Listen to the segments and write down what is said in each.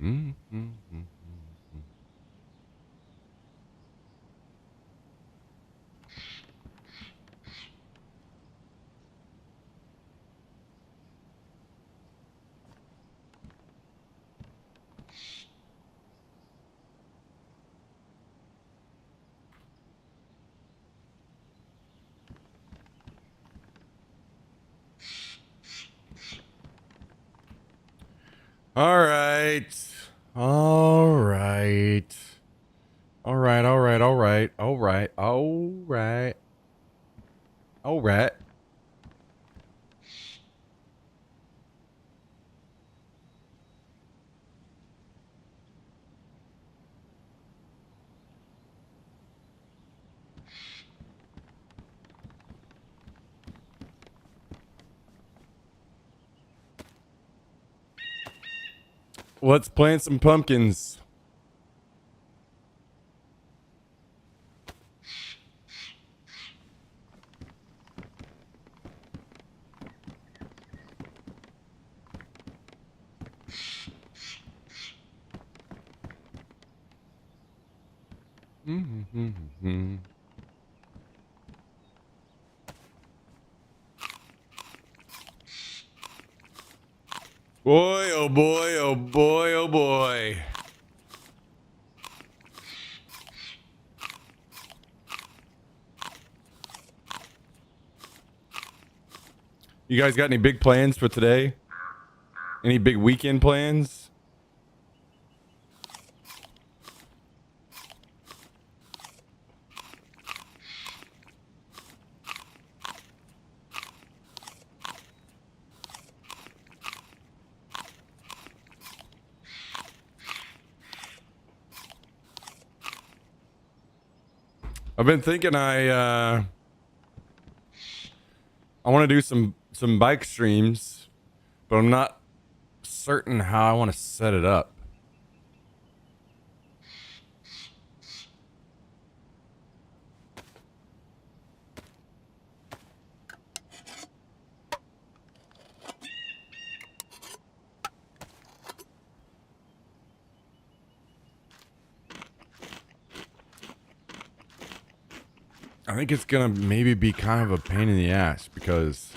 Mm-hmm. All right. All right. All right. All right. All right. All right. All right. All right. Let's plant some pumpkins. Mm-hmm. Boy, oh boy, oh boy, oh boy. You guys got any big plans for today? Any big weekend plans? I've been thinking I want to do some bike streams, but I'm not certain how I want to set it up. I think it's gonna maybe be kind of a pain in the ass because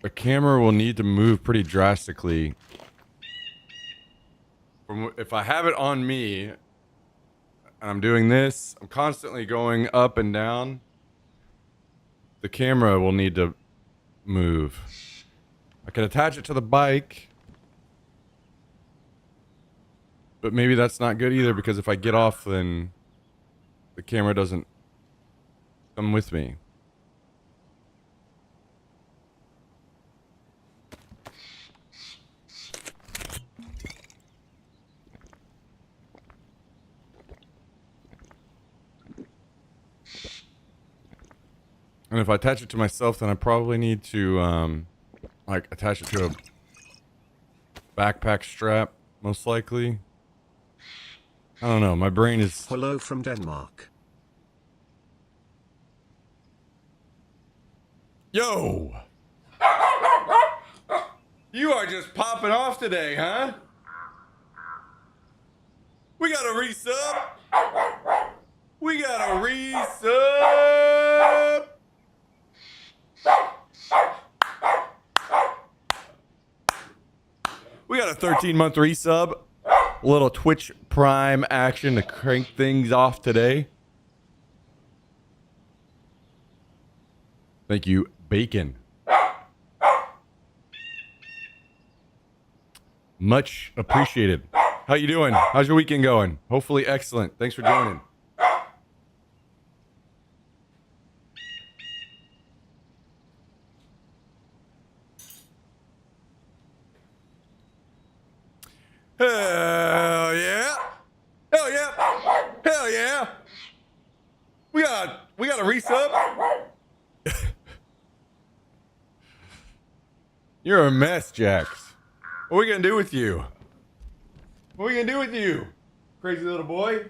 the camera will need to move pretty drastically. From if I have it on me and I'm doing this, I'm constantly going up and down. The camera will need to move. I can attach it to the bike, but maybe that's not good either because if I get off, then the camera doesn't come with me. And if I attach it to myself, then I probably need to like attach it to a backpack strap, most likely. I don't know. My brain is. Hello from Denmark. Yo! You are just popping off today, huh? We got a resub. We got a resub. We got a 13-month resub. A little Twitch Prime action to crank things off today. Thank you, Bacon. Much appreciated. How you doing? How's your weekend going? Hopefully excellent. Thanks for joining. Hell yeah. Hell yeah. Hell yeah. We got a resub. You're a mess, Jax. What are we gonna do with you? What are we gonna do with you? Crazy little boy.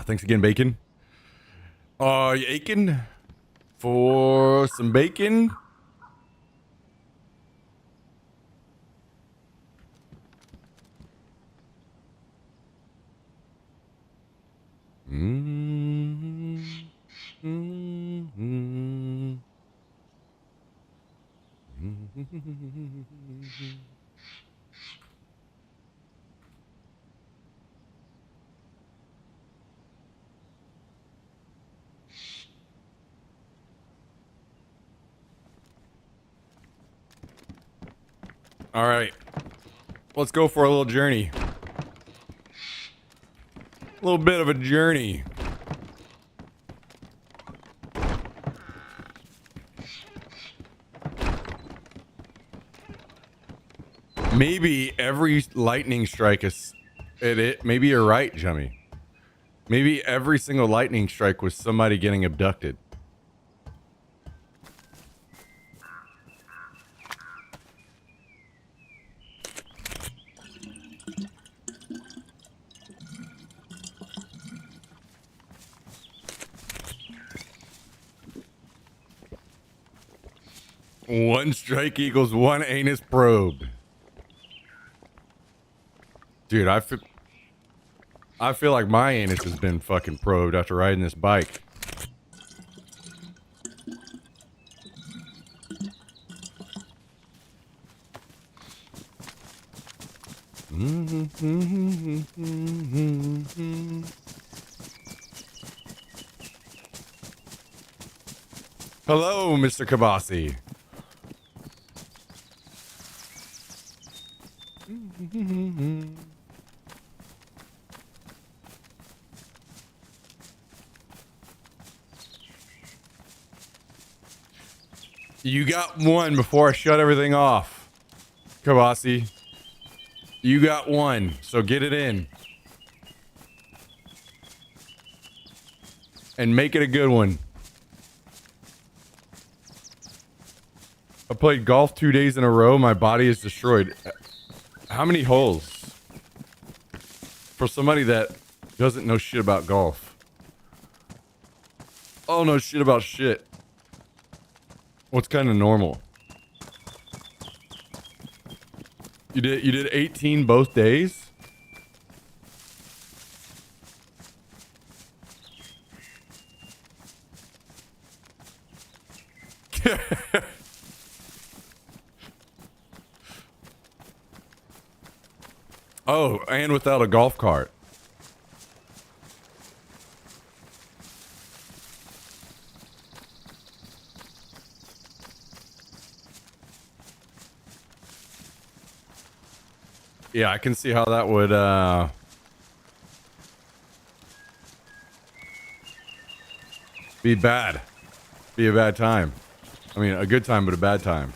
Thanks again, Bacon. Are you aching for some bacon? All right. Let's go for a little journey. A little bit of a journey. Maybe every lightning strike is it. Maybe you're right, Jummy. Maybe every single lightning strike was somebody getting abducted. One strike equals one anus probed. Dude, I feel like my anus has been fucking probed after riding this bike. Hello, Mr. Kabasi. You got one before I shut everything off, Kabasi. You got one, so get it in. And make it a good one. I played golf 2 days in a row. My body is destroyed. How many holes? For somebody that doesn't know shit about golf. Oh, no shit about shit. What's kind of normal? You did 18 both days? Oh, and without a golf cart. Yeah, I can see how that would be bad. Be a bad time. I mean, a good time, but a bad time.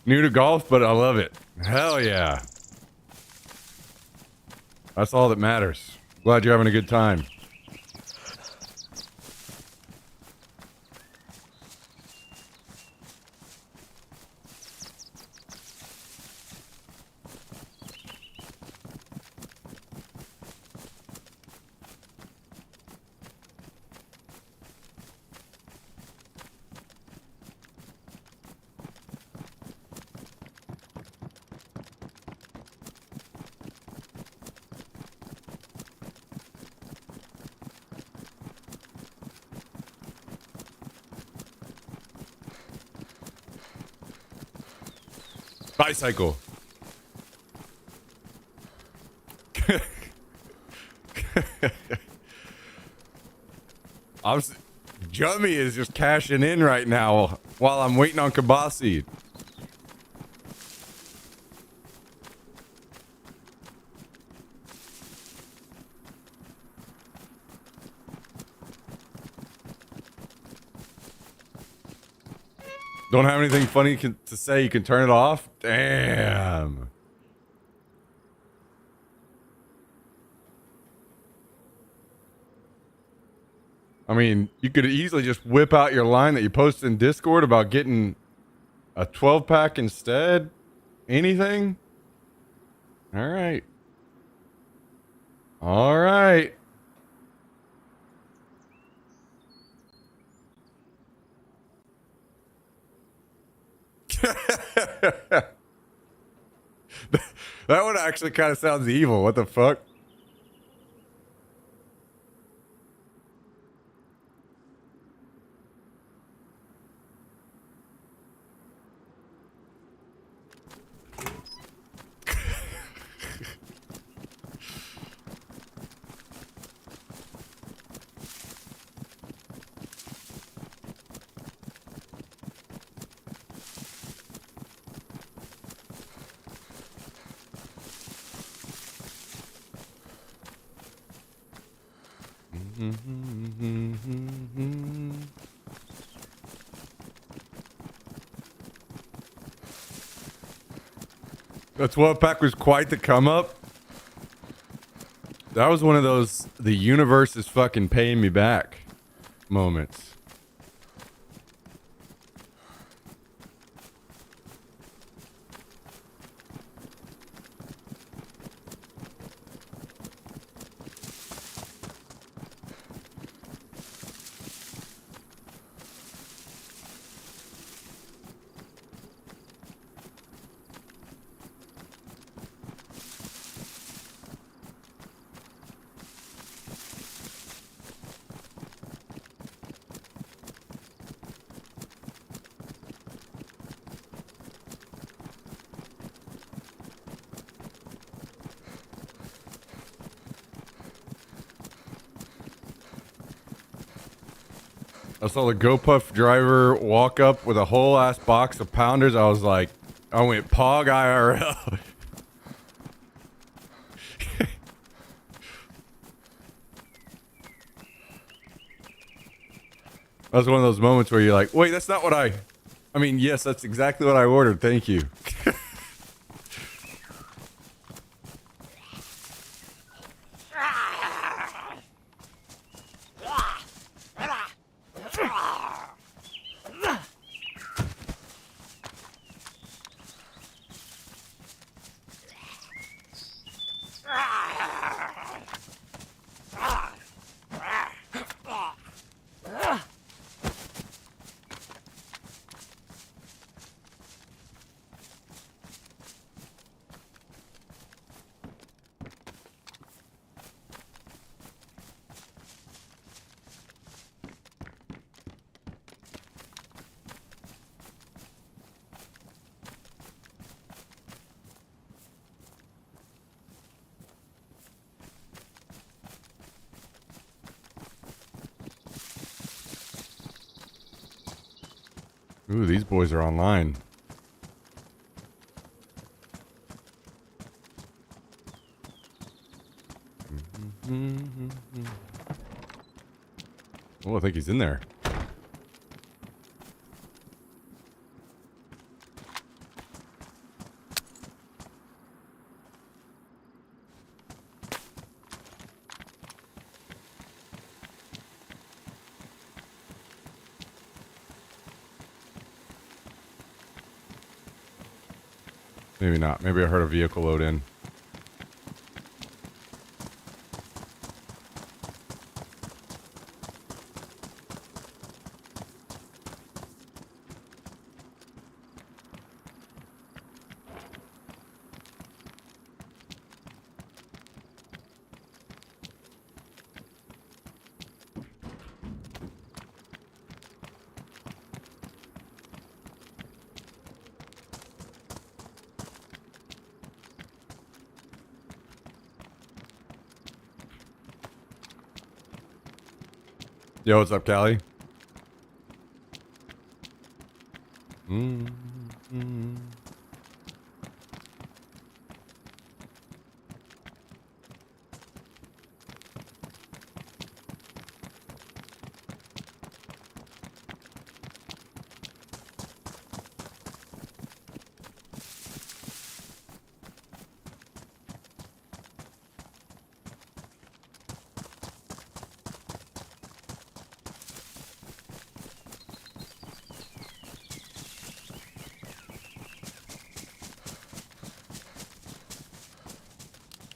New to golf, but I love it. Hell yeah. That's all that matters. Glad you're having a good time. Bicycle. I'm s- Jummy is just cashing in right now while I'm waiting on Kabasi. Don't have anything funny to say. You can turn it off. Damn. I mean, you could easily just whip out your line that you posted in Discord about getting a 12 pack instead. Anything? All right. All right. That one actually kind of sounds evil. What the fuck? The 12 pack was quite the come up. That was one of those the universe is fucking paying me back moments. I saw the GoPuff driver walk up with a whole ass box of pounders. I was like, I went Pog IRL. That's one of those moments where you're like, wait, that's not what I mean, yes, that's exactly what I ordered. Thank you. Ooh, these boys are online. Oh, I think he's in there. Maybe not. Maybe I heard a vehicle load in. Yo, what's up, Callie? Mm-hmm.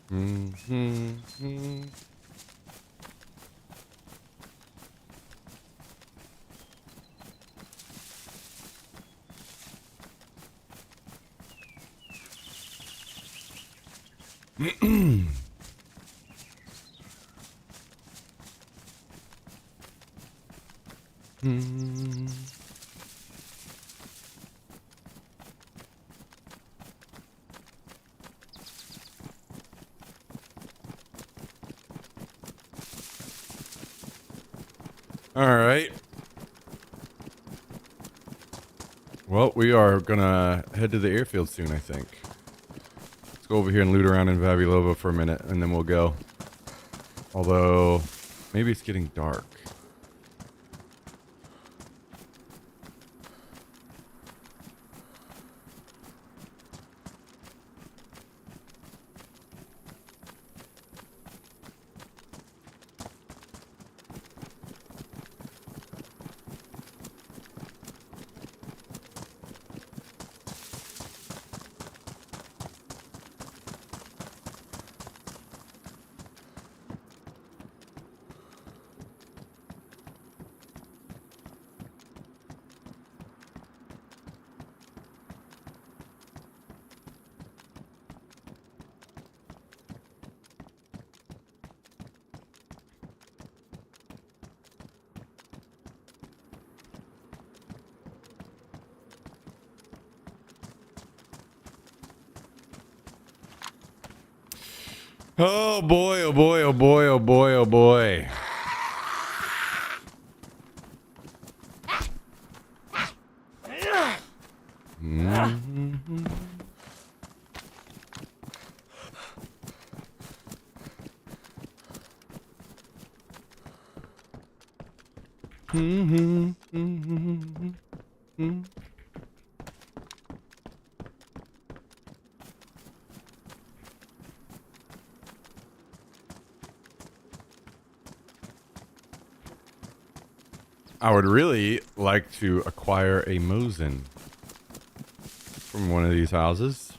Mm-hmm. Mm. All right. Well, we are gonna head to the airfield soon, I think. Let's go over here and loot around in Vavilova for a minute, and then we'll go. Although, maybe it's getting dark. Oh boy, oh boy, oh boy, oh boy, oh boy. Mm-hmm. Mm-hmm. Mm-hmm. Mm-hmm. I would really like to acquire a Mosin from one of these houses.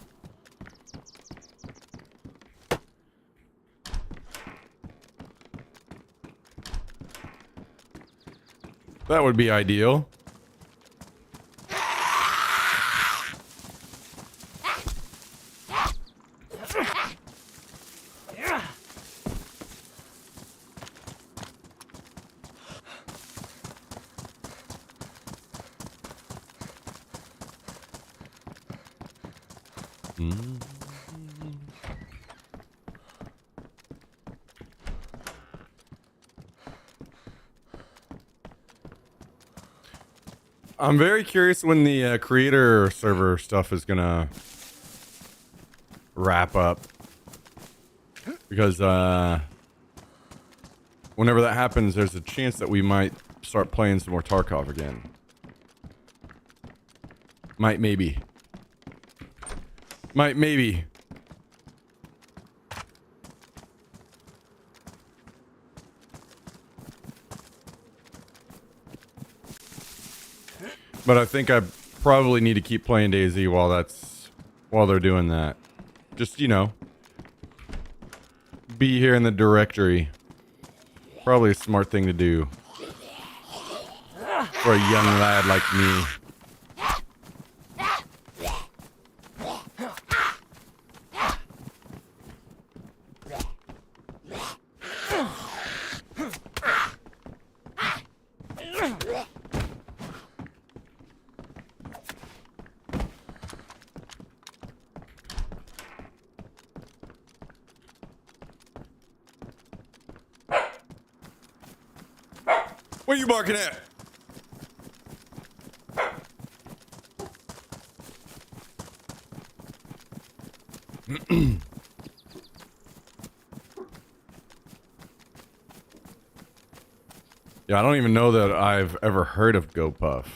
That would be ideal. Mm. I'm very curious when the creator server stuff is gonna wrap up, because whenever that happens, there's a chance that we might start playing some more Tarkov again. Might maybe. But I think I probably need to keep playing DayZ while they're doing that. Just, you know, be here in the directory. Probably a smart thing to do for a young lad like me. What are you barking at? Yeah, I don't even know that I've ever heard of GoPuff.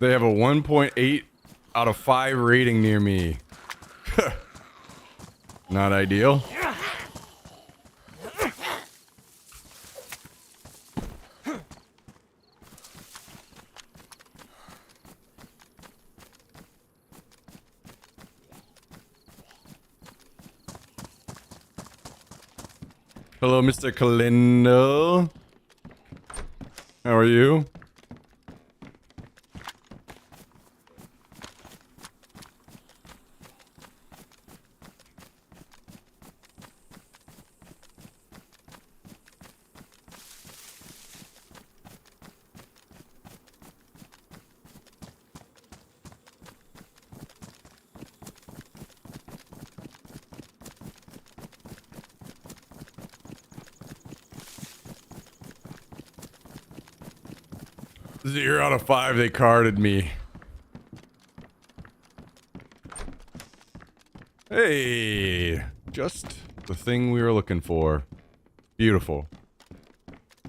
They have a 1.8 out of 5 rating near me. Not ideal. Hello, Mr. Kalindo. How are you? Zero out of 5, they carded me. Hey, just the thing we were looking for. Beautiful.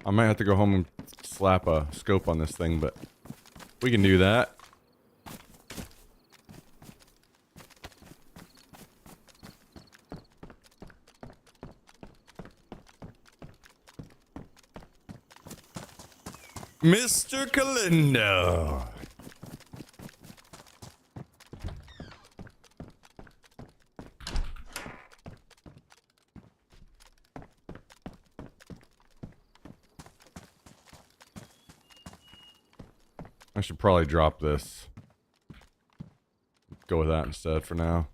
I might have to go home and slap a scope on this thing, but we can do that. Mr. Kalindo. I should probably drop this. Go with that instead for now.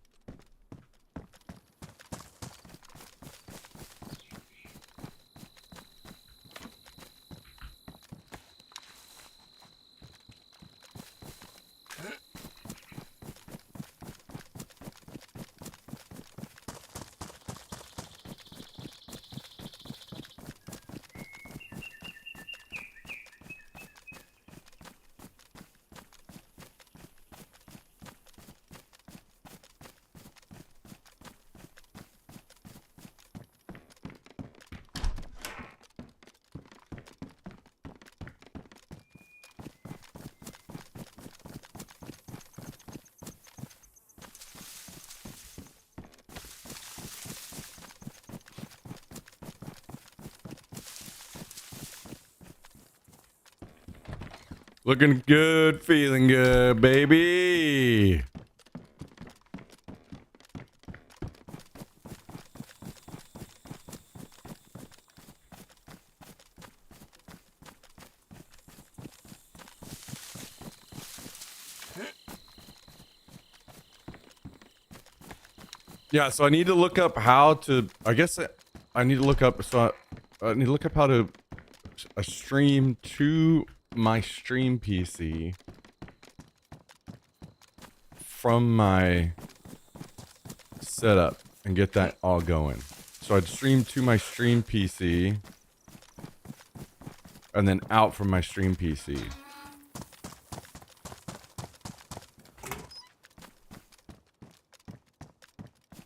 Looking good, feeling good, baby. Yeah, so I need to look up how to, I guess I need to look up, so I need to look up how to stream to my stream PC from my setup and get that all going. So I'd stream to my stream PC and then out from my stream PC.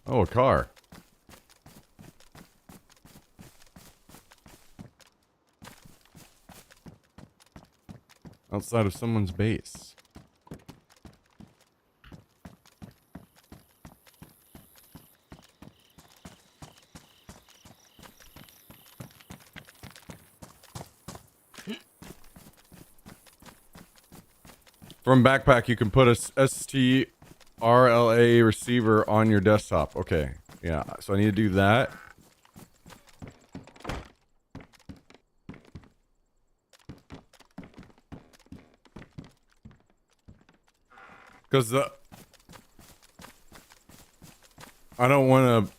Oh, a car. Outside of someone's base. From backpack, you can put a ST RLA receiver on your desktop. Okay. Yeah. So I need to do that. Because I don't want to,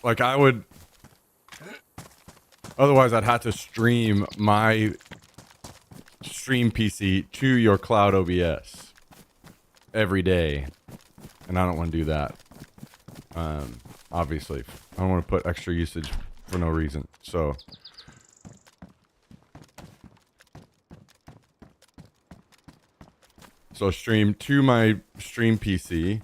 like, I would, otherwise I'd have to stream my stream PC to your cloud OBS every day. And I don't want to do that. Obviously. I don't want to put extra usage for no reason. So stream to my stream PC.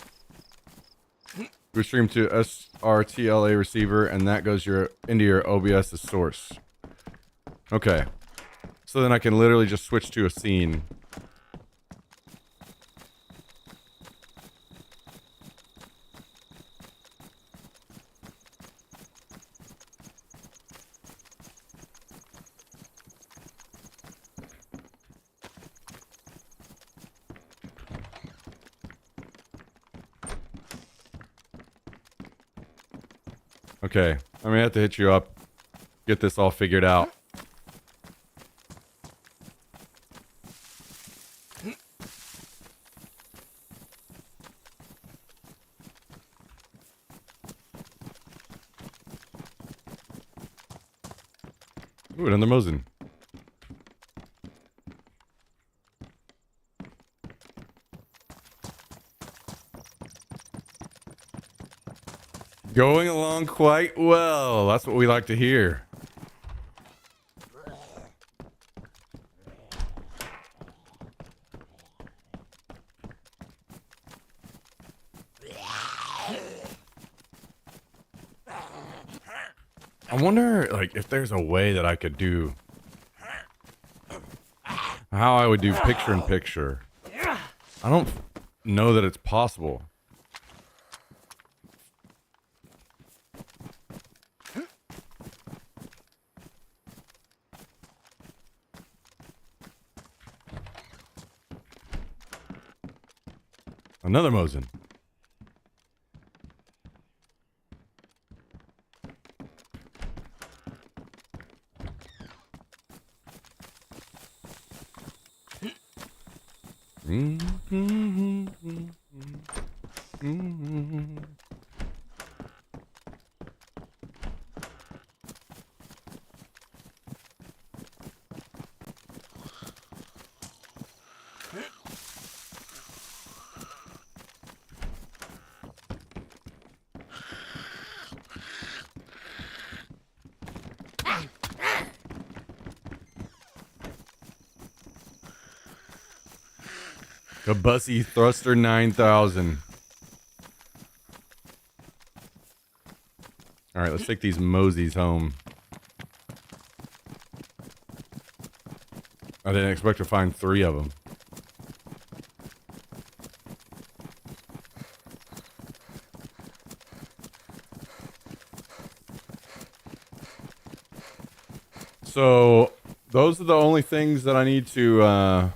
We stream to SRTLA receiver, and that goes into your OBS source. Okay. So then I can literally just switch to a scene. Okay, I'm gonna have to hit you up, get this all figured out. Ooh, another Mosin. Going along quite well. That's what we like to hear. I wonder, like, if there's a way that I could do, how I would do picture in picture. I don't know that it's possible. Another Mosin. The Bussy Thruster 9000. Alright, let's take these Moseys home. I didn't expect to find 3 of them. So, those are the only things that I need to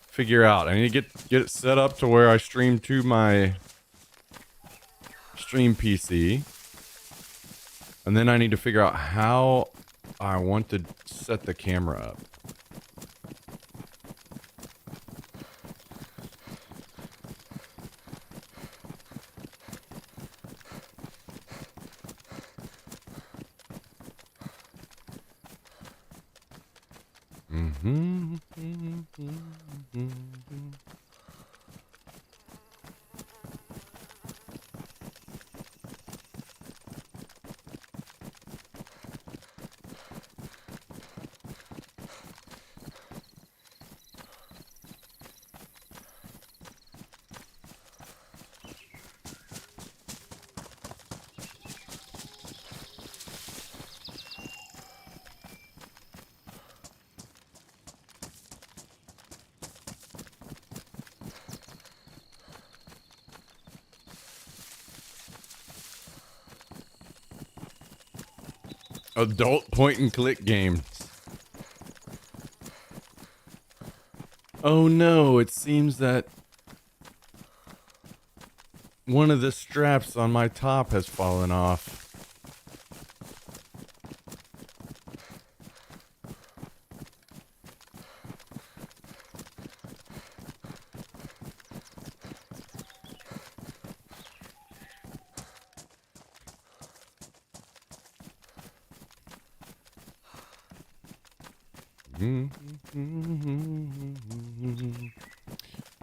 figure out. I need to get it set up to where I stream to my stream PC. And then I need to figure out how I want to set the camera up. Adult point and click games. Oh no, it seems that One of the straps on my top has fallen off.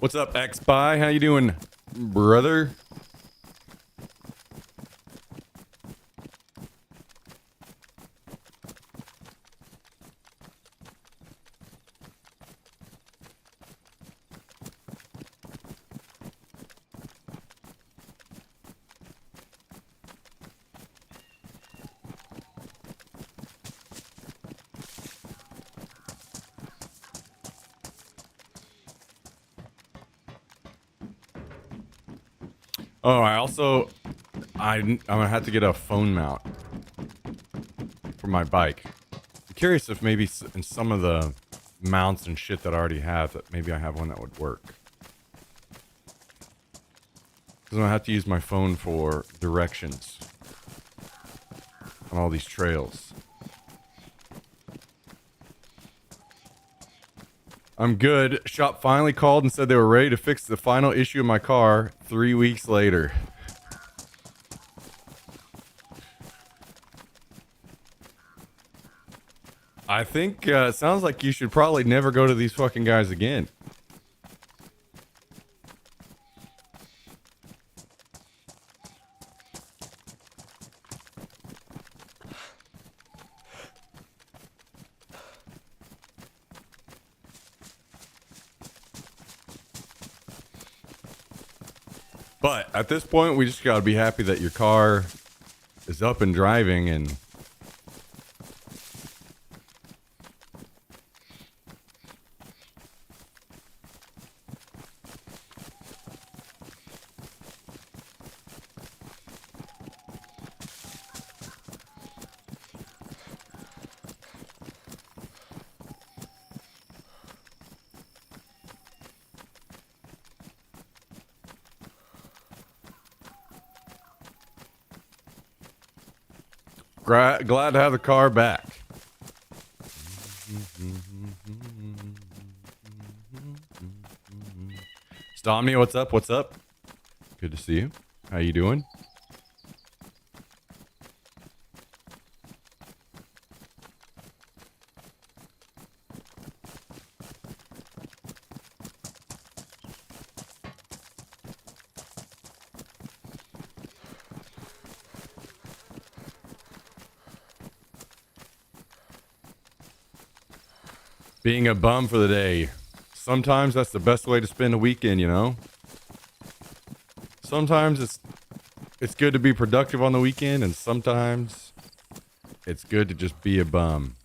What's up, X-Spy? How you doing, brother? Oh, I'm gonna have to get a phone mount for my bike. I'm curious if maybe in some of the mounts and shit that I already have, that maybe I have one that would work. Because I'm gonna have to use my phone for directions on all these trails. I'm good. Shop finally called and said they were ready to fix the final issue of my car 3 weeks later. I think it sounds like you should probably never go to these fucking guys again. But at this point, we just gotta be happy that your car is up and driving and glad to have the car back. Stomny, what's up? What's up? Good to see you. How you doing? Being a bum for the day. Sometimes that's the best way to spend a weekend, you know? Sometimes it's good to be productive on the weekend, and sometimes it's good to just be a bum.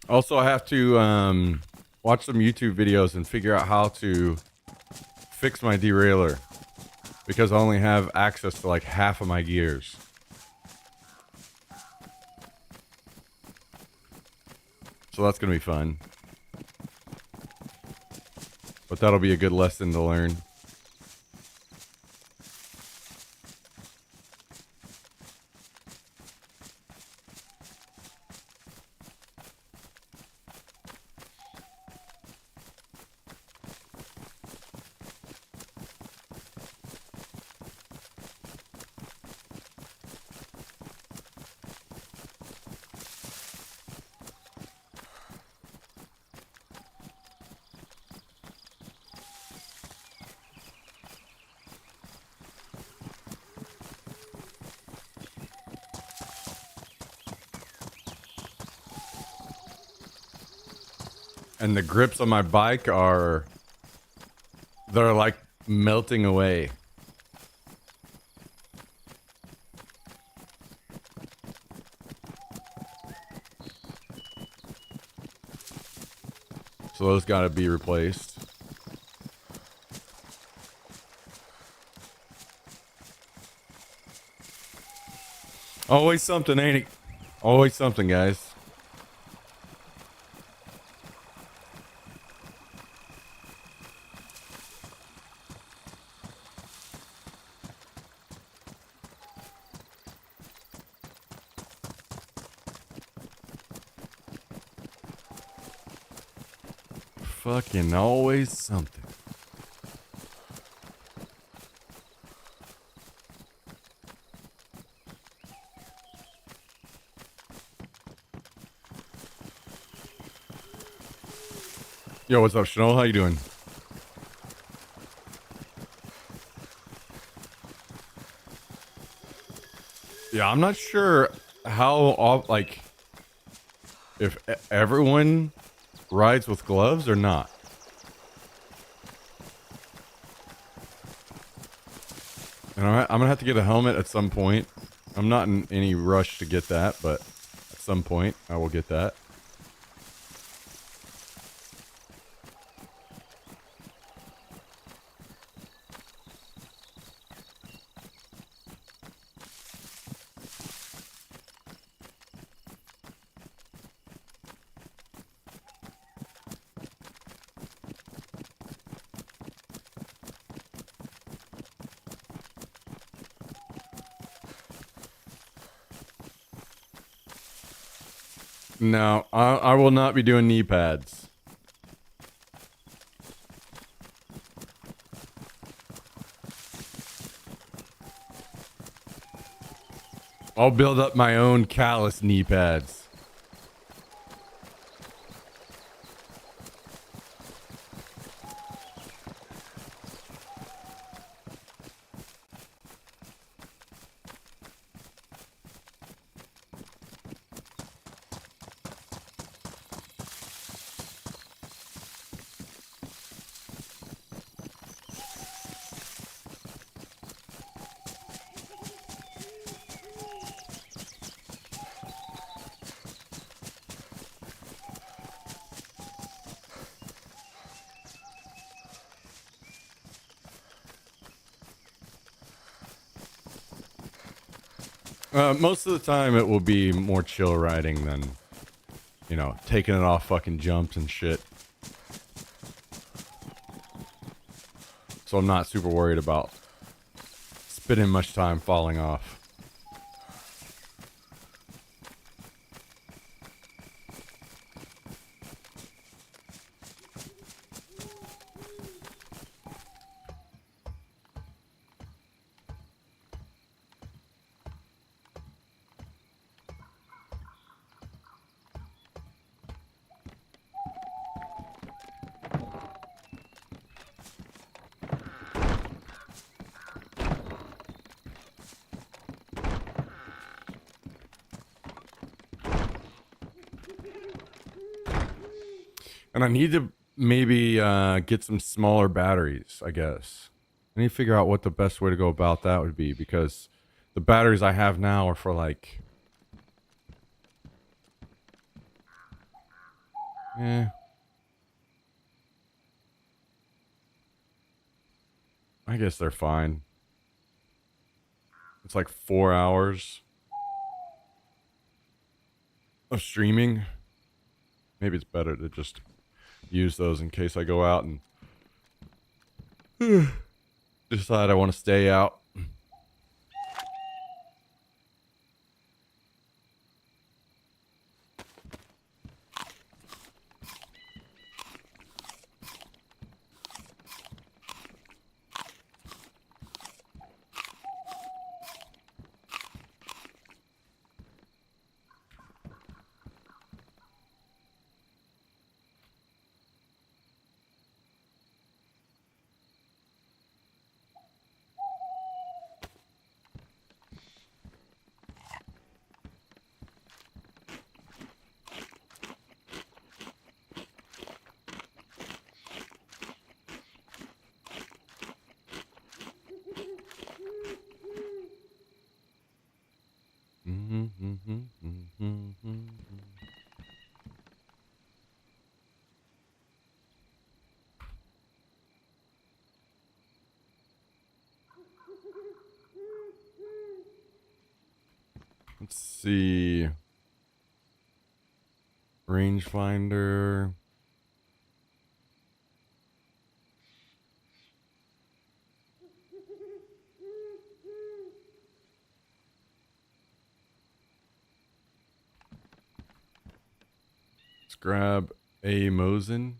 Also, I have to watch some YouTube videos and figure out how to fix my derailleur because I only have access to like half of my gears. So that's going to be fun. But that'll be a good lesson to learn. And the grips on my bike they're like melting away. So those gotta be replaced. Always something, ain't it? Always something, guys. Fucking always something. Yo, what's up, Chanel? How you doing? Yeah, I'm not sure how, like, if everyone rides with gloves or not. And I'm gonna have to get a helmet at some point. I'm not in any rush to get that, but at some point I will get that. No, I will not be doing knee pads. I'll build up my own callus knee pads. Most of the time it will be more chill riding than, you know, taking it off fucking jumps and shit. So I'm not super worried about spending much time falling off. And I need to maybe get some smaller batteries, I guess. I need to figure out what the best way to go about that would be, because the batteries I have now are for like... I guess they're fine. It's like 4 hours of streaming. Maybe it's better to just use those in case I go out and decide I want to stay out. Let's see. Rangefinder. Let's grab a Mosin.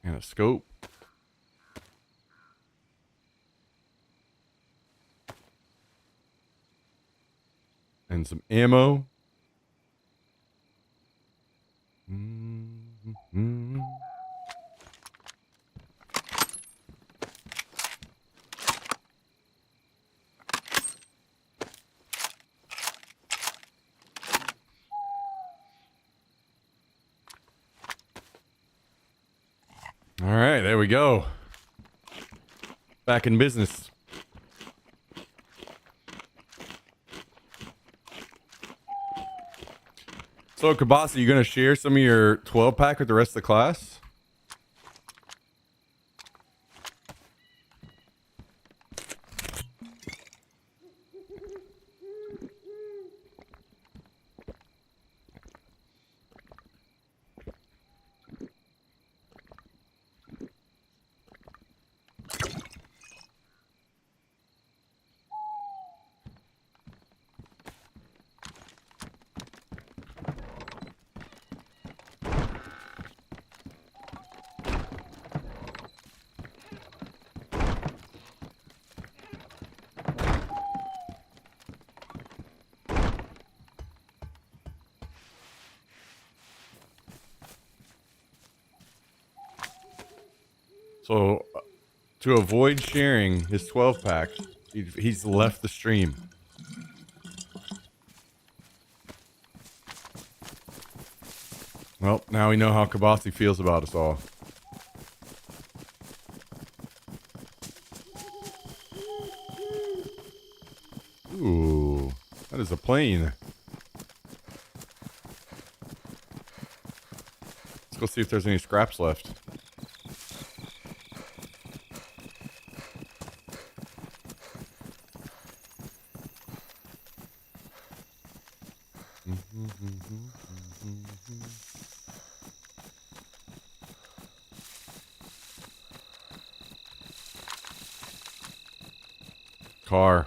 And a scope. And some ammo. All right, there we go. Back in business. So, Kabasi, you gonna share some of your 12 pack with the rest of the class? So, to avoid sharing his 12 pack, he's left the stream. Well, now we know how Kabasi feels about us all. Ooh, that is a plane. Let's go see if there's any scraps left. Car.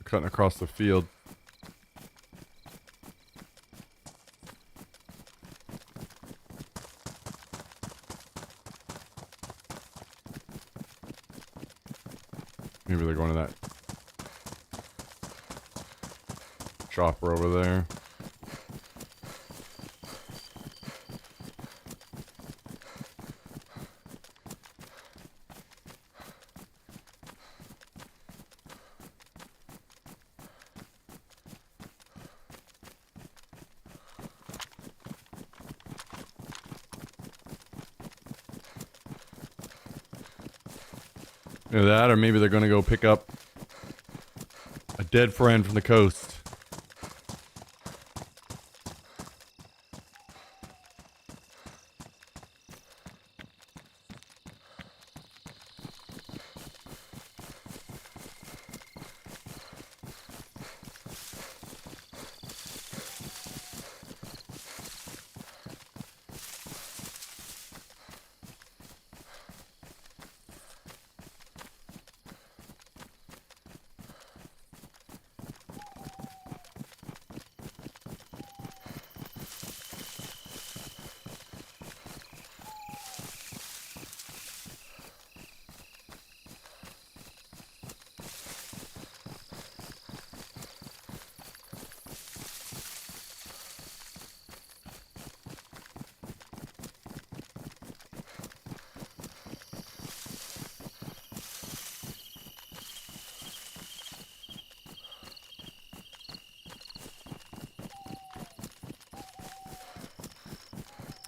Cutting across the field. Maybe they're going to that chopper over there. Either that, or maybe they're gonna go pick up a dead friend from the coast.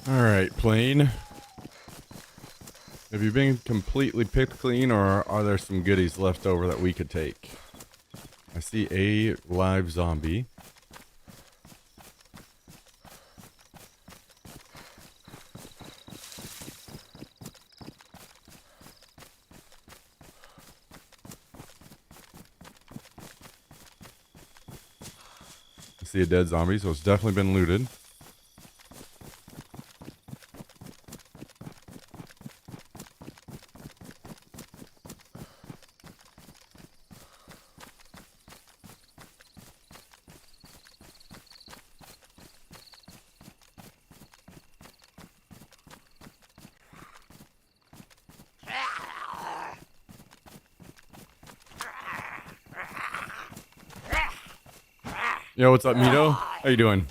Alright, plane. Have you been completely picked clean, or are there some goodies left over that we could take? I see a live zombie. I see a dead zombie, so it's definitely been looted. Yo, what's up, Mito? How you doing?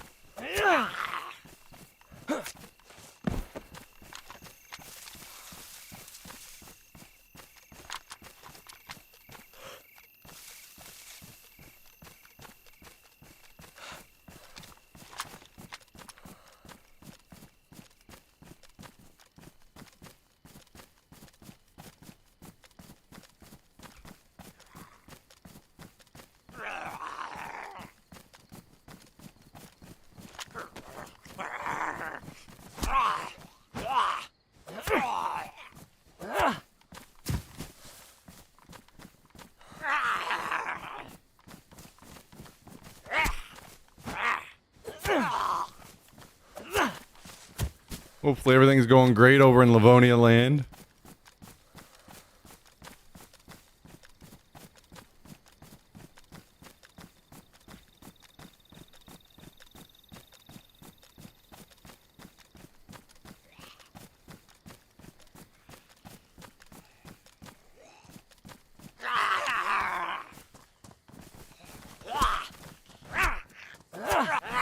Hopefully everything's going great over in Livonia land.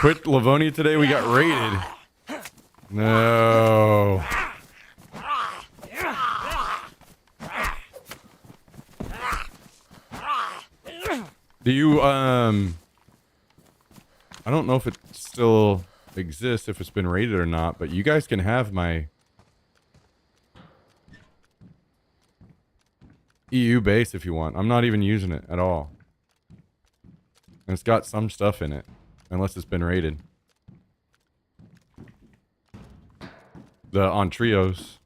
Quit Livonia today, we got raided. No. Do you, I don't know if it still exists, if it's been raided or not, but you guys can have my EU base if you want. I'm not even using it at all. And it's got some stuff in it, unless it's been raided. On Trios.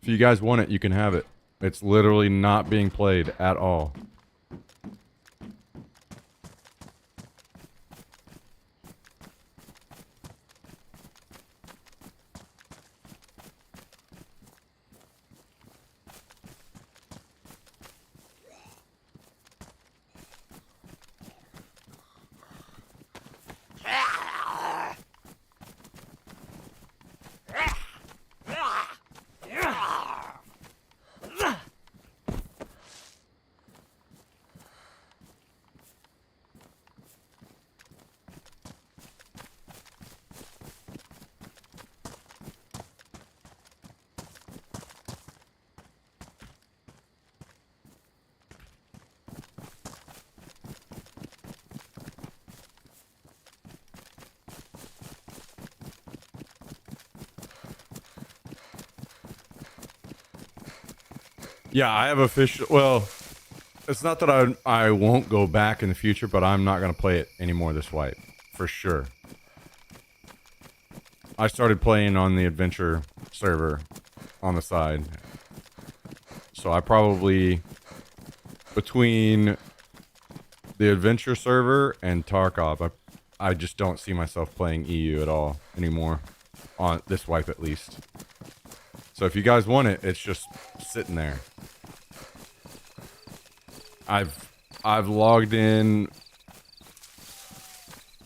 If you guys want it, you can have it. It's literally not being played at all. Yeah, I have official. Well, it's not that I won't go back in the future, but I'm not gonna play it anymore this wipe for sure. I started playing on the adventure server on the side, so I probably between the adventure server and Tarkov, I just don't see myself playing EU at all anymore on this wipe at least. So if you guys want it, it's just sitting there. I've logged in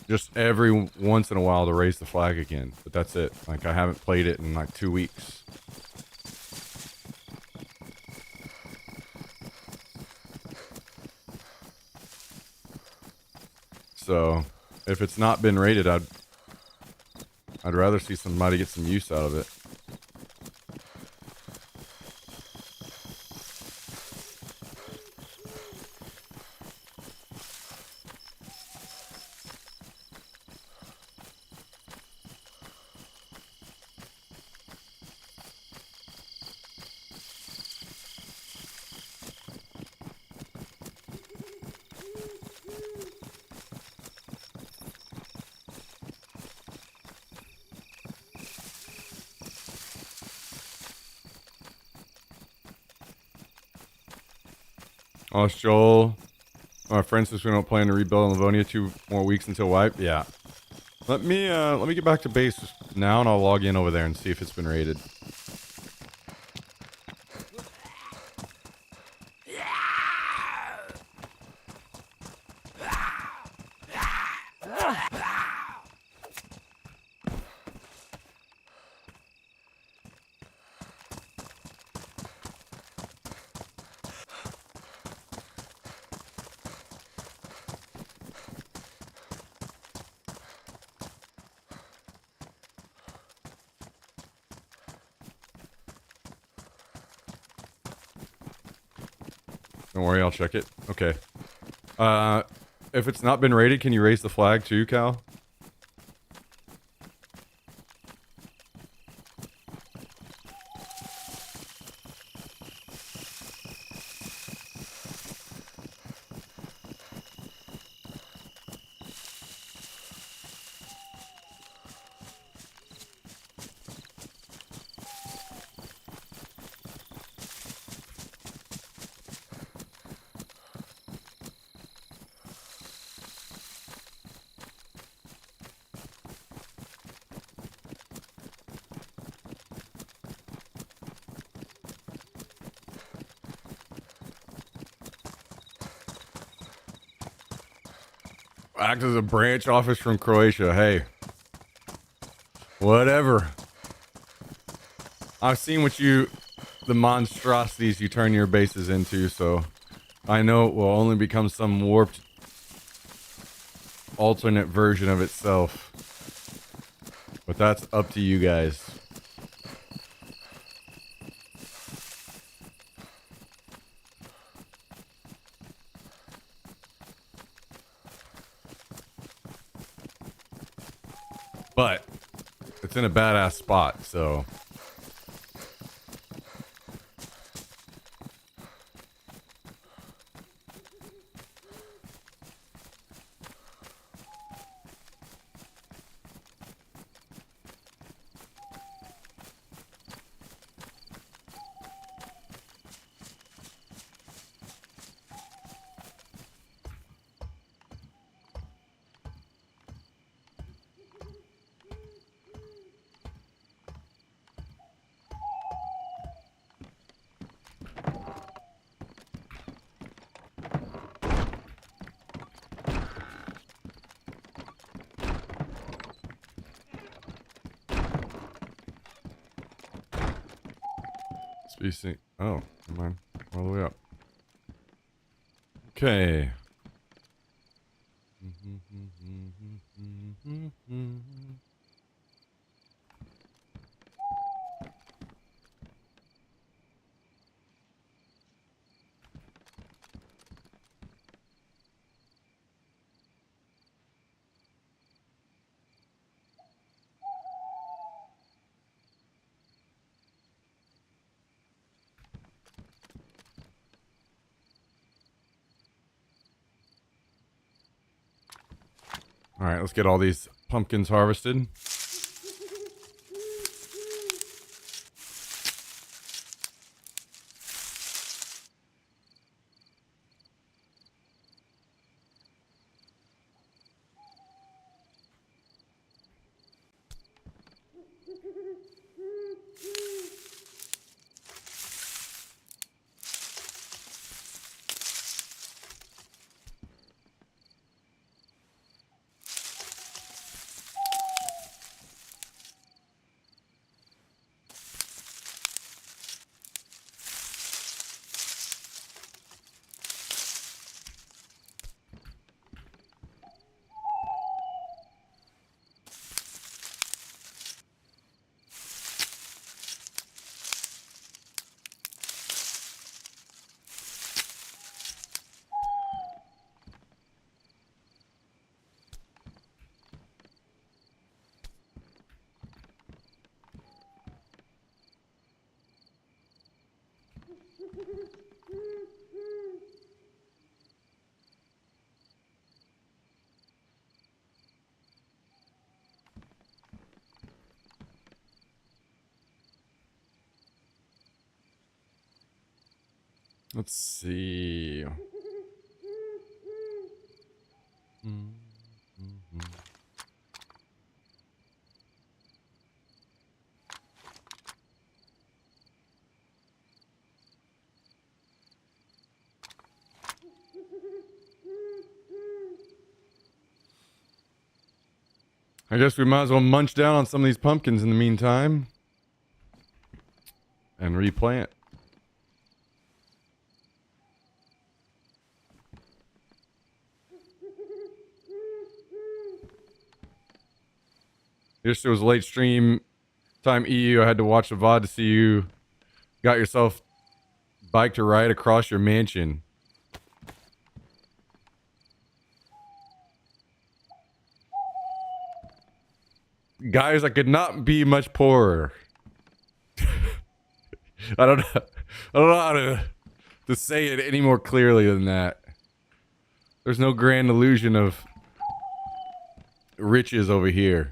just every once in a while to raise the flag again, but that's it. Like I haven't played it in like 2 weeks. So if it's not been rated, I'd rather see somebody get some use out of it. Oh, Joel. My friend says we don't plan to rebuild in Livonia 2 more weeks until wipe. Yeah. Let me get back to base now and I'll log in over there and see if it's been raided. Don't worry, I'll check it. Okay. If it's not been raided, can you raise the flag too, Cal? Act as a branch office from Croatia. Hey. Whatever. I've seen the monstrosities you turn your bases into, so I know it will only become some warped alternate version of itself. But that's up to you guys. But it's in a badass spot, so species. Oh, never mind. All the way up. Okay. All right, let's get all these pumpkins harvested. Let's see. I guess we might as well munch down on some of these pumpkins in the meantime and replant. Yesterday was a late stream time EU. I had to watch the VOD to see you got yourself bike to ride across your mansion. Guys, I could not be much poorer. I don't know how to say it any more clearly than that. There's no grand illusion of riches over here.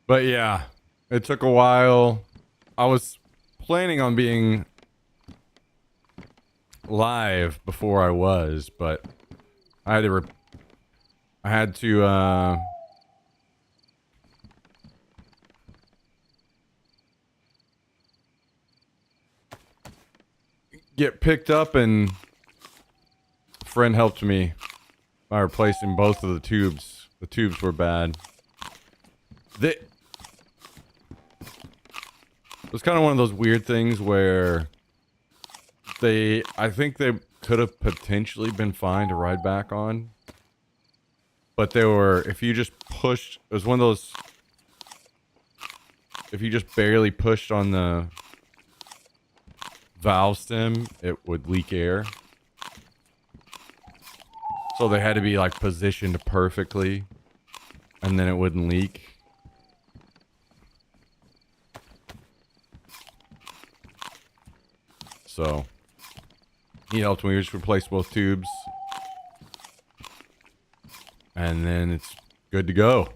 But yeah, it took a while. I was planning on being live before I was, but I had to get picked up, and a friend helped me by replacing both of the tubes. The tubes were bad. It was kind of one of those weird things where I think they could have potentially been fine to ride back on, but they were, if you just pushed, it was one of those, if you just barely pushed on the valve stem, it would leak air. So they had to be like positioned perfectly, and then it wouldn't leak. So he helped me just replace both tubes, and then it's good to go.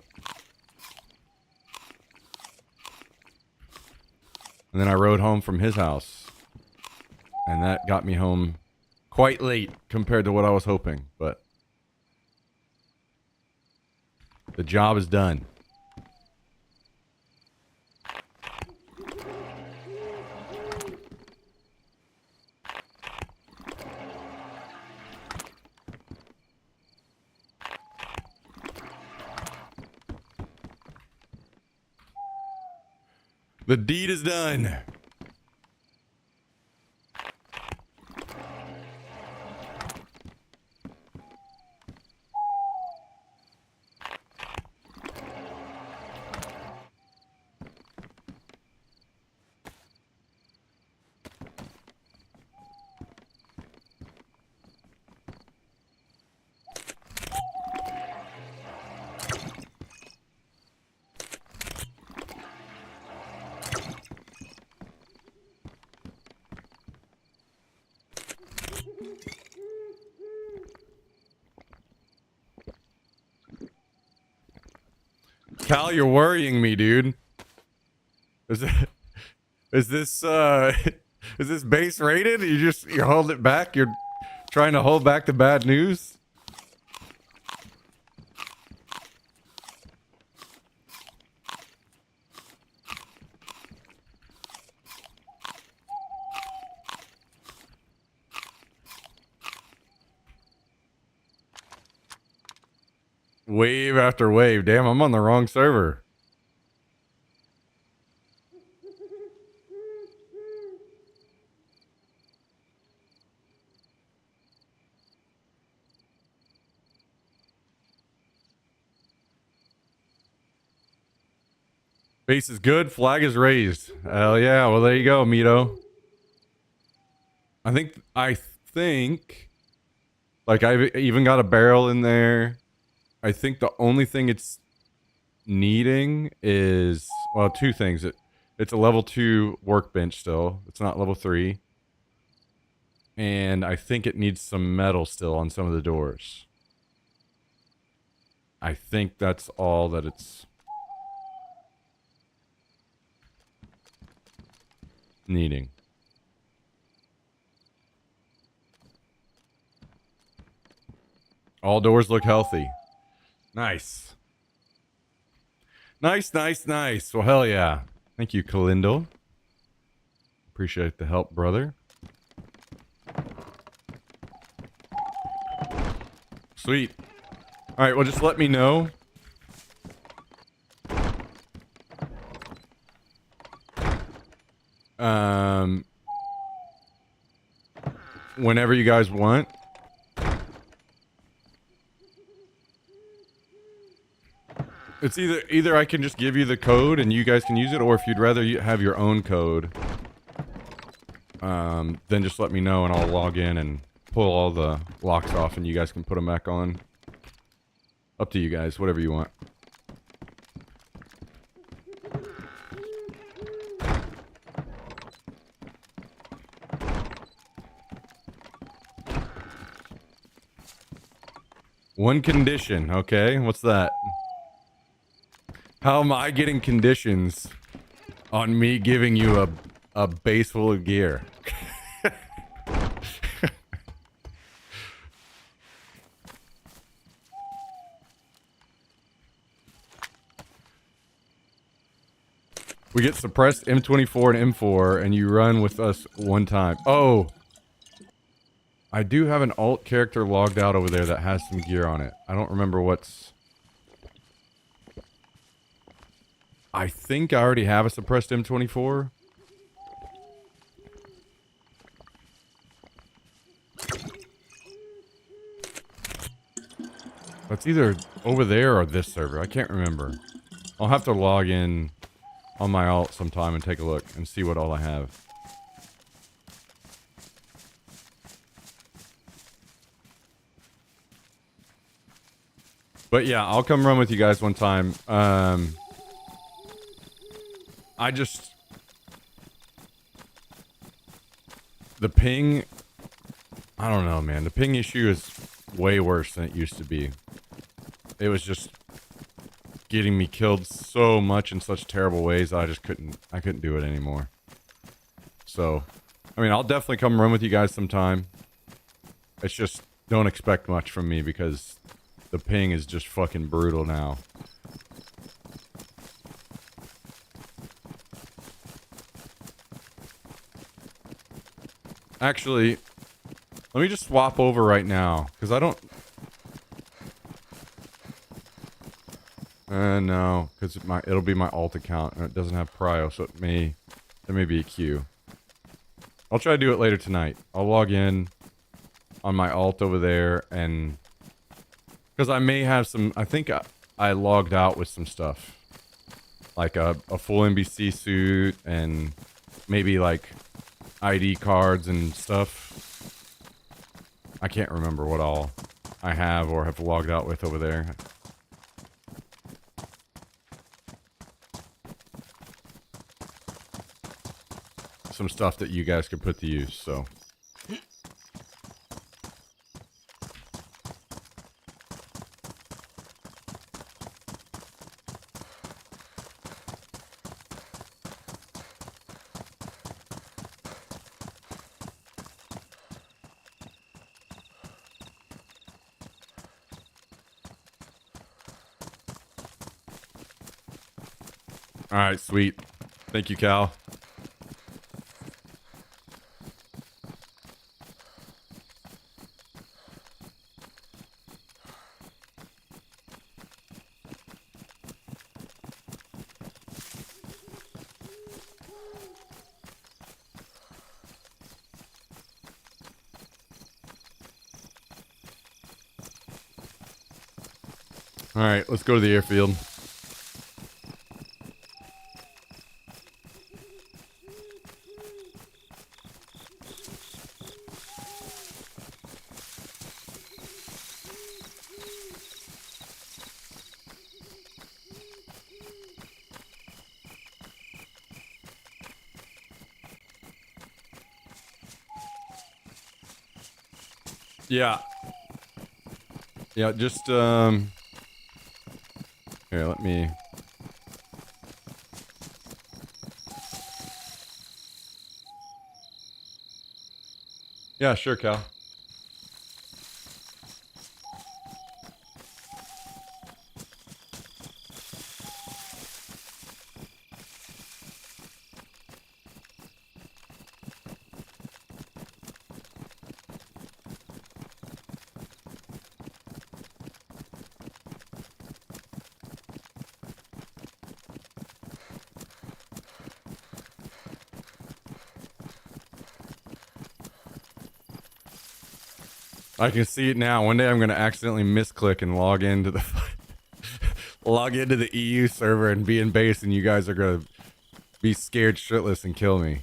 And then I rode home from his house, and that got me home quite late compared to what I was hoping, but the job is done. The deed is done. Cal, you're worrying me, dude. Is it, is this is this base rated? You're holding it back? You're trying to hold back the bad news? Wave after wave. Damn, I'm on the wrong server. Base is good. Flag is raised. Hell yeah. Well, there you go, Mito. I think, like, I've even got a barrel in there. I think the only thing it's needing is, well, two things. It's a level 2 workbench still. It's not level 3. And I think it needs some metal still on some of the doors. I think that's all that it's needing. All doors look healthy. Nice. Nice, nice, nice. Well, hell yeah. Thank you, Kalindo. Appreciate the help, brother. Sweet. All right, well, just let me know. Whenever you guys want. It's either I can just give you the code and you guys can use it, or if you'd rather have your own code, then just let me know and I'll log in and pull all the locks off and you guys can put them back on. Up to you guys, whatever you want. One condition, okay? What's that? How am I getting conditions on me giving you a base full of gear? We get suppressed M24 and M4 and you run with us one time. Oh! I do have an alt character logged out over there that has some gear on it. I don't remember what's... I think I already have a suppressed M24. That's either over there or this server. I can't remember. I'll have to log in on my alt sometime and take a look and see what all I have. But yeah, I'll come run with you guys one time. I just... The ping... I don't know, man. The ping issue is way worse than it used to be. It was just getting me killed so much in such terrible ways I just couldn't do it anymore. So, I mean, I'll definitely come run with you guys sometime. It's just, don't expect much from me because the ping is just fucking brutal now. Actually, let me just swap over right now, because I don't... no, because it'll be my alt account, and it doesn't have prio, so there may be a queue. I'll try to do it later tonight. I'll log in on my alt over there, and... Because I may have some... I think I logged out with some stuff. Like a full NBC suit, and maybe like ID cards and stuff. I can't remember what all I have or have logged out with over there. Some stuff that you guys could put to use, so... All right, sweet. Thank you, Cal. All right, let's go to the airfield. Yeah. Yeah, just here, let me. Yeah, sure, Cal. I can see it now. One day I'm gonna accidentally misclick and log into the log into the EU server and be in base, and you guys are gonna be scared shitless and kill me.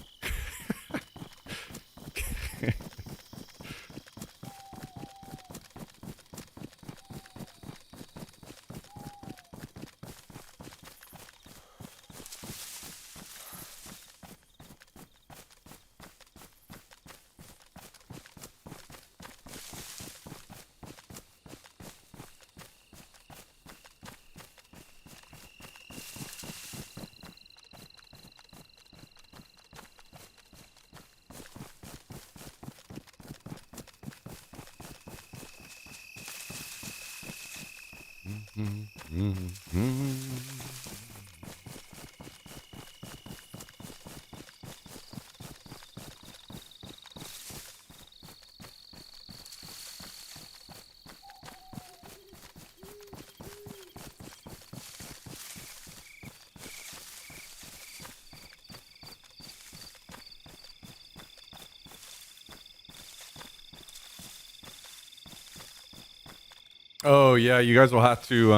Oh yeah, you guys will have to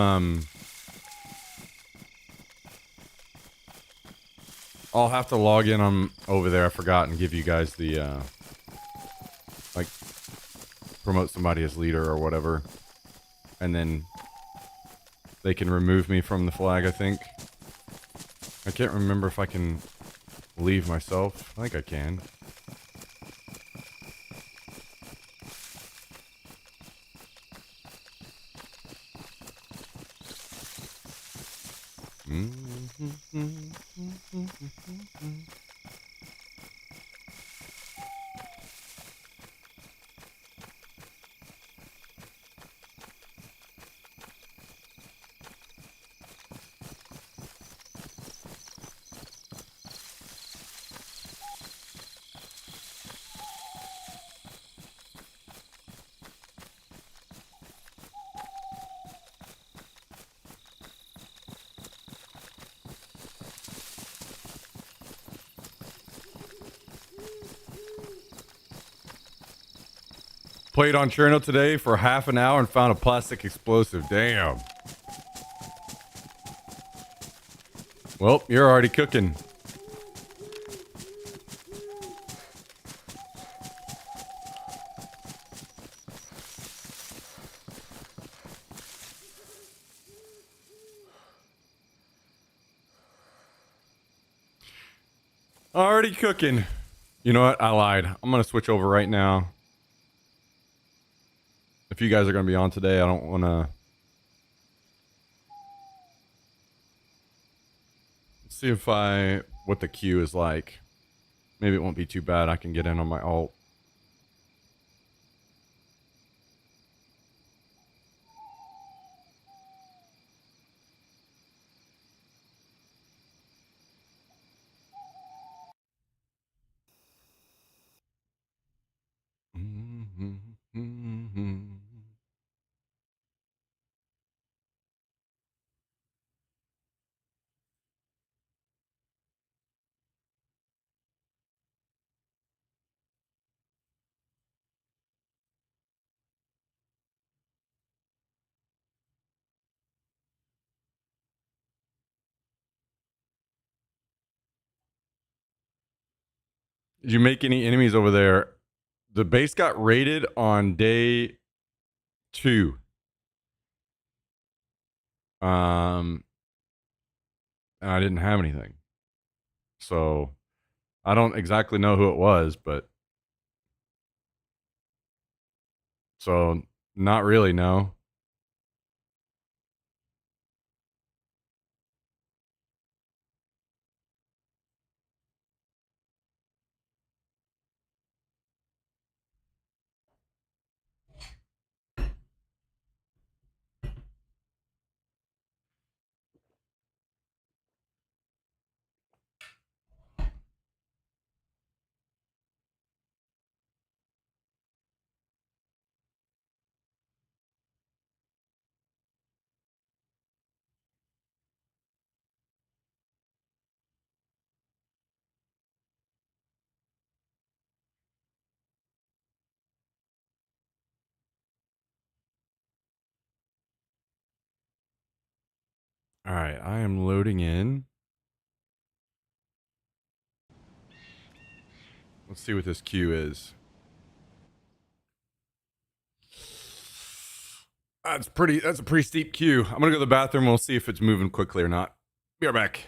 I'll have to log in on over there. I forgot and give you guys the like promote somebody as leader or whatever. And then they can remove me from the flag, I think. I can't remember if I can leave myself. I think I can. Played on Cherno today for half an hour and found a plastic explosive. Damn. Well, you're already cooking. Already cooking. You know what? I lied. I'm going to switch over right now. If you guys are going to be on today, I don't want to... See if what the queue is like. Maybe it won't be too bad. I can get in on my alt. Did you make any enemies over there? The base got raided on day 2. And I didn't have anything. So I don't exactly know who it was, but so not really, no. All right, I am loading in. Let's see what this queue is. That's a pretty steep queue. I'm gonna go to the bathroom. We'll see if it's moving quickly or not. Be right back.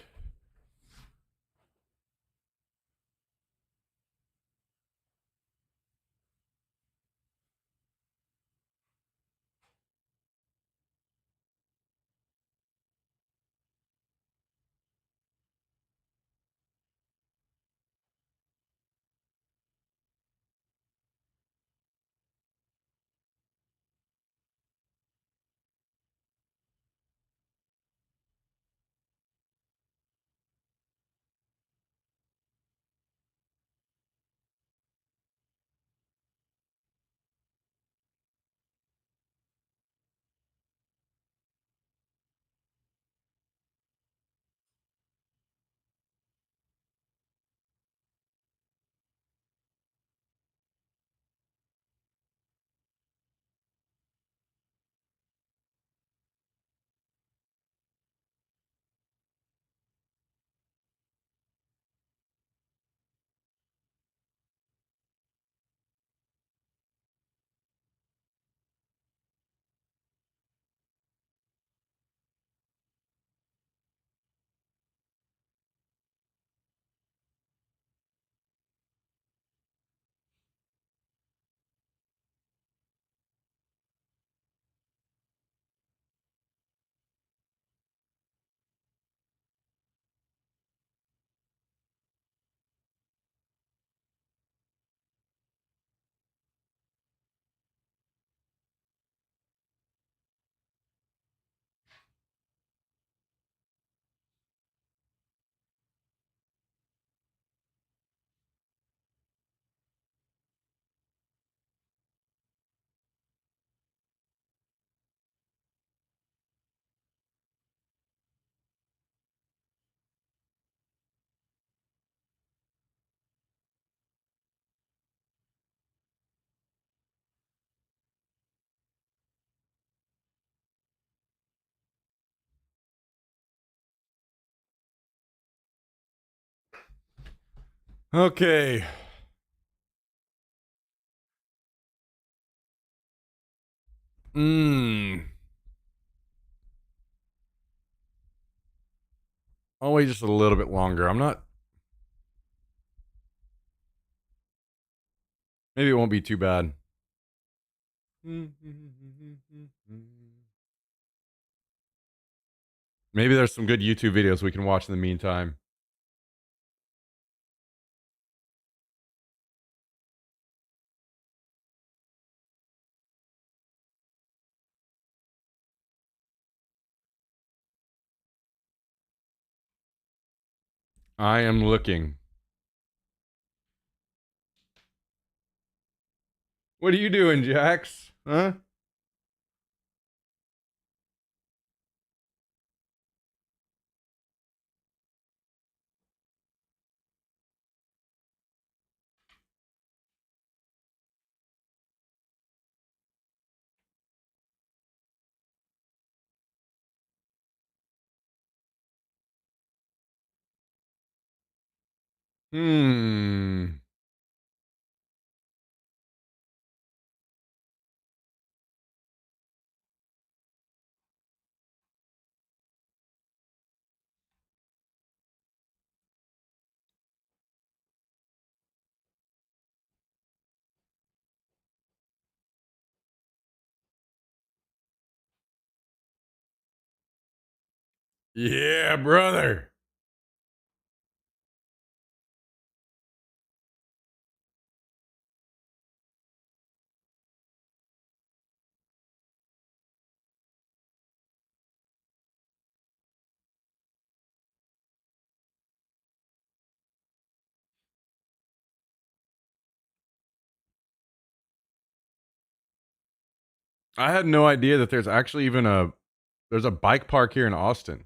Okay. Mmm. I'll wait just a little bit longer. I'm not. Maybe it won't be too bad. Maybe there's some good YouTube videos we can watch in the meantime. I am looking. What are you doing, Jax? Huh? Hmm. Yeah, brother. I had no idea that there's actually even there's a bike park here in Austin.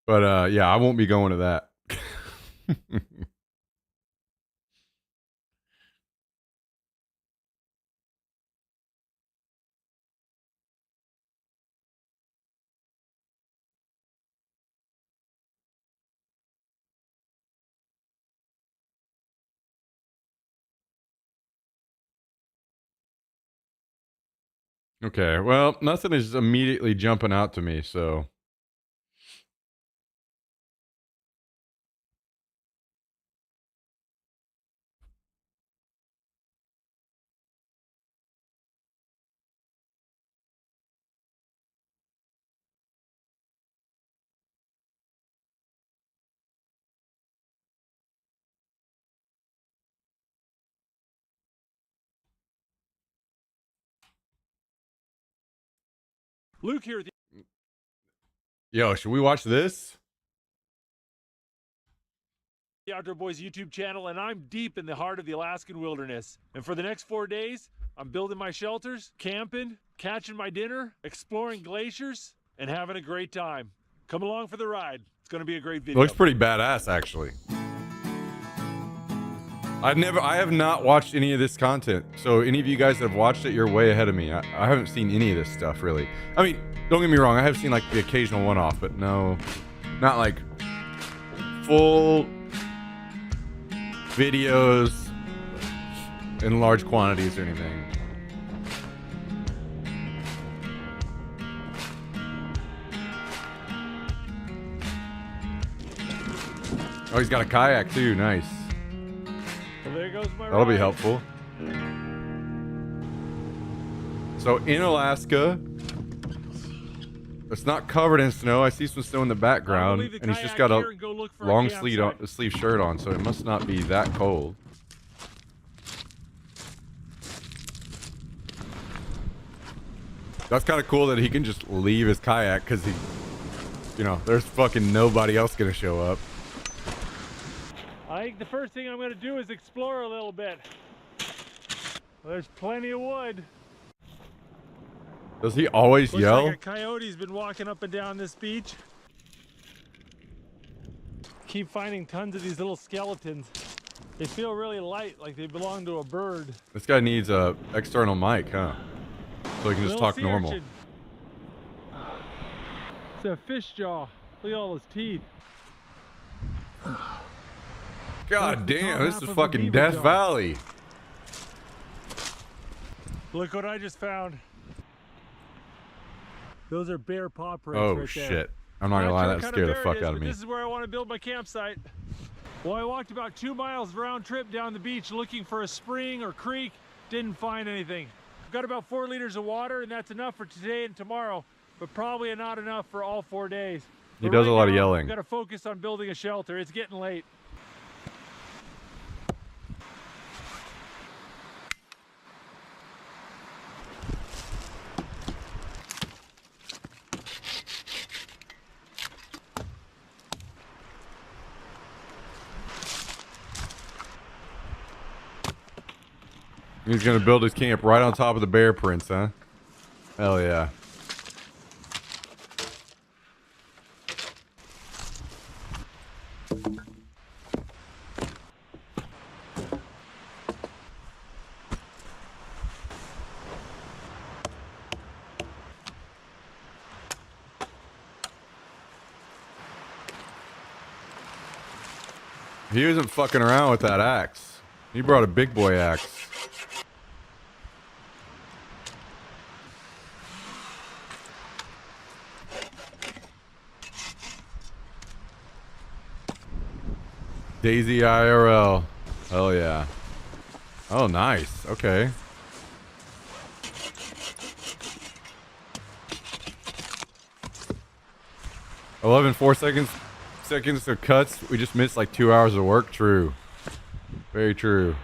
But yeah, I won't be going to that. Okay, well, nothing is immediately jumping out to me, so Luke here at yo, should we watch this? the Outdoor Boys YouTube channel, and I'm deep in the heart of the Alaskan wilderness. And for the next 4 days, I'm building my shelters, camping, catching my dinner, exploring glaciers, and having a great time. Come along for the ride. It's going to be a great video. Looks pretty badass, actually. I have not watched any of this content. So any of you guys that have watched it, you're way ahead of me. I haven't seen any of this stuff, really. I mean, don't get me wrong. I have seen like the occasional one-off, but no, not like full videos in large quantities or anything. Oh, he's got a kayak too. Nice. Well, there goes my That'll be ride. helpful. So in Alaska, it's not covered in snow. I see some snow in the background, I'll leave the and he's just kayak got here a and go look for long campsite. sleeve shirt on, so it must not be that cold. That's kind of cool that he can just leave his kayak because he, you know, there's fucking nobody else gonna show up. I think the first thing I'm going to do is explore a little bit. There's plenty of wood. Does he always Looks yell? like a coyote's been walking up and down this beach. Keep finding tons of these little skeletons. They feel really light, like they belong to a bird. This guy needs a external mic, huh? So he can just Little talk sea normal. urchin. It's a fish jaw. Look at all those teeth. God That's the damn, top this half is of a fucking beaver Death jaw. Valley. Look what I just found. Those are bear paw prints Oh right there. shit. I'm not gonna lie, sure that what kind scared the bear it fuck is, out of but me. This is where I want to build my campsite. Well, I walked about 2 miles round trip down the beach looking for a spring or creek. Didn't find anything. I've got about 4 liters of water, and that's enough for today and tomorrow, but probably not enough for all 4 days. He But does a right lot of now, yelling. I've got to focus on building a shelter. It's getting late. He's gonna build his camp right on top of the bear prints, huh? Hell yeah. He isn't fucking around with that axe. He brought a big boy axe. Daisy IRL. Hell yeah. Oh, nice. Okay. 11.4 seconds of cuts. We just missed like 2 hours of work. True. Very true.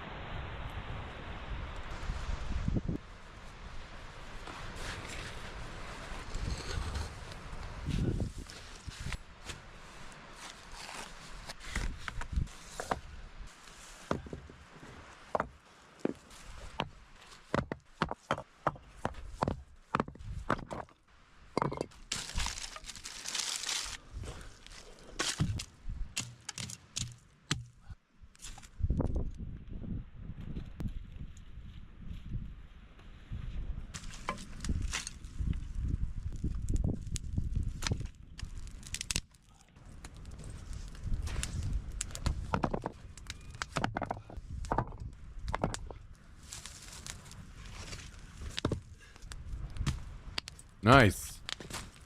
Nice.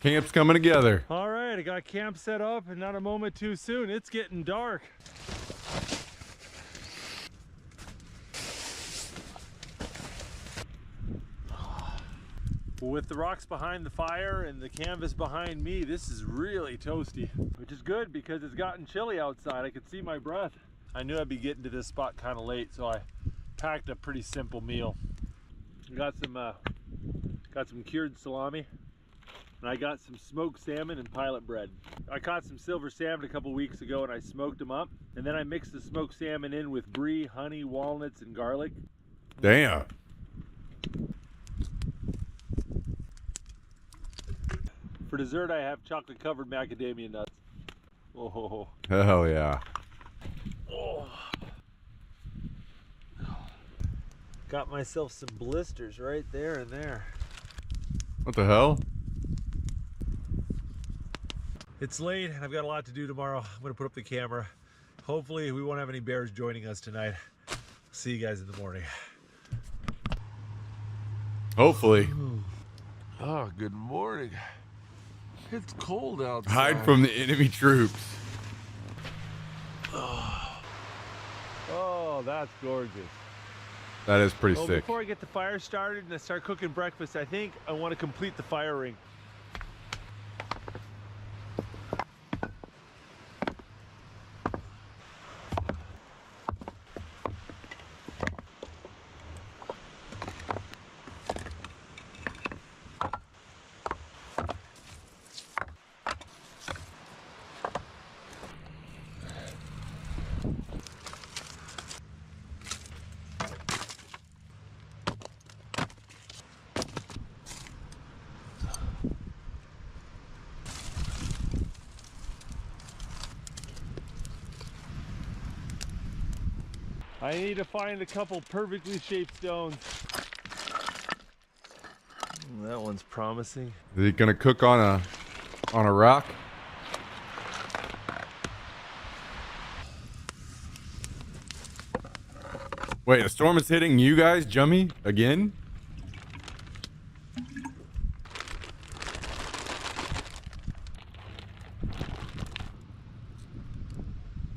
Camp's coming together. All right, I got camp set up and not a moment too soon. It's getting dark. With the rocks behind the fire and the canvas behind me, this is really toasty, which is good because it's gotten chilly outside. I could see my breath. I knew I'd be getting to this spot kind of late, so I packed a pretty simple meal. Got some cured salami, and I got some smoked salmon and pilot bread. I caught some silver salmon a couple weeks ago and I smoked them up, and then I mixed the smoked salmon in with brie, honey, walnuts, and garlic. Damn. For dessert, I have chocolate covered macadamia nuts. Oh, Hell yeah. oh. Got myself some blisters right there and there. What the hell? It's late and I've got a lot to do tomorrow. I'm gonna put up the camera. Hopefully we won't have any bears joining us tonight. See you guys in the morning. Hopefully. Oh, good morning. It's cold outside. Hide from the enemy troops. Oh, that's gorgeous. That is pretty Well, sick. before I get the fire started and I start cooking breakfast, I think I want to complete the fire ring. I need to find a couple perfectly shaped stones. That one's promising. Is he gonna cook on a rock? Wait, a storm is hitting you guys, Jummy, again?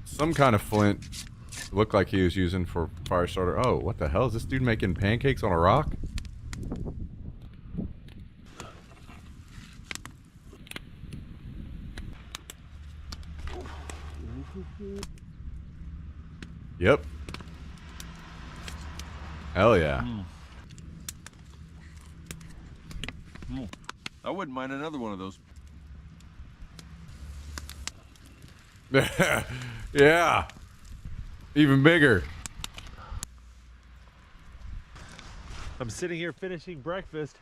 Some kind of flint. Looked like he was using for fire starter. Oh, what the hell? Is this dude making pancakes on a rock? Yep. Hell yeah. I wouldn't mind another one of those. Yeah. Even bigger. I'm sitting here finishing breakfast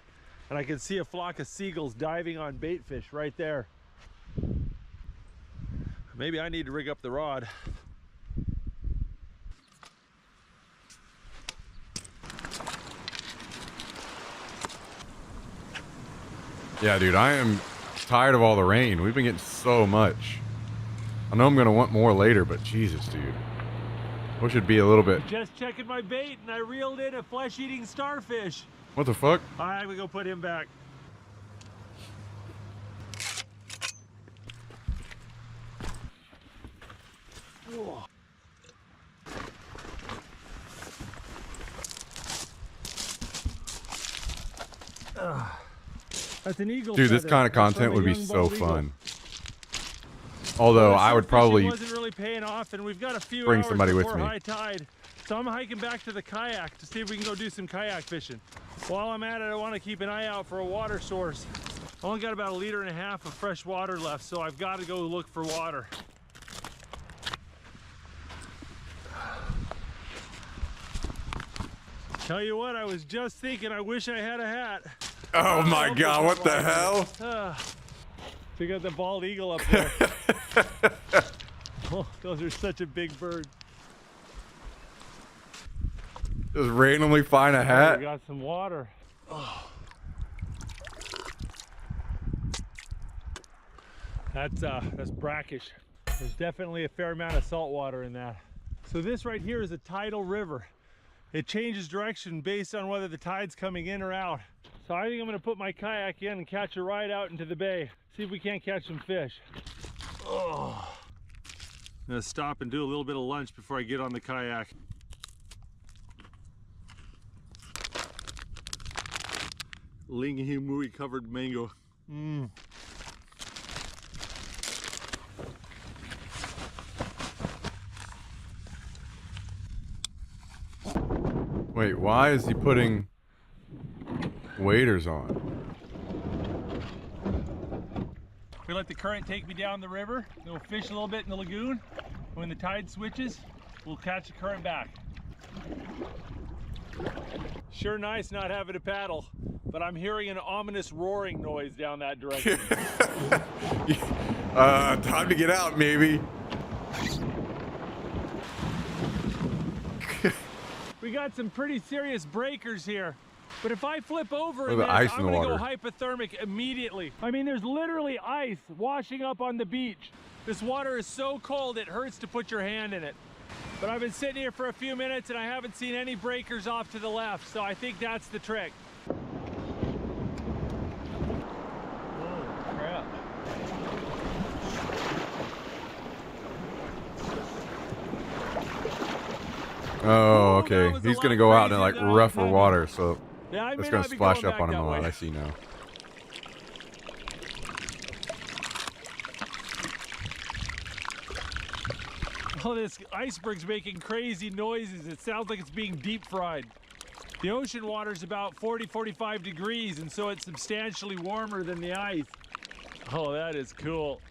and I can see a flock of seagulls diving on bait fish right there. Maybe I need to rig up the rod. Yeah, dude, I am tired of all the rain. We've been getting so much. I know I'm going to want more later, but Jesus, dude. Wish it'd be a little bit... Just checking my bait and I reeled in a flesh-eating starfish. What the fuck? I'm gonna go put him back. That's an eagle. Dude, this feather. kind of That's from content a would be young so bald eagle. fun. Although The I would surf fishing probably wasn't really paying off, and we've got a few bring hours somebody with before me. high tide. So I'm hiking back to the kayak to see if we can go do some kayak fishing. While I'm at it, I want to keep an eye out for a water source. I only got about 1.5 liters of fresh water left, so I've got to go look for water. Tell you what, I was just thinking, I wish I had a hat. Oh my god, what the hell? We got the bald eagle up there. Oh, those are such a big bird. Just randomly find a We hat? got some water. Oh. That's brackish. There's definitely a fair amount of salt water in that. So this right here is a tidal river. It changes direction based on whether the tide's coming in or out. So I think I'm gonna put my kayak in and catch a ride out into the bay. See if we can't catch some fish. Oh. I'm gonna stop and do a little bit of lunch before I get on the kayak. Lingihimui covered mango. Wait, why is he putting waders on? We let the current take me down the river, then we'll fish a little bit in the lagoon. When the tide switches, we'll catch the current back. Sure nice not having to paddle, but I'm hearing an ominous roaring noise down that direction. Time to get out, maybe. We got some pretty serious breakers here. But if I flip over Look in at this, the ice I'm in the gonna go water. hypothermic immediately. I mean, there's literally ice washing up on the beach. This water is so cold it hurts to put your hand in it. But I've been sitting here for a few minutes and I haven't seen any breakers off to the left, so I think that's the trick. Oh, crap. Oh, Ooh, that okay. was a He's lot gonna go out in like crazier than I rougher intended. water, so Yeah, I may it's gonna not be splash going up on back him a that lot. way. I see now. Oh, this iceberg's making crazy noises. It sounds like it's being deep fried. The ocean water's about 40-45 degrees, and so it's substantially warmer than the ice. Oh, that is cool.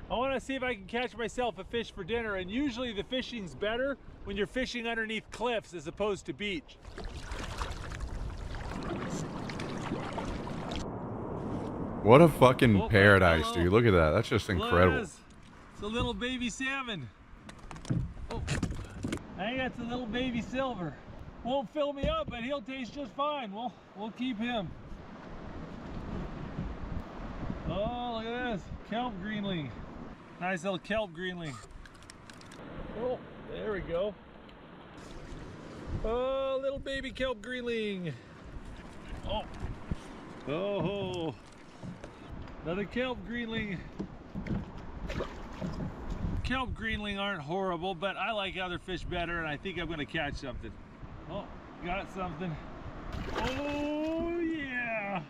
I want to see if I can catch myself a fish for dinner, and usually the fishing's better when you're fishing underneath cliffs as opposed to beach. What a fucking Oh, paradise, hello. dude. Look at that. That's just incredible. Liz, it's a little baby salmon. Oh, I think that's a little baby silver. Won't fill me up, but he'll taste just fine. We'll keep him. Oh, look at this. Kelp greenling. Nice little kelp greenling. Oh, there we go. Oh, little baby kelp greenling. Oh. Oh. Another kelp greenling. Kelp greenling aren't horrible, but I like other fish better, and I think I'm going to catch something. Oh, got something. Oh, yeah.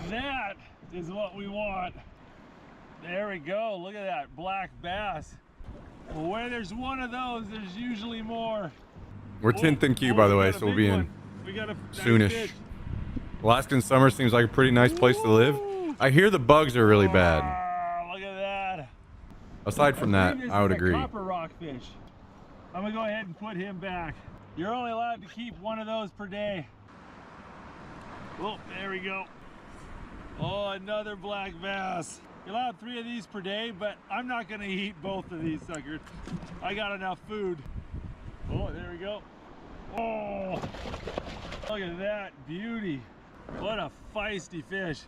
That is what we want. There we go. Look at that black bass. Well, where there's one of those, there's usually more. We're 10th and Q, by the way, so we'll be in We got a soonish. fish. Alaskan summer seems like a pretty nice place to live. Woo! I hear the bugs are really bad. Ah, look at that. Aside from that, believe this I would is a agree. Copper rockfish. I'm gonna go ahead and put him back. You're only allowed to keep one of those per day. Oh, there we go. Oh, another black bass. You're allowed 3 of these per day, but I'm not gonna eat both of these suckers. I got enough food. Oh, there we go. Oh, look at that beauty. What a feisty fish.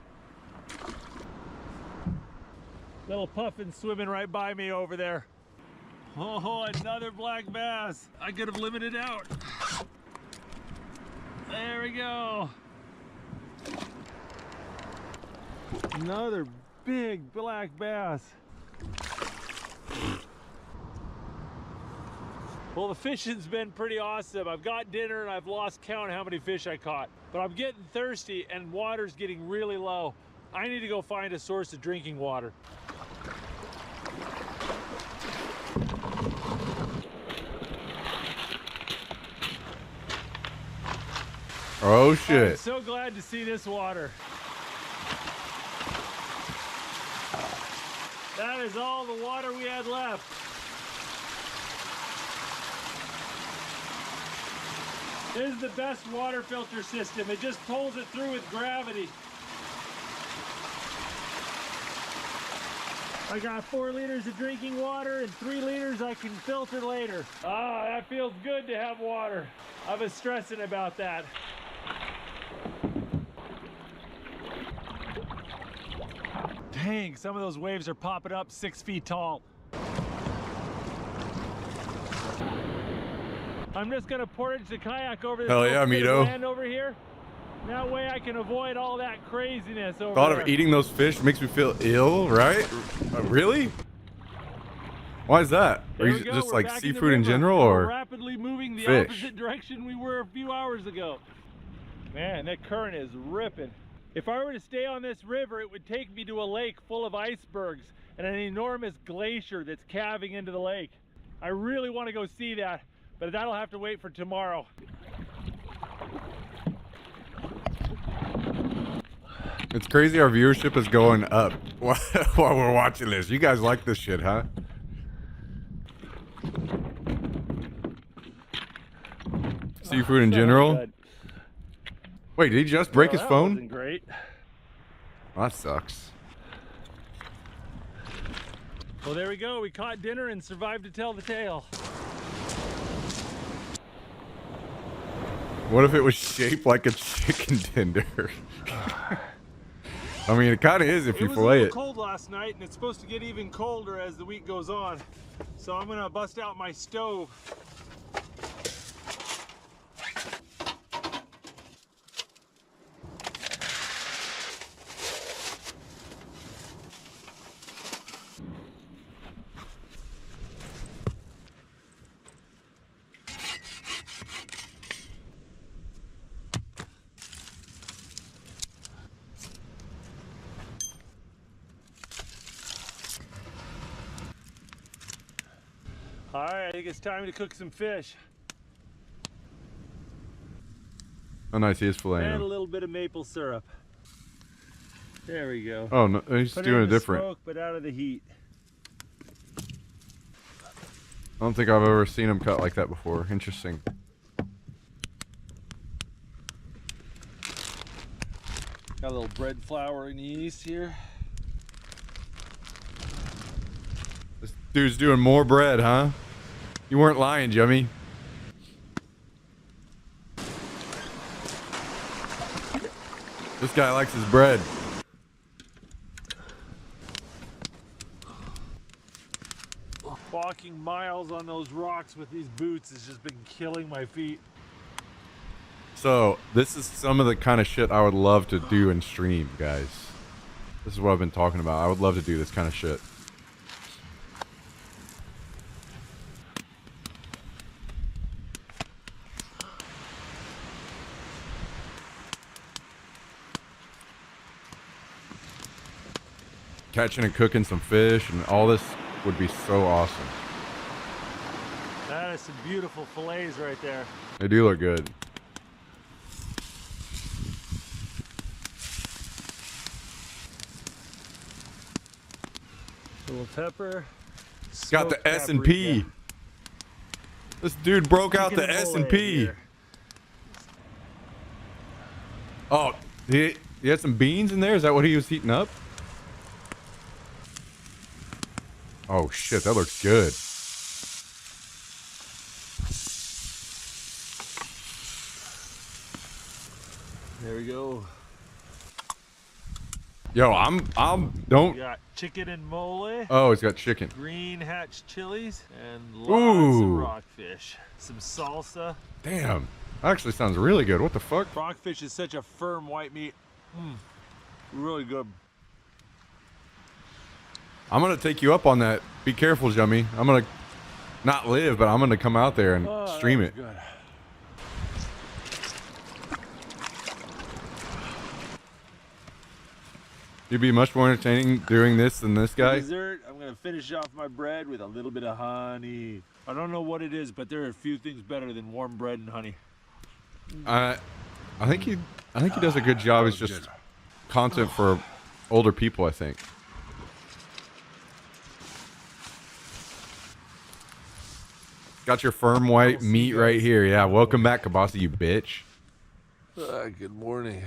Little puffin swimming right by me over there. Oh, another black bass. I could have limited out. There we go. Another big black bass. Well, the fishing's been pretty awesome. I've got dinner and I've lost count how many fish I caught. But I'm getting thirsty and water's getting really low. I need to go find a source of drinking water. Oh I'm shit. so glad to see this water. That is all the water we had left. This is the best water filter system. It just pulls it through with gravity. I got 4 liters of drinking water and 3 liters I can filter later. Ah, that feels good to have water. I was stressing about that. Dang, some of those waves are popping up 6 feet tall. I'm just gonna portage the kayak over this Hell yeah, little bit of Mito. land over here. That way I can avoid all that craziness over Thought there. of eating those fish makes me feel ill, right? Really? Why is that? There Are we you go, just we're like back in the seafood in river. general, We're or rapidly moving the fish? opposite direction we were a few hours ago. Man, that current is ripping. If I were to stay on this river, it would take me to a lake full of icebergs and an enormous glacier that's calving into the lake. I really want to go see that, but that'll have to wait for tomorrow. It's crazy our viewership is going up while we're watching this. You guys like this shit, huh? Seafood in That was general? good. Wait, did he just break Well, his that phone? wasn't great. Well, that sucks. Well, there we go. We caught dinner and survived to tell the tale. What if it was shaped like a chicken tender? I mean, it kind of is if you It was a fillet little it. cold last night, and it's supposed to get even colder as the week goes on. So I'm gonna bust out my stove. All right, I think it's time to cook some fish. Oh, nice. He is filleting And a them. little bit of maple syrup. There we go. Oh, no, he's Put doing it it in the different. smoke, but out of the heat. I don't think I've ever seen him cut like that before. Interesting. Got a little bread flour and yeast here. This dude's doing more bread, huh? You weren't lying, Jimmy. This guy likes his bread. Walking miles on those rocks with these boots has just been killing my feet. So, this is some of the kind of shit I would love to do in stream, guys. This is what I've been talking about. I would love to do this kind of shit. Catching and cooking some fish and all this would be so awesome. That is some beautiful fillets right there. They do look good. A little pepper. Got the smoked S&P. paprika. This dude broke out Chicken the and S&P. filet here. Oh, he had some beans in there? Is that what he was heating up? Oh shit, that looks good. There we go. Yo, I'm We don't. got chicken and mole, Oh, he's got chicken. green hatch chilies, and lots Ooh. of rockfish. Some salsa. Damn, that actually sounds really good. What the fuck? Rockfish is such a firm white meat. Really good. I'm gonna take you up on that. Be careful, Jummy. I'm gonna Not live, but I'm gonna come out there and stream it. Good. You'd be much more entertaining doing this than this guy. Dessert, I'm gonna finish off my bread with a little bit of honey. I don't know what it is, but there are a few things better than warm bread and honey. I think he does a good job. It's just content for older people, I think. Got your firm white meat right here. Yeah, welcome back, Kabasi, you bitch. Good morning.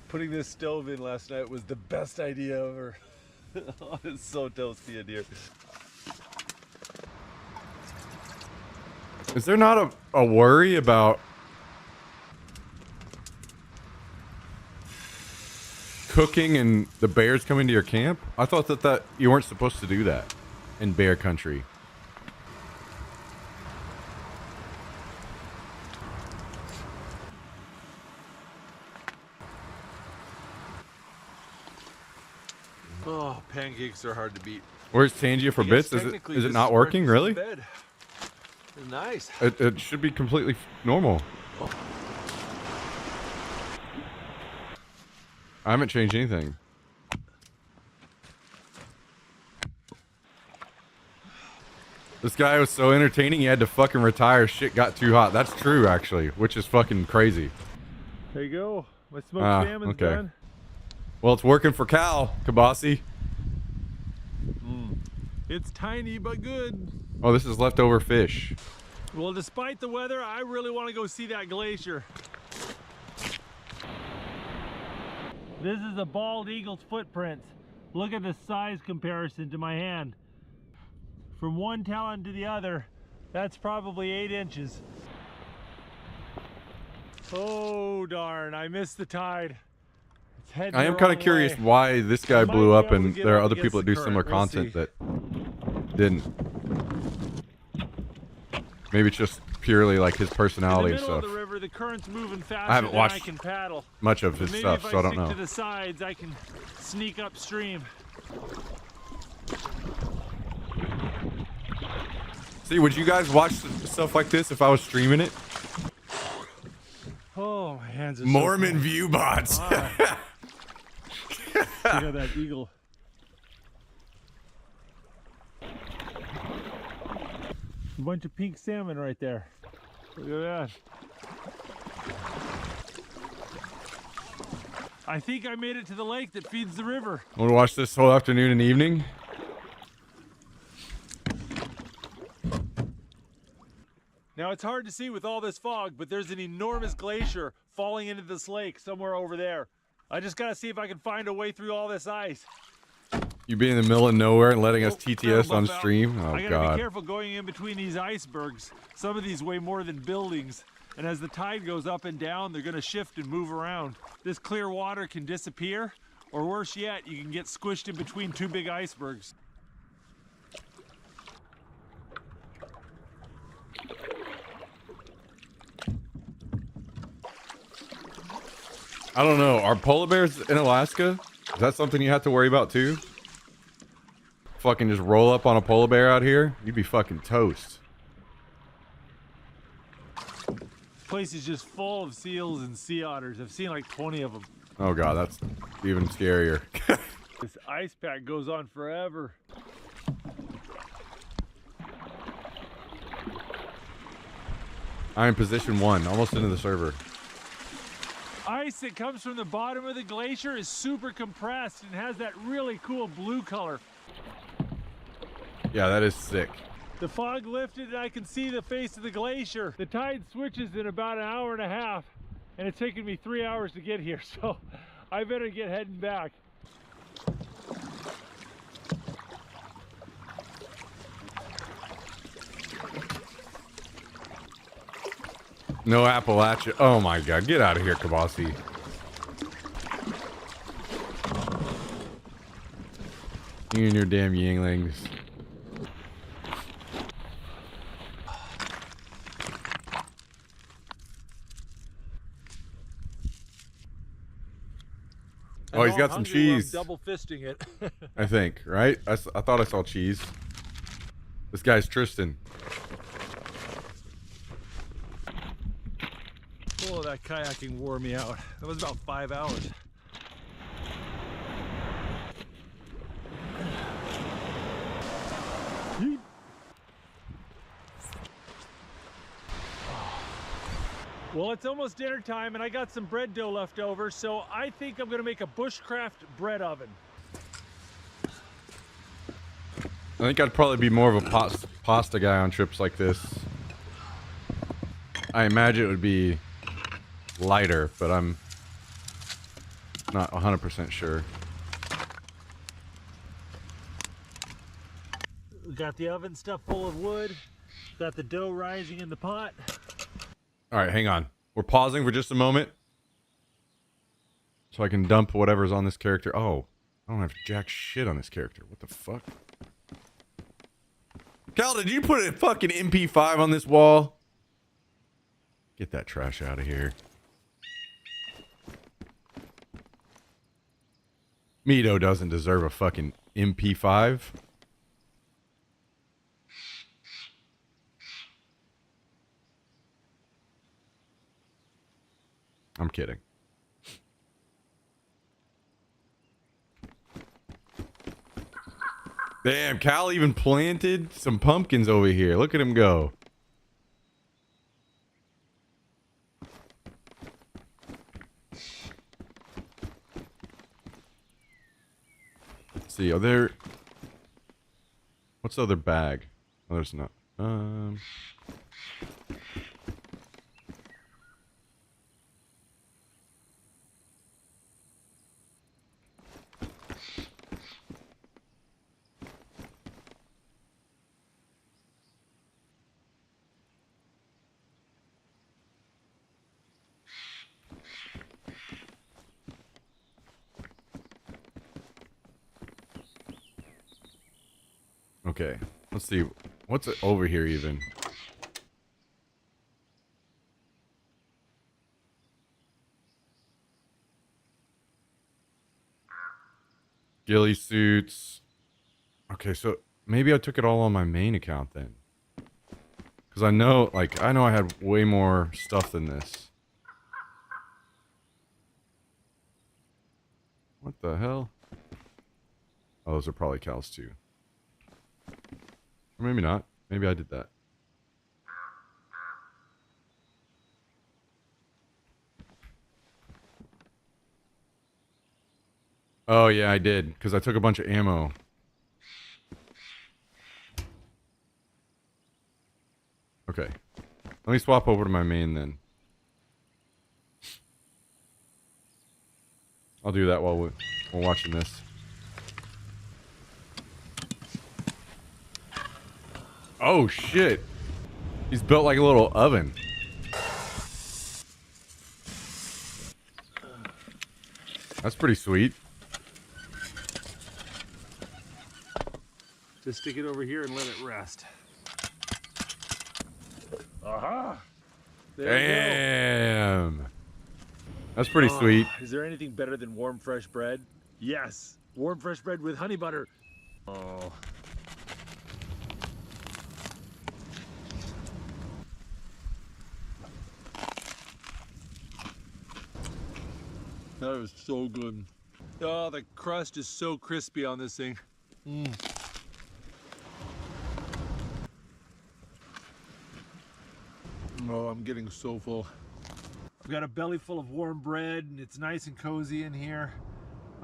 Putting this stove in last night was the best idea ever. Oh, it's so toasty in here. Is there not a worry about cooking and the bears coming to your camp? I thought that you weren't supposed to do that in bear country. Oh, pancakes are hard to beat. Where's Tangia for bits? Is it not working, really? Nice. It should be completely normal. I haven't changed anything. This guy was so entertaining, he had to fucking retire. Shit got too hot. That's true, actually, which is fucking crazy. There you go. My smoked salmon's done. Well, it's working for Cal, Kabasi. It's tiny but good. Oh, this is leftover fish. Well, despite the weather, I really want to go see that glacier. This is a bald eagle's footprints. Look at the size comparison to my hand. From one talon to the other, that's probably 8 inches. Oh darn, I missed the tide. It's heading I am the kind of wrong curious way. why this guy Might blew be up able to and get there are up other against people that the do similar current. We'll content see. that didn't. Maybe it's just purely like his In the personality and middle of stuff. the river, the current's moving faster I haven't than I watched can paddle. much of his Maybe stuff, if so I don't stick know. to the sides, I can sneak upstream. See, would you guys watch stuff like this if I was streaming it? Oh, my hands are Mormon view bots. so cold. Look at that eagle. A bunch of pink salmon right there. Look at that. I think I made it to the lake that feeds the river. Want to watch this whole afternoon and evening? Now it's hard to see with all this fog, but there's an enormous glacier falling into this lake somewhere over there. I just gotta see if I can find a way through all this ice. You be in the middle of nowhere and letting us Oh, TTS on about- stream? Oh, I gotta God. be careful going in between these icebergs. Some of these weigh more than buildings, and as the tide goes up and down, they're gonna shift and move around. This clear water can disappear, or worse yet, you can get squished in between two big icebergs. I don't know. Are polar bears in Alaska? Is that something you have to worry about too? Fucking just roll up on a polar bear out here? You'd be fucking toast. Place is just full of seals and sea otters. I've seen like 20 of them. Oh God, that's even scarier. This ice pack goes on forever. I'm in position 1, almost into the server. Ice that comes from the bottom of the glacier is super compressed and has that really cool blue color. Yeah, that is sick. The fog lifted and I can see the face of the glacier. The tide switches in about an hour and a half, and it's taken me 3 hours to get here, so I better get heading back. No Appalachia. Oh my God, get out of here, Kabasi. You and your damn Yinglings. Oh, he's all got some hungry where I'm cheese. double fisting it. I think, right? I thought I saw cheese. This guy's Tristan. Oh, that kayaking wore me out. That was about 5 hours. Well, it's almost dinner time and I got some bread dough left over, so I think I'm gonna make a bushcraft bread oven. I think I'd probably be more of a pasta guy on trips like this. I imagine it would be lighter, but I'm not 100% sure. We got the oven stuffed full of wood. Got the dough rising in the pot. All right, hang on. We're pausing for just a moment so I can dump whatever's on this character. Oh, I don't have jack shit on this character. What the fuck? Cal, did you put a fucking MP5 on this wall? Get that trash out of here. Mito doesn't deserve a fucking MP5. I'm kidding. Damn, Cal even planted some pumpkins over here. Look at him go. Let's see, are there... What's the other bag? Oh, there's not. Okay, let's see. What's it over here even? Ghillie suits. Okay, so maybe I took it all on my main account then. Because I know I had way more stuff than this. What the hell? Oh, those are probably Cal's too. Or maybe not. Maybe I did that. Oh, yeah, I did. Because I took a bunch of ammo. Okay. Let me swap over to my main then. I'll do that while we're watching this. Oh, shit. He's built like a little oven. That's pretty sweet. Just stick it over here and let it rest. Aha! There we go. Damn. That's pretty sweet. Is there anything better than warm fresh bread? Yes. Warm fresh bread with honey butter. Oh. That was so good. Oh, the crust is so crispy on this thing. Oh, I'm getting so full. I've got a belly full of warm bread and it's nice and cozy in here.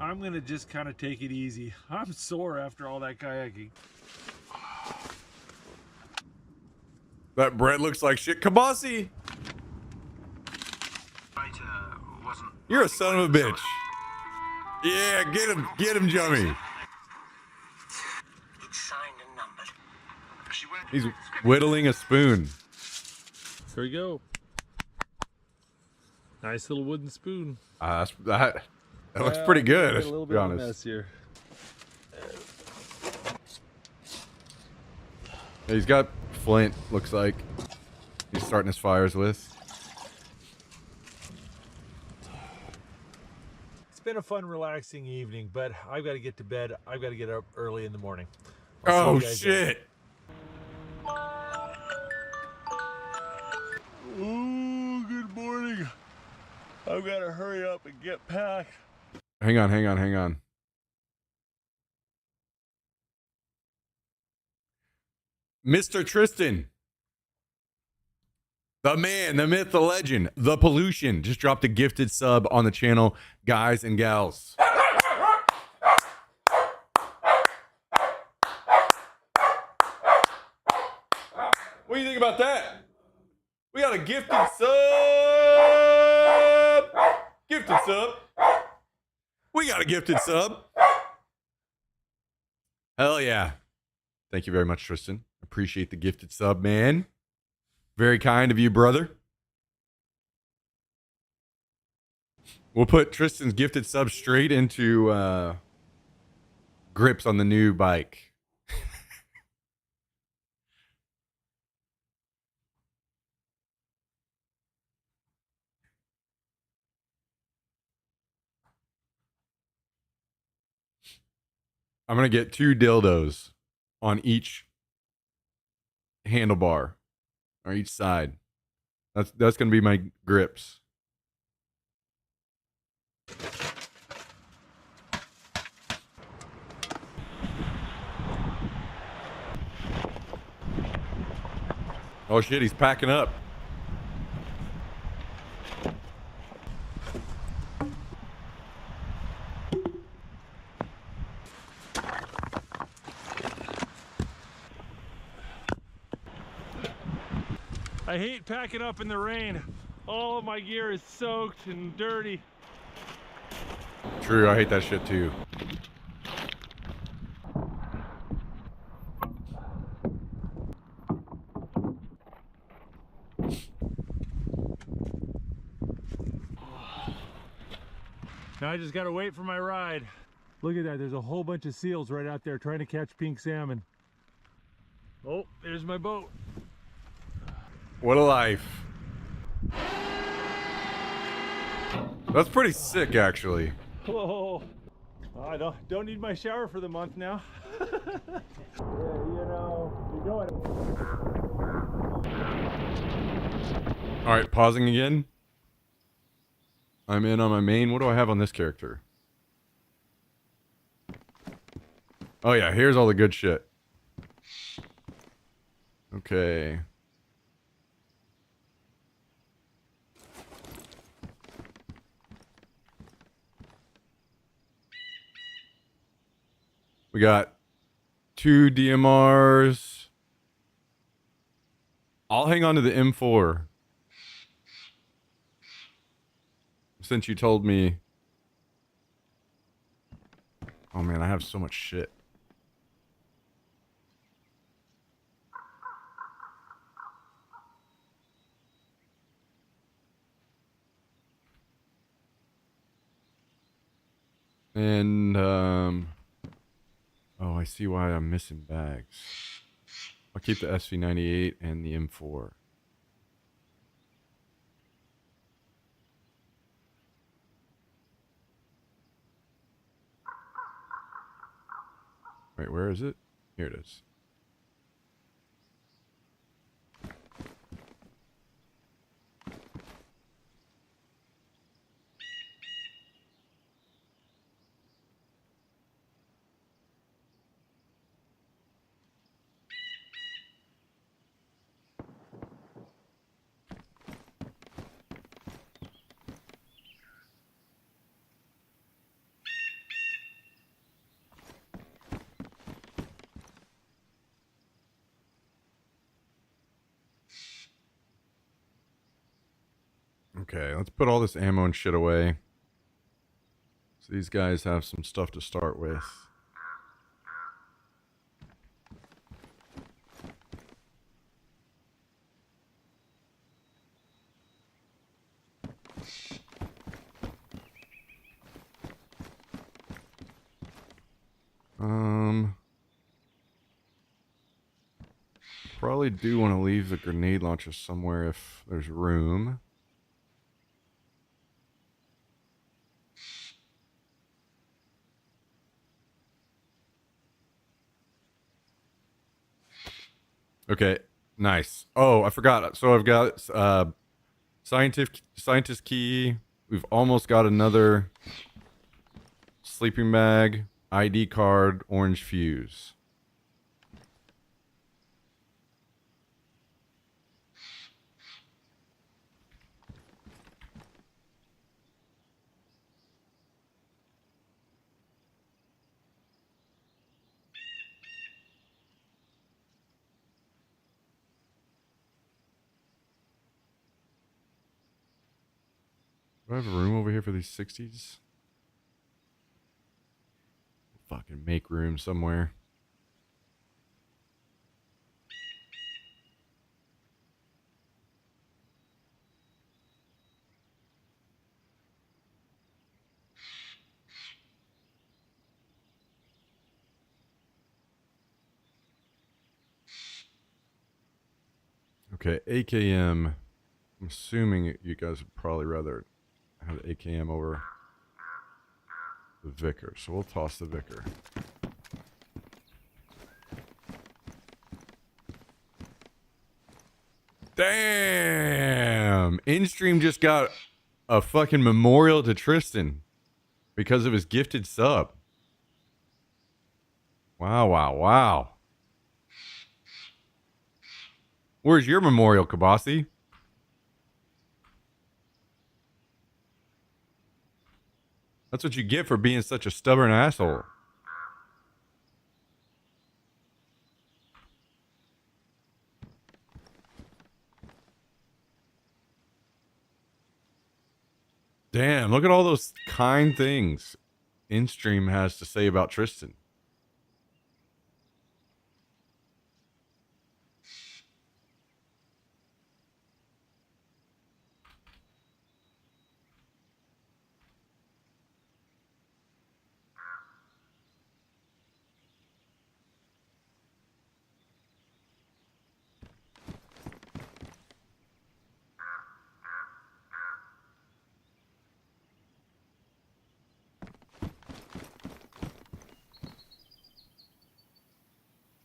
I'm gonna just kind of take it easy. I'm sore after all that kayaking. That bread looks like shit. Kabasi! You're a son of a bitch. Yeah, get him, Jummy. He's whittling a spoon. Here we go. Nice little wooden spoon. That looks pretty good, A little to be bit of a honest. mess here. Yeah, he's got flint, looks like. He's starting his fires with. been a fun, relaxing evening, but I've got to get to bed. I've got to get up early in the morning. Oh shit. Ooh, good morning. I've got to hurry up and get packed. Hang on. Mr. Tristan. The man, the myth, the legend, the pollution just dropped a gifted sub on the channel, guys and gals. What do you think about that? We got a gifted sub. Gifted sub. We got a gifted sub. Hell yeah. Thank you very much, Tristan. Appreciate the gifted sub, man. Very kind of you, brother. We'll put Tristan's gifted sub straight into grips on the new bike. I'm going to get 2 dildos on each handlebar or each side. That's going to be my grips. Oh shit, he's packing up. I hate packing up in the rain. All of my gear is soaked and dirty. True, I hate that shit too. Now I just gotta wait for my ride. Look at that, there's a whole bunch of seals right out there trying to catch pink salmon. Oh, there's my boat. What a life. That's pretty sick, actually. Oh, I don't need my shower for the month now. Yeah, you know, you're going. All right, pausing again. I'm in on my main. What do I have on this character? Oh yeah, here's all the good shit. Okay. We got 2 DMRs. I'll hang on to the M4. Since you told me. Oh man, I have so much shit. And oh, I see why I'm missing bags. I'll keep the SV98 and the M4. Wait, where is it? Here it is. Okay, let's put all this ammo and shit away. So these guys have some stuff to start with. Probably do want to leave the grenade launcher somewhere if there's room. Okay, nice. Oh, I forgot. So I've got scientist key. We've almost got another sleeping bag, ID card, orange fuse. Do I have a room over here for these 60s? Fucking make room somewhere. Okay, AKM. I'm assuming you guys would probably rather have the AKM over the Vicar. So we'll toss the Vicar. Damn! InStream just got a fucking memorial to Tristan because of his gifted sub. Wow, wow, wow. Where's your memorial, Kabasi? That's what you get for being such a stubborn asshole. Damn, look at all those kind things InStream has to say about Tristan.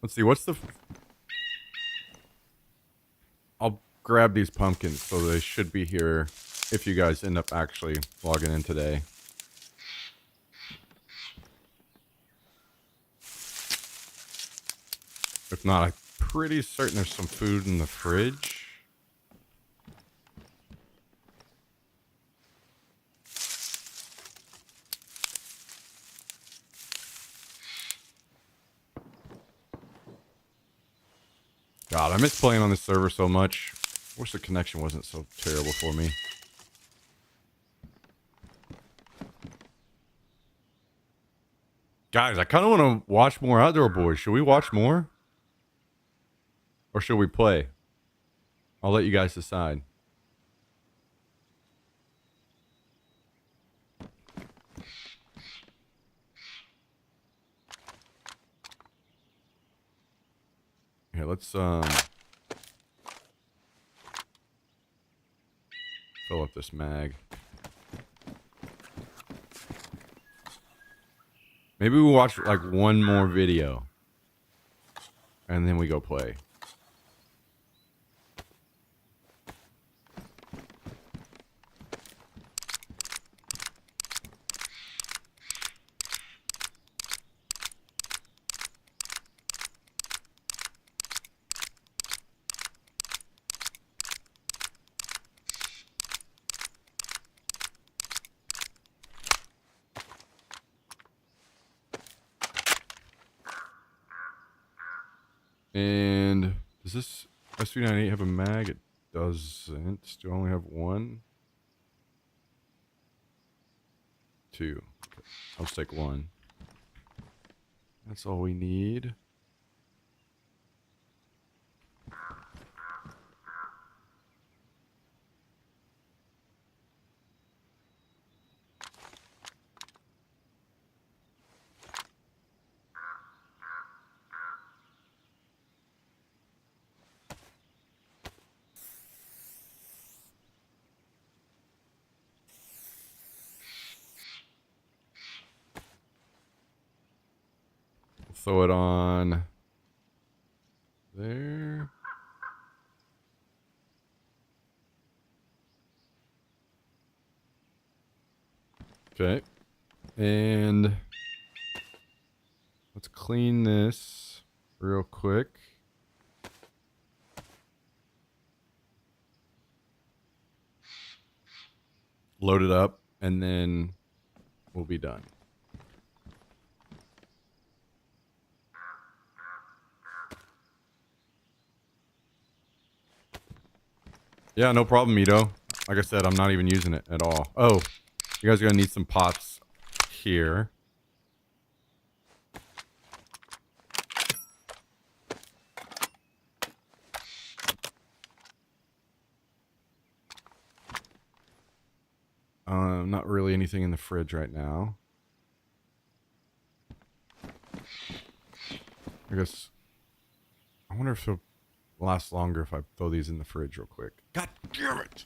Let's see, what's the... I'll grab these pumpkins, so they should be here if you guys end up actually logging in today. If not, I'm pretty certain there's some food in the fridge. God, I miss playing on this server so much. Wish the connection wasn't so terrible for me. Guys, I kind of want to watch more Outdoor Boys. Should we watch more? Or should we play? I'll let you guys decide. Here, let's fill up this mag. Maybe we watch like one more video and then we go play. And does this SV98 have a mag? It doesn't. Do I only have one? Two. Okay. I'll just take one. That's all we need. Throw it on there. Okay. And let's clean this real quick. Load it up, and then we'll be done. Yeah, no problem, Mito. Like I said, I'm not even using it at all. Oh, you guys are gonna need some pots here. Not really anything in the fridge right now. I guess. I wonder if it'll last longer if I throw these in the fridge real quick. God damn it!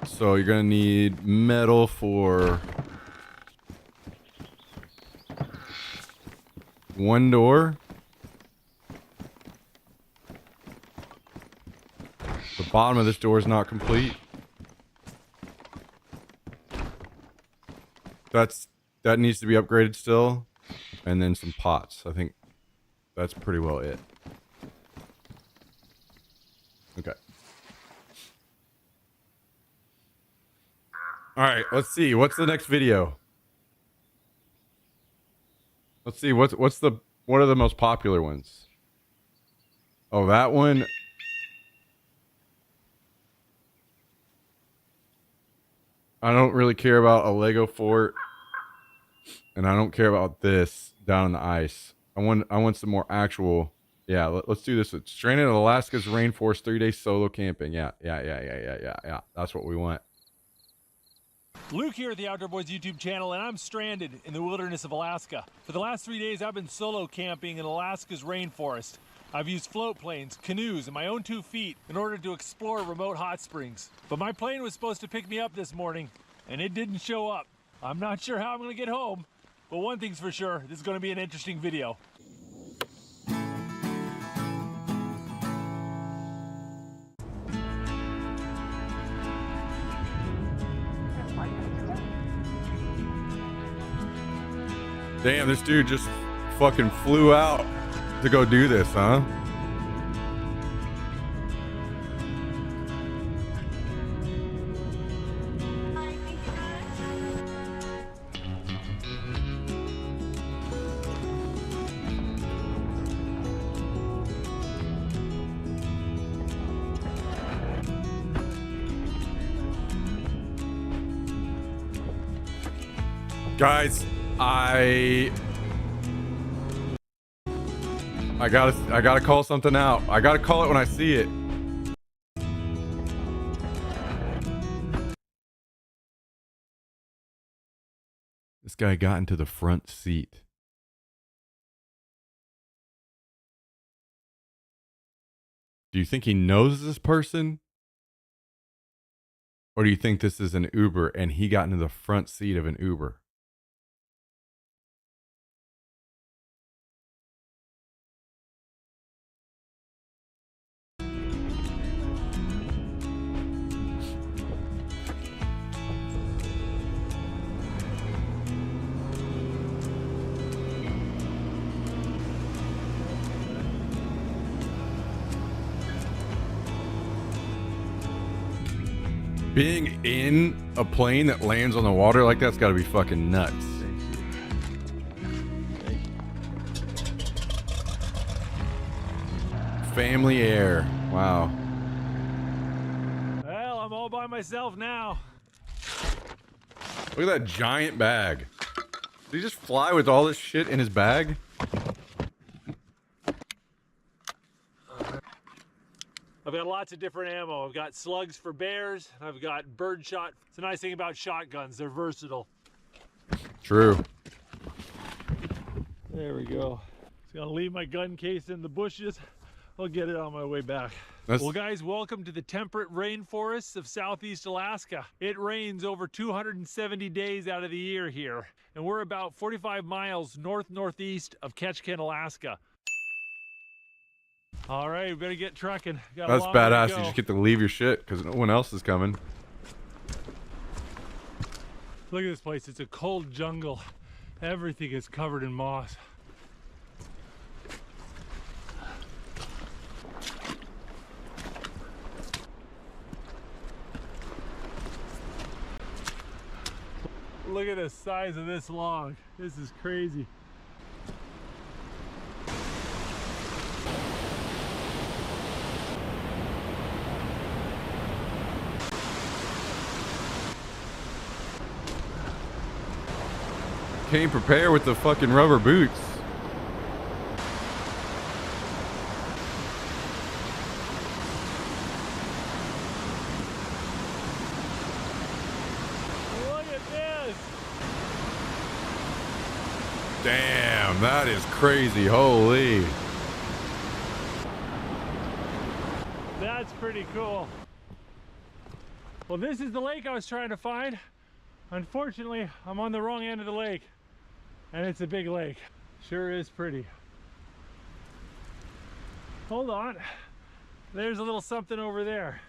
So you're gonna need metal for one door. The bottom of this door is not complete. That needs to be upgraded still. And then some pots. I think that's pretty well it. Okay. Alright, let's see. What's the next video? Let's see, what are the most popular ones? Oh, that one. I don't really care about a Lego fort. And I don't care about this down in the ice. I want some more actual. Yeah, let's do this. It's Stranded in Alaska's Rainforest 3-day solo camping. Yeah. That's what we want. Luke here at the Outdoor Boys YouTube channel, and I'm stranded in the wilderness of Alaska. For the last 3 days, I've been solo camping in Alaska's rainforest. I've used float planes, canoes, and my own 2 feet in order to explore remote hot springs. But my plane was supposed to pick me up this morning, and it didn't show up. I'm not sure how I'm going to get home, but one thing's for sure, this is going to be an interesting video. Damn, this dude just fucking flew out to go do this, huh? Guys, I gotta call something out. I gotta call it when I see it. This guy got into the front seat. Do you think he knows this person? Or do you think this is an Uber and he got into the front seat of an Uber? Being in a plane that lands on the water like that's got to be fucking nuts. Family Air. Wow. Well, I'm all by myself now. Look at that giant bag. Did he just fly with all this shit in his bag? I've got lots of different ammo. I've got slugs for bears. I've got birdshot. It's a nice thing about shotguns. They're versatile. True. There we go. Just gonna leave my gun case in the bushes. I'll get it on my way back. That's- Well, guys, welcome to the temperate rainforests of Southeast Alaska. It rains over 270 days out of the year here, and we're about 45 miles north-northeast of Ketchikan, Alaska. All right, we better get trucking. Got a That's long way to badass. go. You just get to leave your shit because no one else is coming. Look at this place. It's a cold jungle. Everything is covered in moss. Look at the size of this log. This is crazy. Came prepared with the fucking rubber boots. Look at this. Damn, that is crazy. Holy. That's pretty cool. Well, this is the lake I was trying to find. Unfortunately, I'm on the wrong end of the lake, and it's a big lake. Sure is pretty. Hold on. There's a little something over there.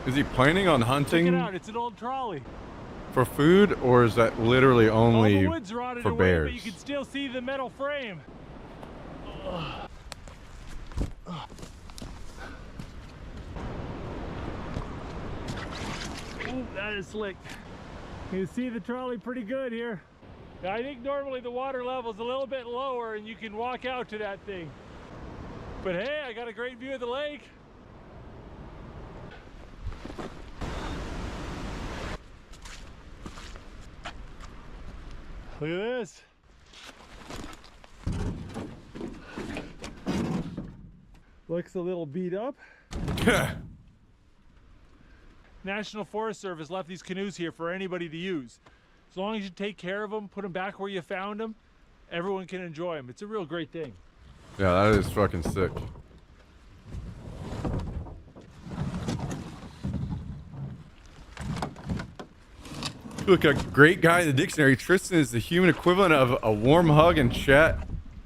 Is he planning on Check it hunting out. It's an old trolley. for food, or is that literally All only the wood's rotted for away, bears? but you can still see the metal frame. Ooh, that is slick. You can see the trolley pretty good here. I think normally the water level's a little bit lower and you can walk out to that thing. But hey, I got a great view of the lake. Look at this. Looks a little beat up. National Forest Service left these canoes here for anybody to use. As long as you take care of them, put them back where you found them, everyone can enjoy them. It's a real great thing. Yeah, that is fucking sick. Look, a great guy in the dictionary. Tristan is the human equivalent of a warm hug and chat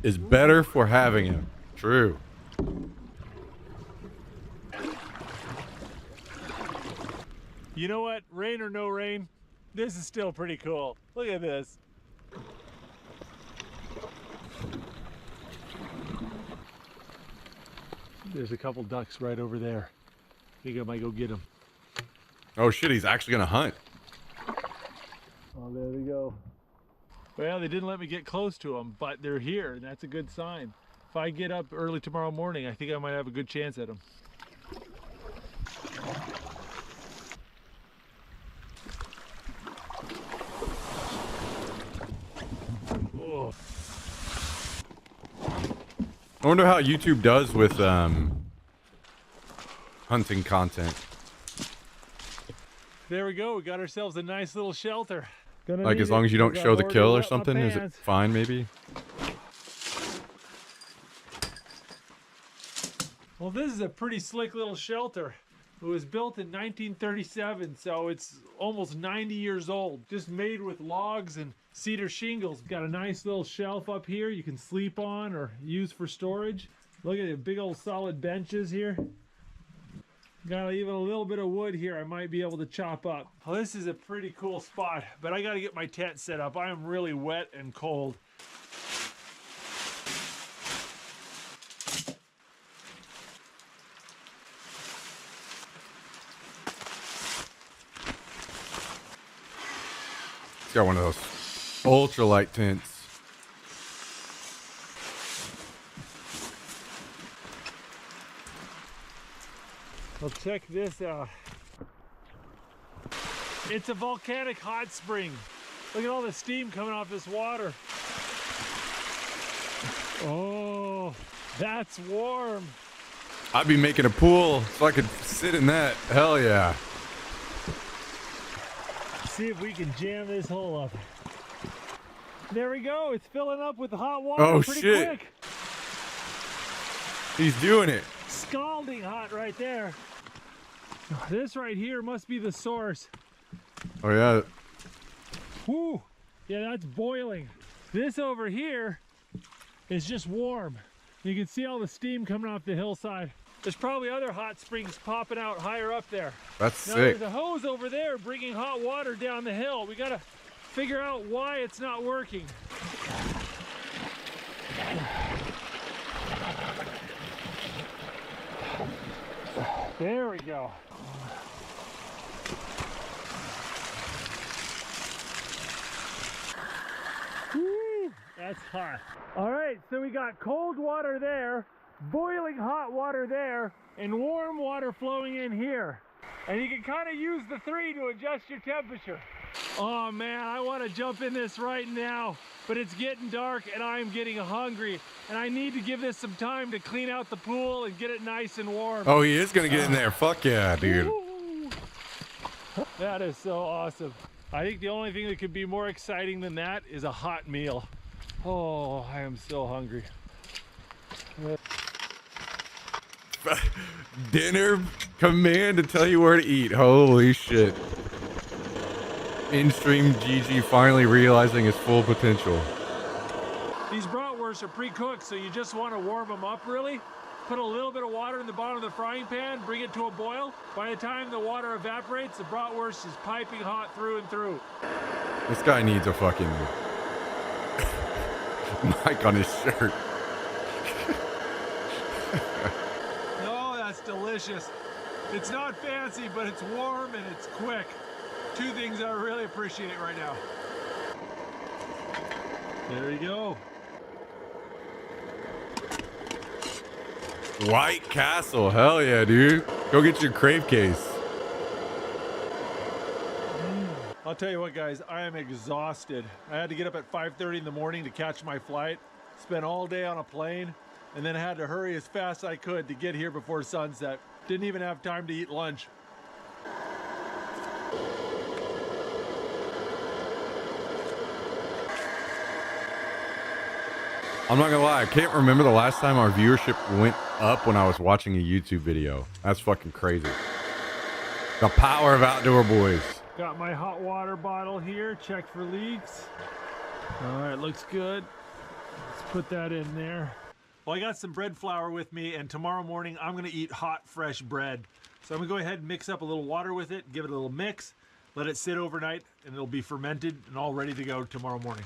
is better for having him. True. You know what? Rain or no rain, this is still pretty cool. Look at this. There's a couple ducks right over there. I think I might go get them. Oh shit, he's actually gonna hunt. Oh, there they go. Well, they didn't let me get close to them, but they're here, and that's a good sign. If I get up early tomorrow morning, I think I might have a good chance at them. Oh. I wonder how YouTube does with hunting content. There we go. We got ourselves a nice little shelter. Gonna Like need as long it, as you don't 'cause show I've the already kill or wet my something, is it pants. fine maybe? Well, this is a pretty slick little shelter. It was built in 1937, so it's almost 90 years old. Just made with logs and cedar shingles. Got a nice little shelf up here you can sleep on or use for storage. Look at the big old solid benches here. Got even a little bit of wood here I might be able to chop up. Well, this is a pretty cool spot, but I got to get my tent set up. I am really wet and cold. It's got one of those ultralight tents. Well, check this out. It's a volcanic hot spring. Look at all the steam coming off this water. Oh, that's warm. I'd be making a pool so I could sit in that. Hell yeah. See if we can jam this hole up. There we go. It's filling up with hot water Oh, pretty shit. quick. He's doing it. Scalding hot right there. This right here must be the source. Oh yeah. Whoo! Yeah, that's boiling. This over here is just warm. You can see all the steam coming off the hillside. There's probably other hot springs popping out higher up there. That's Now sick. there's a hose over there bringing hot water down the hill. We gotta figure out why it's not working. There we go. Woo, that's hot. All right, so we got cold water there, boiling hot water there, and warm water flowing in here. And you can kind of use the three to adjust your temperature. Oh man, I want to jump in this right now, but it's getting dark and I'm getting hungry. And I need to give this some time to clean out the pool and get it nice and warm. Oh, he is gonna get in there. Fuck yeah, dude. Woo! That is so awesome. I think the only thing that could be more exciting than that is a hot meal. Oh, I am so hungry. Dinner command to tell you where to eat. Holy shit. In-stream GG finally realizing his full potential. These bratwursts are pre-cooked, so you just want to warm them up really. Put a little bit of water in the bottom of the frying pan, bring it to a boil. By the time the water evaporates, the bratwurst is piping hot through and through. This guy needs a fucking mic on his shirt. Oh, that's delicious. It's not fancy, but it's warm and it's quick. Two things I really appreciate right now. There you go. White Castle, hell yeah, dude. Go get your crave case. I'll tell you what, guys, I am exhausted. I had to get up at 5:30 in the morning to catch my flight, spent all day on a plane, and then had to hurry as fast as I could to get here before sunset. Didn't even have time to eat lunch. I'm not gonna lie, I can't remember the last time our viewership went up when I was watching a YouTube video. That's fucking crazy. The power of Outdoor Boys. Got my hot water bottle here, checked for leaks. All right, looks good. Let's put that in there. Well, I got some bread flour with me, and tomorrow morning I'm gonna eat hot, fresh bread. So I'm gonna go ahead and mix up a little water with it, give it a little mix, let it sit overnight, and it'll be fermented and all ready to go tomorrow morning.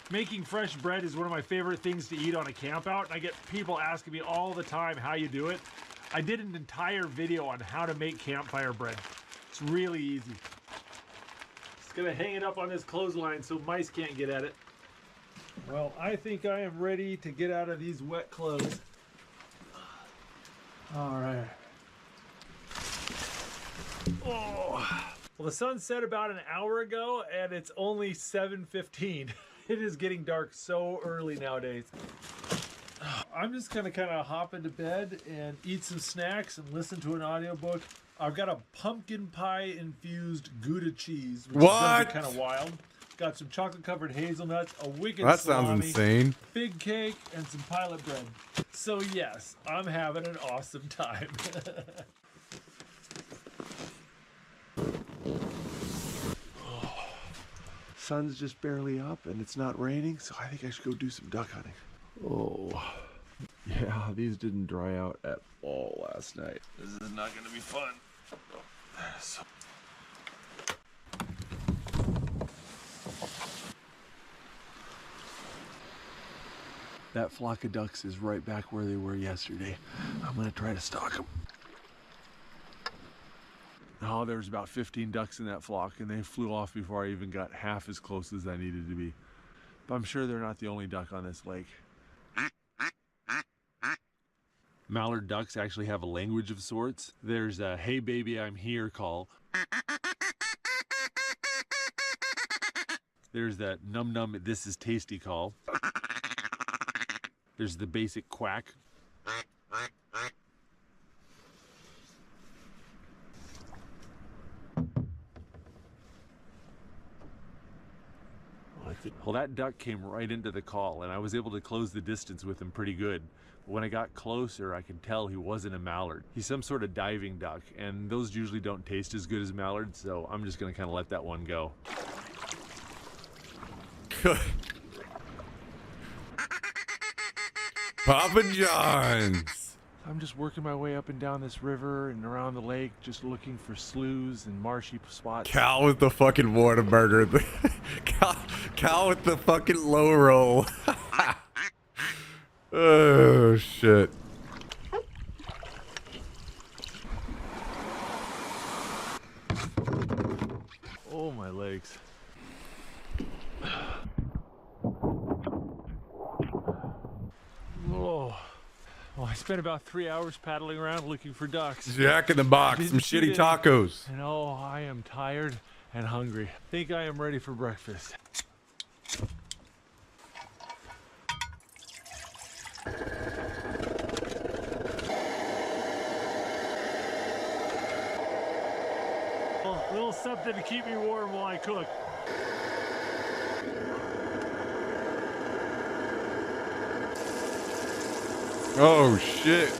Making fresh bread is one of my favorite things to eat on a camp out, and I get people asking me all the time how you do it. I did an entire video on how to make campfire bread. It's really easy. Just gonna hang it up on this clothesline so mice can't get at it. Well, I think I am ready to get out of these wet clothes. All right. Oh. Well, the sun set about an hour ago, and it's only 7:15. It is getting dark so early nowadays. I'm just gonna kind of hop into bed and eat some snacks and listen to an audiobook. I've got a pumpkin pie infused Gouda cheese, which What? is kind of wild. Got some chocolate covered hazelnuts, a wicked That salami, sounds insane. fig cake, and some pilot bread. So yes, I'm having an awesome time. Sun's just barely up and it's not raining, so I think I should go do some duck hunting. Oh, yeah, these didn't dry out at all last night. This is not gonna be fun. That flock of ducks is right back where they were yesterday. I'm gonna try to stalk them. Oh, there was about 15 ducks in that flock, and they flew off before I even got half as close as I needed to be. But I'm sure they're not the only duck on this lake. Mallard ducks actually have a language of sorts. There's a "Hey baby, I'm here" call. There's that "Num num, this is tasty" call. There's the basic quack. with it. Well, that duck came right into the call, and I was able to close the distance with him pretty good. But when I got closer, I could tell he wasn't a mallard. He's some sort of diving duck, and those usually don't taste as good as mallards, so I'm just gonna kind of let that one go. Papa John's. I'm just working my way up and down this river and around the lake, just looking for sloughs and marshy spots. Cal with the fucking Whataburger. Cal with the fucking low roll. Oh shit. Oh, my legs. Oh. Well, I spent about 3 hours paddling around looking for ducks. Jack in the Box, some Didn't see shitty any. tacos. And oh, I am tired and hungry. Think I am ready for breakfast. Well, a little something to keep me warm while I cook. Oh shit.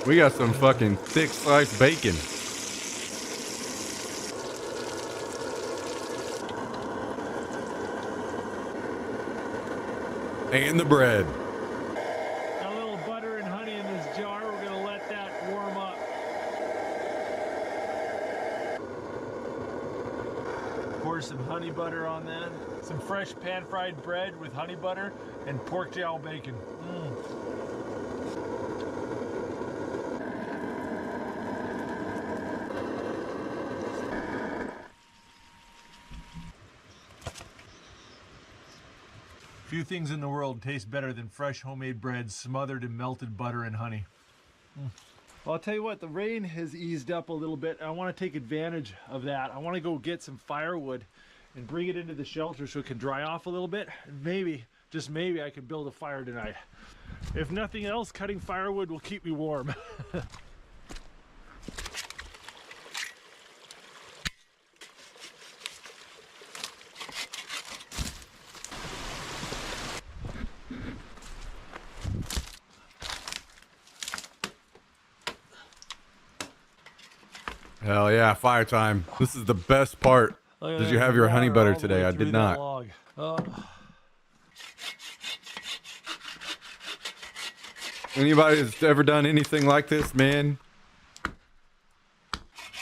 We got some fucking thick sliced bacon. And the bread. Got a little butter and honey in this jar. We're gonna let that warm up. Pour some honey butter on that. Some fresh pan-fried bread with honey butter and pork jowl bacon. Few things in the world taste better than fresh homemade bread smothered in melted butter and honey. Well, I'll tell you what, the rain has eased up a little bit. I want to take advantage of that. I want to go get some firewood and bring it into the shelter so it can dry off a little bit. And maybe, just maybe, I can build a fire tonight. If nothing else, cutting firewood will keep me warm. Hell yeah, fire time. This is the best part. Did you have your honey butter today? I did not. Anybody that's ever done anything like this, man,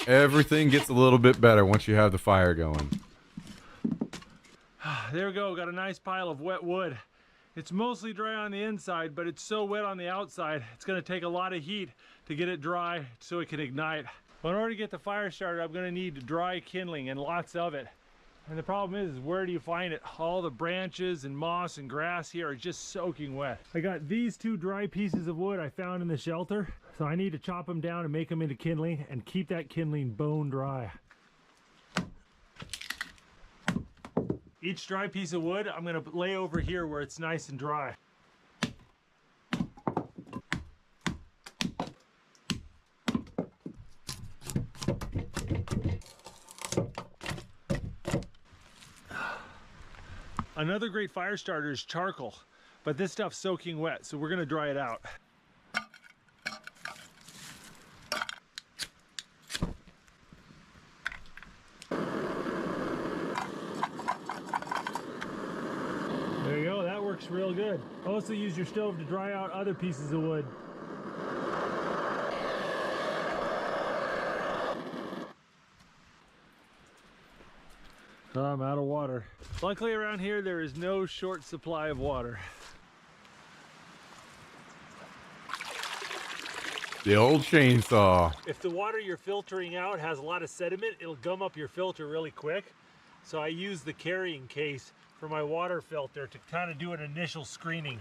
everything gets a little bit better once you have the fire going. There we go, got a nice pile of wet wood. It's mostly dry on the inside, but it's so wet on the outside, it's gonna take a lot of heat to get it dry so it can ignite. But in order to get the fire started, I'm gonna need dry kindling and lots of it. And the problem is where do you find it? All the branches and moss and grass here are just soaking wet. I got these 2 dry pieces of wood I found in the shelter. So I need to chop them down and make them into kindling and keep that kindling bone dry. Each dry piece of wood, I'm gonna lay over here where it's nice and dry. Another great fire starter is charcoal, but this stuff's soaking wet, so we're gonna dry it out. There you go, that works real good. Also use your stove to dry out other pieces of wood. I'm out of water. Luckily around here there is no short supply of water. The old chainsaw. If the water you're filtering out has a lot of sediment, it'll gum up your filter really quick. So I use the carrying case for my water filter to kind of do an initial screening.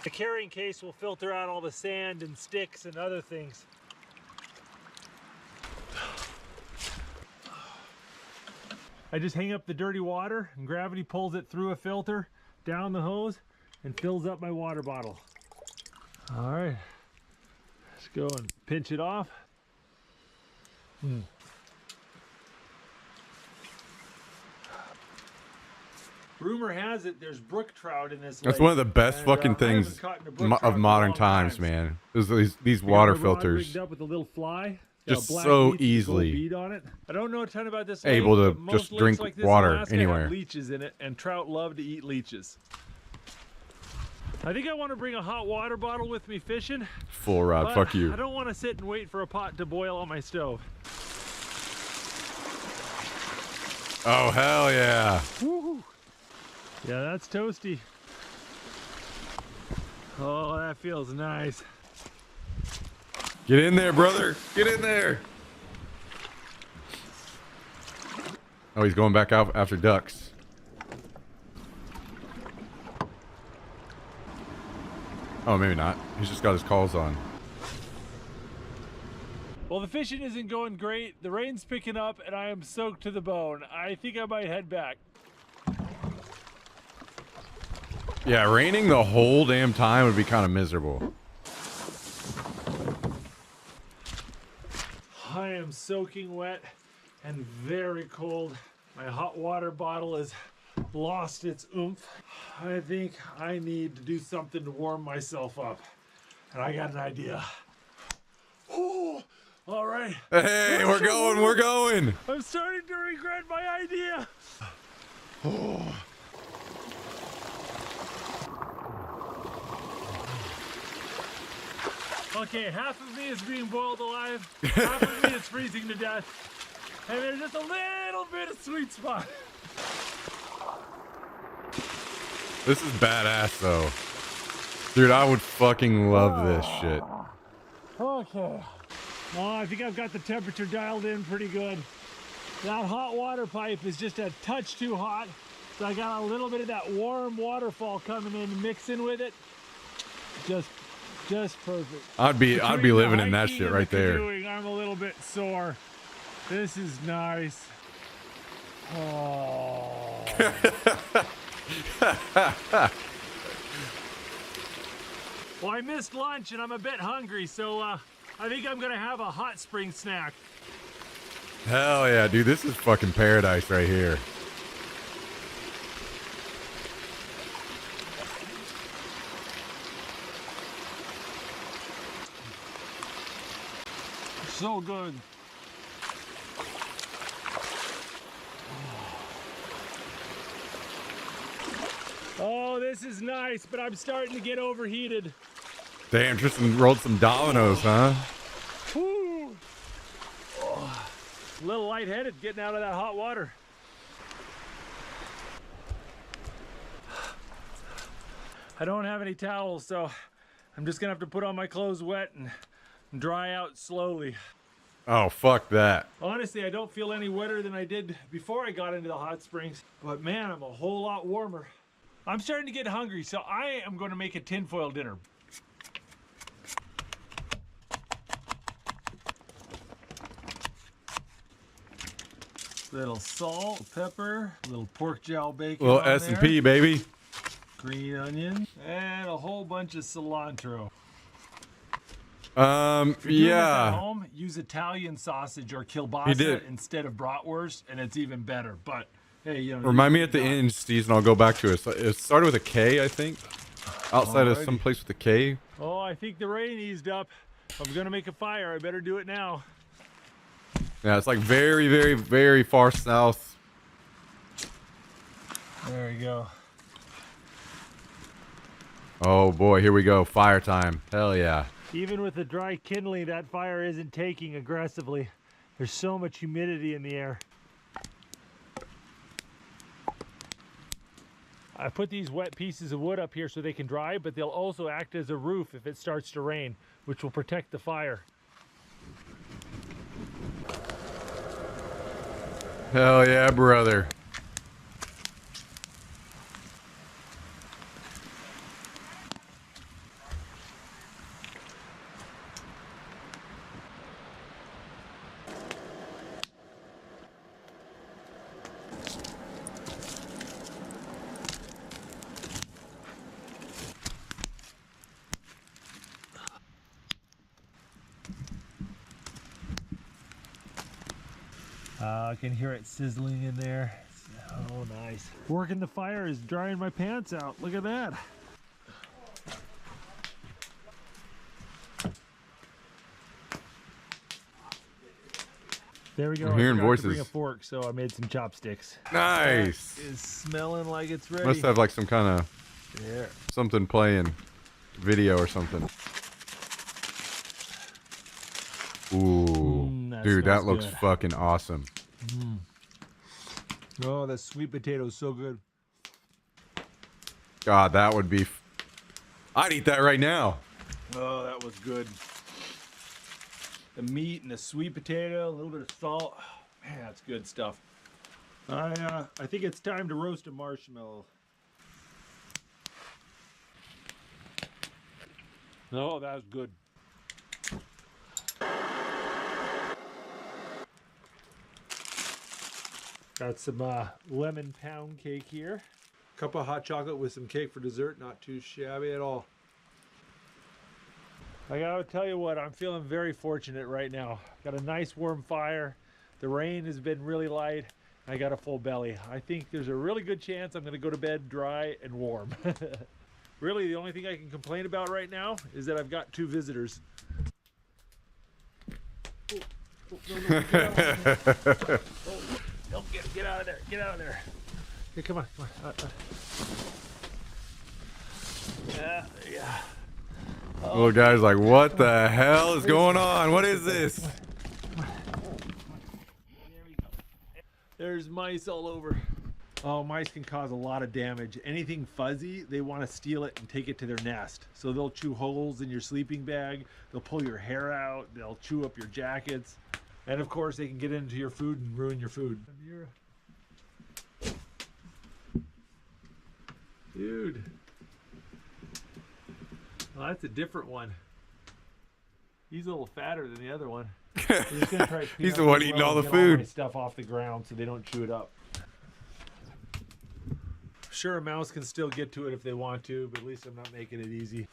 The carrying case will filter out all the sand and sticks and other things. I just hang up the dirty water and gravity pulls it through a filter, down the hose, and fills up my water bottle. All right, let's go and pinch it off. Rumor has it there's brook trout in this lake. That's one of the best and, fucking I things haven't caught a brook trout of in a modern long times, time. man. Is these I got water my rod filters. rigged up with a little fly. Got Just a black so leech with a gold easily bead on it. I don't know a ton about this able lake, to but most just lakes drink like this in water Alaska anywhere. have leeches in it, and trout love to eat leeches. I think I want to bring a hot water bottle with me fishing. Full rod, but fuck you. I don't want to sit and wait for a pot to boil on my stove. Oh, hell yeah. Woo-hoo. Yeah, that's toasty. Oh, that feels nice. Get in there, brother. Get in there. Oh, he's going back out after ducks. Oh, maybe not. He's just got his calls on. Well, the fishing isn't going great. The rain's picking up and I am soaked to the bone. I think I might head back. Yeah, raining the whole damn time would be kind of miserable. I am soaking wet and very cold. My hot water bottle has lost its oomph. I think I need to do something to warm myself up. And I got an idea. Oh, all right. Hey, we're going, we're going. I'm starting to regret my idea. Okay, half of me is being boiled alive, half of me is freezing to death, and there's just a little bit of sweet spot. This is badass, though. Dude, I would fucking love this shit. Okay. Oh, I think I've got the temperature dialed in pretty good. That hot water pipe is just a touch too hot, so I got a little bit of that warm waterfall coming in, mixing with it. Just perfect. I'd be Between the living in that hiking shit and right the there. canoeing, I'm a little bit sore. This is nice. Oh. Well, I missed lunch and I'm a bit hungry, so I think I'm gonna have a hot spring snack. Hell yeah, dude, this is fucking paradise right here. So good. Oh, this is nice, but I'm starting to get overheated. Damn, Tristan rolled some dominoes, huh? Whew. Oh, a little lightheaded getting out of that hot water. I don't have any towels, so I'm just gonna have to put on my clothes wet and dry out slowly. Oh, fuck that. Honestly, I don't feel any wetter than I did before I got into the hot springs, but man, I'm a whole lot warmer. I'm starting to get hungry, so I am going to make a tinfoil dinner. Little salt, pepper, little pork jowl bacon, Little on S&P, there, baby. green onion, and a whole bunch of cilantro. If you're doing this at Yeah. home, use Italian sausage or He kielbasa did. instead of bratwurst, and it's even better. But hey, you know, Remind me at the end, Steve, and I'll go back to it. So it started with a K, I think. Outside of Alrighty. some place with a K. Oh, I think the rain eased up. I'm gonna make a fire. I better do it now. Yeah, it's like very, very, very far south. There you go. Oh boy, here we go. Fire time. Hell yeah. Even with the dry kindling, that fire isn't taking aggressively. There's so much humidity in the air. I put these wet pieces of wood up here so they can dry, but they'll also act as a roof if it starts to rain, which will protect the fire. Hell yeah, brother. I can hear it sizzling in there. Oh, nice. Working the fire is drying my pants out. Look at that. There we go. I'm hearing I forgot to bring voices. a fork, so I made some chopsticks. Nice. That is smelling like it's ready. Must have like some kind of Yeah. something playing, video or something. Ooh, That dude, that smells looks good. fucking awesome. Oh, that sweet potato is so good. God, that would be. I'd eat that right now. Oh, that was good. The meat and the sweet potato, a little bit of salt. Man, that's good stuff. I think it's time to roast a marshmallow. Oh, that was good. Got some lemon pound cake here. Cup of hot chocolate with some cake for dessert. Not too shabby at all. I gotta tell you what, I'm feeling very fortunate right now. Got a nice warm fire. The rain has been really light. I got a full belly. I think there's a really good chance I'm gonna go to bed dry and warm. Really, the only thing I can complain about right now is that I've got 2 visitors. No, get out of there. Get out of there. Here, come on. Yeah. Little guy's like, what the hell is going on? What is this? There we go. There's mice all over. Oh, mice can cause a lot of damage. Anything fuzzy, they want to steal it and take it to their nest. So they'll chew holes in your sleeping bag. They'll pull your hair out. They'll chew up your jackets. And of course, they can get into your food and ruin your food. Dude. Well, that's a different one. He's a little fatter than the other one. He's, gonna try to clean He's up the one as eating well all and the get my food. stuff off the ground so they don't chew it up. Sure, a mouse can still get to it if they want to, but at least I'm not making it easy.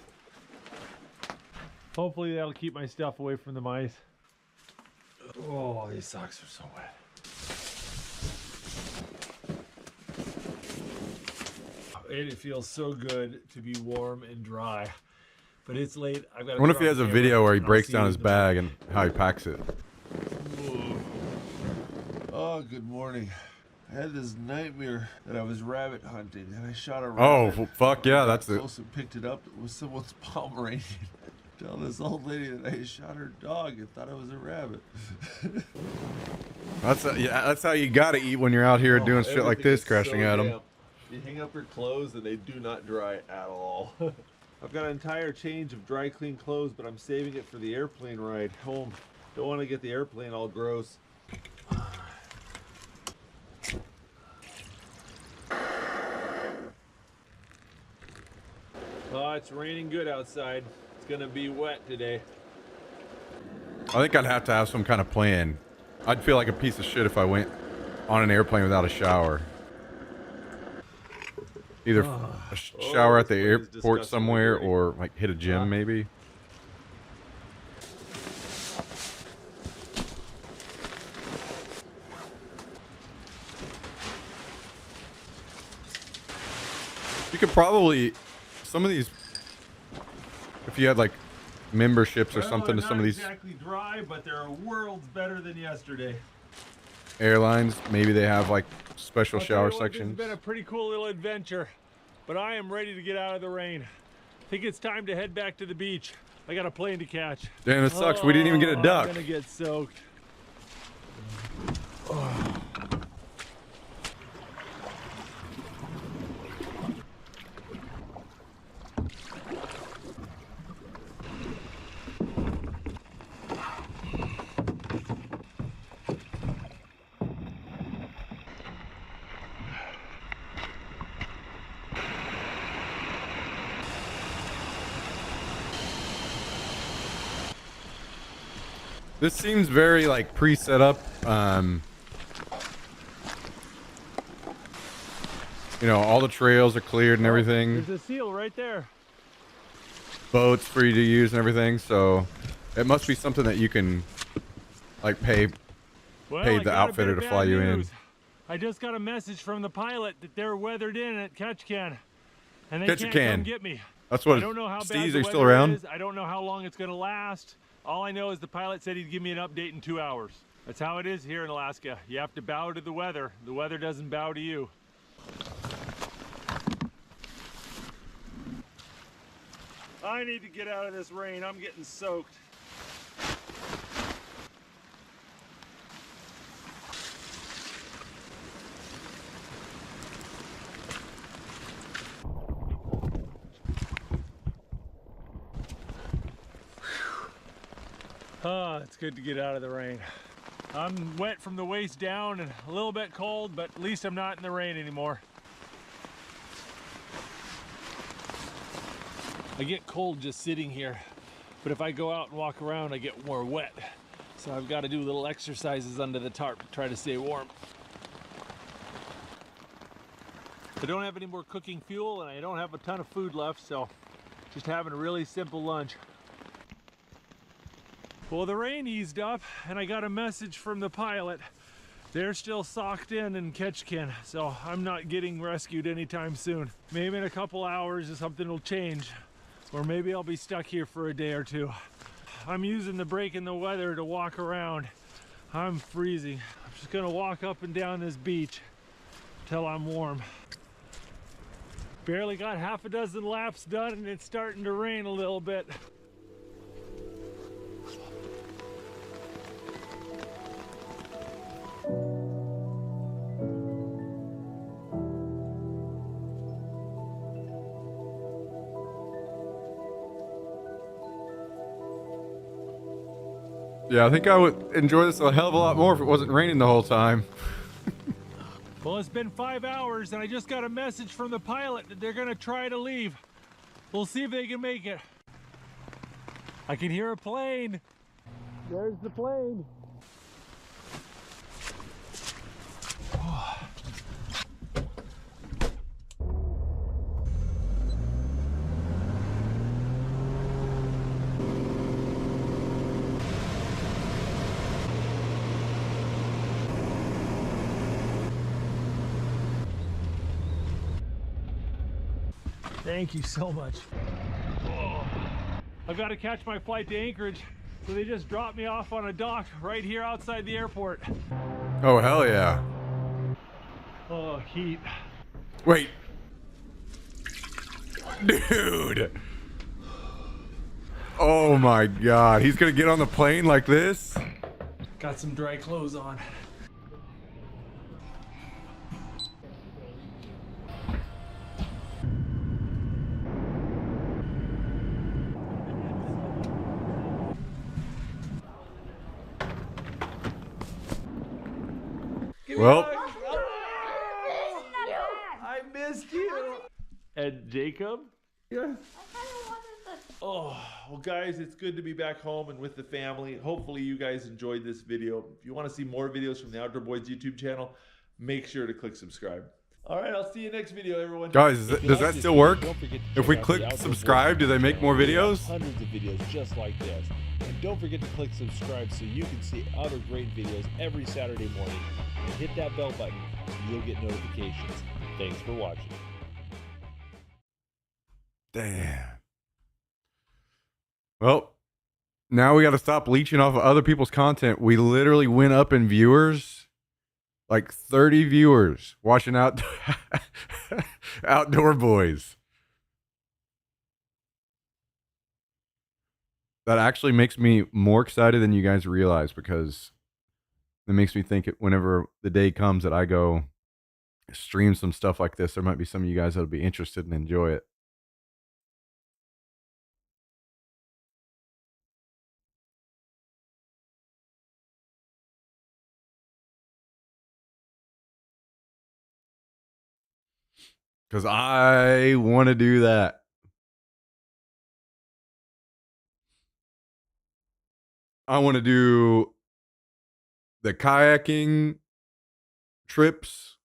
Hopefully that'll keep my stuff away from the mice. Oh, these socks are so wet. It feels so good to be warm and dry, but it's late. I've got. I wonder if he has a video where he breaks down his bag and how he packs it. Oh, good morning. I had this nightmare that I was rabbit hunting and I shot a Oh, rabbit. fuck yeah, that's it. Close and picked it up. It was someone's Pomeranian. Tell this old lady that I shot her dog and thought it was a rabbit. That's how you gotta eat when you're out here doing shit like Everything this, is crashing so at them. damp. You hang up your clothes and they do not dry at all. I've got an entire change of dry clean clothes, but I'm saving it for the airplane ride home. Don't want to get the airplane all gross. Oh, it's raining good outside. It's gonna be wet today. I think I'd have to have some kind of plan. I'd feel like a piece of shit if I went on an airplane without a shower. Either a shower at the this place is airport disgustingly somewhere dirty. or like hit a gym maybe. You could probably, some of these, if you had like memberships or something to some of these Exactly dry, but they're worlds better than yesterday. airlines, maybe they have like special I'll tell shower you what, sections. This has been a pretty cool little adventure, but I am ready to get out of the rain. I think it's time to head back to the beach. I got a plane to catch. Damn, it sucks. We didn't even get a duck. I'm gonna get soaked. This seems very like pre-set up. You know, all the trails are cleared and everything. There's a seal right there. Boats for you to use and everything. So it must be something that you can like pay Well, Paid I the got a outfitter bit of to fly bad you in. news. I just got a message from the pilot that they're weathered in at Ketchikan, and they Ketchikan. can't come get me. That's what. I don't know how bad Steez, the are you still weather around? is. I don't know how long it's going to last. All I know is the pilot said he'd give me an update in 2 hours. That's how it is here in Alaska. You have to bow to the weather. The weather doesn't bow to you. I need to get out of this rain. I'm getting soaked. Ah, it's good to get out of the rain. I'm wet from the waist down and a little bit cold, but at least I'm not in the rain anymore. I get cold just sitting here, but if I go out and walk around, I get more wet. So I've got to do little exercises under the tarp to try to stay warm. I don't have any more cooking fuel and I don't have a ton of food left, so just having a really simple lunch. Well, the rain eased up and I got a message from the pilot. They're still socked in Ketchikan, so I'm not getting rescued anytime soon. Maybe in a couple hours something will change, or maybe I'll be stuck here for a day or two. I'm using the break in the weather to walk around. I'm freezing. I'm just gonna walk up and down this beach till I'm warm. Barely got half a dozen laps done and it's starting to rain a little bit. Yeah, I think I would enjoy this a hell of a lot more if it wasn't raining the whole time. Well, it's been 5 hours and I just got a message from the pilot that they're gonna try to leave. We'll see if they can make it. I can hear a plane. There's the plane. Thank you so much. Oh, I've got to catch my flight to Anchorage, so they just dropped me off on a dock right here outside the airport. Oh, hell yeah. Oh, heat. Wait. Dude. Oh my God. He's gonna get on the plane like this? Got some dry clothes on. Well, I missed you. And Jacob? Yeah. Oh, well guys, it's good to be back home and with the family. Hopefully you guys enjoyed this video. If you want to see more videos from the Outdoor Boys YouTube channel, make sure to click subscribe. All right, I'll see you next video, everyone. guys, If you does like that this still video, work? don't forget to If we check out click the Outdoor subscribe, Boys do they make more channel. We have videos? Hundreds of videos just like this. And don't forget to click subscribe so you can see other great videos every Saturday morning. And hit that bell button and you'll get notifications. Thanks for watching. Damn. Well, now we got to stop leeching off of other people's content. We literally went up in viewers, like 30 viewers watching Outdoor Boys. That actually makes me more excited than you guys realize, because it makes me think whenever the day comes that I go stream some stuff like this, there might be some of you guys that'll be interested and enjoy it. Because I want to do that. I want to do the kayaking trips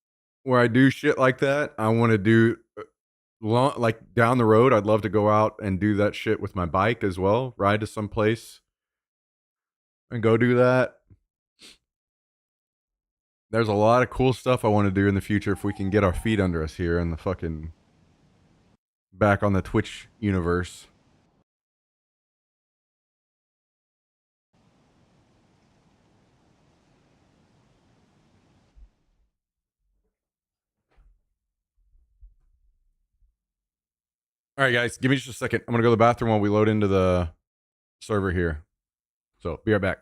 where I do shit like that. I want to do like down the road. I'd love to go out and do that shit with my bike as well. Ride to some place and go do that. there's a lot of cool stuff I want to do in the future if we can get our feet under us here and the fucking back on the Twitch universe. All right, guys, give me just a second. I'm gonna go to the bathroom while we load into the server here. So be right back.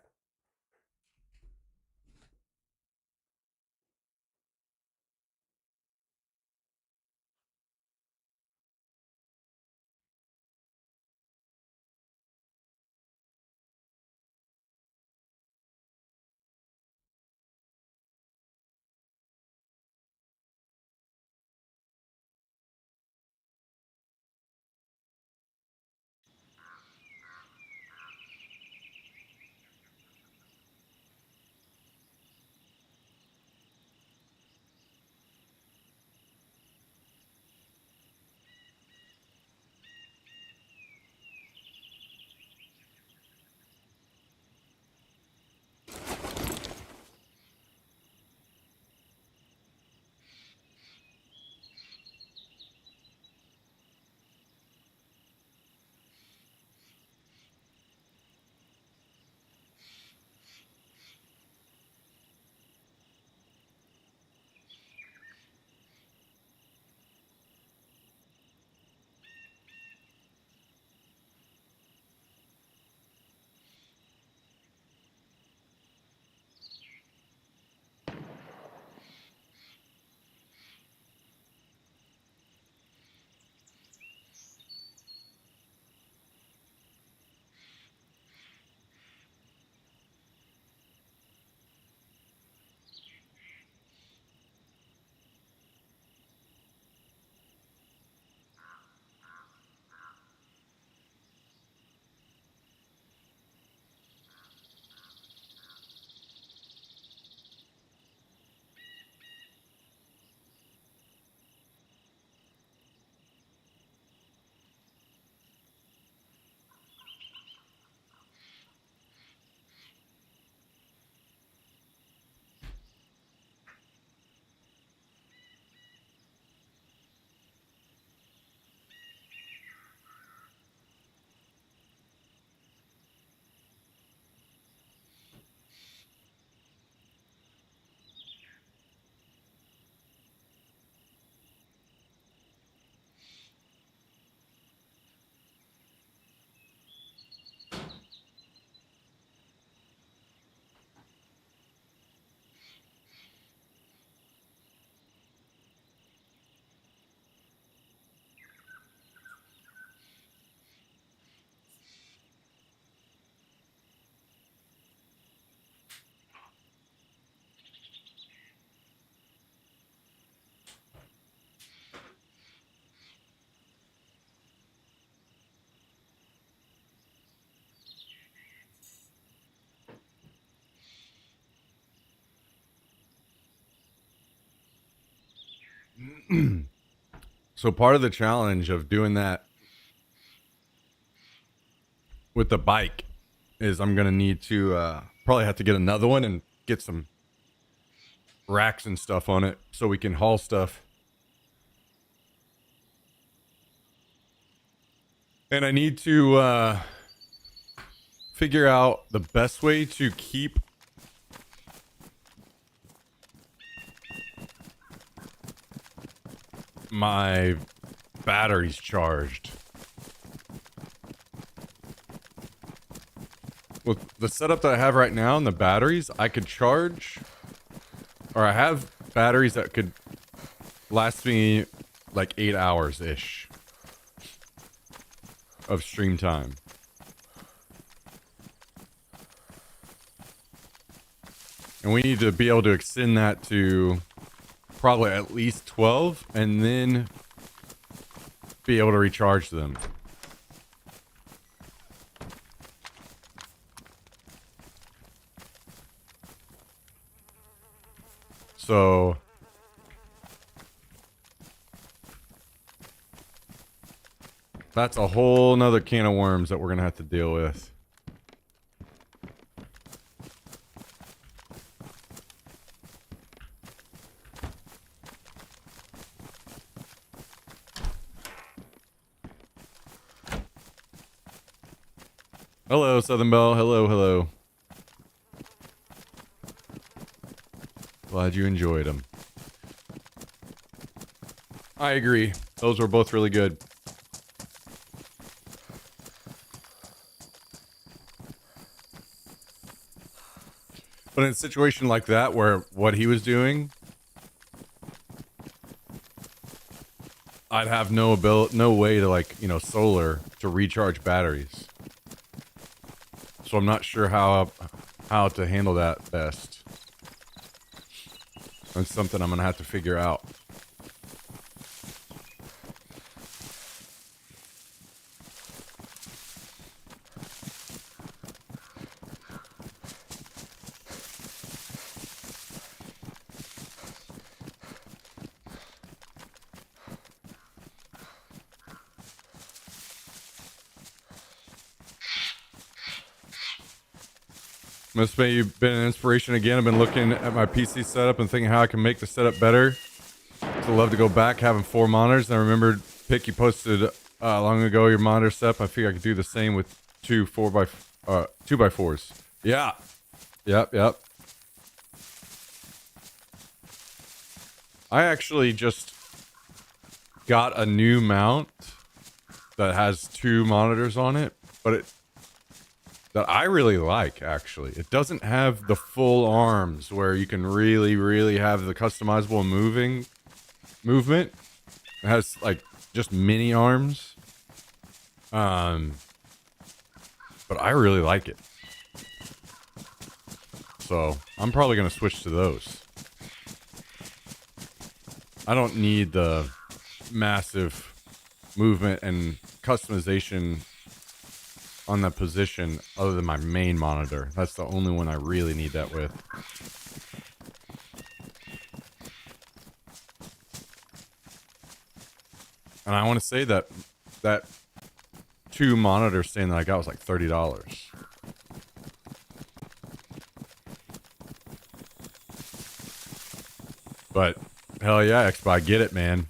So part of the challenge of doing that with the bike is I'm gonna need to probably have to get another one and get some racks and stuff on it so we can haul stuff. And I need to figure out the best way to keep my batteries charged. With the setup that I have right now and the batteries, I could charge, or I have batteries that could last me like 8 hours ish of stream time. And we need to be able to extend that to probably at least 12 and then be able to recharge them. So that's a whole nother can of worms that we're gonna have to deal with. Hello, Southern Belle. Hello, hello. Glad you enjoyed them. I agree. Those were both really good. But in a situation like that, where what he was doing, I'd have no way to, like, you know, solar to recharge batteries. So I'm not sure how to handle that best. That's something I'm gonna have to figure out. Must have you've been an inspiration again. I've been looking at my PC setup and thinking how I can make the setup better. So love to go back having 4 monitors. And I remembered, Pick, you posted long ago your monitor setup. I figure I could do the same with 2 2x4s. Yeah. Yep. I actually just got a new mount that has 2 monitors on it, but that I really like, actually. It doesn't have the full arms where you can really have the customizable movement. It has, like, just mini arms. But I really like it. So, I'm probably going to switch to those. I don't need the massive movement and customization on the position other than my main monitor. That's the only one I really need that with. And I want to say that 2 monitor stand that I got was like $30. But hell yeah, Expo, I get it, man.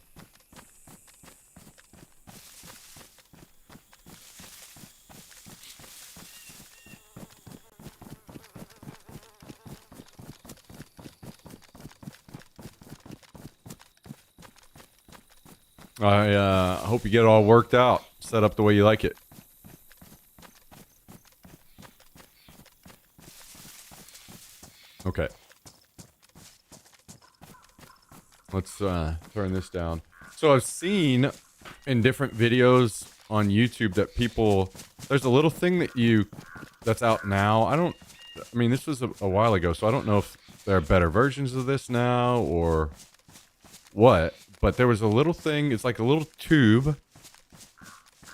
I hope you get it all worked out, set up the way you like it. Okay. Let's turn this down. So I've seen in different videos on YouTube that there's a little thing that's out now. I mean, this was a while ago, so I don't know if there are better versions of this now or what. But there was a little thing, it's like a little tube,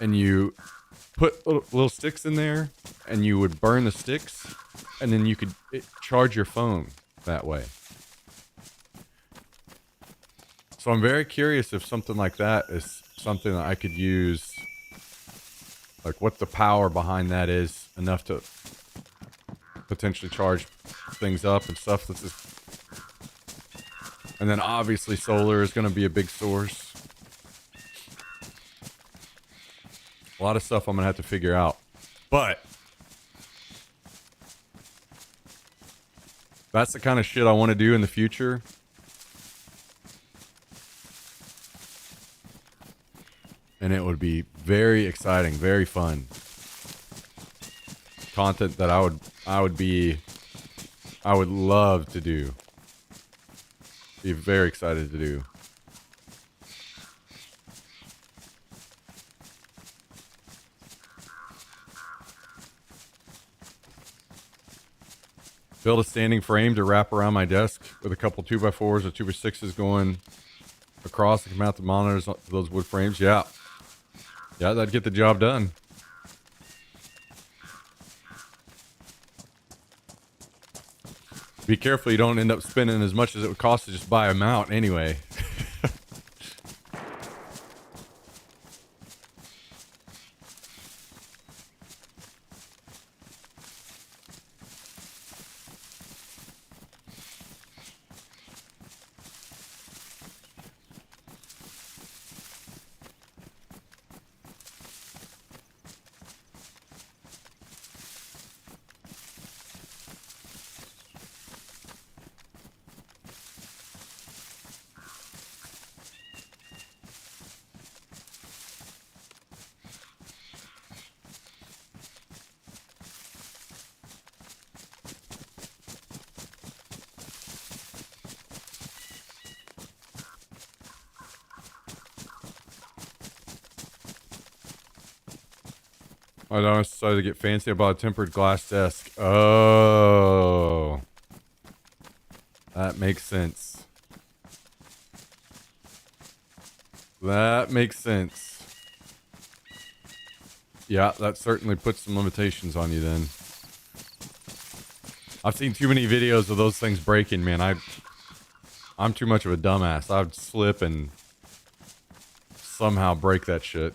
and you put little sticks in there, and you would burn the sticks, and then you could charge your phone that way. So I'm very curious if something like that is something that I could use, like what the power behind that is enough to potentially charge things up and stuff. And then obviously solar is going to be a big source. A lot of stuff I'm going to have to figure out. But that's the kind of shit I want to do in the future. And it would be very exciting, very fun. Content that I would love to do. Be very excited to do. Build a standing frame to wrap around my desk with a couple 2x4s or 2x6s going across. I can mount the monitors to those wood frames. Yeah, that'd get the job done. Be careful you don't end up spending as much as it would cost to just buy a mount anyway. I decided to get fancy about a tempered glass desk. Oh. That makes sense. That makes sense. Yeah, that certainly puts some limitations on you then. I've seen too many videos of those things breaking, man. I'm too much of a dumbass. I'd slip and somehow break that shit.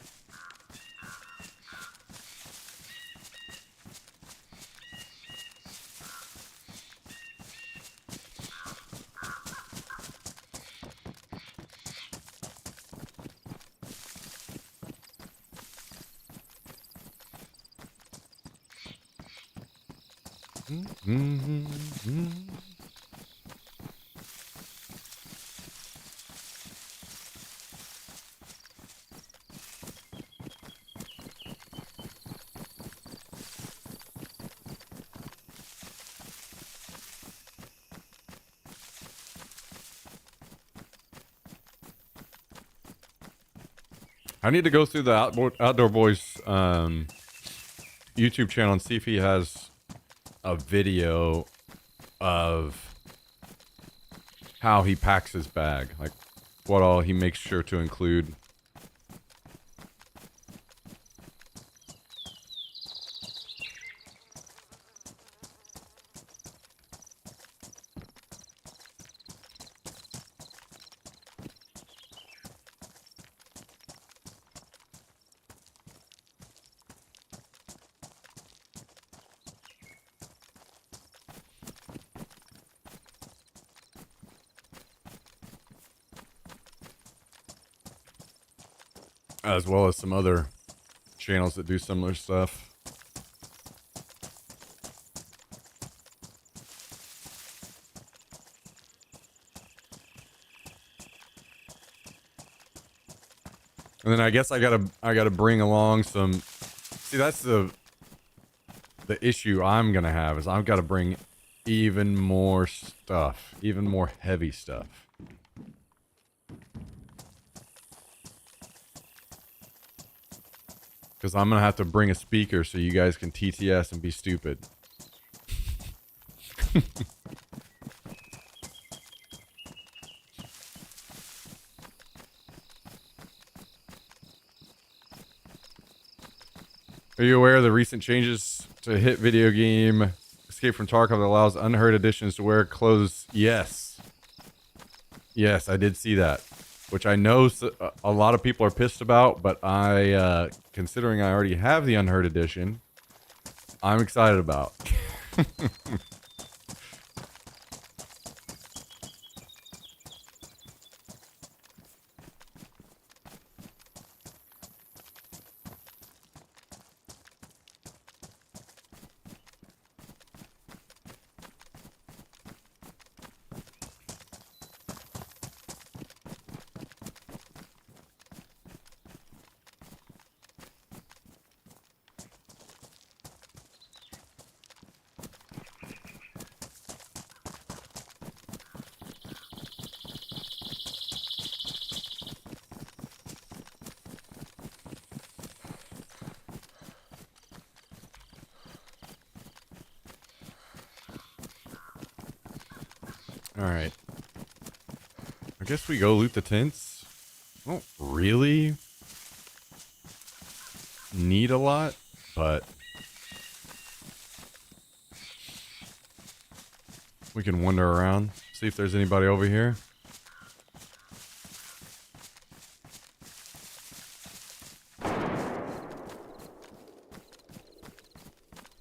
I need to go through the Outdoor Boys YouTube channel and see if he has a video of how he packs his bag, like what all he makes sure to include. As well as some other channels that do similar stuff. And then I guess I gotta bring along some. See, that's the issue I'm gonna have is I've got to bring even more stuff, even more heavy stuff. Because I'm gonna have to bring a speaker so you guys can TTS and be stupid. Are you aware of the recent changes to a hit video game Escape from Tarkov that allows unheard editions to wear clothes? Yes. Yes, I did see that. Which I know a lot of people are pissed about, but considering I already have the unheard edition, I'm excited about. Alright. I guess we go loot the tents. I don't really need a lot, but we can wander around, see if there's anybody over here.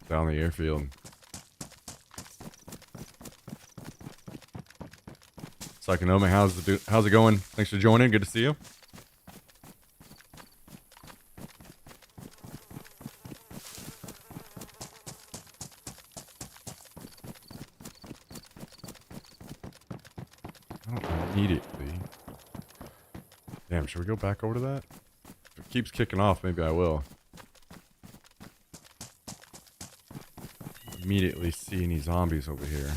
Down the airfield. Psychonome, how's it going? Thanks for joining. Good to see you. I don't immediately. Damn, should we go back over to that? If it keeps kicking off, maybe I will. Immediately see any zombies over here.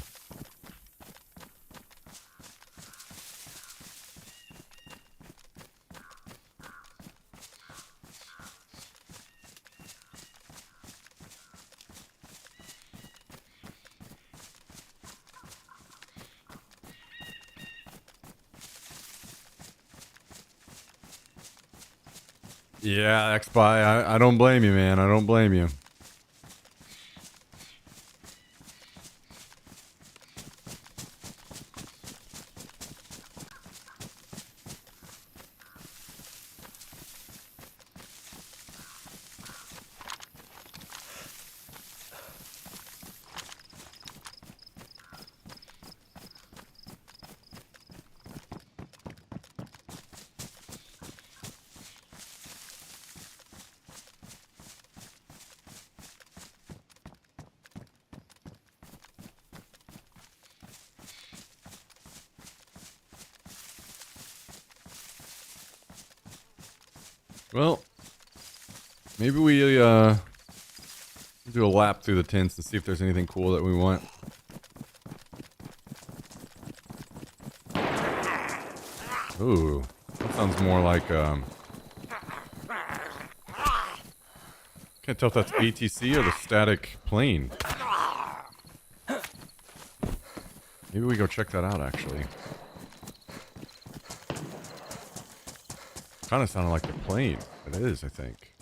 Yeah, X-Spy, I don't blame you, man. I don't blame you. Well, maybe we do a lap through the tents and see if there's anything cool that we want. Ooh, that sounds more like can't tell if that's ATC or the static plane. Maybe we go check that out actually. Kind of sounded like the plane. It is, I think.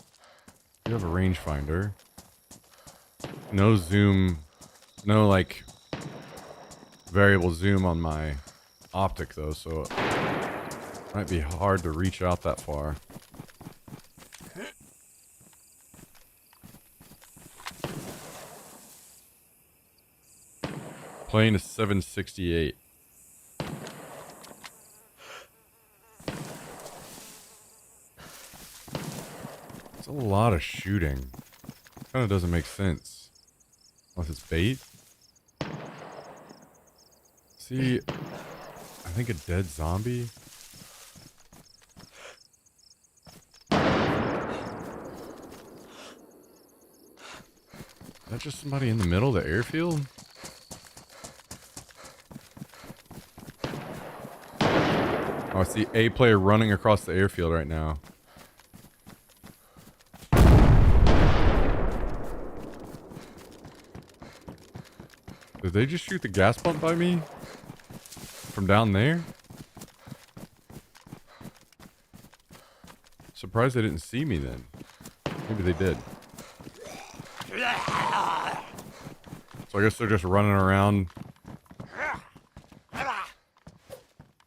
You have a rangefinder. No zoom, no like variable zoom on my optic though, so it might be hard to reach out that far. Plane is 768. It's a lot of shooting. Kind of doesn't make sense. Unless it's bait. See, I think a dead zombie. Is that just somebody in the middle of the airfield? Oh, I see a player running across the airfield right now. Did they just shoot the gas pump by me? From down there? Surprised they didn't see me then. Maybe they did. So I guess they're just running around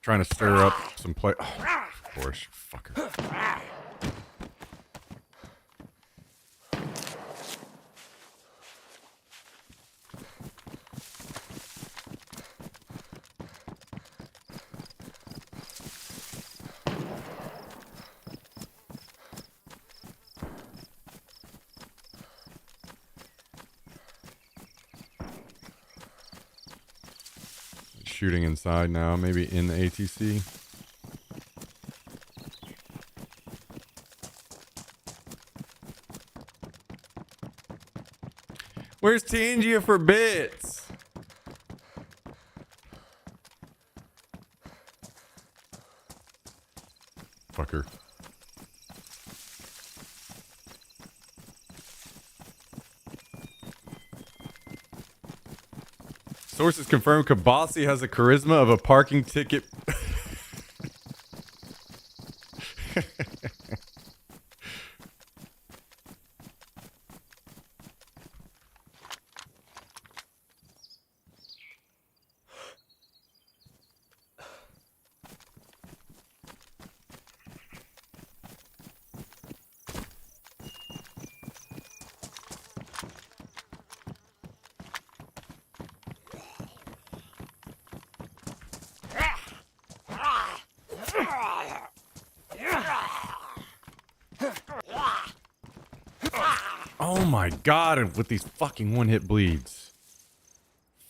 trying to stir up some play. Oh, of course, you fucker. Shooting inside now, maybe in the ATC. Where's Tangia for bits? Fucker. Sources confirm Kabasi has the charisma of a parking ticket. Oh my god, and with these fucking one-hit bleeds.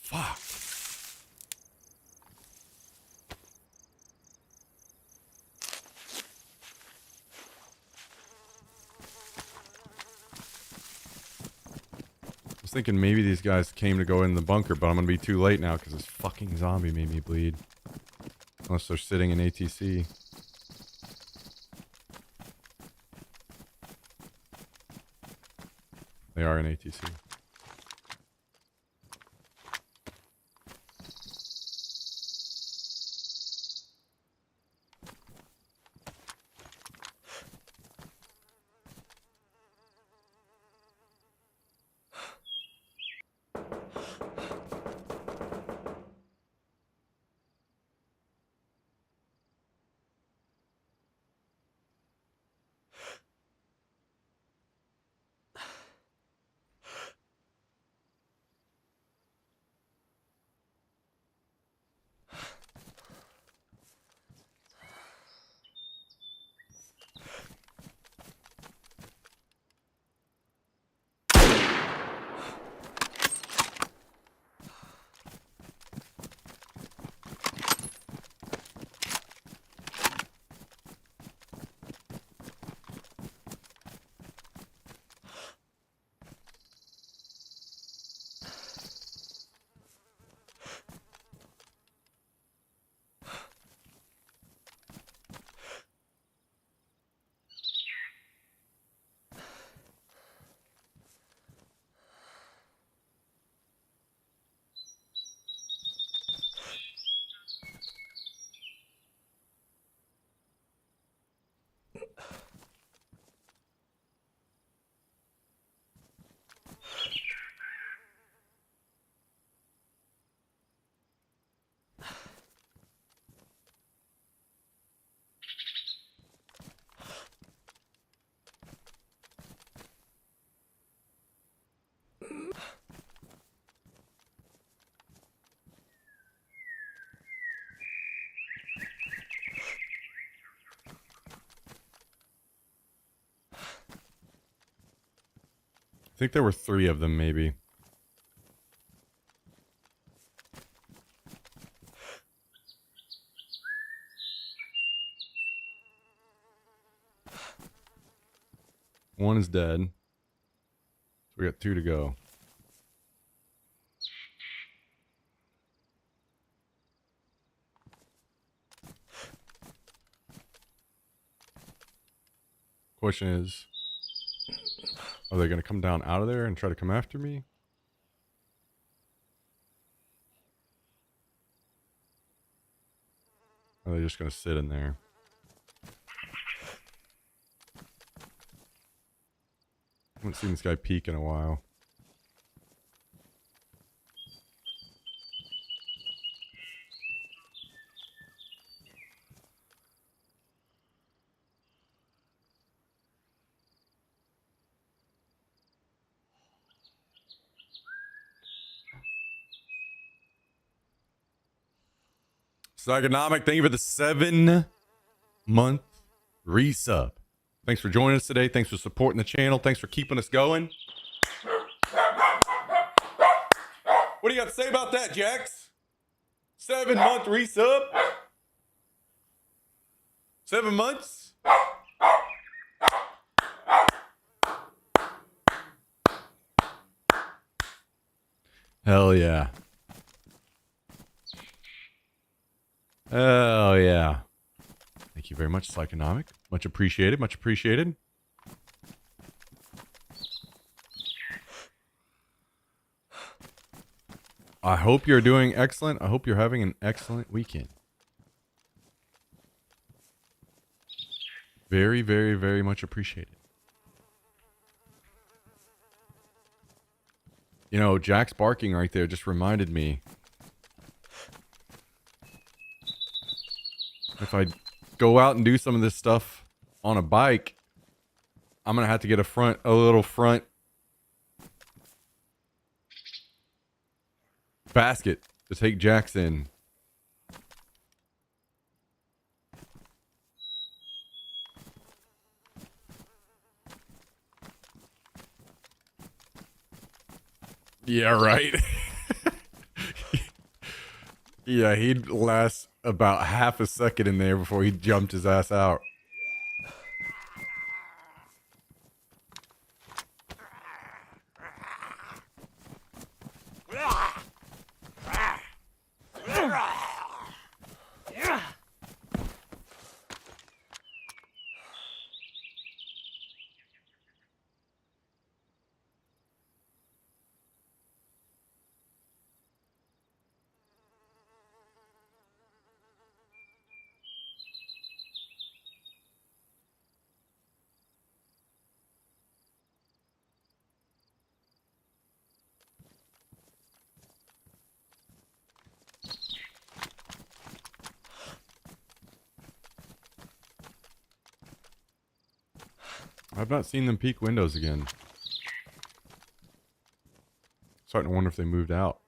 Fuck. I was thinking maybe these guys came to go in the bunker, but I'm gonna be too late now because this fucking zombie made me bleed. Unless they're sitting in ATC. They are in ATC. I think there were 3 of them, maybe. One is dead. So we got 2 to go. Question is, are they going to come down out of there and try to come after me? Or are they just going to sit in there? I haven't seen this guy peek in a while. Psychonomic, thank you for the 7-month resub. Thanks for joining us today. Thanks for supporting the channel. Thanks for keeping us going. What do you got to say about that, Jax? 7-month resub? 7 months? Hell yeah. Oh, yeah. Thank you very much, Psychonomic. Much appreciated, much appreciated. I hope you're doing excellent. I hope you're having an excellent weekend. Very, very, very much appreciated. You know, Jack's barking right there just reminded me. If I go out and do some of this stuff on a bike, I'm going to have to get a little front basket to take Jax in. Yeah, right. Yeah, he'd last about half a second in there before he jumped his ass out. I've not seen them peek windows again. Starting to wonder if they moved out.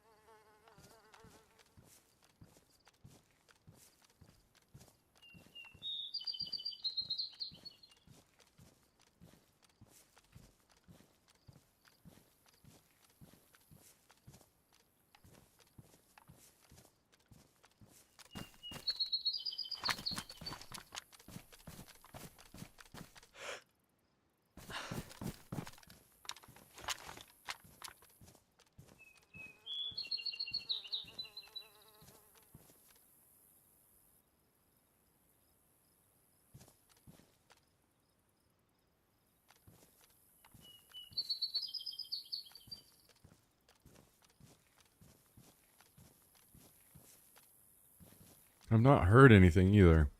I've not heard anything either.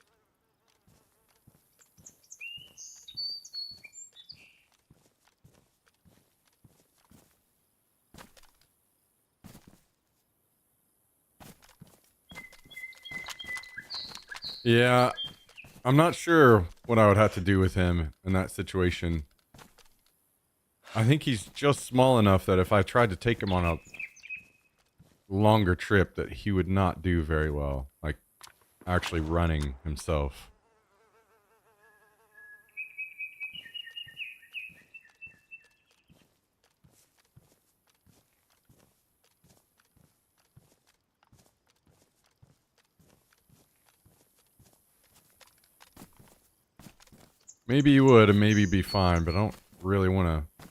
Yeah, I'm not sure what I would have to do with him in that situation. I think he's just small enough that if I tried to take him on a longer trip that he would not do very well. Like, actually running himself. Maybe you would and maybe be fine, but I don't really want to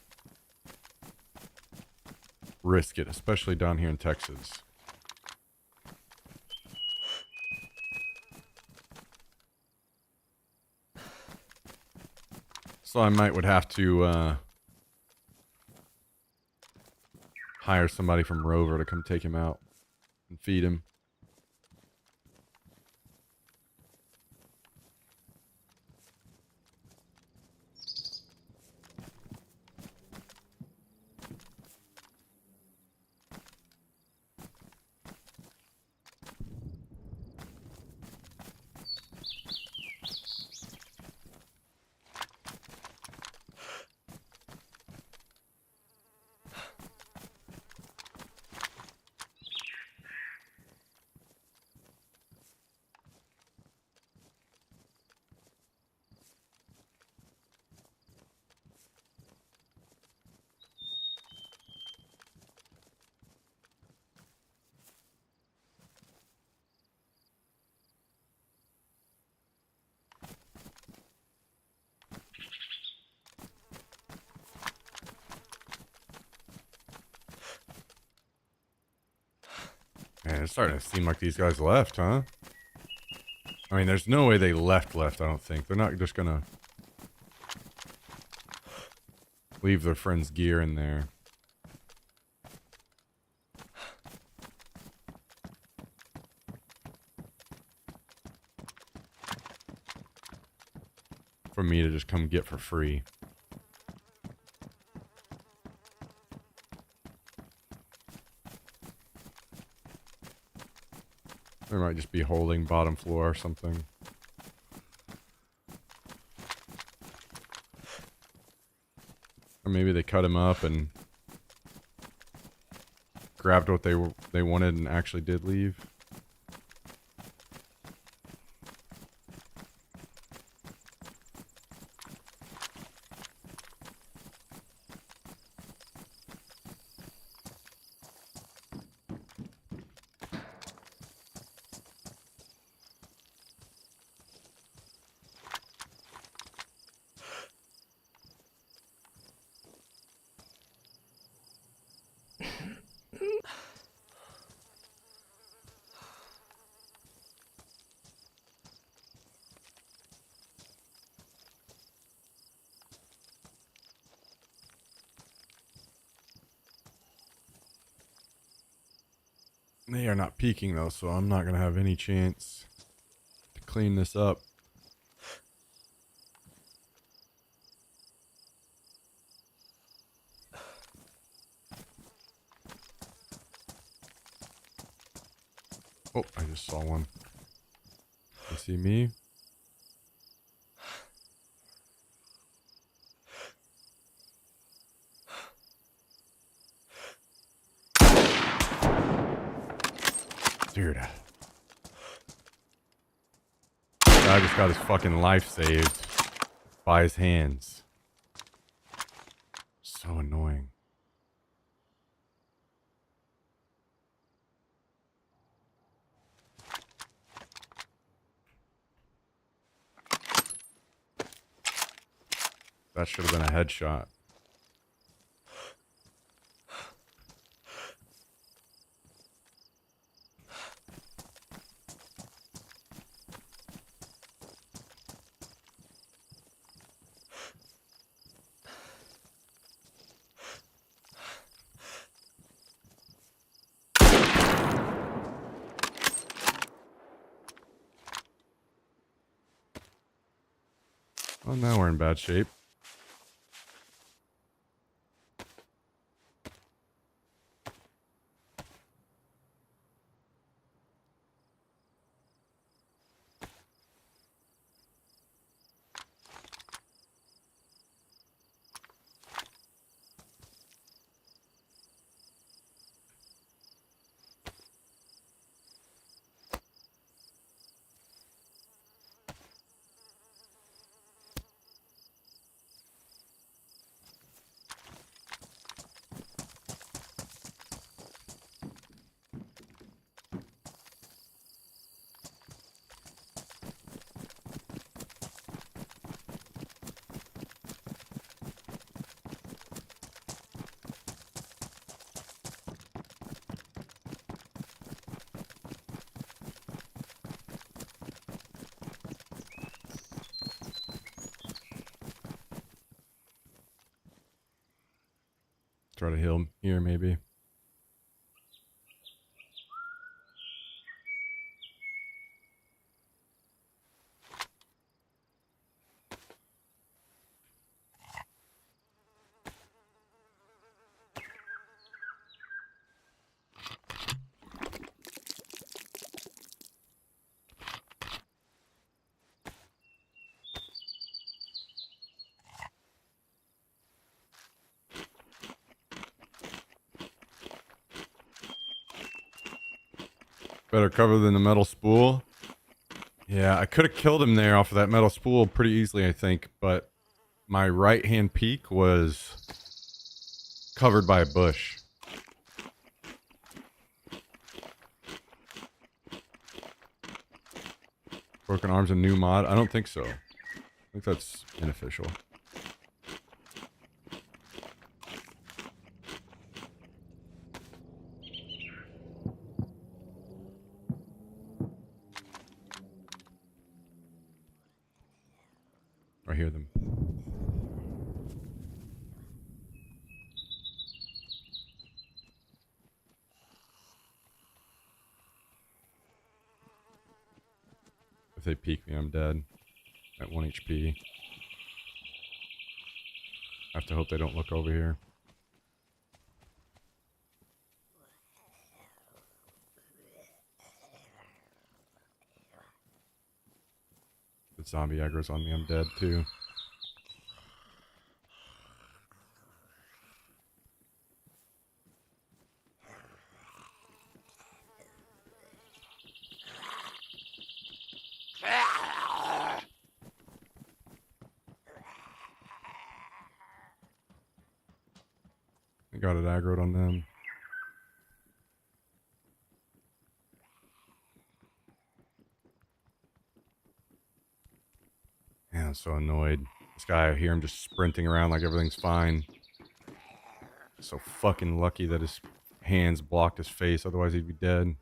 risk it, especially down here in Texas. So I would have to hire somebody from Rover to come take him out and feed him. Man, it's starting to seem like these guys left, huh? I mean, there's no way they left, I don't think. They're not just gonna leave their friend's gear in there. For me to just come get for free. They might just be holding bottom floor or something. Or maybe they cut him up and grabbed what they wanted and actually did leave. They are not peeking though, so I'm not going to have any chance to clean this up. Oh, I just saw one. You see me? Dude. I just got his fucking life saved by his hands. So annoying. That should have been a headshot. Well, now we're in bad shape. Try to heal him here, maybe. Better cover than the metal spool. Yeah, I could have killed him there off of that metal spool pretty easily, I think, but my right-hand peak was covered by a bush. Broken arms a new mod? I don't think so. I think that's unofficial. I hear them. If they peek me, I'm dead. At 1 HP. I have to hope they don't look over here. The zombie aggro's on me, I'm dead too. I got it aggroed on them. Man, I'm so annoyed. This guy, I hear him just sprinting around like everything's fine. So fucking lucky that his hands blocked his face, otherwise he'd be dead.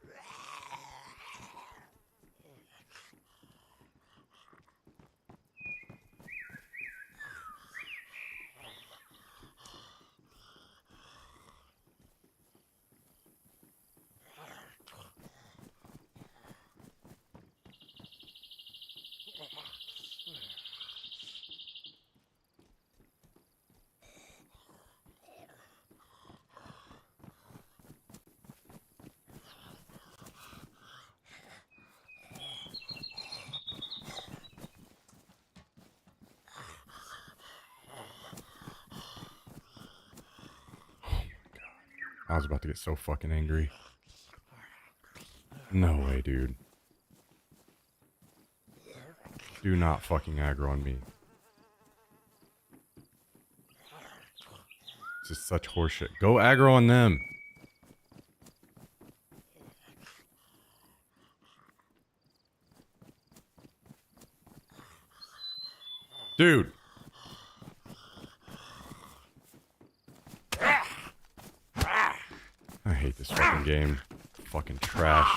I was about to get so fucking angry. No way, dude. Do not fucking aggro on me. This is such horseshit. Go aggro on them. Dude. I hate this fucking game. Fucking trash.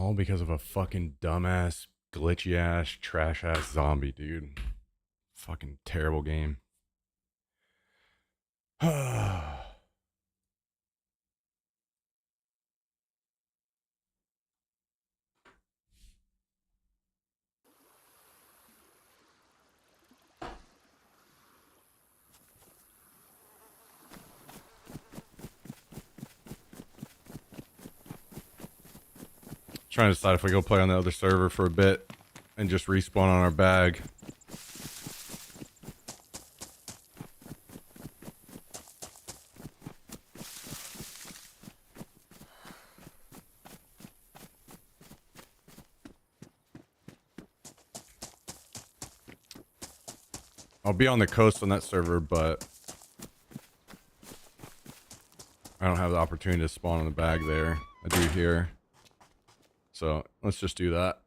All because of a fucking dumbass, glitchy ass, trash ass zombie, dude. Fucking terrible game. Trying to decide if we go play on the other server for a bit and just respawn on our bag. I'll be on the coast on that server, but I don't have the opportunity to spawn on the bag there. I do here. So let's just do that.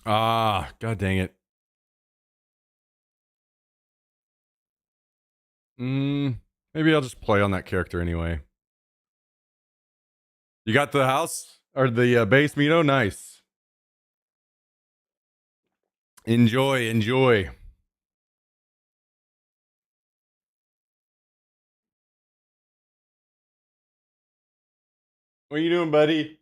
Ah, god dang it. Maybe I'll just play on that character anyway. You got the house or the base, Mito? Nice. Enjoy, enjoy. What are you doing, buddy?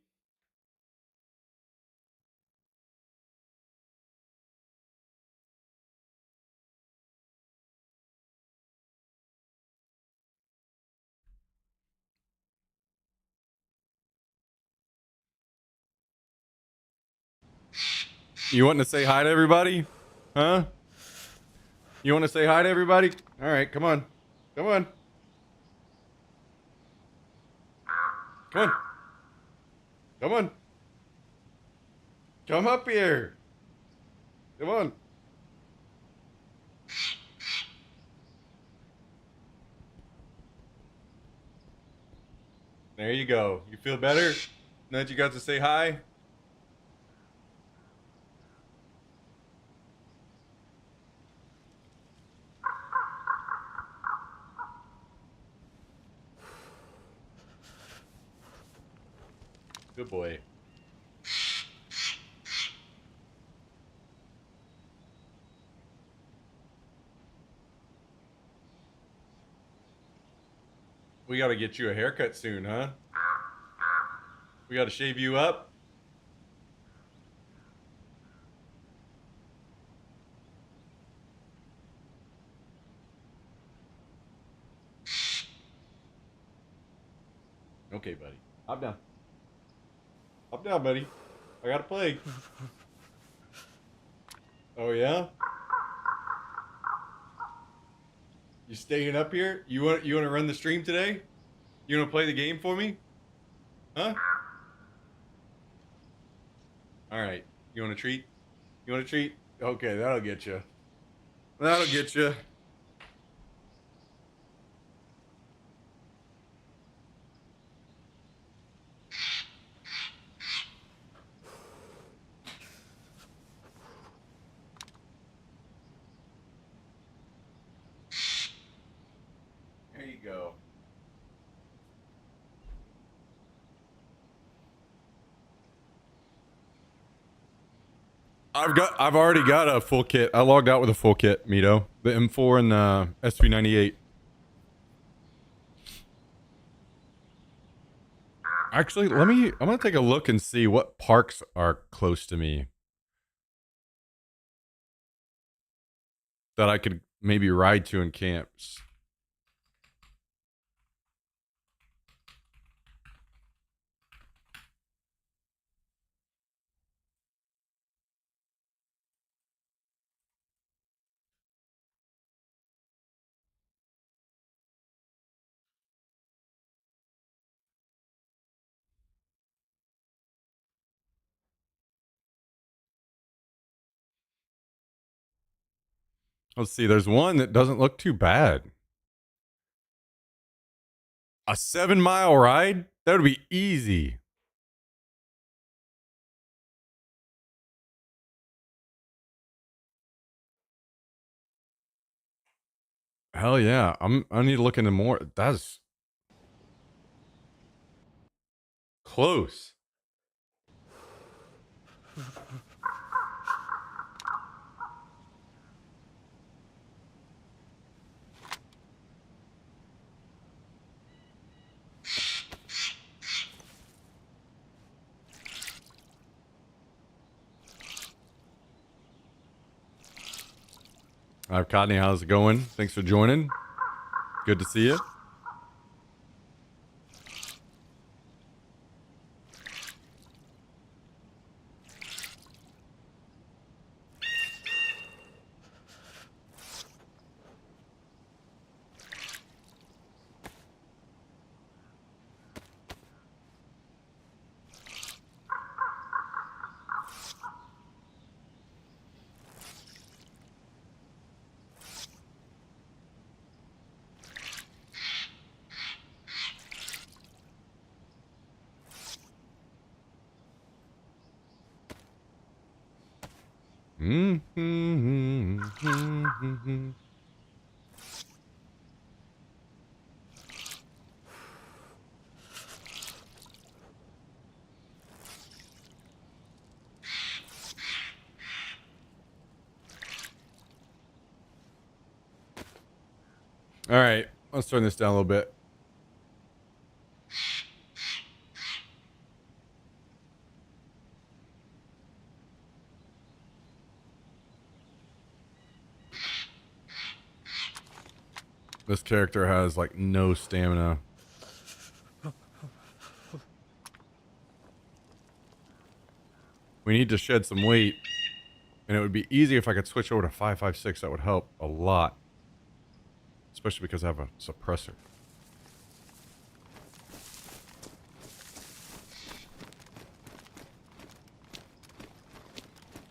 You wanting to say hi to everybody? Huh? You want to say hi to everybody? All right, come on. Come on. Come on. Come on. Come up here. Come on. There you go. You feel better? Now that you got to say hi? Good boy. We got to get you a haircut soon, huh? We got to shave you up. Okay, buddy. Hop down. Hop down, buddy. I got to play. Oh, yeah? You staying up here? You want to run the stream today? You want to play the game for me? Huh? All right. You want a treat? You want a treat? Okay, that'll get you. That'll get you. There you go. I've already got a full kit. I logged out with a full kit, Mito. The M4 and the SV98. Actually, I'm gonna take a look and see what parks are close to me that I could maybe ride to in camps. Let's see. There's one that doesn't look too bad. A 7-mile ride? That would be easy. Hell yeah. I need to look into more. That's close. All right, Cotney, how's it going? Thanks for joining. Good to see you. All right, let's turn this down a little bit. This character has like no stamina. We need to shed some weight, and it would be easy if I could switch over to 5.56. That would help a lot, especially because I have a suppressor.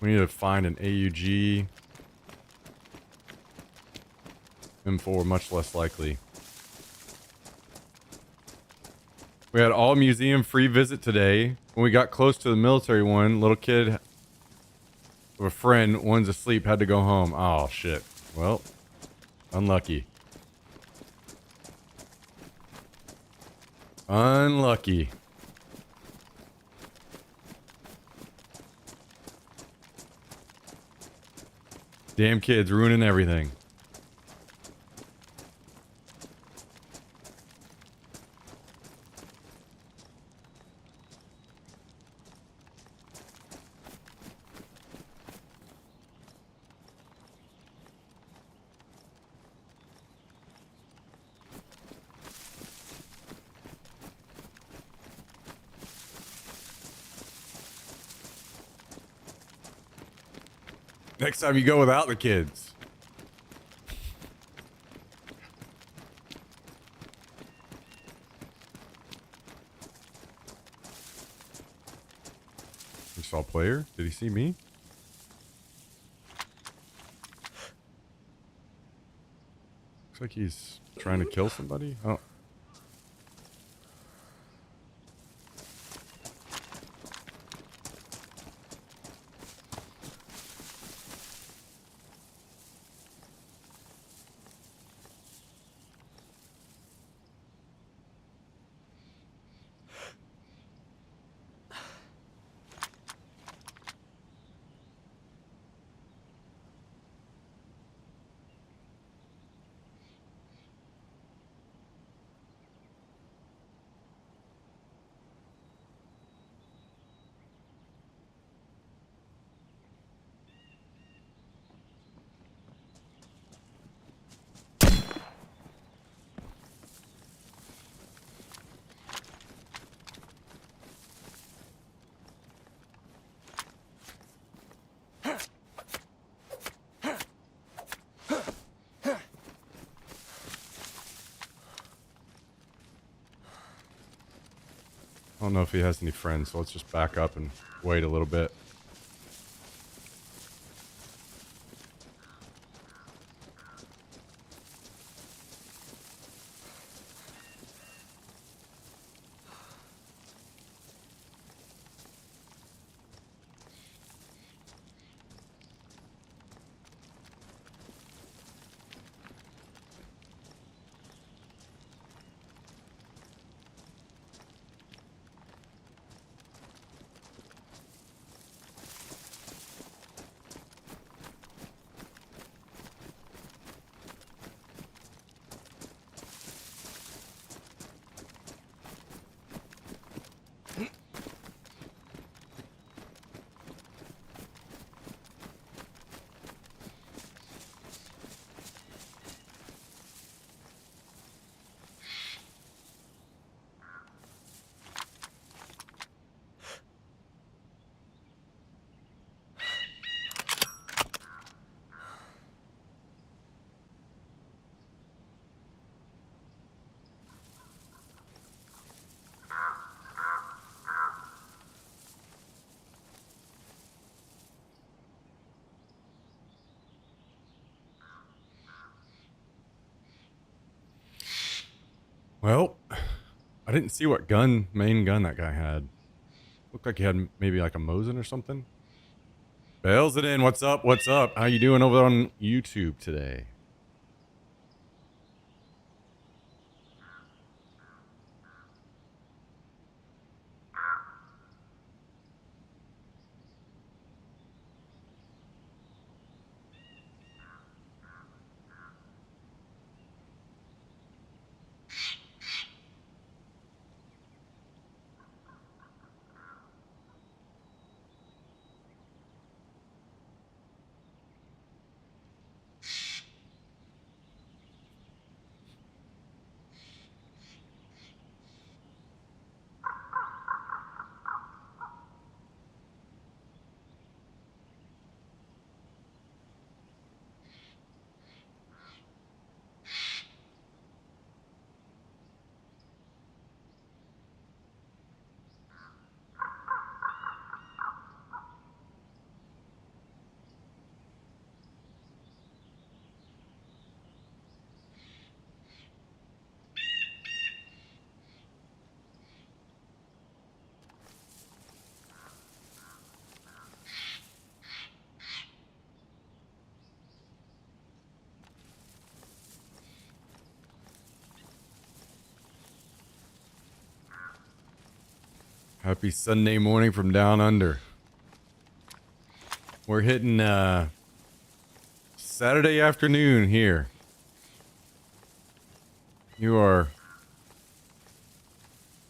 We need to find an AUG. M4, much less likely. We had all museum free visit today. When we got close to the military one, little kid of a friend, one's asleep, had to go home. Oh, shit. Well, unlucky. Unlucky. Damn kids ruining everything. Next time you go without the kids. You saw a player? Did he see me? Looks like he's trying to kill somebody. Oh. I don't know if he has any friends, so let's just back up and wait a little bit. Well, I didn't see what main gun that guy had. Looked like he had maybe like a Mosin or something. Bails it in. What's up? What's up? How you doing over on YouTube today? Happy Sunday morning from down under. We're hitting Saturday afternoon here. You are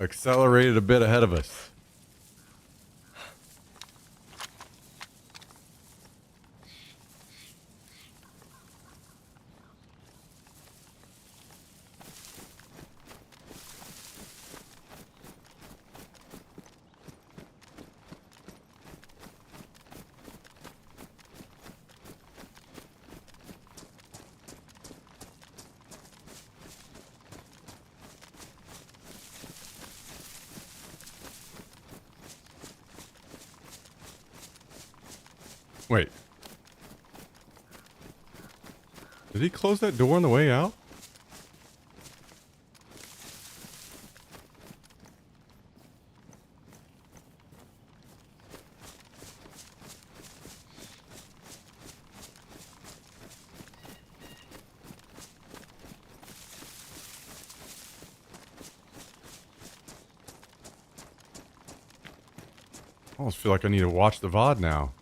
accelerated a bit ahead of us. Wait. Did he close that door on the way out? I almost feel like I need to watch the VOD now.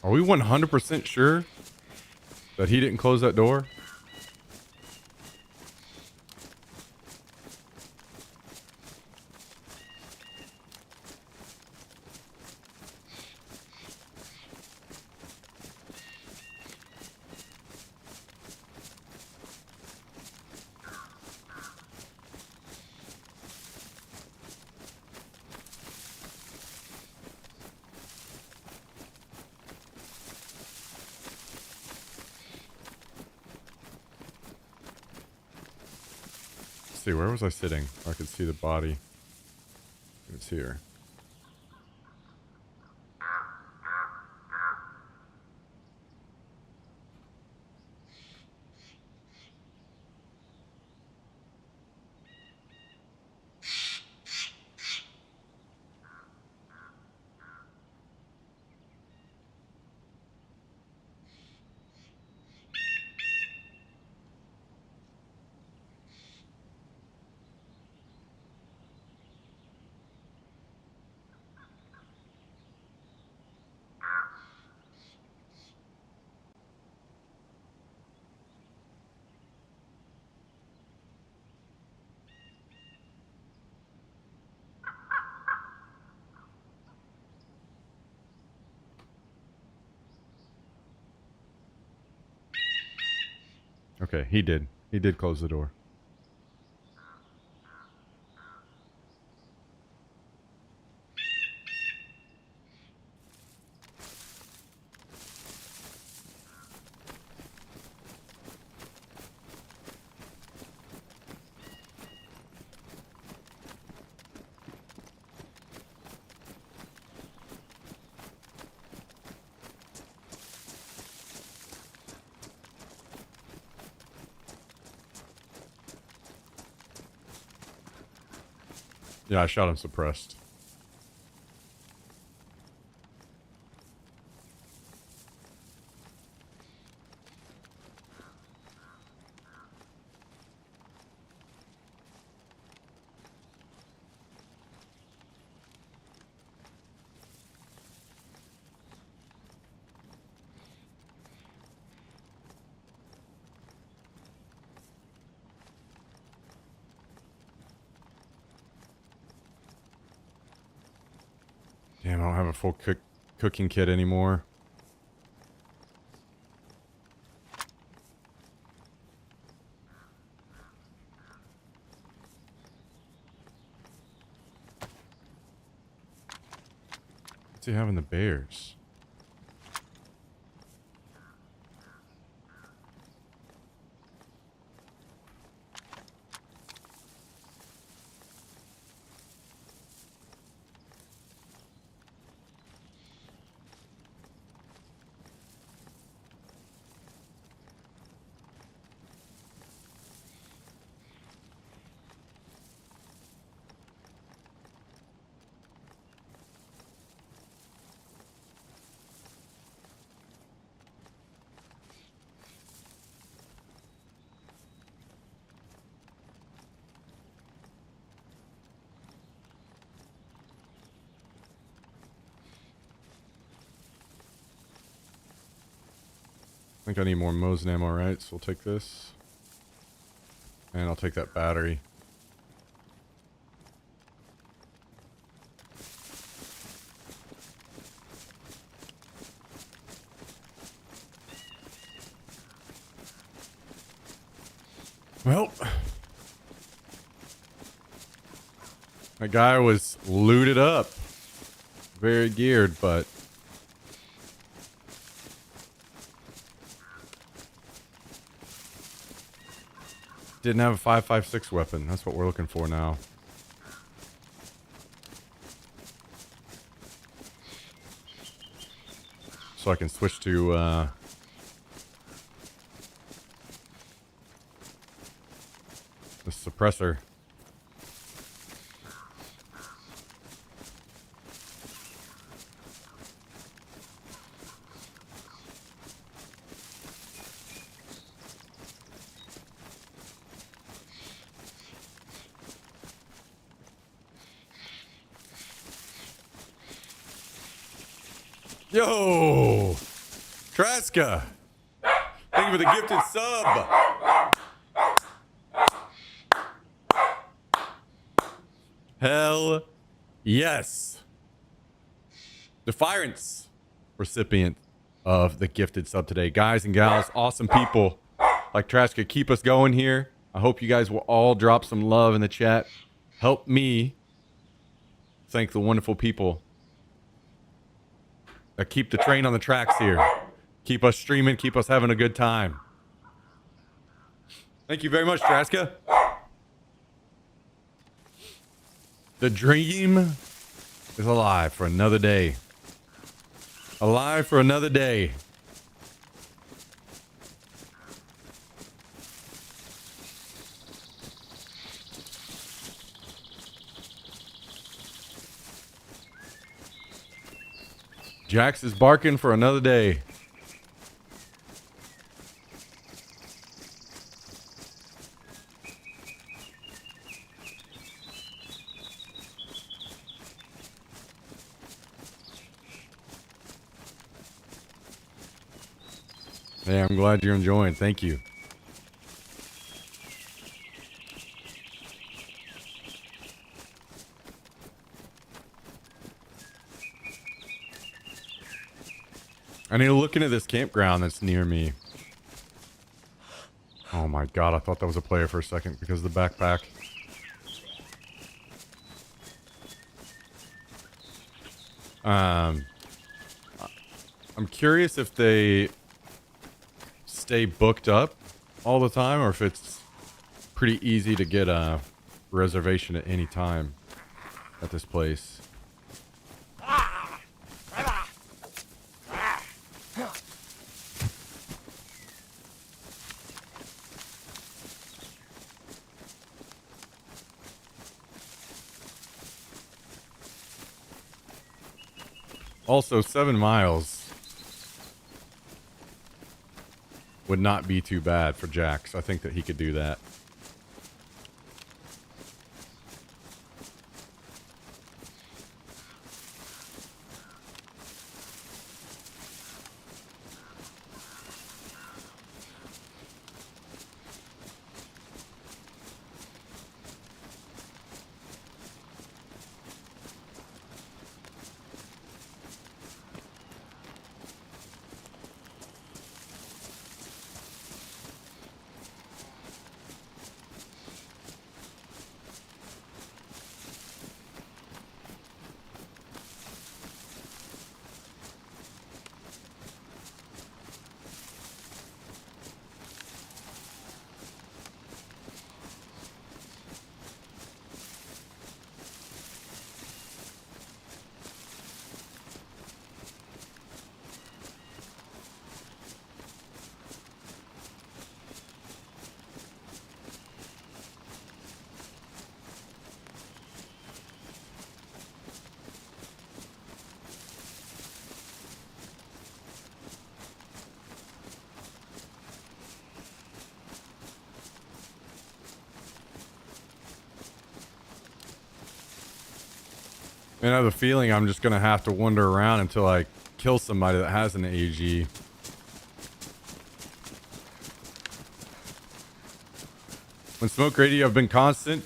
Are we 100% sure that he didn't close that door? See, where was I sitting? I could see the body. It's here. Okay, he did. He did close the door. Yeah, I shot him suppressed. Damn, I don't have a full cooking kit anymore. What's he having the bears? I think I need more Mosin ammo, right? So we'll take this. And I'll take that battery. Well, that guy was looted up. Very geared, but didn't have a 5.56 weapon. That's what we're looking for now. So I can switch to the suppressor. Yo, Traska, thank you for the gifted sub. Hell yes. Defiance recipient of the gifted sub today. Guys and gals, awesome people like Traska, keep us going here. I hope you guys will all drop some love in the chat. Help me thank the wonderful people that keep the train on the tracks here. Keep us streaming, keep us having a good time. Thank you very much, Traska. The dream is alive for another day. Alive for another day. Jax is barking for another day. Hey, I'm glad you're enjoying. Thank you. I need to look into this campground that's near me. Oh my god, I thought that was a player for a second because of the backpack. I'm curious if they stay booked up all the time or if it's pretty easy to get a reservation at any time at this place. Also, 7 miles would not be too bad for Jax. I think that he could do that. And I have a feeling I'm just gonna have to wander around until I kill somebody that has an AG. When Smoke Radio, I've been constant.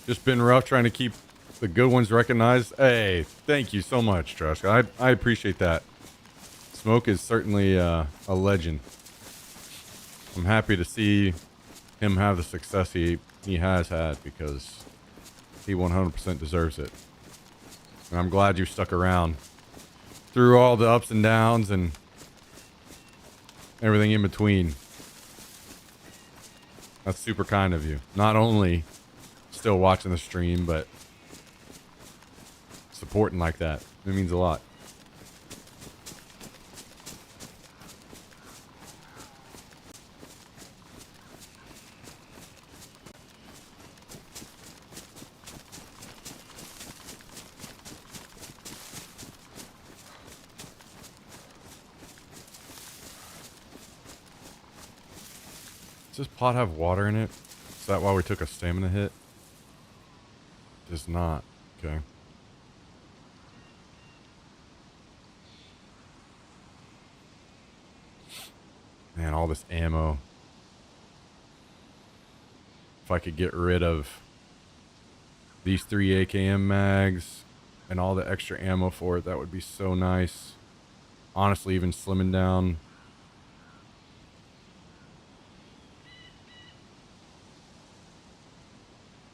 Just been rough trying to keep the good ones recognized. Hey, thank you so much, Trush. I appreciate that. Smoke is certainly a legend. I'm happy to see him have the success he has had because he 100% deserves it. And I'm glad you stuck around through all the ups and downs and everything in between. That's super kind of you. Not only still watching the stream, but supporting like that. It means a lot. Does this pot have water in it? Is that why we took a stamina hit? Does not. Okay. Man, all this ammo. If I could get rid of these 3 AKM mags and all the extra ammo for it, that would be so nice. Honestly, even slimming down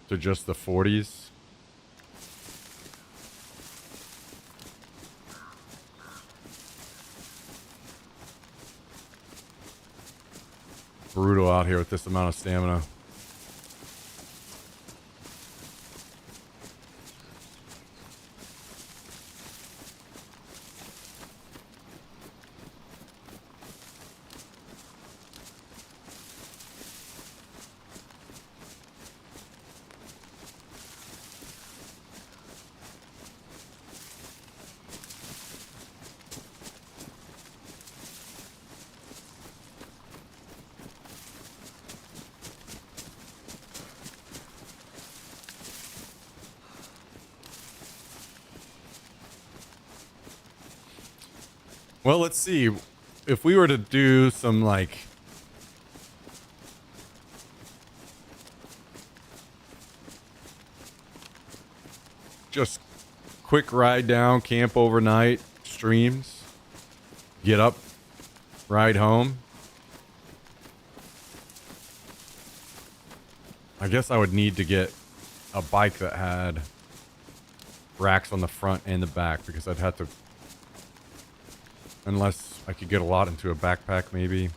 to just the 40s. Brutal out here with this amount of stamina. Well, let's see. If we were to do some, like, just quick ride down, camp overnight, streams, get up, ride home. I guess I would need to get a bike that had racks on the front and the back because I'd have to, unless I could get a lot into a backpack maybe.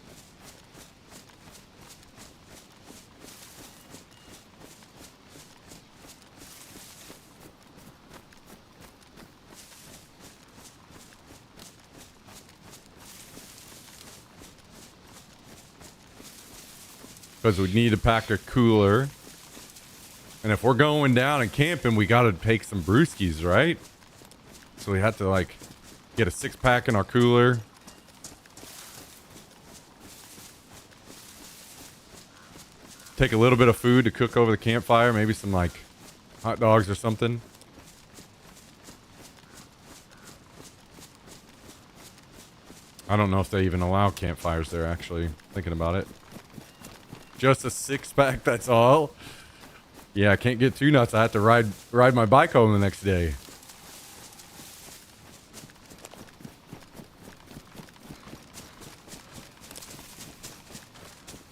Because we'd need to pack a cooler. And if we're going down and camping, we got to take some brewskis, right? So we had to, like, Get a 6-pack in our cooler. Take a little bit of food to cook over the campfire. Maybe some like hot dogs or something. I don't know if they even allow campfires there, actually, thinking about it. Just a 6-pack, that's all? Yeah, I can't get too nuts. I have to ride my bike home the next day.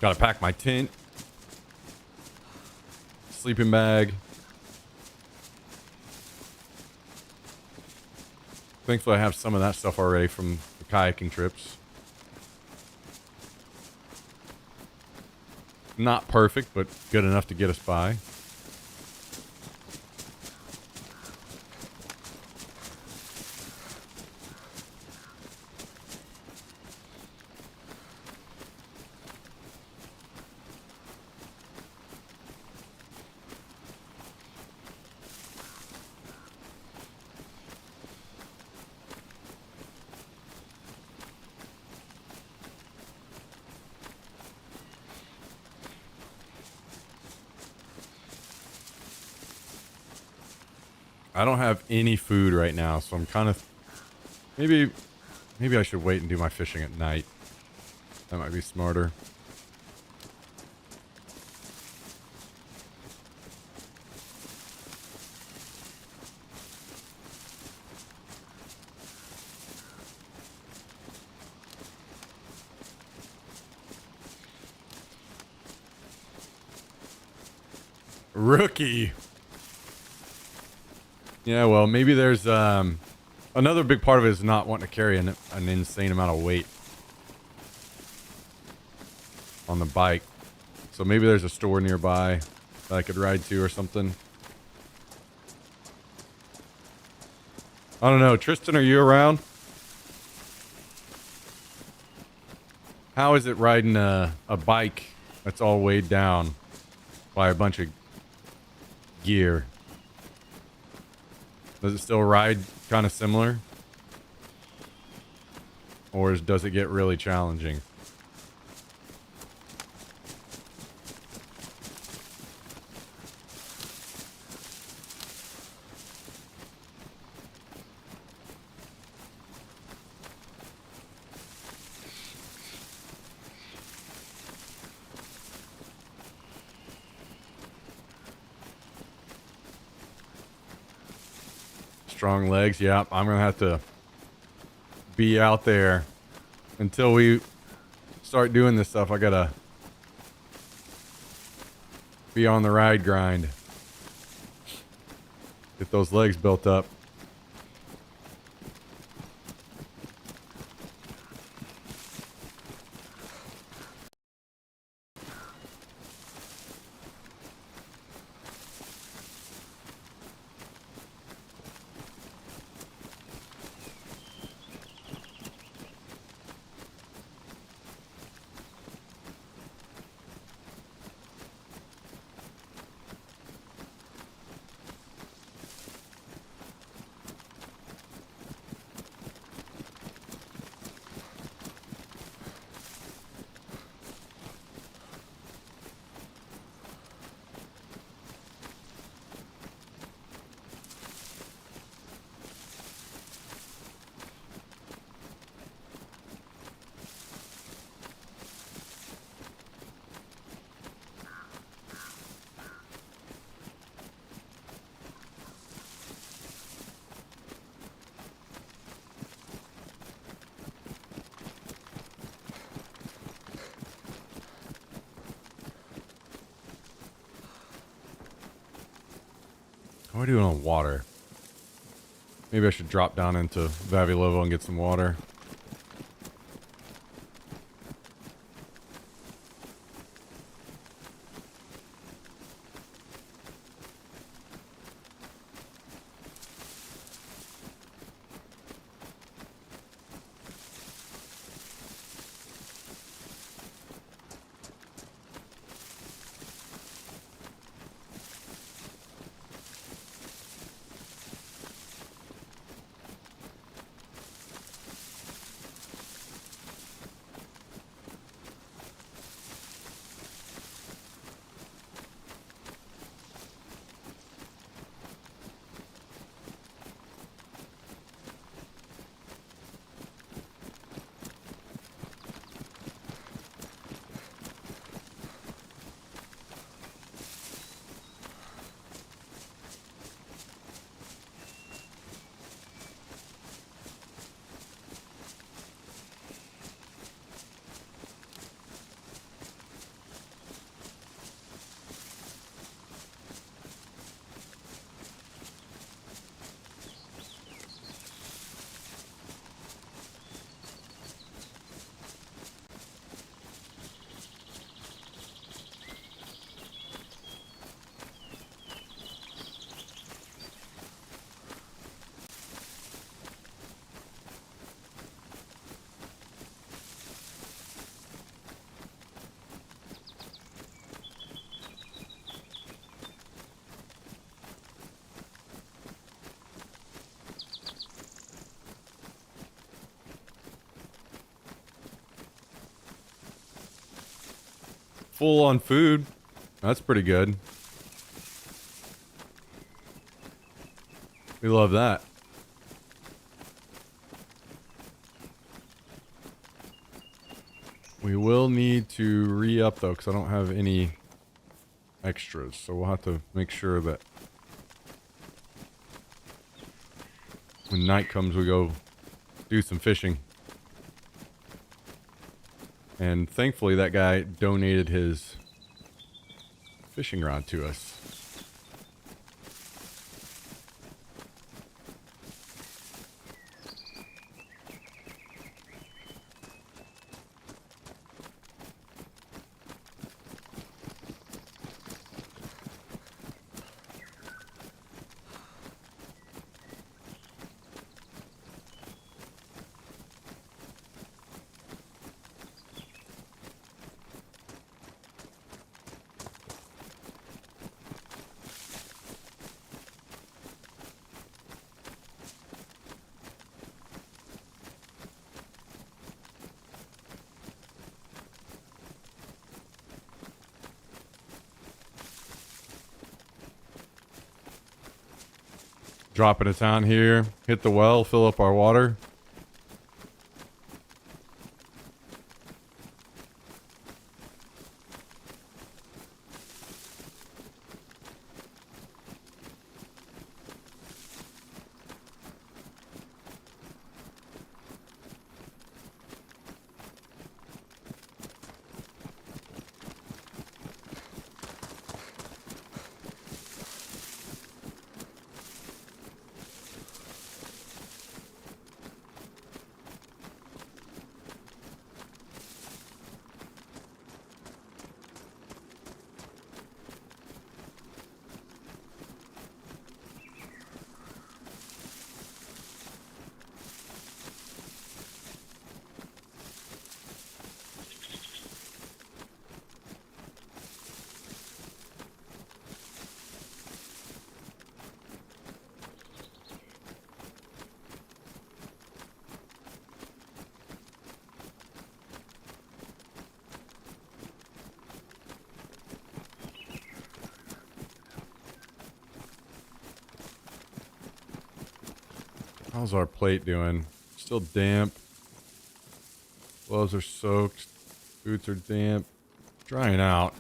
Gotta pack my tent. Sleeping bag. Thankfully, I have some of that stuff already from the kayaking trips. Not perfect, but good enough to get us by. I don't have any food right now, so I'm kind of... Maybe I should wait and do my fishing at night. That might be smarter. Rookie! Yeah, well, maybe there's another big part of it is not wanting to carry an insane amount of weight on the bike. So maybe there's a store nearby that I could ride to or something. I don't know. Tristan, are you around? How is it riding a bike that's all weighed down by a bunch of gear? Does it still ride kind of similar? Or does it get really challenging? Strong legs. Yeah, I'm going to have to be out there until we start doing this stuff. I got to be on the ride grind. Get those legs built up. How are we doing on water? Maybe I should drop down into Vavilovo and get some water. full on food. That's pretty good. We love that. We will need to re-up though, because I don't have any extras. So we'll have to make sure that when night comes, we go do some fishing. And thankfully that guy donated his fishing rod to us. Drop into town here, hit the well, fill up our water. How's our plate doing? Still damp. Gloves are soaked. Boots are damp. Drying out.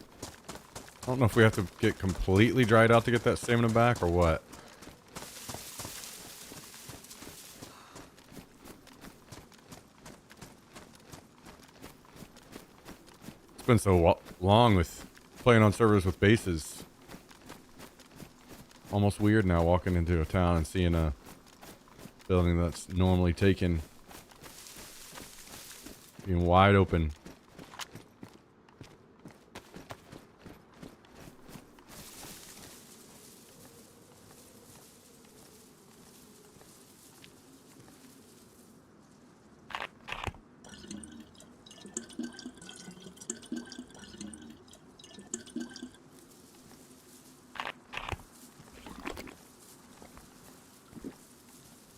I don't know if we have to get completely dried out to get that stamina back or what. It's been so long with playing on servers with bases. Almost weird now walking into a town and seeing a building that's normally taken being wide open.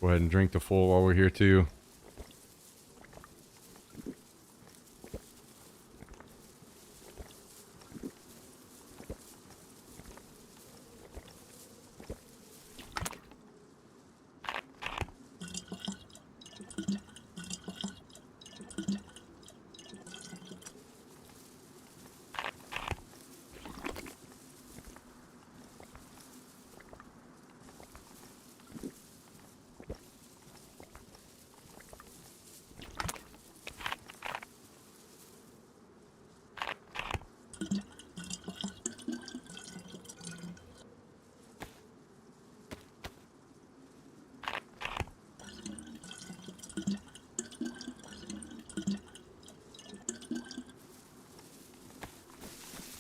Go ahead and drink the full while we're here too.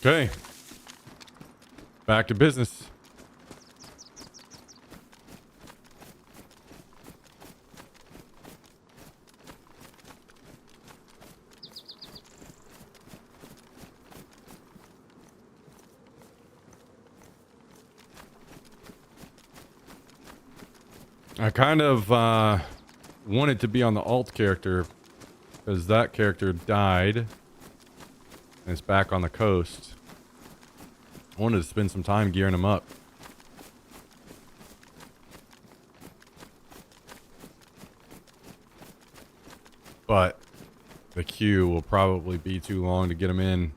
Okay. Back to business. I kind of wanted to be on the alt character because that character died and it's back on the coast. I wanted to spend some time gearing them up. But the queue will probably be too long to get them in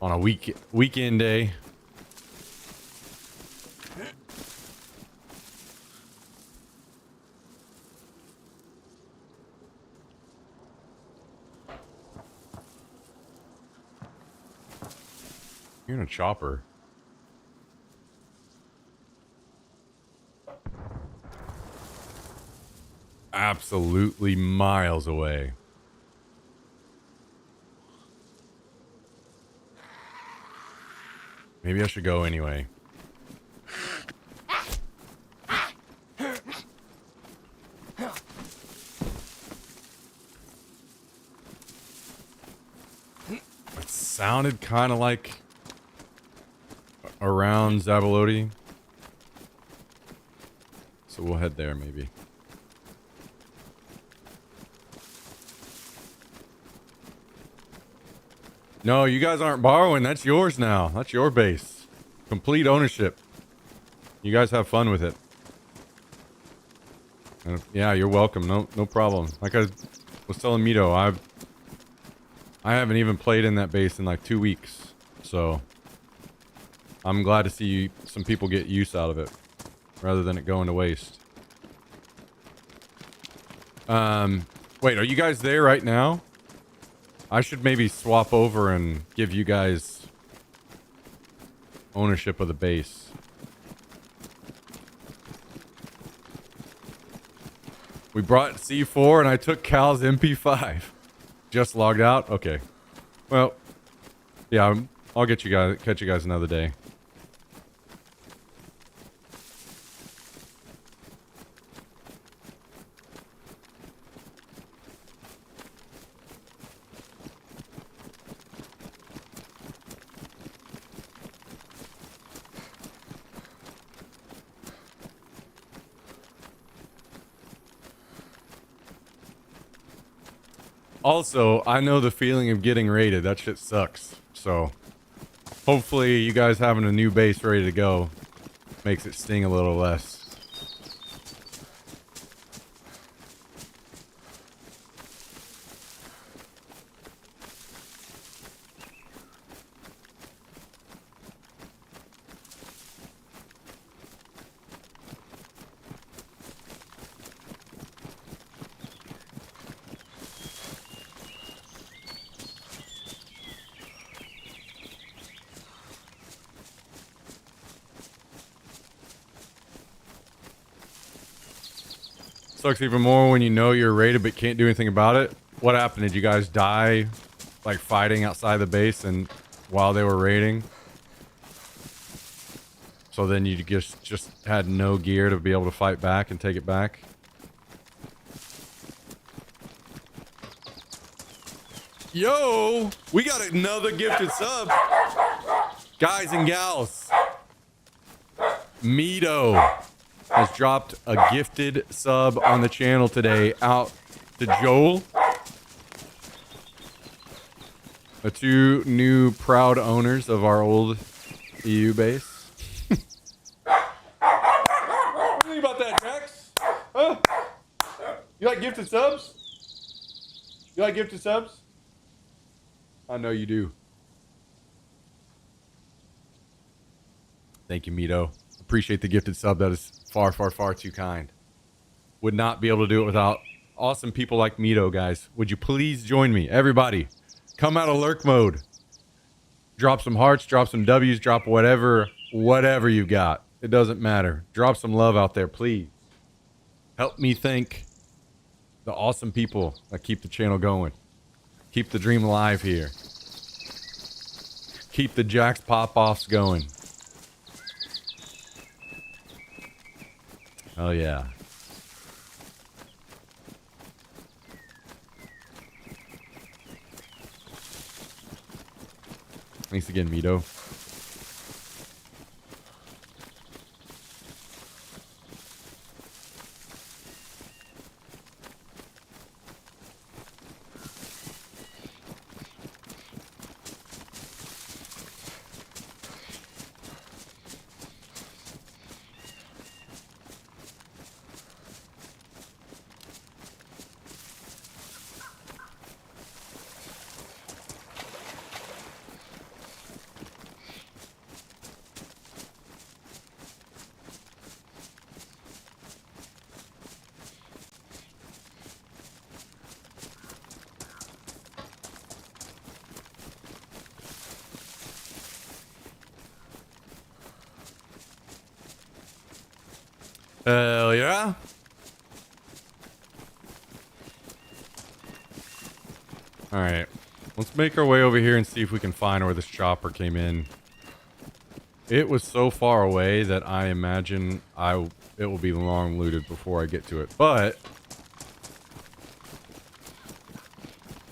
on a weekend day. You're in a chopper. Absolutely miles away. Maybe I should go anyway. It sounded kind of like around Zabaloti. So we'll head there maybe. No, you guys aren't borrowing. That's yours now. That's your base. Complete ownership. You guys have fun with it. Yeah, you're welcome. No problem. Like I was telling Mito, I haven't even played in that base in like 2 weeks. So I'm glad to see some people get use out of it rather than it going to waste. Wait, are you guys there right now? I should maybe swap over and give you guys ownership of the base. We brought C4 and I took Cal's MP5. Just logged out? Okay. Well, yeah, I'll catch you guys another day. Also, I know the feeling of getting raided. That shit sucks. So, hopefully you guys having a new base ready to go makes it sting a little less. Sucks even more when you know you're raided but can't do anything about it. What happened? Did you guys die like fighting outside the base and while they were raiding? So then you just had no gear to be able to fight back and take it back? Yo! We got another gifted sub! Guys and gals! Mito has dropped a gifted sub on the channel today out to Joel. The two new proud owners of our old EU base. What do you think about that, Jax? Huh? You like gifted subs? You like gifted subs? I know you do. Thank you, Mito. Appreciate the gifted sub. That is far, far, far too kind. Would not be able to do it without awesome people like Mito, guys. Would you please join me? Everybody, come out of lurk mode. Drop some hearts, drop some W's, drop whatever you've got. It doesn't matter. Drop some love out there, please. Help me thank the awesome people that keep the channel going. Keep the dream alive here. Keep the Jax pop-offs going. Oh yeah. Thanks again, Mito. Hell yeah. All right. Let's make our way over here and see if we can find where this chopper came in. It was so far away that I imagine it will be long looted before I get to it. But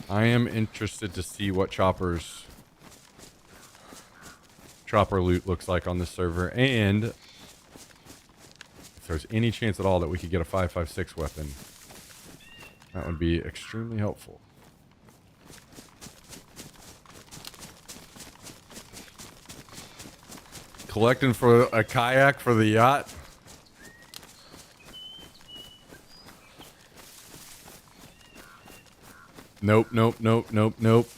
I am interested to see what chopper loot looks like on this server, and if there's any chance at all that we could get a 5.56 weapon, that would be extremely helpful. Collecting for a kayak for the yacht. Nope, nope, nope, nope, nope.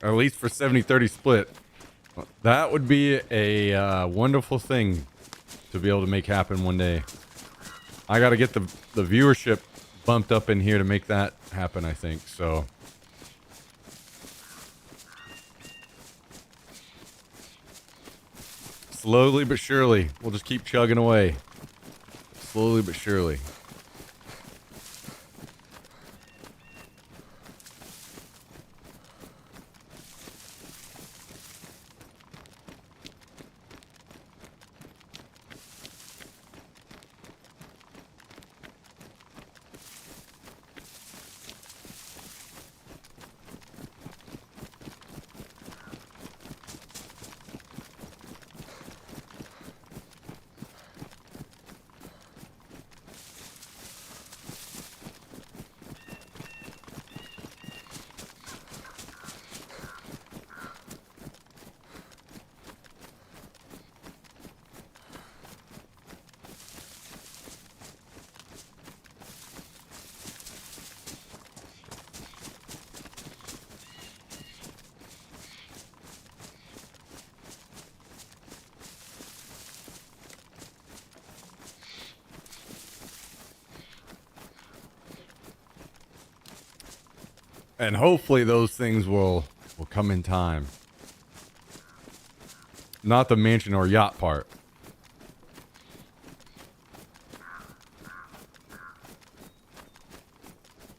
Or at least for 70-30 split. That would be a wonderful thing to be able to make happen one day. I got to get the viewership bumped up in here to make that happen, I think. So slowly but surely, we'll just keep chugging away. Slowly but surely. And hopefully those things will come in time. Not the mansion or yacht part.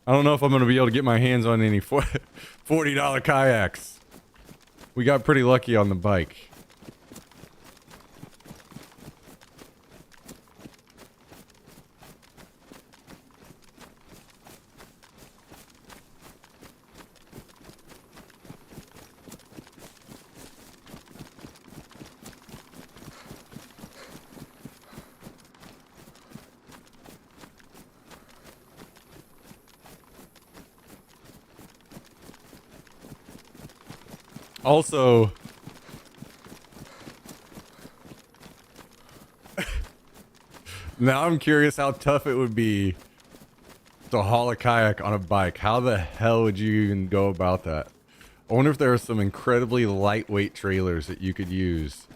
I don't know if I'm going to be able to get my hands on any $40 kayaks. We got pretty lucky on the bike. Also, now I'm curious how tough it would be to haul a kayak on a bike. How the hell would you even go about that? I wonder if there are some incredibly lightweight trailers that you could use.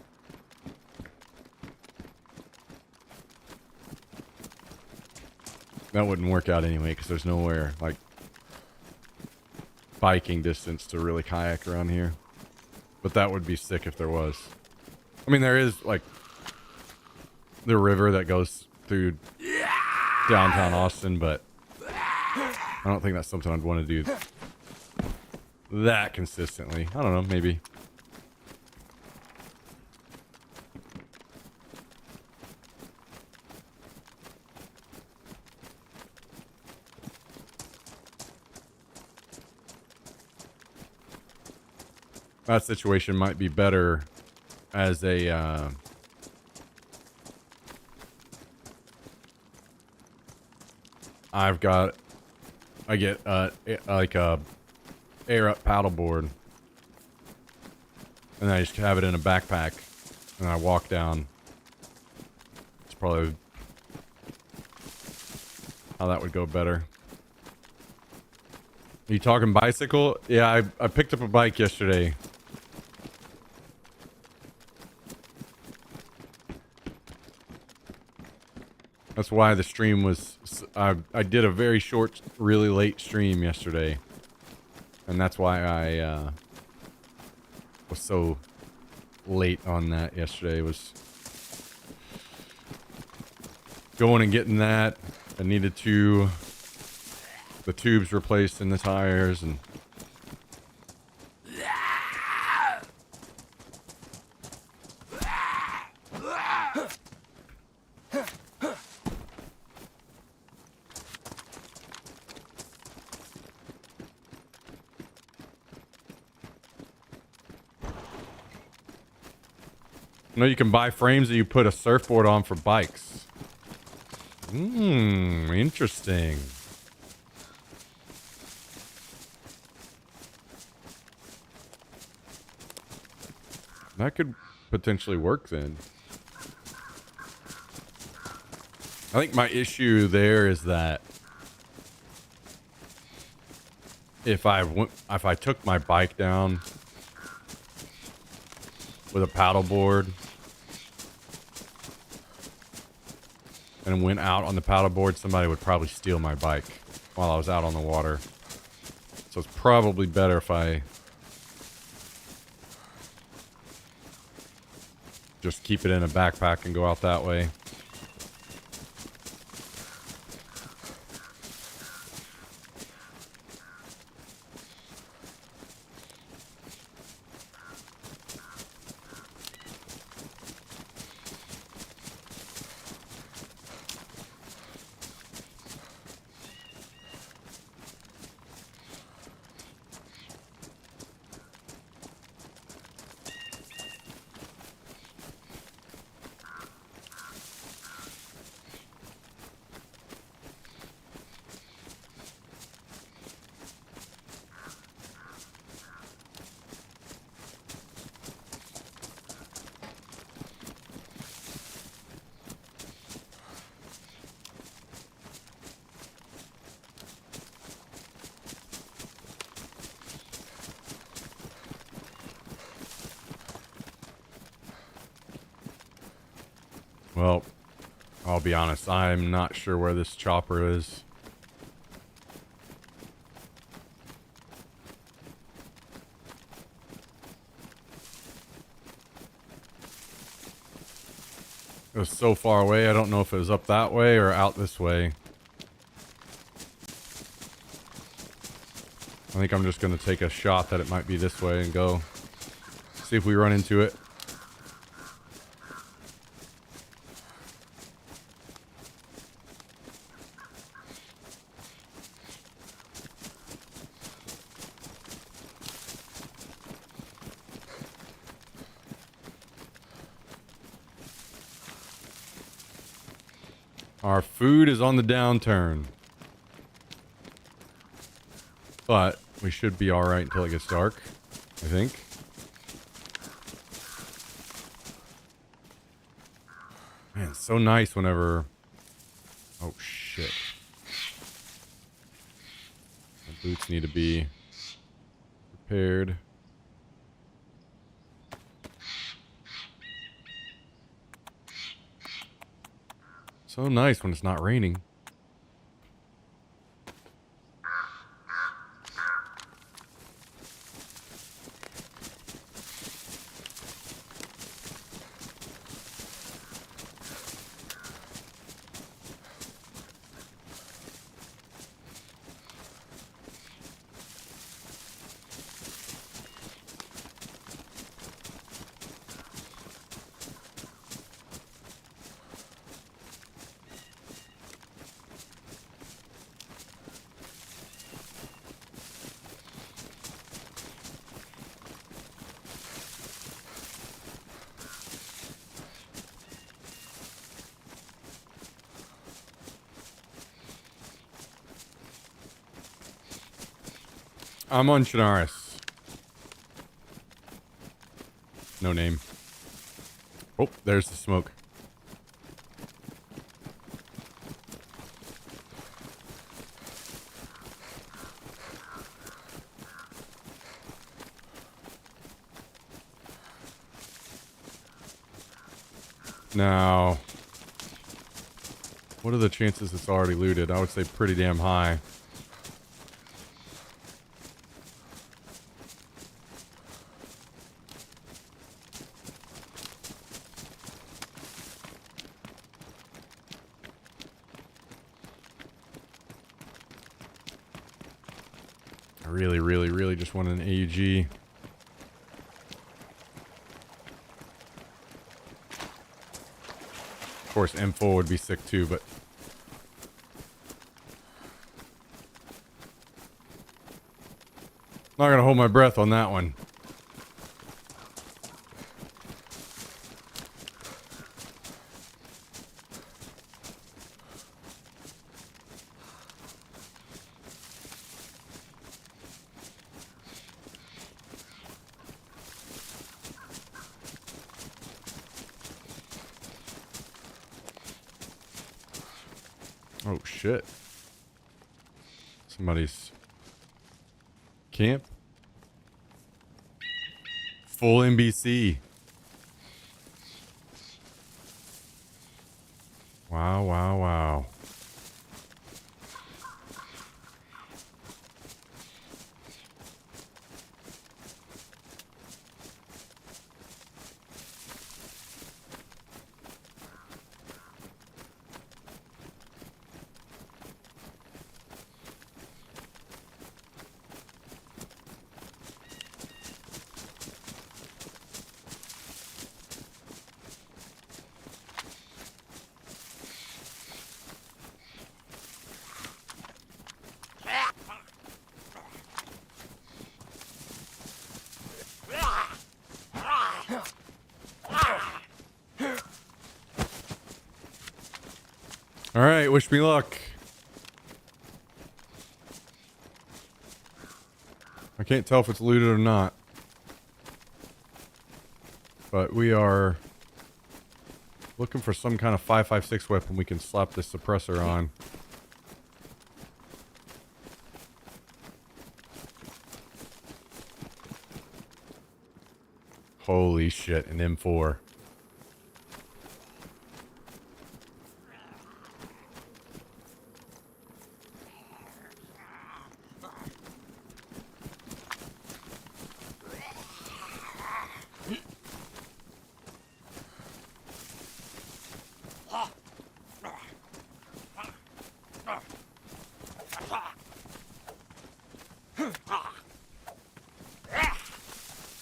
That wouldn't work out anyway, because there's nowhere like biking distance to really kayak around here. But that would be sick if there was. I mean, there is like the river that goes through downtown Austin, but I don't think that's something I'd want to do that consistently. I don't know, maybe. That situation might be better as a I get like a air up paddleboard, and I just have it in a backpack, and I walk down. It's probably how that would go better. Are you talking bicycle? Yeah, I picked up a bike yesterday. That's why the stream was... I did a very short, really late stream yesterday. And that's why I was so late on that yesterday. Was going and getting that. I needed the tubes replaced in the tires and... You know, you can buy frames that you put a surfboard on for bikes. Interesting. That could potentially work then. I think my issue there is that if I took my bike down with a paddleboard and went out on the paddleboard, somebody would probably steal my bike while I was out on the water. So it's probably better if I just keep it in a backpack and go out that way. Well, I'll be honest, I'm not sure where this chopper is. It was so far away, I don't know if it was up that way or out this way. I think I'm just going to take a shot that it might be this way and go see if we run into it. Our food is on the downturn. But we should be alright until it gets dark, I think. Man, it's so nice whenever... Oh, shit. My boots need to be repaired. So nice when it's not raining. I'm on Chernarus. No name. Oh, there's the smoke. Now, what are the chances it's already looted? I would say pretty damn high. I really, really, really just want an AUG. Of course, M4 would be sick too, but not gonna hold my breath on that one. Oh shit. Somebody's camp. Full NBC. Wow, wow, wow. All right, wish me luck. I can't tell if it's looted or not. But we are looking for some kind of 5.56 weapon we can slap this suppressor on. Holy shit, an M4.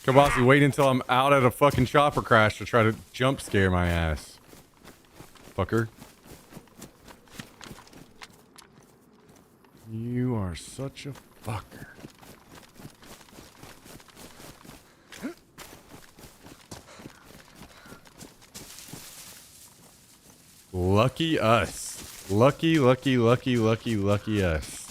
Kabasi, wait until I'm out at a fucking chopper crash to try to jump scare my ass. Fucker. You are such a fucker. Lucky us. Lucky, lucky, lucky, lucky, lucky us.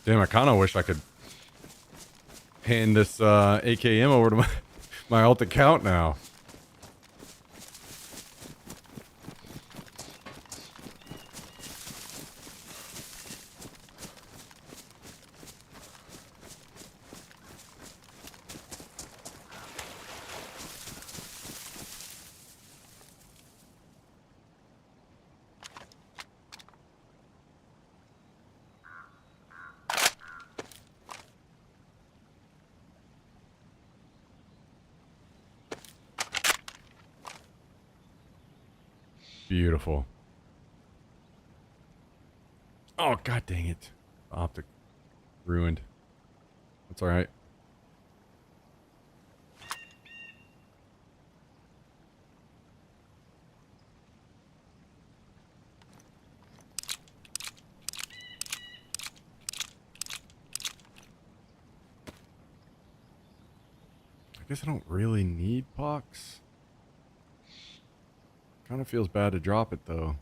Damn, I kind of wish I could hand this AKM over to my alt account now. Beautiful. Oh, god dang it. Optic ruined. That's alright. guess I don't really need pox. Kind of feels bad to drop it though.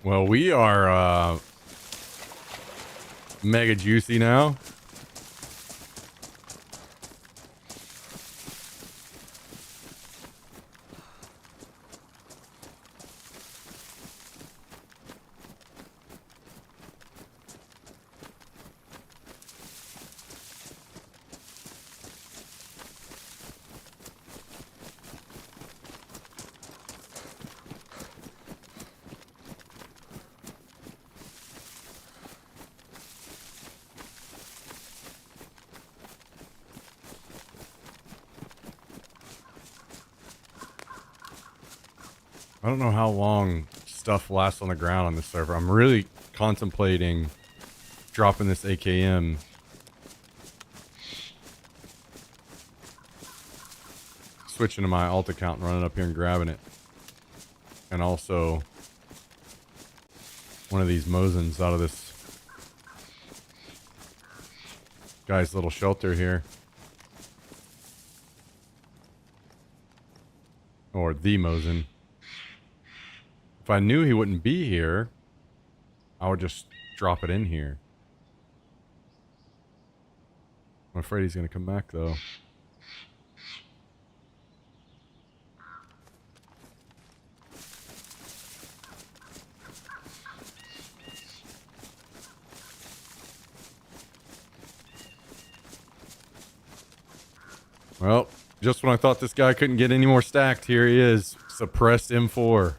Well, we are mega juicy now. I don't know how long stuff lasts on the ground on this server. I'm really contemplating dropping this AKM. Switching to my alt account and running up here and grabbing it. And also one of these Mosins out of this guy's little shelter here. Or the Mosin. If I knew he wouldn't be here, I would just drop it in here. I'm afraid he's gonna come back though. Well, just when I thought this guy couldn't get any more stacked, here he is. Suppressed M4.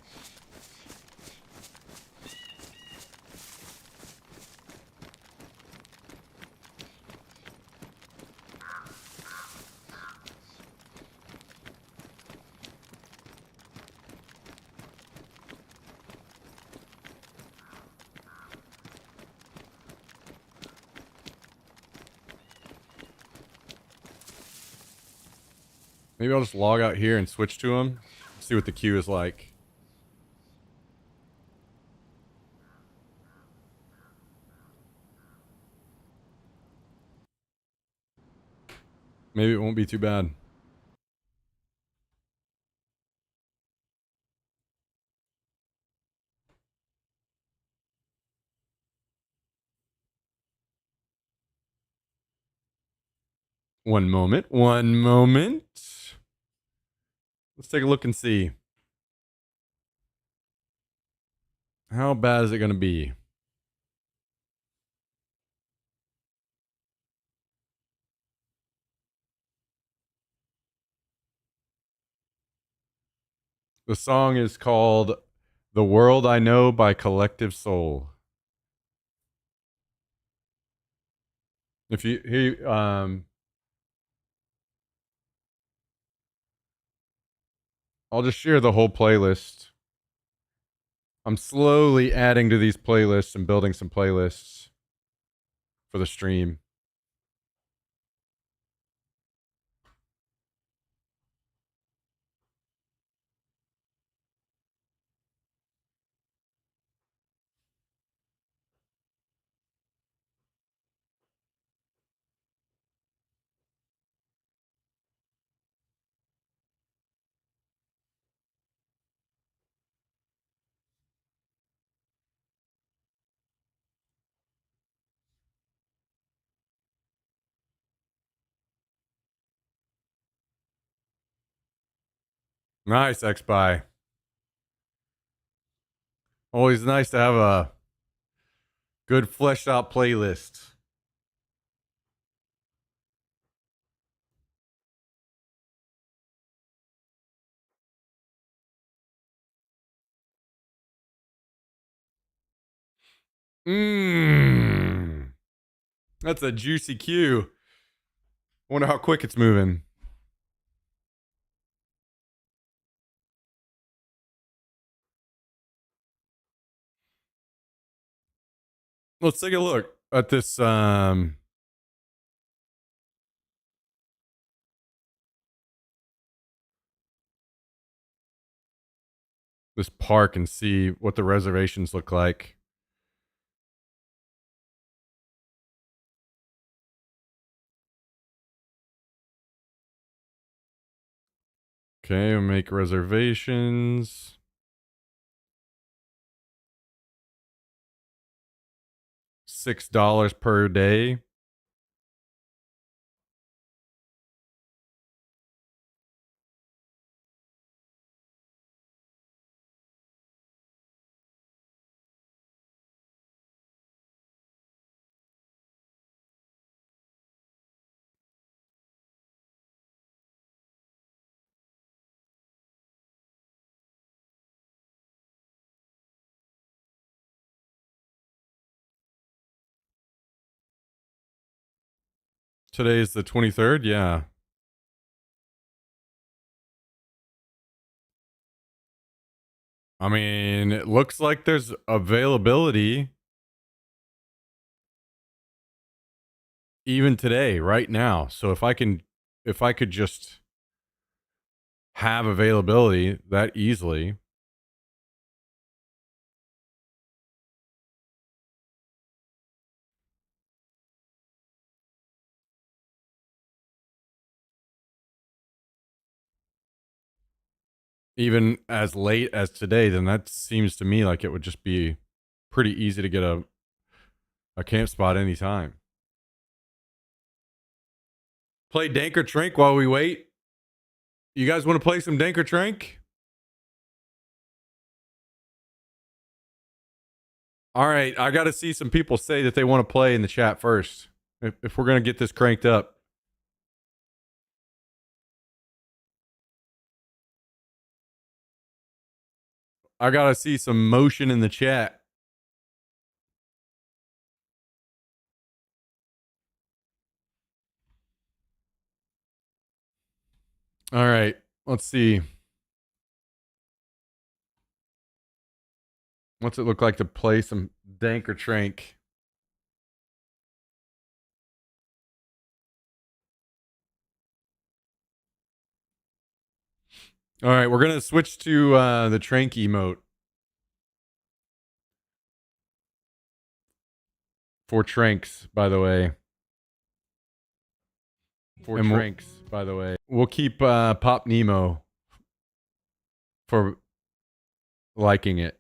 Maybe I'll just log out here and switch to him. See what the queue is like. Maybe it won't be too bad. One moment. One moment. Let's take a look and see. How bad is it going to be? The song is called The World I Know by Collective Soul. If you I'll just share the whole playlist. I'm slowly adding to these playlists and building some playlists for the stream. Nice, X-Buy. Always nice to have a good fleshed out playlist. Mmm. That's a juicy queue. Wonder how quick it's moving. Let's take a look at this this park and see what the reservations look like. Okay, we'll make reservations. $6 per day. Today is the 23rd. Yeah. I mean, it looks like there's availability even today, right now. So if I could just have availability that easily. Even as late as today, then that seems to me like it would just be pretty easy to get a camp spot anytime. Play Dank or Trink while we wait. You guys want to play some Dank or Trink? All right, I got to see some people say that they want to play in the chat first. If we're going to get this cranked up. I got to see some motion in the chat. All right, let's see. What's it look like to play some Dank or Trink? All right, we're going to switch to the Trank emote. For Tranks, by the way. For Tranks, by the way. We'll keep Pop Nemo for liking it.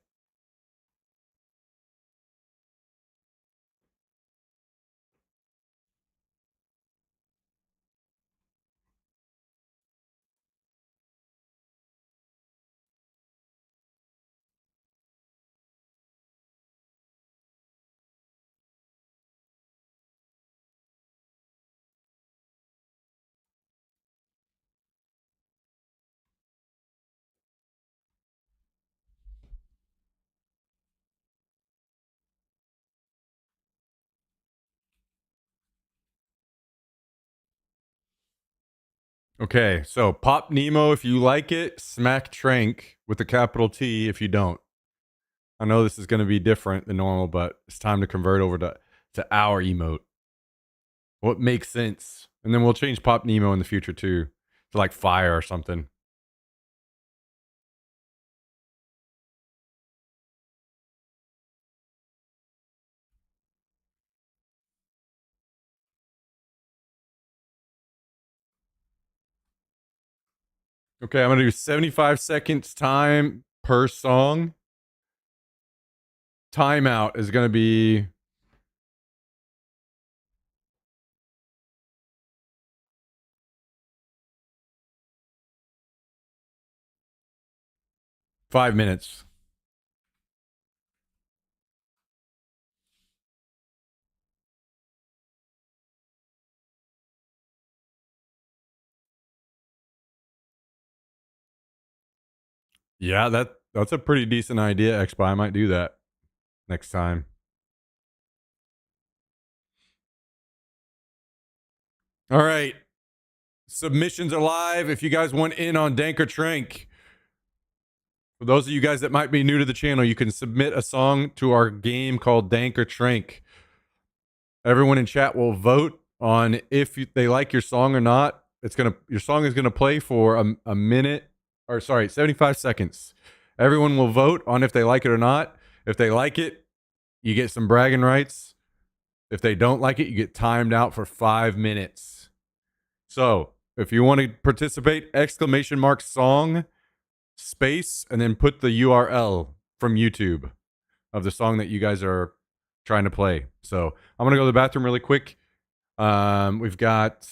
Okay, so Pop Nemo if you like it, Smack Trank with a capital T if you don't. I know this is going to be different than normal, but it's time to convert over to our emote. What makes sense? And then we'll change Pop Nemo in the future too, to like fire or something. Okay, I'm going to do 75 seconds time per song. Timeout is going to be five minutes. Yeah, that's a pretty decent idea, Expo. I might do that next time. All right. Submissions are live. If you guys want in on Dank or Trank, for those of you guys that might be new to the channel, you can submit a song to our game called Dank or Trank. Everyone in chat will vote on if they like your song or not. Your song is gonna play for a minute, or sorry, 75 seconds. Everyone will vote on if they like it or not. If they like it, you get some bragging rights. If they don't like it, you get timed out for 5 minutes. So if you want to participate, !song space and then put the URL from YouTube of the song that you guys are trying to play. So I'm gonna go to the bathroom really quick. We've got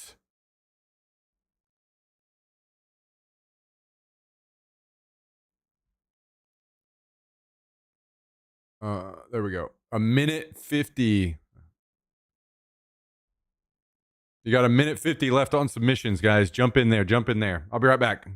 there we go. A minute 50. You got a minute 50 left on submissions, guys. Jump in there. Jump in there. I'll be right back.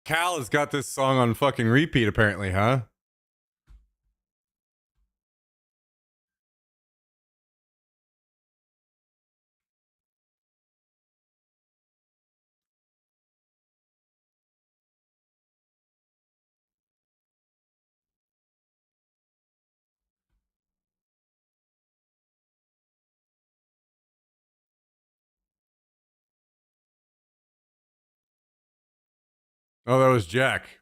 Cal has got this song on fucking repeat, apparently, huh? Oh, that was Jack.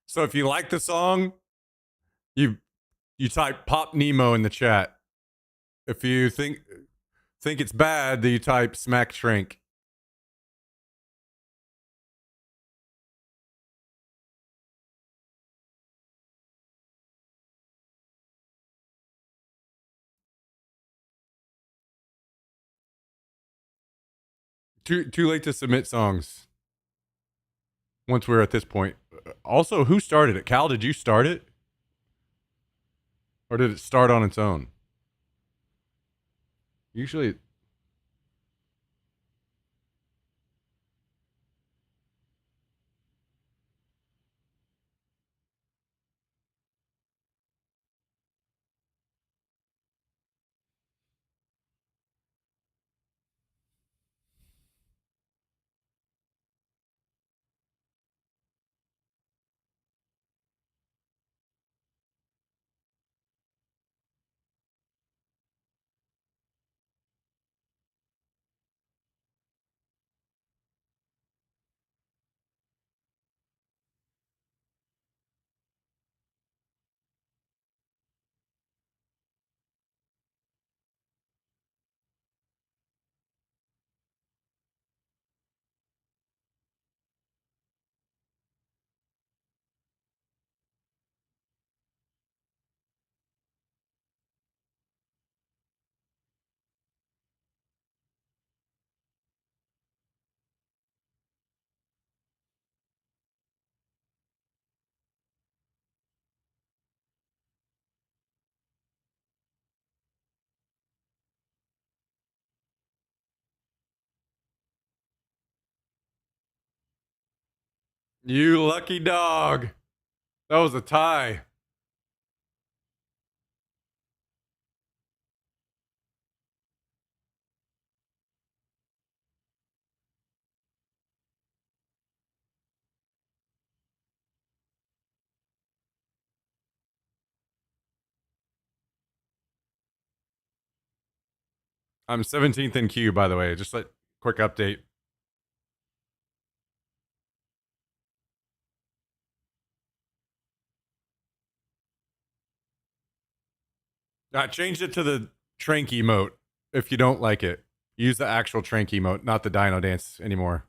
So if you like the song, you type Pop Nemo in the chat. If you think it's bad, then you type Smack Shrink. Too late to submit songs. Once we're at this point. Also, who started it? Cal, did you start it? Or did it start on its own? Usually You lucky dog. That was a tie. I'm 17th in queue, by the way. Just a quick update. I changed it to the Trank emote. If you don't like it, use the actual Trank emote, not the Dino Dance anymore.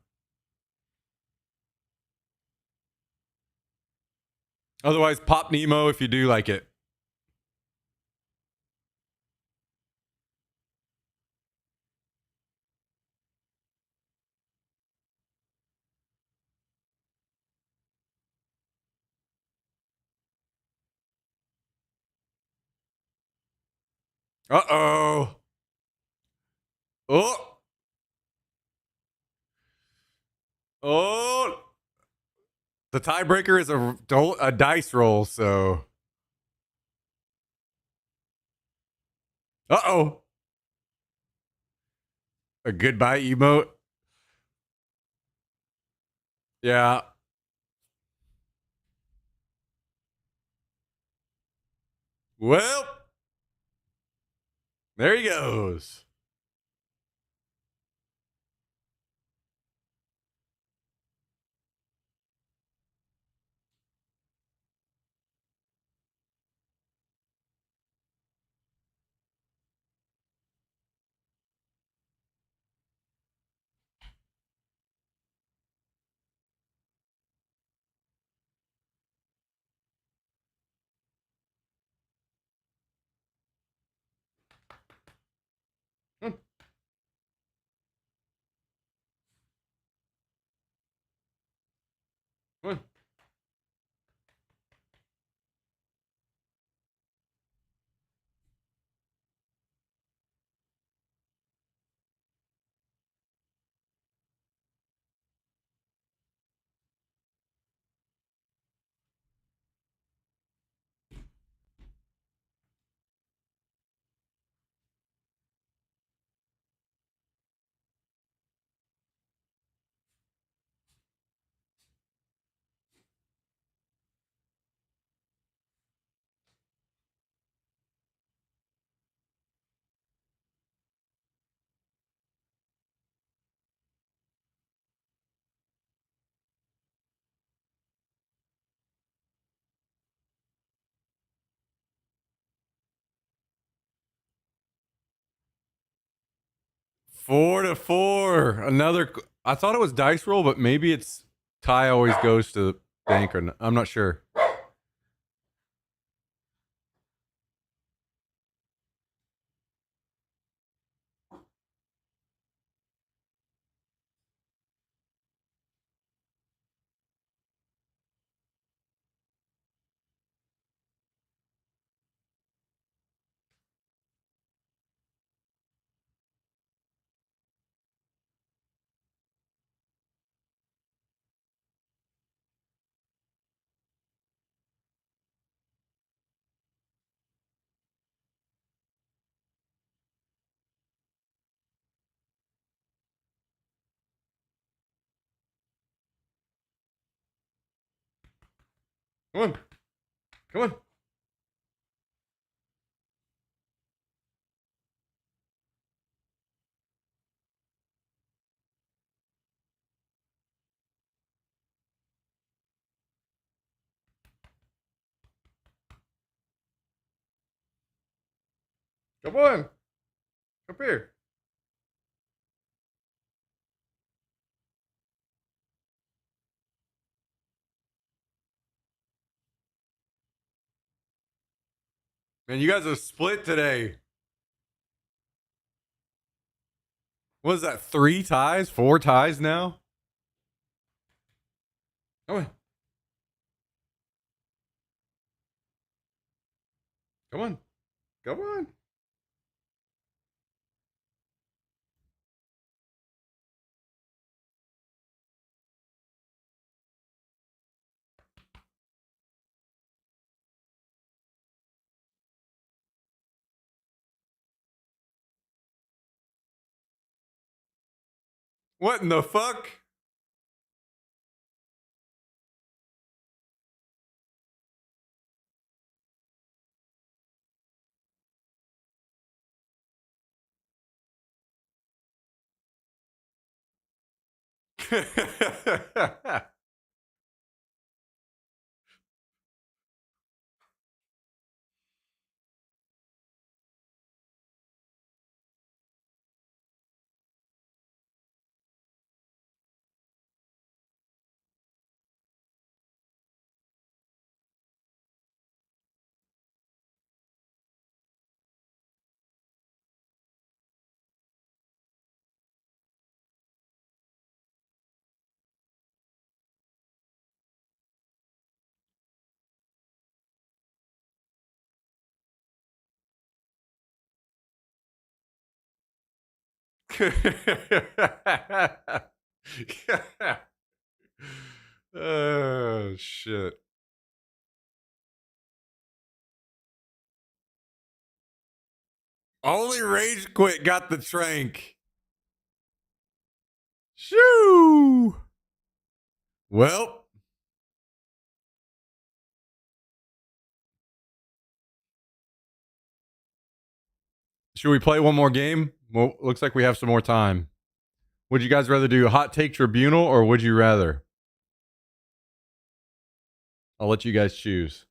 Otherwise, pop Nemo if you do like it. Uh-oh. Oh. Oh. The tiebreaker is a dice roll, so. Uh-oh. A goodbye emote. Yeah. Well, there he goes. Come on. 4-4. Another. I thought it was dice roll, but maybe it's tie always goes to bank, or I'm not sure. Come on. Come on. Come on. Up here. Man, you guys are split today. What is that? 3 ties? 4 ties now? Come on. Come on. Come on. What in the fuck? Oh shit. Only Rage Quit got the trank. Shoo. Well, should we play one more game? Well, looks like we have some more time. Would you guys rather do Hot Take Tribunal or Would You Rather? I'll let you guys choose.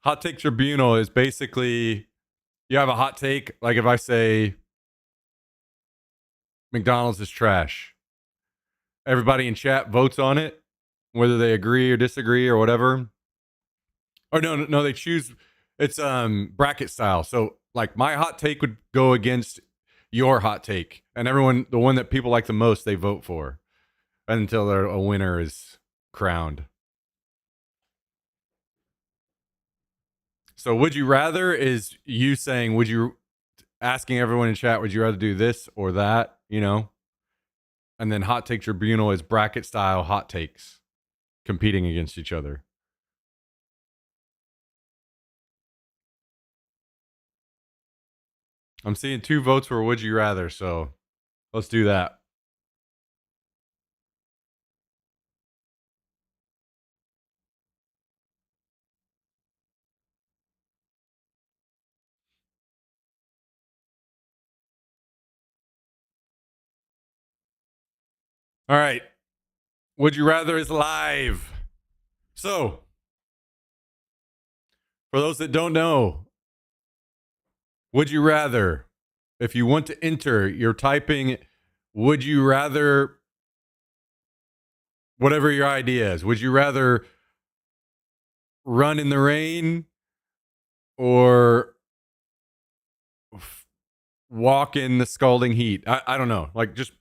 Hot Take Tribunal is basically you have a hot take. Like if I say McDonald's is trash, everybody in chat votes on it, whether they agree or disagree or whatever. Or no, they choose. It's bracket style. So like my hot take would go against your hot take, and everyone, the one that people like the most, they vote for until a winner is crowned. So would you rather is you saying would you asking everyone in chat would you rather do this or that, you know? And then hot take tribunal is bracket style hot takes competing against each other. I'm seeing 2 votes for would you rather, so let's do that. All right. Would you rather is live. So, for those that don't know, would you rather, if you want to enter, you're typing, would you rather, whatever your idea is, would you rather run in the rain or walk in the scalding heat? I don't know. Like, just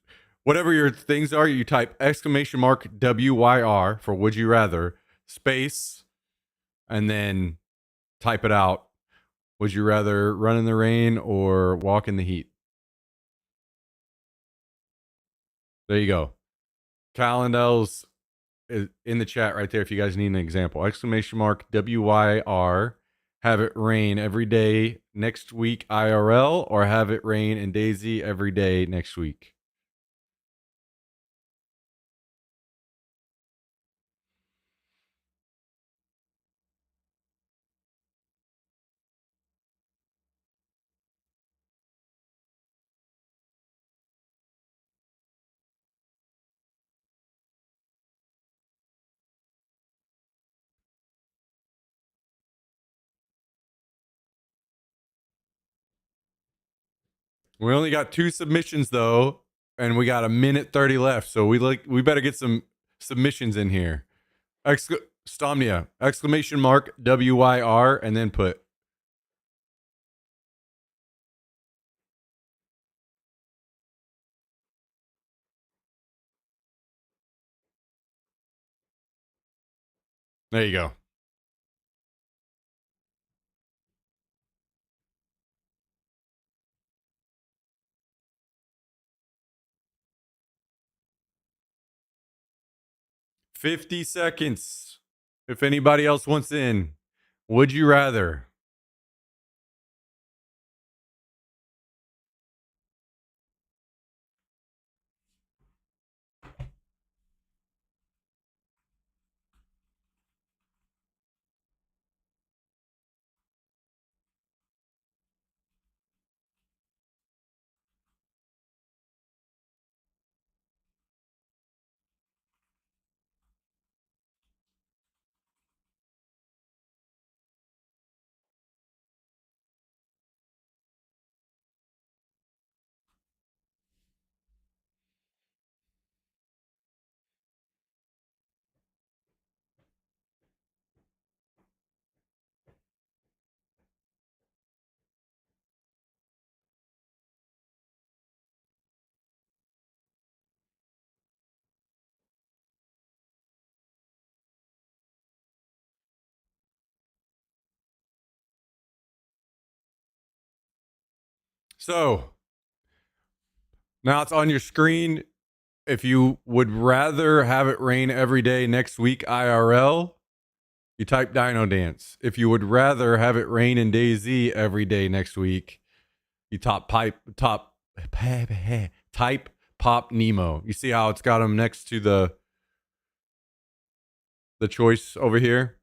whatever your things are, you type exclamation mark WYR for would you rather, space, and then type it out. Would you rather run in the rain or walk in the heat? There you go. Calendels is in the chat right there if you guys need an example. Exclamation mark WYR. Have it rain every day next week IRL or have it rain in Daisy every day next week. We only got 2 submissions though, and we got a minute 30 left. So we better get some submissions in here. Stomnia, exclamation mark WYR, and then put. There you go. 50 seconds. If anybody else wants in, would you rather? So now it's on your screen. If you would rather have it rain every day next week IRL, you type Dino Dance. If you would rather have it rain in DayZ every day next week, you type Pop Nemo. You see how it's got them next to the choice over here?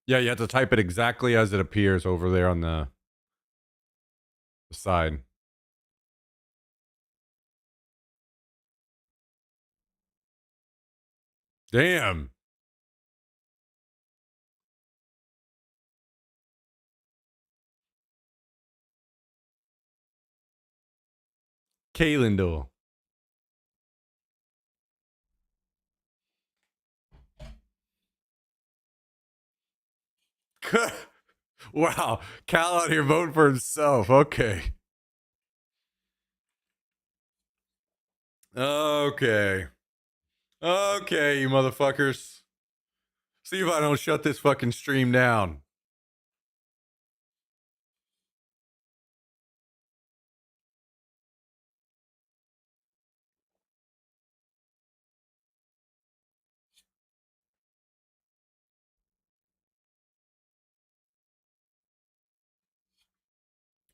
Yeah, you have to type it exactly as it appears over there on the side. Damn. Kalendor. Wow. Cal out here voting for himself. Okay. Okay. Okay, you motherfuckers. See if I don't shut this fucking stream down.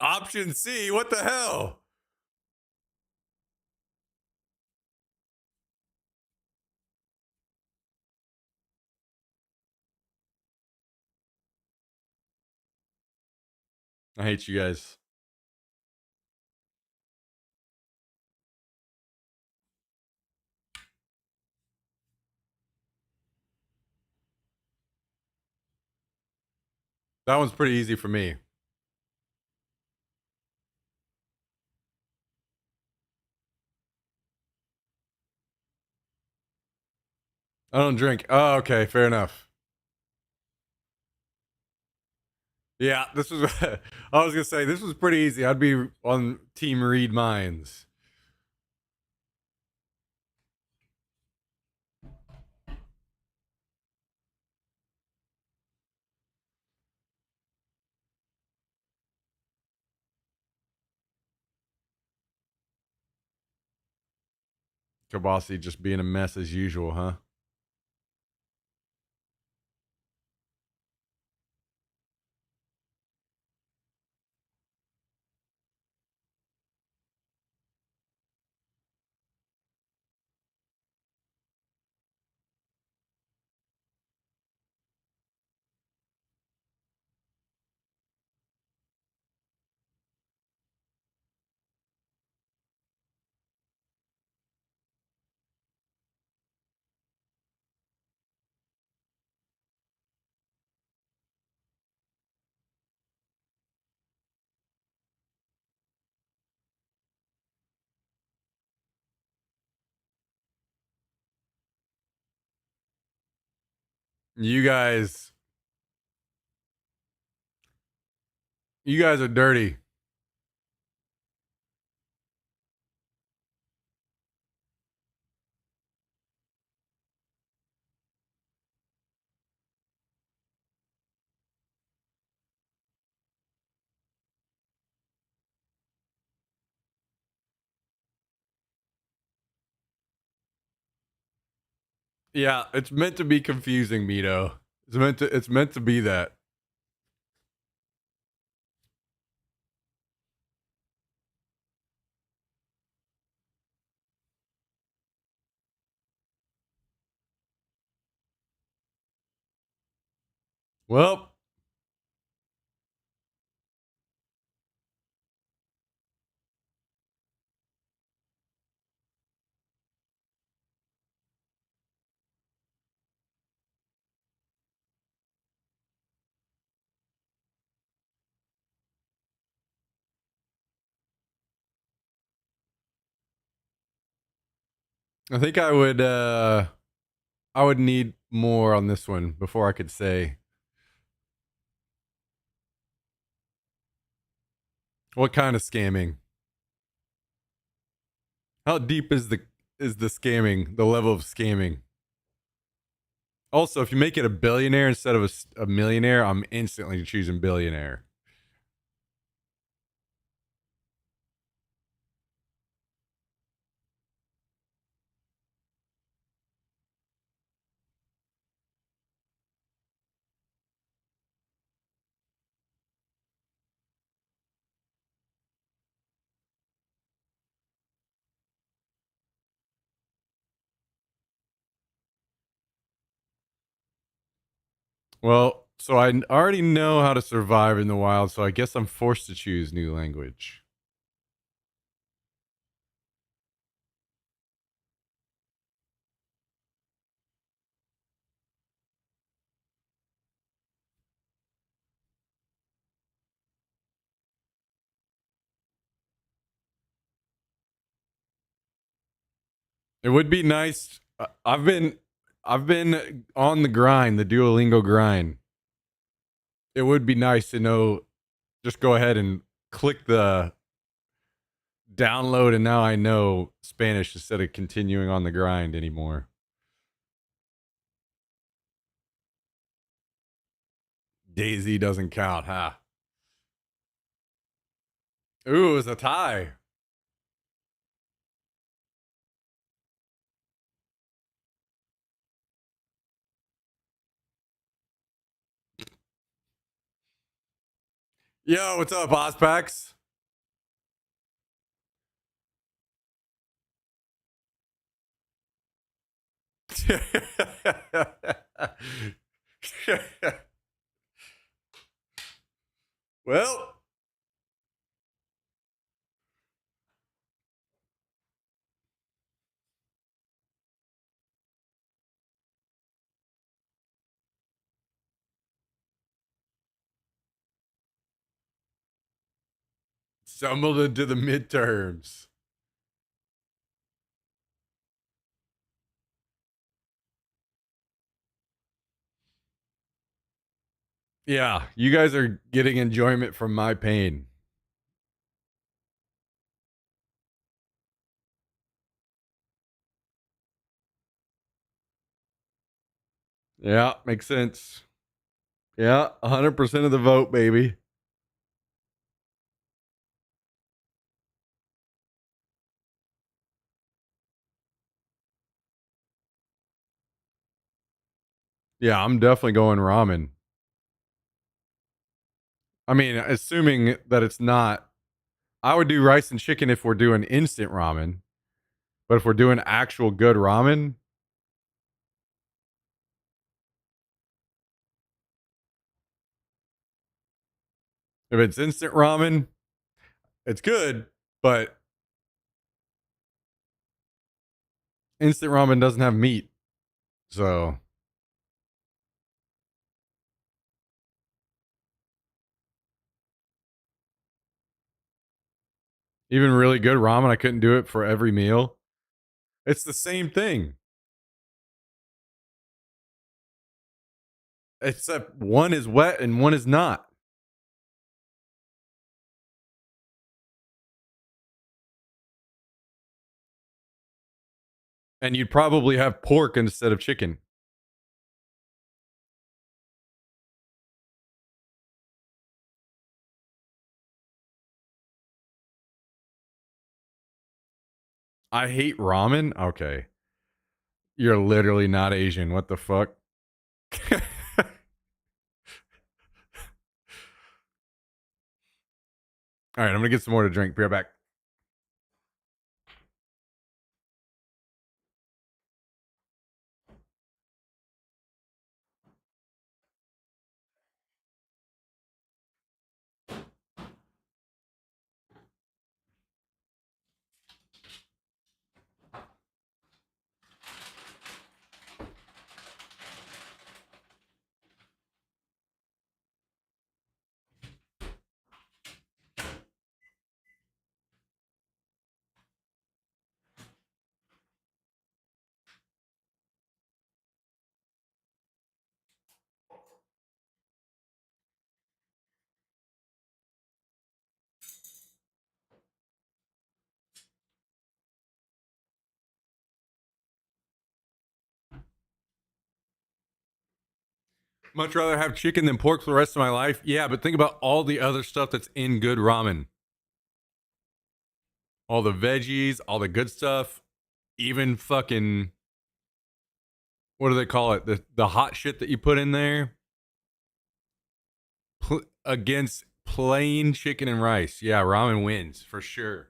Option C, what the hell? I hate you guys. That one's pretty easy for me. I don't drink. Oh, okay, fair enough. Yeah, this was. I was gonna say this was pretty easy. I'd be on Team Read Minds. Kabasi just being a mess as usual, huh? You guys are dirty. Yeah, it's meant to be confusing, Mito. It's meant to be that. Well, I think I would need more on this one before I could say what kind of scamming. How deep is the scamming, the level of scamming? Also, if you make it a billionaire instead of a millionaire, I'm instantly choosing billionaire. Well, so I already know how to survive in the wild, so I guess I'm forced to choose new language. It would be nice. I've been on the grind, the Duolingo grind. It would be nice to know. Just go ahead and click the download, and now I know Spanish instead of continuing on the grind anymore. Daisy doesn't count, huh? Ooh, it's a tie. Yo, what's up, Ozpax? Well, stumbled into the midterms. Yeah, you guys are getting enjoyment from my pain. Yeah, makes sense. Yeah, 100% of the vote, baby. Yeah, I'm definitely going ramen. I mean, assuming that it's not, I would do rice and chicken if we're doing instant ramen, but if we're doing actual good ramen, if it's instant ramen, it's good, but instant ramen doesn't have meat. So, even really good ramen, I couldn't do it for every meal. It's the same thing, except one is wet and one is not. And you'd probably have pork instead of chicken. I hate ramen. Okay. You're literally not Asian. What the fuck? All right, I'm gonna get some more to drink. Be right back. Much rather have chicken than pork for the rest of my life. Yeah, but think about all the other stuff that's in good ramen. All the veggies, all the good stuff, even fucking, what do they call it? The hot shit that you put in there against plain chicken and rice. Yeah, ramen wins for sure.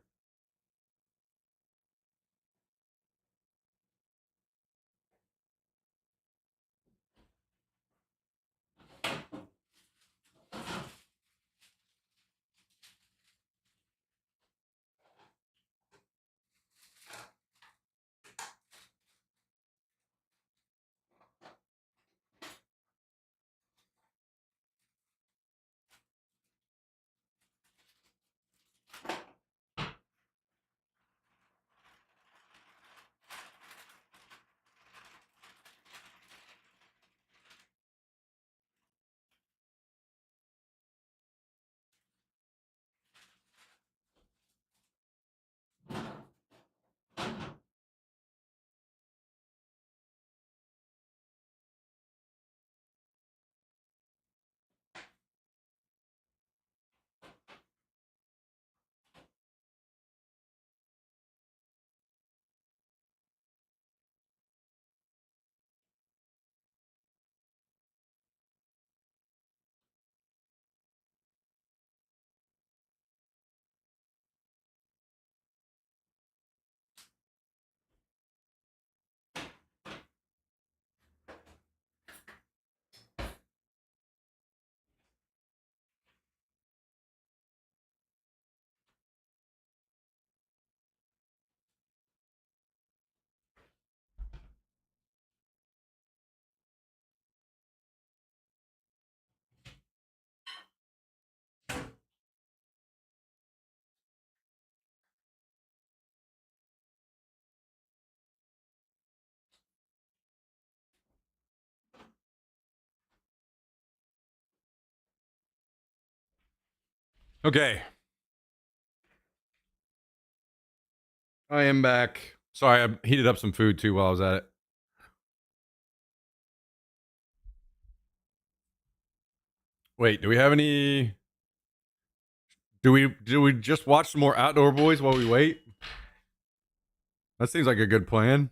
Okay. I am back. Sorry, I heated up some food too while I was at it. Wait, do we have any? Do we just watch some more Outdoor Boys while we wait? That seems like a good plan.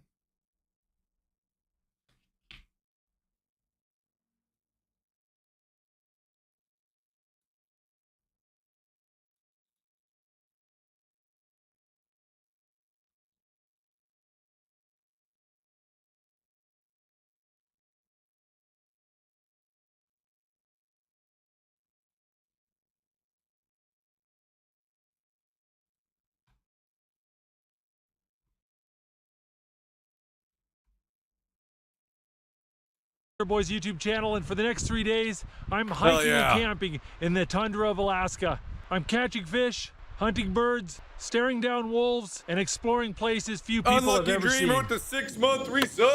Boys YouTube channel, and for the next 3 days I'm hiking yeah. and camping in the tundra of Alaska. I'm catching fish, hunting birds, staring down wolves, and exploring places few people have Unlucky ever seen. Dreamer with the 6-month resub.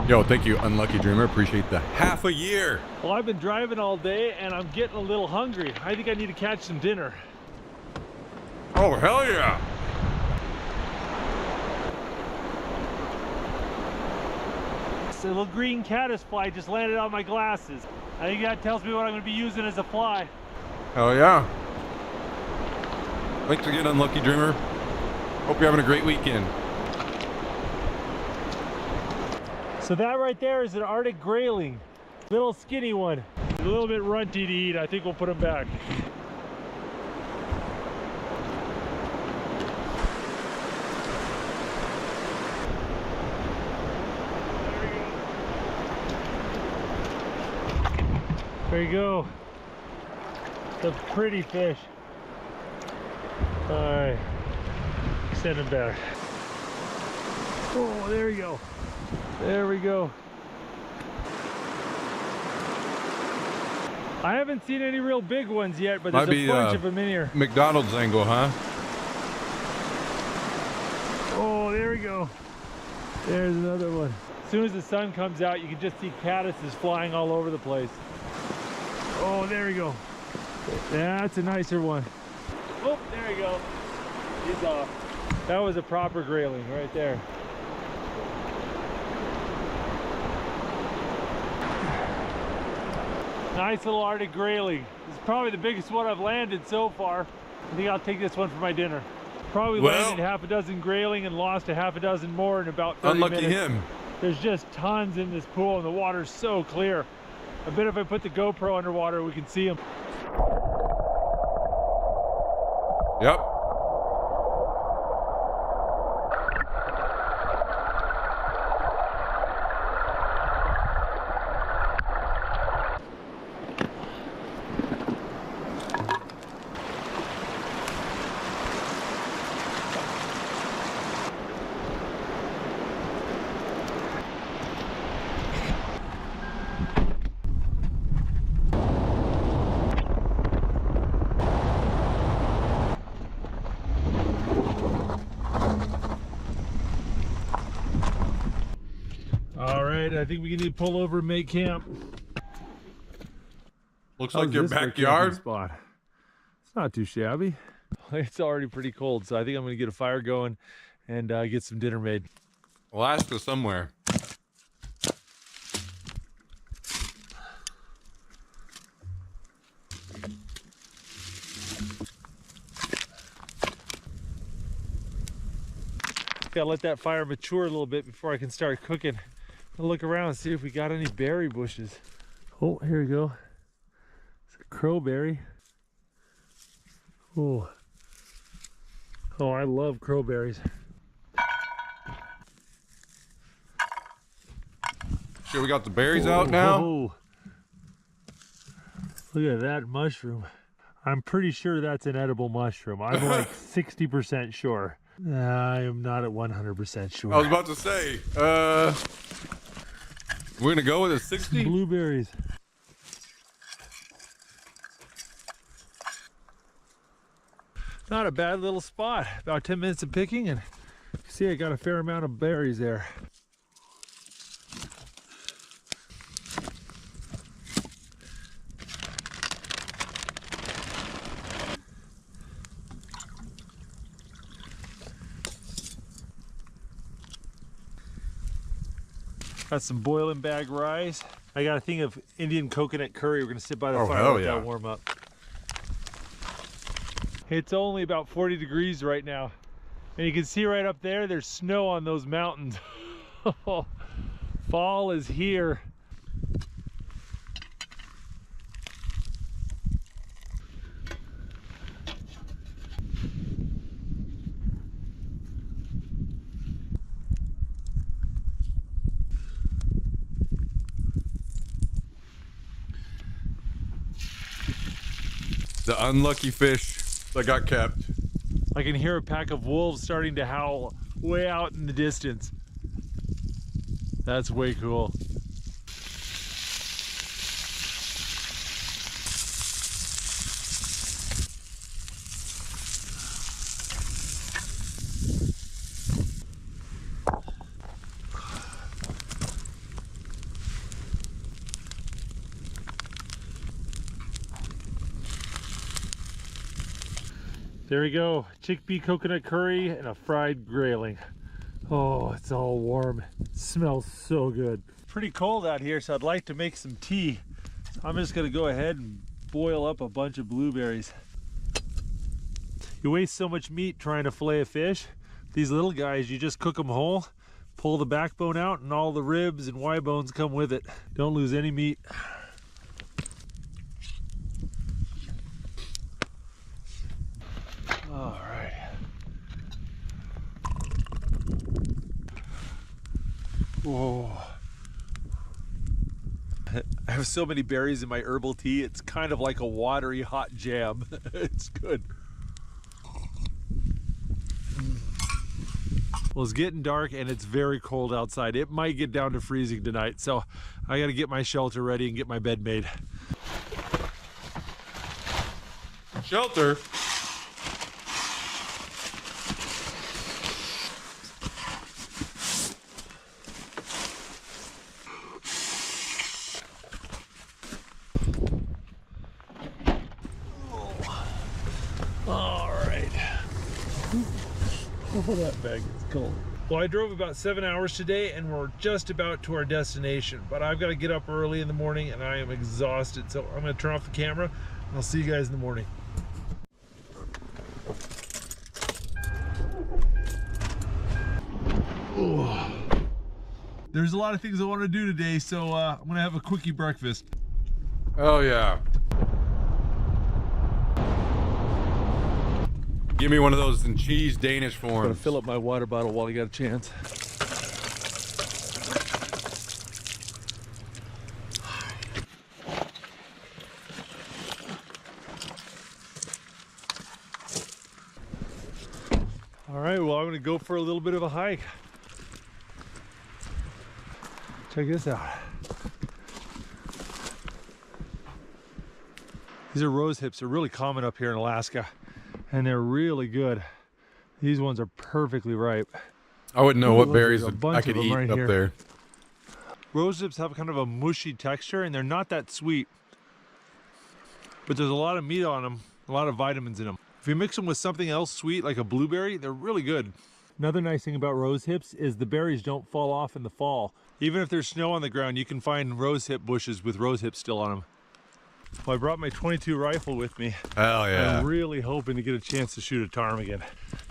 Yo, thank you, Unlucky Dreamer. Appreciate the half a year. Well, I've been driving all day and I'm getting a little hungry. I think I need to catch some dinner. Oh, hell yeah. a little green caddisfly just landed on my glasses. I think that tells me what I'm going to be using as a fly. Oh yeah. Thanks again, Unlucky Dreamer. Hope you're having a great weekend. So that right there is an Arctic grayling. Little skinny one. A little bit runty to eat. I think we'll put him back. There you go. It's a pretty fish. All right, send him back. Oh, there we go. There we go. I haven't seen any real big ones yet, but there's a bunch of them in here. McDonald's angle, huh? Oh, there we go. There's another one. As soon as the sun comes out, you can just see caddises flying all over the place. Oh, there we go. That's a nicer one. Oh, there we go. He's off. That was a proper grayling right there. Nice little Arctic grayling. This is probably the biggest one I've landed so far. I think I'll take this one for my dinner. Probably landed half a dozen grayling and lost a half a dozen more in about 30 minutes. Unlucky him. There's just tons in this pool and the water's so clear. I bet if I put the GoPro underwater, we can see them. Yep. I think we need to pull over and make camp. Looks like your backyard. Spot. It's not too shabby. It's already pretty cold, so I think I'm going to get a fire going and get some dinner made. Alaska somewhere. Gotta let that fire mature a little bit before I can start cooking. I'll look around and see if we got any berry bushes. Oh, here we go. It's a crowberry. Oh. Oh, I love crowberries. Sure, we got the berries out now. Oh. Look at that mushroom. I'm pretty sure that's an edible mushroom. I'm like 60% sure. I am not at 100% sure. I was about to say, we're gonna go with a 60? Blueberries. Not a bad little spot. About 10 minutes of picking, and you see I got a fair amount of berries there. Got some boiling bag rice. I got a thing of Indian coconut curry. We're gonna sit by the fire, let that warm up. It's only about 40 degrees right now. And you can see right up there, there's snow on those mountains. Fall is here. The unlucky fish that got kept. I can hear a pack of wolves starting to howl way out in the distance. That's way cool. There we go, chickpea coconut curry and a fried grayling. Oh, it's all warm. It smells so good. pretty cold out here, so I'd like to make some tea. So I'm just gonna go ahead and boil up a bunch of blueberries. You waste so much meat trying to fillet a fish. These little guys, you just cook them whole, pull the backbone out, and all the ribs and Y bones come with it. Don't lose any meat. All right. Whoa. I have so many berries in my herbal tea, it's kind of like a watery hot jam. It's good. Well, it's getting dark and it's very cold outside. It might get down to freezing tonight, so I gotta get my shelter ready and get my bed made. Shelter? All right. Oh, that bag is cold. Well, I drove about 7 hours today and we're just about to our destination, but I've got to get up early in the morning and I am exhausted. So I'm going to turn off the camera and I'll see you guys in the morning. Oh. There's a lot of things I want to do today, so I'm going to have a quickie breakfast. Oh yeah. Give me one of those in cheese Danish I'm going forms. to fill up my water bottle while I got a chance. All right, well, I'm going to go for a little bit of a hike. Check this out. These are rose hips. They're really common up here in Alaska, and they're really good. These ones are perfectly ripe. I wouldn't know what Look, berries there's a I bunch could of them eat right up here. there. Rose hips have kind of a mushy texture, and they're not that sweet. But there's a lot of meat on them, a lot of vitamins in them. If you mix them with something else sweet, like a blueberry, they're really good. Another nice thing about rose hips is the berries don't fall off in the fall. Even if there's snow on the ground, you can find rose hip bushes with rose hips still on them. Well, I brought my .22 rifle with me. Hell yeah. I'm really hoping to get a chance to shoot a ptarmigan.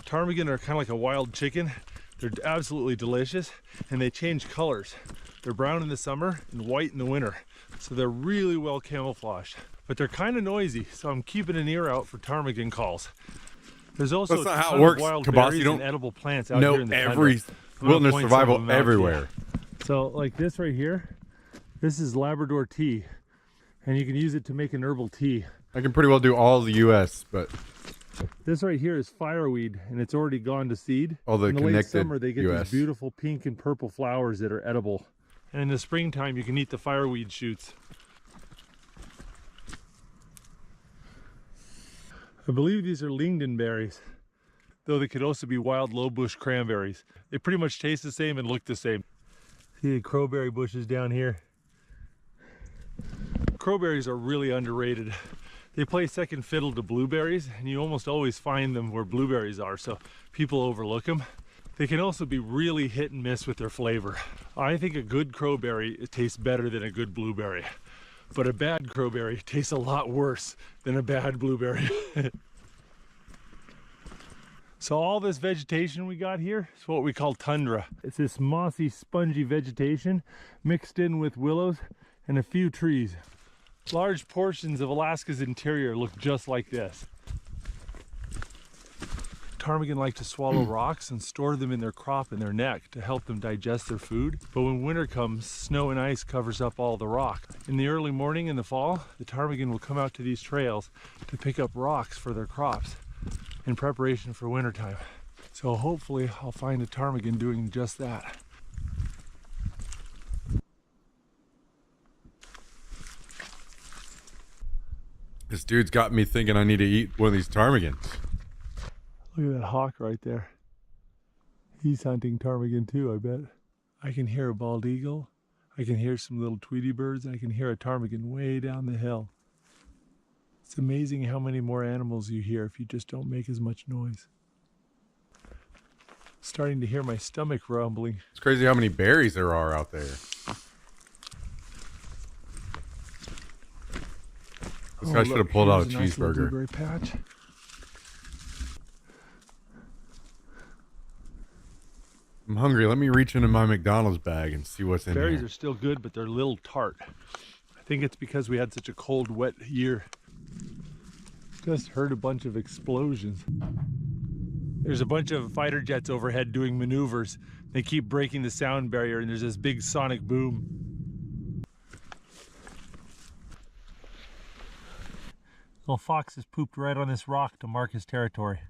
Ptarmigan are kind of like a wild chicken. They're absolutely delicious, and they change colors. They're brown in the summer and white in the winter, so they're really well camouflaged. But they're kind of noisy, so I'm keeping an ear out for ptarmigan calls. There's also That's not a how it ton works, of wild Kabasi. berries You don't and edible plants out know here in the every tundra. I'm gonna wilderness point some of survival them out to you. everywhere. So like this right here, this is Labrador tea, and you can use it to make an herbal tea. I can pretty well do all of the U.S., but This right here is fireweed, and it's already gone to seed. all the In the late connected summer, they get U.S. these beautiful pink and purple flowers that are edible. And in the springtime, you can eat the fireweed shoots. I believe these are lingonberries, though they could also be wild low bush cranberries. They pretty much taste the same and look the same. See the crowberry bushes down here? Crowberries are really underrated. They play second fiddle to blueberries, and you almost always find them where blueberries are, so people overlook them. They can also be really hit and miss with their flavor. I think a good crowberry tastes better than a good blueberry, but a bad crowberry tastes a lot worse than a bad blueberry. So all this vegetation we got here is what we call tundra. It's this mossy, spongy vegetation mixed in with willows and a few trees. Large portions of Alaska's interior look just like this. Ptarmigan like to swallow rocks and store them in their crop in their neck to help them digest their food. But when winter comes, snow and ice covers up all the rock. In the early morning in the fall, the ptarmigan will come out to these trails to pick up rocks for their crops in preparation for wintertime. So hopefully I'll find a ptarmigan doing just that. This dude's got me thinking I need to eat one of these ptarmigans. Look at that hawk right there. He's hunting ptarmigan too, I bet. I can hear a bald eagle. I can hear some little Tweety birds. I can hear a ptarmigan way down the hill. It's amazing how many more animals you hear if you just don't make as much noise. Starting to hear my stomach rumbling. It's crazy how many berries there are out there. This guy should have pulled out a cheeseburger. Blueberry patch. I'm hungry. Let me reach into my McDonald's bag and see what's in Berries here. are still good, but they're a little tart. I think it's because we had such a cold, wet year. Just heard a bunch of explosions. There's a bunch of fighter jets overhead doing maneuvers. They keep breaking the sound barrier, and there's this big sonic boom. Little fox has pooped right on this rock to mark his territory.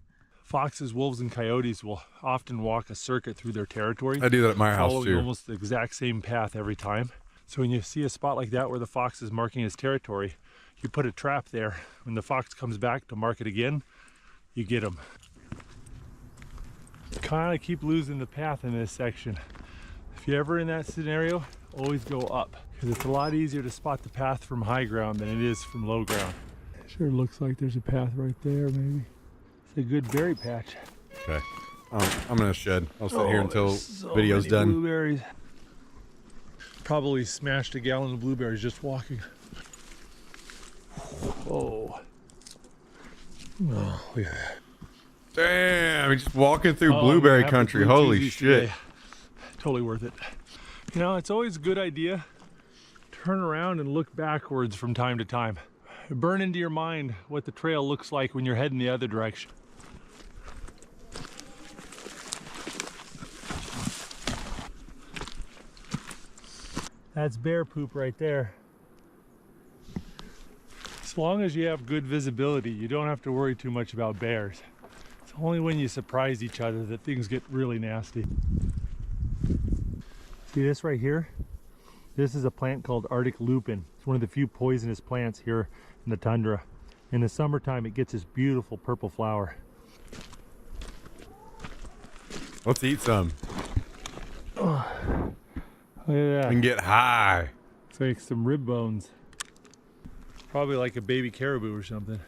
Foxes, wolves, and coyotes will often walk a circuit through their territory. I do that at my house following too. almost the exact same path every time. So when you see a spot like that where the fox is marking his territory, you put a trap there. When the fox comes back to mark it again, you get him. Kind of keep losing the path in this section. If you're ever in that scenario, always go up, because it's a lot easier to spot the path from high ground than it is from low ground. Sure looks like there's a path right there, maybe. It's a good berry patch. Okay. I'm gonna shed. I'll sit here until there's so video's many done. Blueberries. Probably smashed a gallon of blueberries just walking. Oh. Oh, yeah. Damn, he's just walking through Oh, I'm blueberry gonna have the country. blue Holy cheesies shit. today. Totally worth it. You know, it's always a good idea. Turn around and look backwards from time to time. Burn into your mind what the trail looks like when you're heading the other direction. That's bear poop right there. As long as you have good visibility, you don't have to worry too much about bears. It's only when you surprise each other that things get really nasty. See this right here? This is a plant called Arctic lupin. It's one of the few poisonous plants here in the tundra. In the summertime, it gets this beautiful purple flower. Let's eat some. Look at that. And get high. It's like some rib bones. Probably like a baby caribou or something.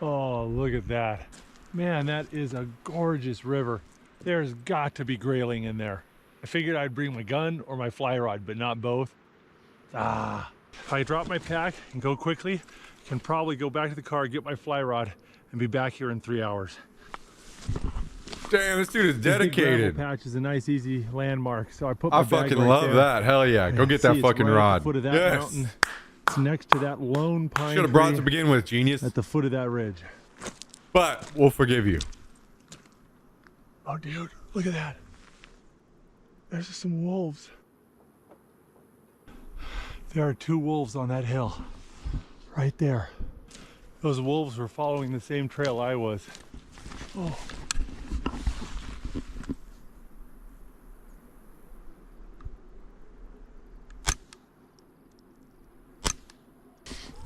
Oh, look at that. Man, that is a gorgeous river. There's got to be grayling in there. I figured I'd bring my gun or my fly rod, but not both. If I drop my pack and go quickly, I can probably go back to the car, get my fly rod, and be back here in 3 hours. Damn, this dude is This big gravel dedicated. patch is a nice, easy landmark. So I put my I bag fucking right love there. that. Hell yeah. Go get See, that it's fucking right at rod. the foot of that Yes. mountain. It's next to that lone pine Should have brought it tree to begin with, genius. at the foot of that ridge. But we'll forgive you. Oh, dude, look at that. There's some wolves. There are 2 wolves on that hill. Right there. Those wolves were following the same trail I was. Oh.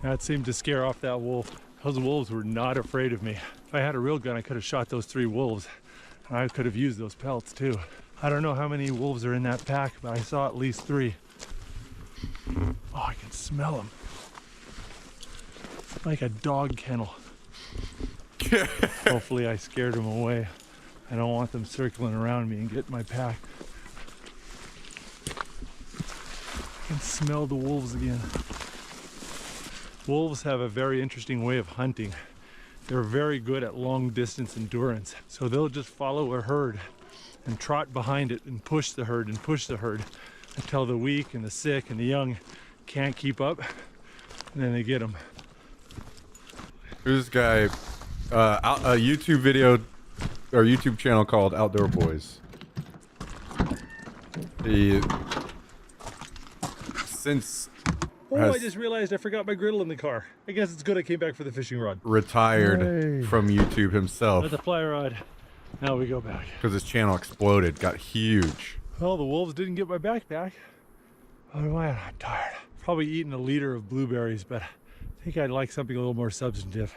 That seemed to scare off that wolf. Those wolves were not afraid of me. If I had a real gun, I could have shot those 3 wolves. And I could have used those pelts too. I don't know how many wolves are in that pack, but I saw at least 3. Oh, I can smell them. It's like a dog kennel. Hopefully I scared them away. I don't want them circling around me and getting my pack. I can smell the wolves again. Wolves have a very interesting way of hunting. They're very good at long distance endurance. So they'll just follow a herd and trot behind it and push the herd until the weak and the sick and the young can't keep up, and then they get them. There's this guy, a YouTube video or YouTube channel called Outdoor Boys. He since Oh, has I just realized I forgot my griddle in the car. I guess it's good I came back for the fishing rod. retired Hey. from YouTube himself With the fly rod. Now we go back. because his channel exploded, got huge. Well, the wolves didn't get my backpack. Oh man, I'm tired. Probably eaten a liter of blueberries, but I think I'd like something a little more substantive.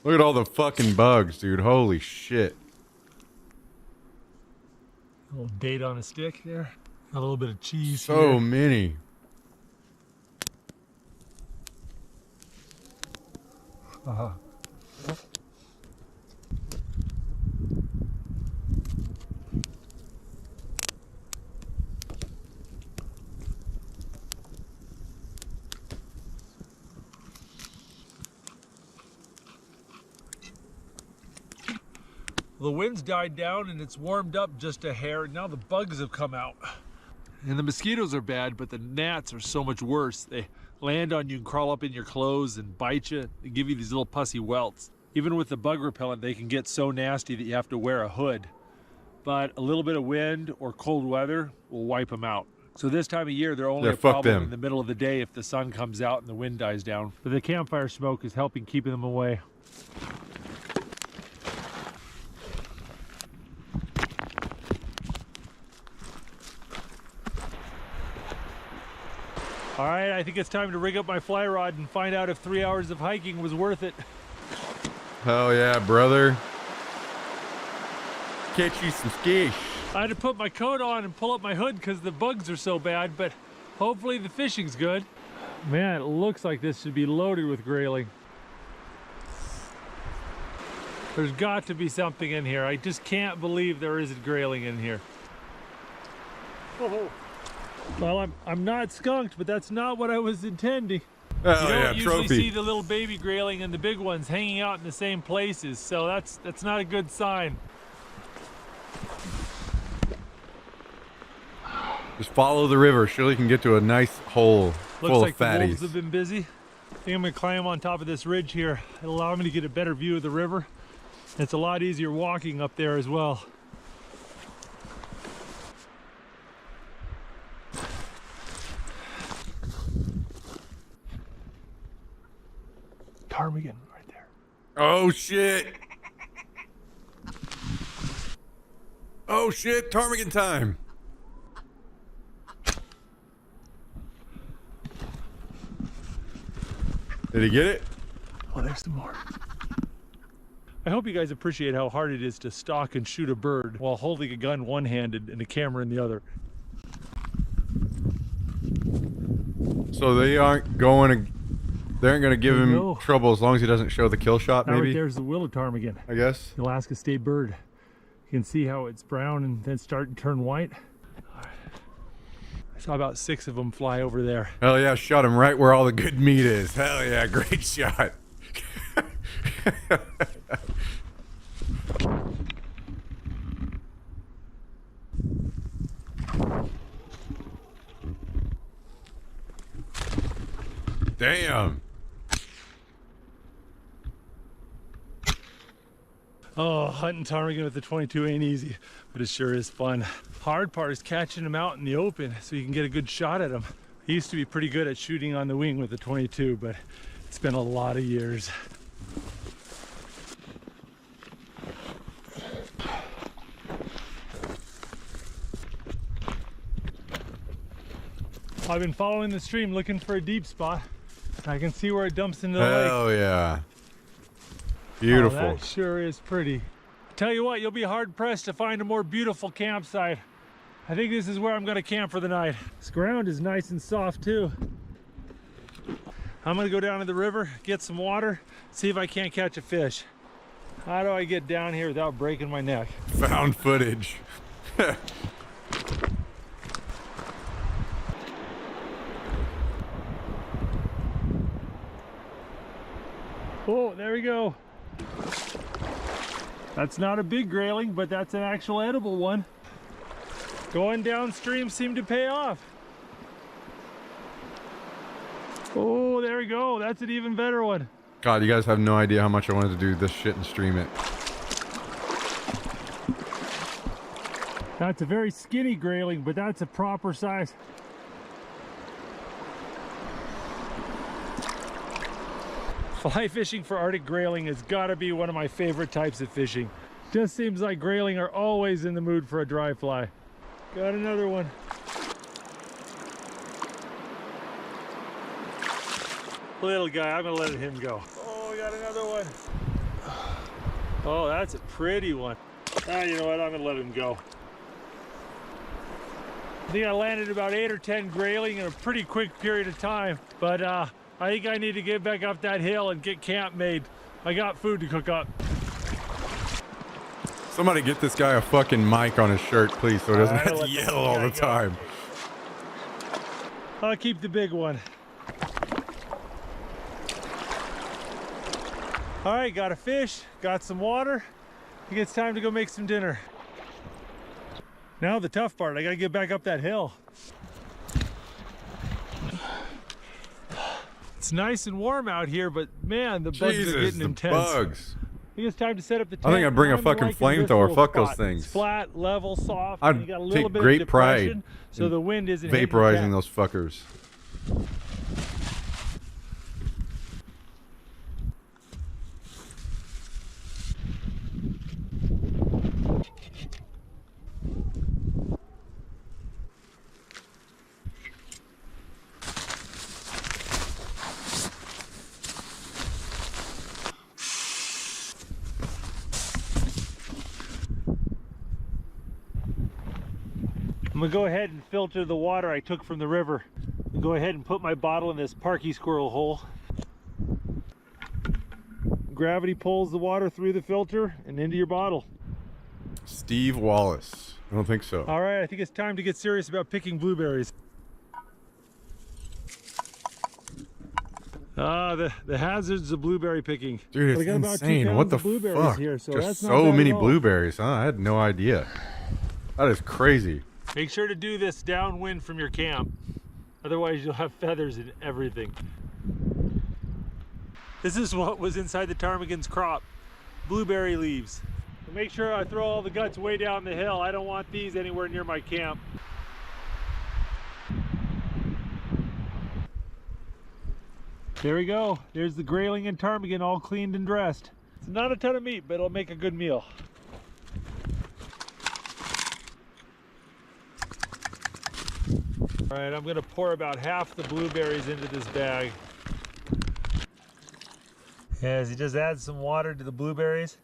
Look at all the fucking bugs, dude. Holy shit. A little date on a stick there. A little bit of cheese So here. many. the wind's died down and it's warmed up just a hair. Now the bugs have come out. And the mosquitoes are bad, but the gnats are so much worse. They land on you and crawl up in your clothes and bite you and give you these little pussy welts. Even with the bug repellent, they can get so nasty that you have to wear a hood. But a little bit of wind or cold weather will wipe them out. So this time of year, they're only Yeah, a fuck problem them. in the middle of the day if the sun comes out and the wind dies down. But the campfire smoke is helping keeping them away. All right, I think it's time to rig up my fly rod and find out if 3 hours of hiking was worth it. Hell yeah, brother. Catch you some fish. I had to put my coat on and pull up my hood because the bugs are so bad, but hopefully the fishing's good. Man, it looks like this should be loaded with grayling. There's got to be something in here. I just can't believe there isn't grayling in here. Oh. Well, I'm not skunked, but that's not what I was intending. Oh You yeah, don't usually trophy. see the little baby grayling and the big ones hanging out in the same places, so that's not a good sign. Just follow the river. Surely you can get to a nice hole Looks full like of the wolves fatties. have been busy. I think I'm gonna climb on top of this ridge here. It'll allow me to get a better view of the river. It's a lot easier walking up there as well. Ptarmigan right there. Oh shit! Oh shit! Ptarmigan time! Did he get it? Oh, there's some more. I hope you guys appreciate how hard it is to stalk and shoot a bird while holding a gun one-handed and a camera in the other. So they aren't going to. They aren't going to give him No. trouble as long as he doesn't show the kill shot. Now right Maybe. there's the willow ptarmigan, I guess. the Alaska state bird. You can see how it's brown and then start to turn white. I saw about 6 of them fly over there. Hell yeah! Shot him right where all the good meat is. Hell yeah! Great shot. Damn. Oh, hunting ptarmigan with the 22 ain't easy, but it sure is fun. Hard part is catching them out in the open so you can get a good shot at them. I used to be pretty good at shooting on the wing with the 22, but it's been a lot of years. I've been following the stream looking for a deep spot. I can see where it dumps into the lake. Hell yeah. Beautiful. Oh, that sure is pretty. Tell you what, you'll be hard pressed to find a more beautiful campsite. I think this is where I'm gonna camp for the night. This ground is nice and soft too. I'm gonna go down to the river, get some water, see if I can't catch a fish. How do I get down here without breaking my neck? Found footage. Oh, there we go. That's not a big grayling, but that's an actual edible one. Going downstream seemed to pay off. Oh, there we go. That's an even better one. God, you guys have no idea how much I wanted to do this shit and stream it. That's a very skinny grayling, but that's a proper size. Fly fishing for Arctic grayling has got to be one of my favorite types of fishing. Just seems like grayling are always in the mood for a dry fly. Got another one. Little guy, I'm gonna let him go. Oh, got another one. Oh, that's a pretty one. Ah, you know what, I'm gonna let him go. I think I landed about 8 or 10 grayling in a pretty quick period of time, but I think I need to get back up that hill and get camp made. I got food to cook up. Somebody get this guy a fucking mic on his shirt, please, so he doesn't Alright, have to let the yell all guy the go. time. I'll keep the big one. All right, got a fish, got some water. think it's time to go make some dinner. Now the tough part, I gotta get back up that hill. It's nice and warm out here, but man, the bugs Jesus, are getting the intense. bugs. I think it's time to set up the tent. I think I'd bring a I'm fucking liking this flamethrower. little Fuck those spot. things. It's flat, level, soft. I'd and you got a little take bit great of pride depression, so in the wind isn't hitting the Vaporizing tent. those fuckers. I'm gonna go ahead and filter the water I took from the river and go ahead and put my bottle in this Parky Squirrel hole. Gravity pulls the water through the filter and into your bottle. Steve Wallace. I don't think so. All right, I think it's time to get serious about picking blueberries. The hazards of blueberry picking. Dude, We it's got about 2 insane. What pounds the of blueberries fuck? here, so Just that's not so bad many at all. blueberries, huh? I had no idea. That is crazy. Make sure to do this downwind from your camp. Otherwise you'll have feathers in everything. This is what was inside the ptarmigan's crop. Blueberry leaves. So make sure I throw all the guts way down the hill. I don't want these anywhere near my camp. There we go. There's the grayling and ptarmigan all cleaned and dressed. It's not a ton of meat, but it'll make a good meal. All right, I'm gonna pour about half the blueberries into this bag. As he just adds some water to the blueberries,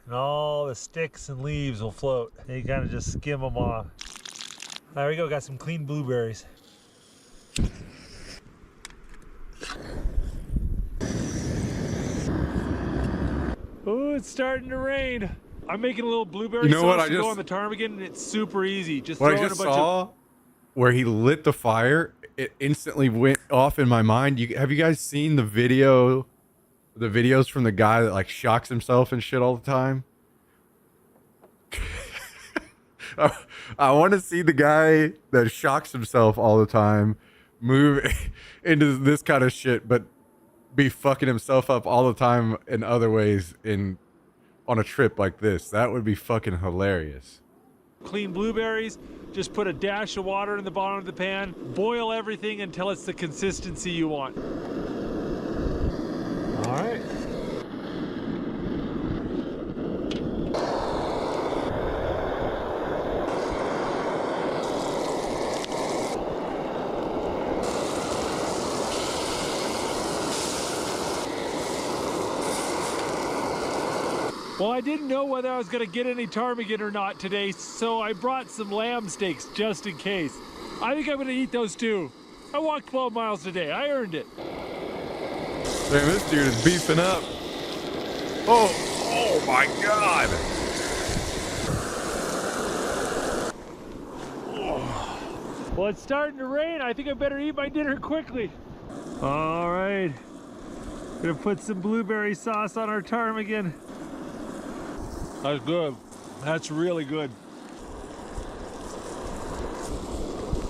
and all the sticks and leaves will float. And you kind of just skim them off. There we go, got some clean blueberries. Oh, it's starting to rain. I'm making a little blueberry You know what, sauce I to go just- on the ptarmigan, and it's super easy. Just What throw I in a just bunch of saw, where he lit the fire, it instantly went off in my mind. Have you guys seen the videos from the guy that like shocks himself and shit all the time? I want to see the guy that shocks himself all the time move into this kind of shit, but be fucking himself up all the time in other ways on a trip like this. That would be fucking hilarious. clean blueberries. Just put a dash of water in the bottom of the pan. Boil everything until it's the consistency you want. All right. Well, I didn't know whether I was going to get any ptarmigan or not today, so I brought some lamb steaks just in case. I think I'm going to eat those too. I walked 12 miles today. I earned it. Damn, this dude is beefing up. Oh my God. Well, it's starting to rain. I think I better eat my dinner quickly. All right. Gonna put some blueberry sauce on our ptarmigan. That's good. That's really good.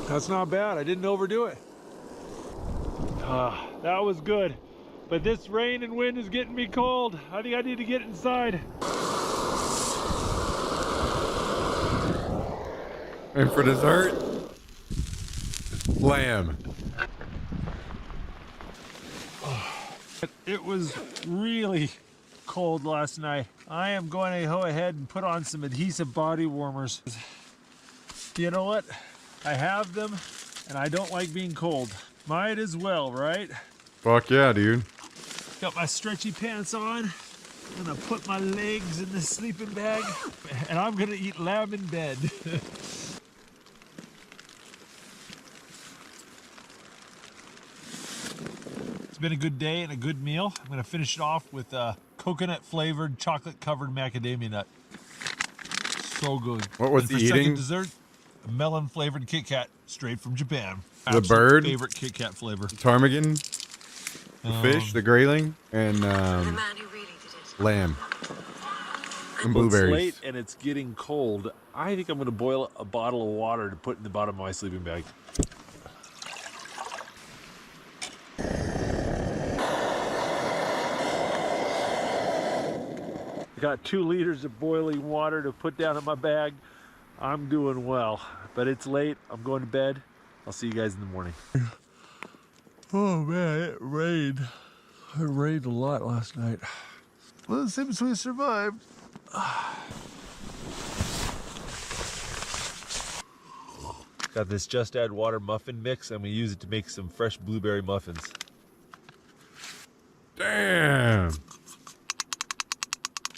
That's not bad. I didn't overdo it. That was good. But this rain and wind is getting me cold. I think I need to get inside. And for dessert, lamb. It was really cold last night. I am going to go ahead and put on some adhesive body warmers. You know what? I have them and I don't like being cold. Might as well, right? Fuck yeah, dude. Got my stretchy pants on. I'm gonna put my legs in the sleeping bag and I'm gonna eat lamb in bed. It's been a good day and a good meal. I'm gonna finish it off with coconut flavored chocolate covered macadamia nut. So good. What was And he for eating? second dessert, a melon flavored Kit Kat straight from Japan. The Absolute bird? favorite Kit Kat flavor. Ptarmigan, the fish, the grayling, and The man who really did it. lamb. and Well, it's blueberries. late and it's getting cold. I think I'm going to boil a bottle of water to put in the bottom of my sleeping bag. I got 2 liters of boiling water to put down in my bag. I'm doing well, but it's late. I'm going to bed. I'll see you guys in the morning. Oh man, it rained. It rained a lot last night. Well, it seems we survived. Got this Just Add Water muffin mix. I'm going to use it to make some fresh blueberry muffins. Damn.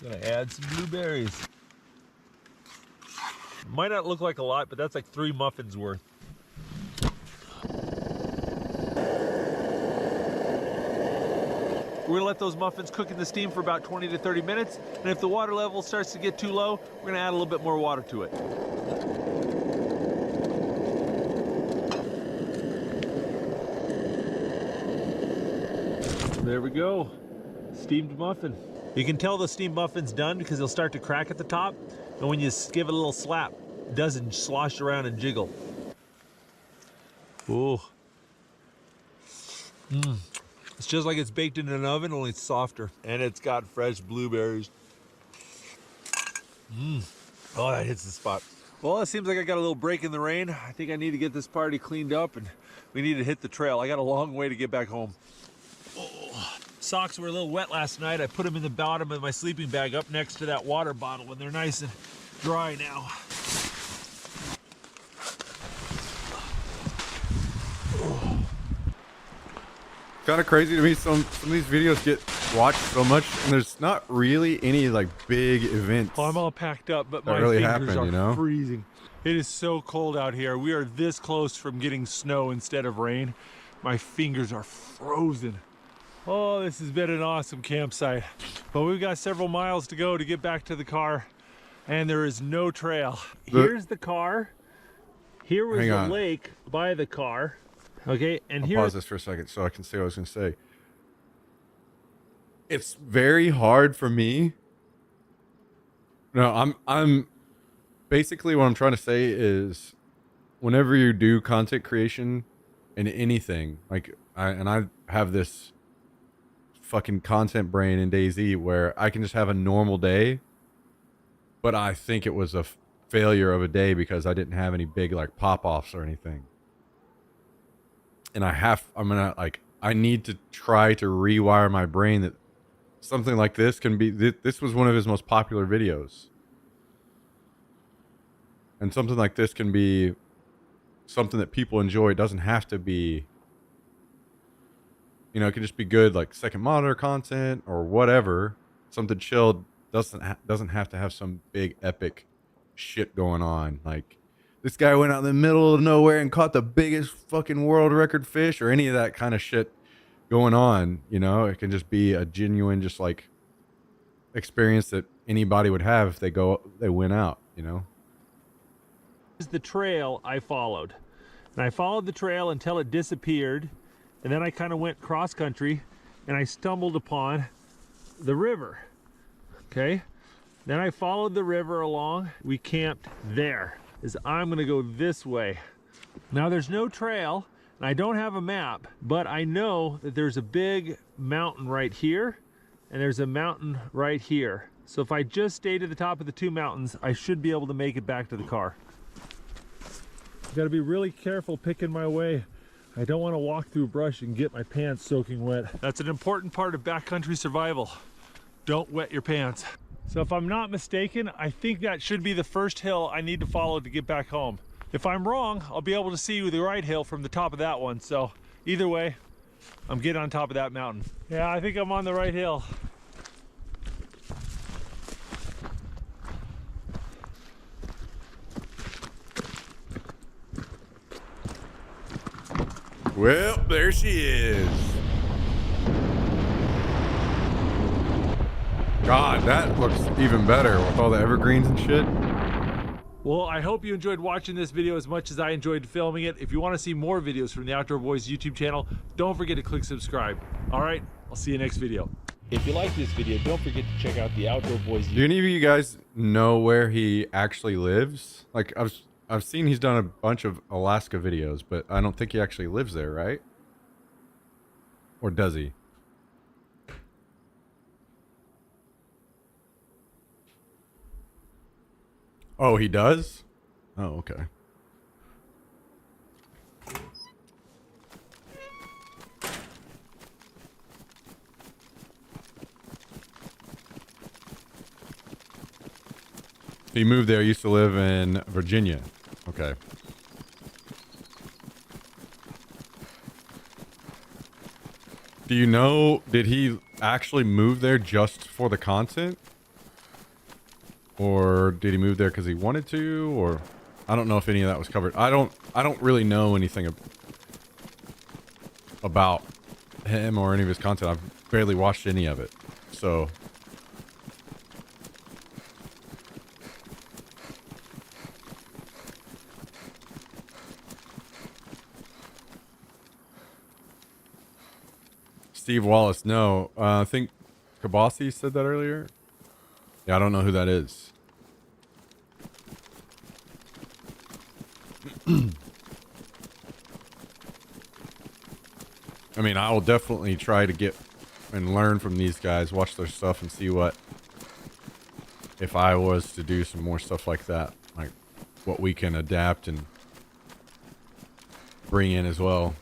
Gonna add some blueberries. Might not look like a lot, but that's like 3 muffins worth. We're gonna let those muffins cook in the steam for about 20 to 30 minutes. And if the water level starts to get too low, we're gonna add a little bit more water to it. There we go. Steamed muffin. You can tell the steamed muffin's done because they'll start to crack at the top. And when you give it a little slap, it doesn't slosh around and jiggle. Ooh. It's just like it's baked in an oven, only it's softer. And it's got fresh blueberries. Oh, that hits the spot. Well, it seems like I got a little break in the rain. I think I need to get this party cleaned up and we need to hit the trail. I got a long way to get back home. Socks were a little wet last night. I put them in the bottom of my sleeping bag up next to that water bottle and they're nice and dry now. Kind of crazy to me. Some of these videos get watched so much, and there's not really any like big events. Oh, I'm all packed up, but That my really fingers happened, are you know? freezing. It is so cold out here. We are this close from getting snow instead of rain. My fingers are frozen. Oh, this has been an awesome campsite. But we've got several miles to go to get back to the car, and there is no trail. Here's the car. Here was Hang the on. lake by the car. Okay, and I'll here. pause this for a second so I can say what I was going to say. It's very hard for me. No, I'm basically what I'm trying to say is whenever you do content creation in anything, like I have this fucking content brain in DayZ where I can just have a normal day, but I think it was a failure of a day because I didn't have any big like pop-offs or anything. And I need to try to rewire my brain that something like this can be, this was one of his most popular videos. And something like this can be something that people enjoy. It doesn't have to be, you know, it can just be good like second monitor content or whatever. Something chilled. Doesn't have to have some big epic shit going on. Like, this guy went out in the middle of nowhere and caught the biggest fucking world record fish or any of that kind of shit going on. You know, it can just be a genuine, just like experience that anybody would have if they went out, you know? This is the trail I followed. And I followed the trail until it disappeared. And then I kind of went cross country and I stumbled upon the river. Okay. Then I followed the river along. We camped there. I'm gonna go this way. Now there's no trail and I don't have a map, but I know that there's a big mountain right here and there's a mountain right here. So if I just stay to the top of the 2 mountains, I should be able to make it back to the car. Got to be really careful picking my way. I don't want to walk through brush and get my pants soaking wet. That's an important part of backcountry survival. Don't wet your pants. So if I'm not mistaken, I think that should be the first hill I need to follow to get back home. If I'm wrong, I'll be able to see the right hill from the top of that one. So either way, I'm getting on top of that mountain. Yeah, I think I'm on the right hill. Well, there she is. God, that looks even better with all the evergreens and shit. Well, I hope you enjoyed watching this video as much as I enjoyed filming it. If you want to see more videos from the Outdoor Boys YouTube channel, don't forget to click subscribe. All right, I'll see you next video. If you like this video, don't forget to check out the Outdoor Boys Do any of you guys know where he actually lives? Like I've seen he's done a bunch of Alaska videos, but I don't think he actually lives there, right? Or does he? Oh, he does? Oh, okay. He moved there, used to live in Virginia. Okay. Do you know, did he actually move there just for the content? Or did he move there because he wanted to? Or I don't know if any of that was covered. I don't really know anything about him or any of his content. I've barely watched any of it. So Steve Wallace, no. I think Kabasi said that earlier. Yeah, I don't know who that is. I mean, I will definitely try to get and learn from these guys, watch their stuff and see what, if I was to do some more stuff like that, like what we can adapt and bring in as well.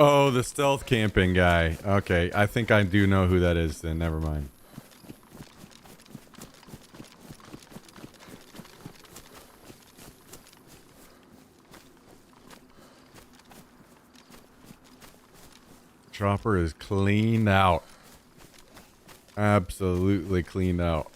Oh, the stealth camping guy. Okay, I think I do know who that is then. Never mind. Chopper is cleaned out. Absolutely cleaned out.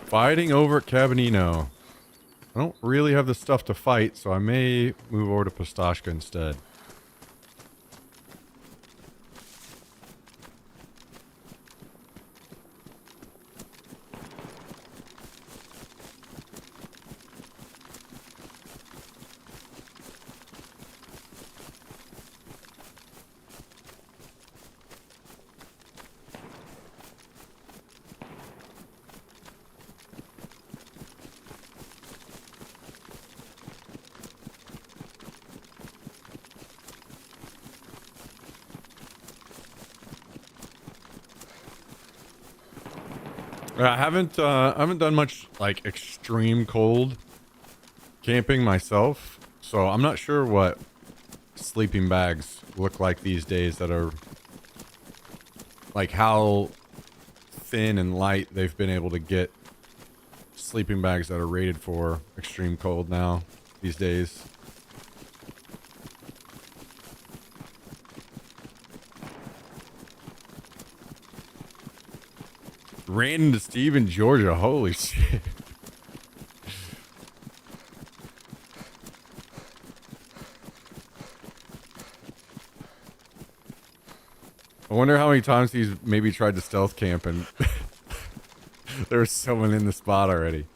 Fighting over at Cabinino. I don't really have the stuff to fight, so I may move over to Pistachka instead. I haven't done much like extreme cold camping myself, so I'm not sure what sleeping bags look like these days that are like how thin and light they've been able to get sleeping bags that are rated for extreme cold now these days. Ran into Steve in Georgia. Holy shit. I wonder how many times he's maybe tried to stealth camp and there was someone in the spot already.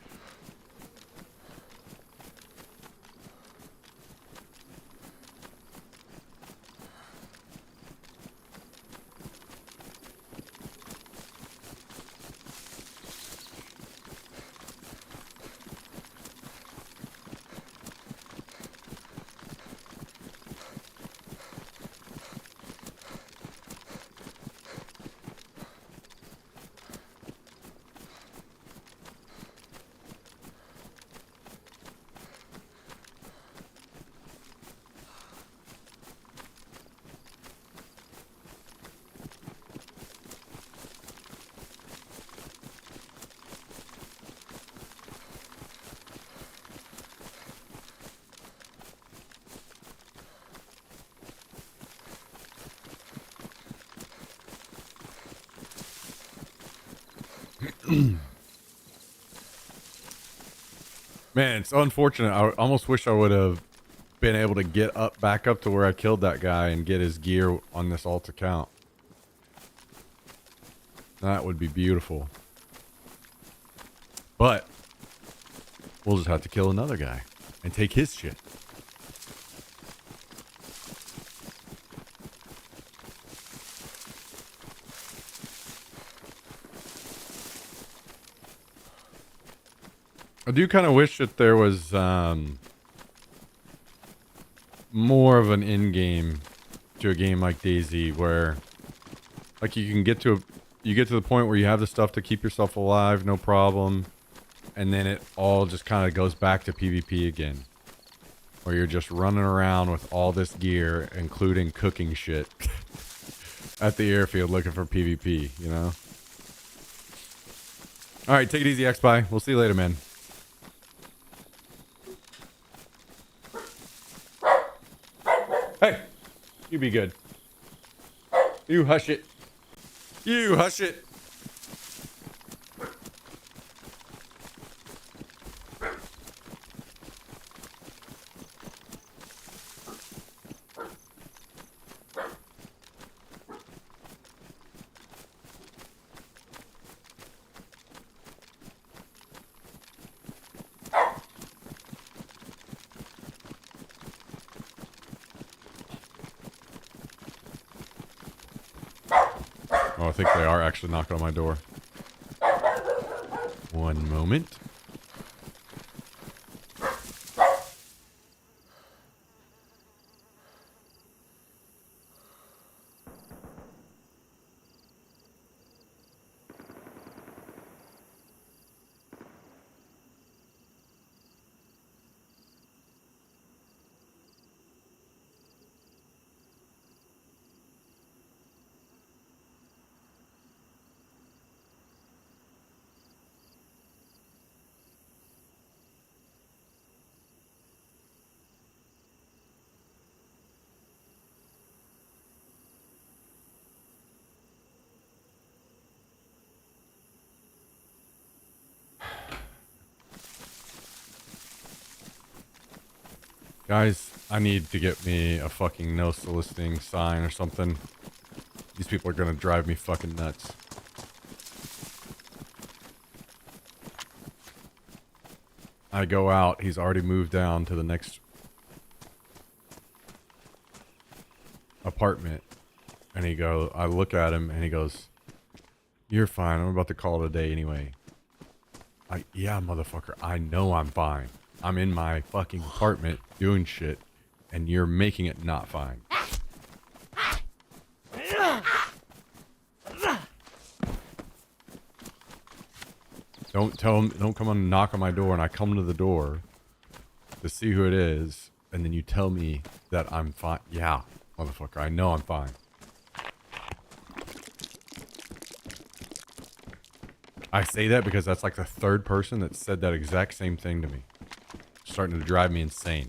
Man, it's unfortunate. I almost wish I would have been able to get up back up to where I killed that guy and get his gear on this alt account. That would be beautiful. But we'll just have to kill another guy and take his shit. I do kind of wish that there was more of an end game to a game like DayZ, where like you get to the point where you have the stuff to keep yourself alive, no problem, and then it all just kind of goes back to PvP again, where you're just running around with all this gear, including cooking shit at the airfield looking for PvP, you know? All right, take it easy, X-Spy. We'll see you later, man. Hey, you be good. You hush it. You hush it. Oh, I think they are actually knocking on my door. One moment. Guys, I need to get me a fucking no soliciting sign or something. These people are gonna drive me fucking nuts. I go out, he's already moved down to the next apartment. And I look at him and he goes, "You're fine, I'm about to call it a day anyway." Yeah, motherfucker, I know I'm fine. I'm in my fucking apartment doing shit, and you're making it not fine. Don't come and knock on my door, and I come to the door to see who it is, and then you tell me that I'm fine. Yeah, motherfucker, I know I'm fine. I say that because that's like the third person that said that exact same thing to me. Starting to drive me insane.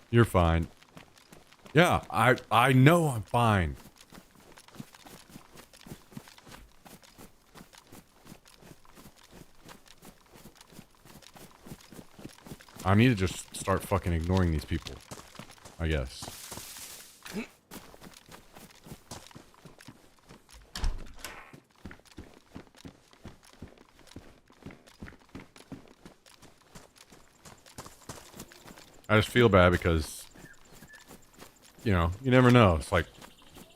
You're fine. Yeah, I know I'm fine. I need to just start fucking ignoring these people, I guess. I just feel bad because, you know, you never know. It's like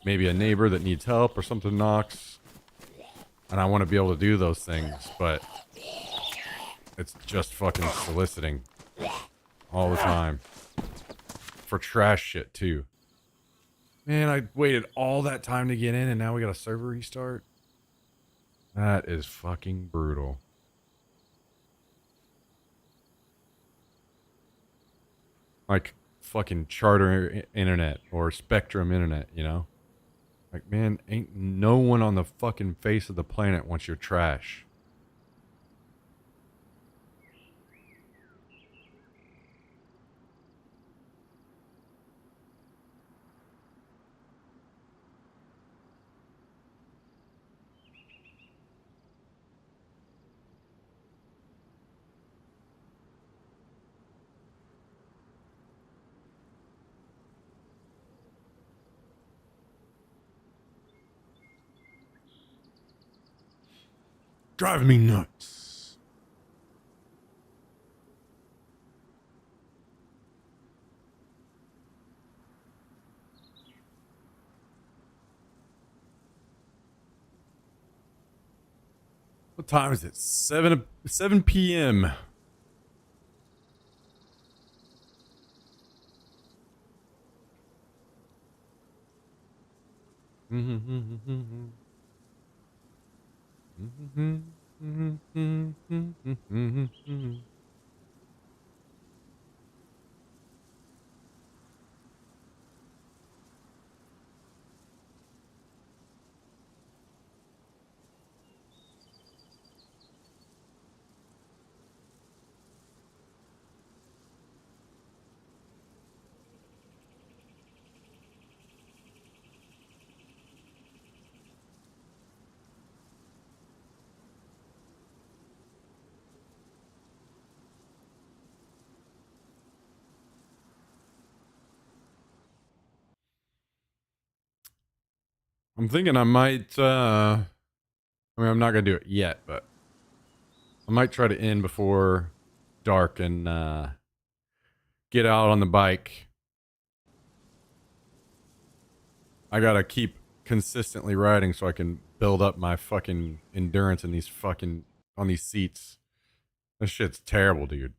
maybe a neighbor that needs help or something knocks, and I want to be able to do those things, but it's just fucking soliciting all the time for trash shit too. Man, I waited all that time to get in, and now we got a server restart. That is fucking brutal. Like fucking Charter internet or Spectrum internet, you know? Like, man, ain't no one on the fucking face of the planet wants your trash. Driving me nuts. What time is it? 7 p.m. I'm thinking I might, I mean, I'm not going to do it yet, but I might try to end before dark and get out on the bike. I got to keep consistently riding so I can build up my fucking endurance in these fucking, on these seats. This shit's terrible, dude.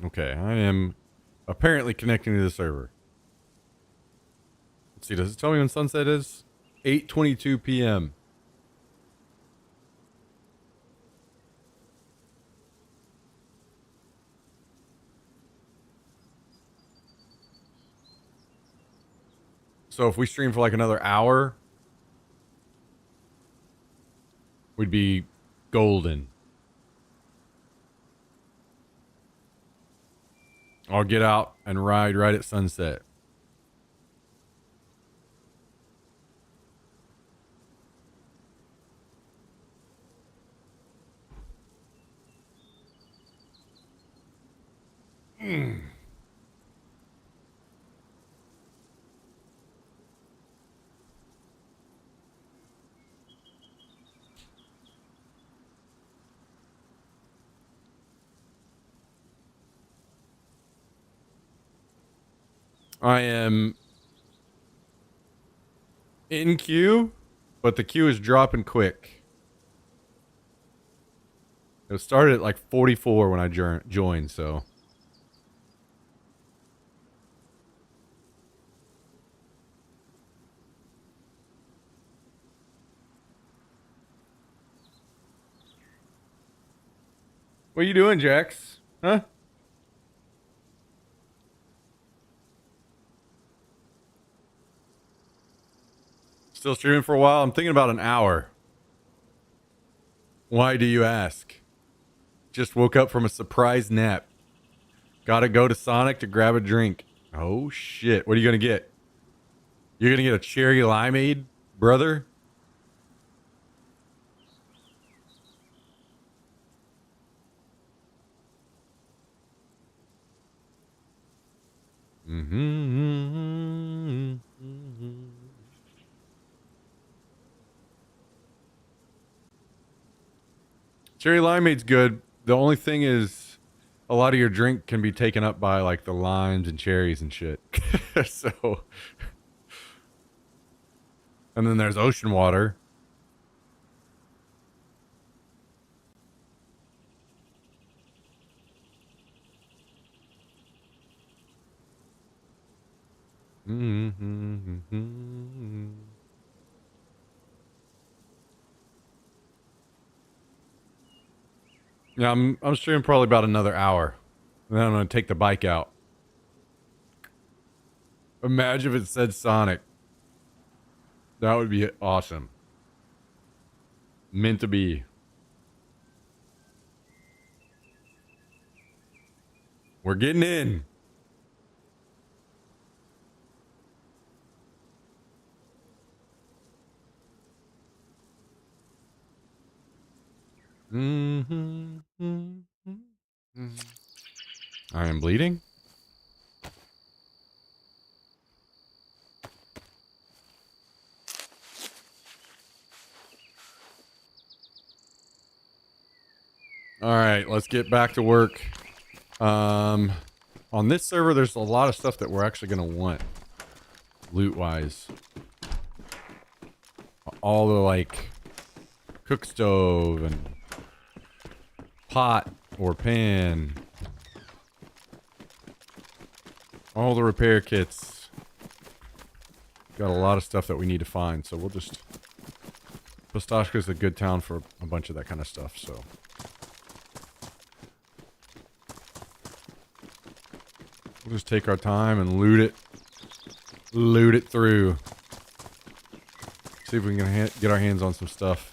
Okay, I am apparently connecting to the server. Let's see, does it tell me when sunset is? 8:22 p.m. So if we stream for like another hour, we'd be golden. I'll get out and ride right at sunset. I am in queue, but the queue is dropping quick. It started at like 44 when I joined, so. What are you doing, Jax? Huh? Still streaming for a while? I'm thinking about an hour. Why do you ask? Just woke up from a surprise nap. Gotta go to Sonic to grab a drink. Oh shit. What are you gonna get? You're gonna get a cherry limeade, brother? Cherry limeade's good. The only thing is, a lot of your drink can be taken up by like the limes and cherries and shit. So, and then there's ocean water. Yeah, I'm streaming probably about another hour. And then I'm gonna take the bike out. Imagine if it said Sonic. That would be awesome. Meant to be. We're getting in. I am bleeding. All right, let's get back to work. On this server, there's a lot of stuff that we're actually going to want loot-wise. All the, like, cook stove and pot or pan. All the repair kits. Got a lot of stuff that we need to find, so we'll just... Pistachka's a good town for a bunch of that kind of stuff, so... We'll just take our time and loot it. Loot it through. See if we can get our hands on some stuff.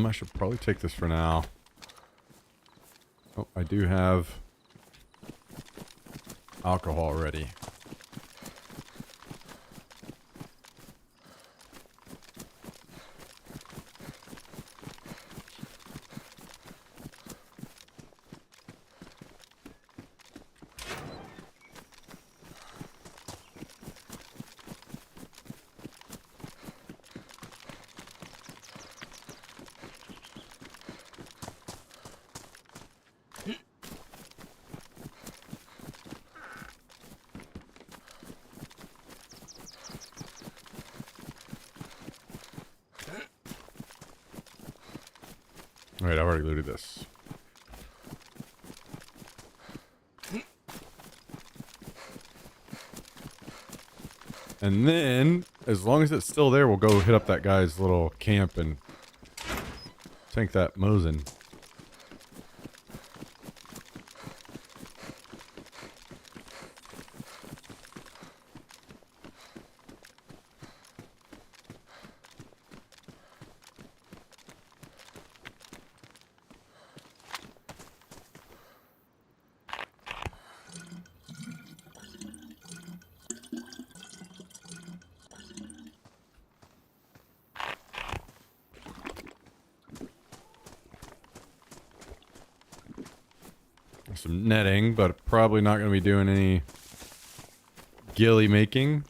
I should probably take this for now. Oh, I do have alcohol ready. Alright, I've already looted this. And then, as long as it's still there, we'll go hit up that guy's little camp and tank that Mosin. Some netting, but probably not going to be doing any gilly making.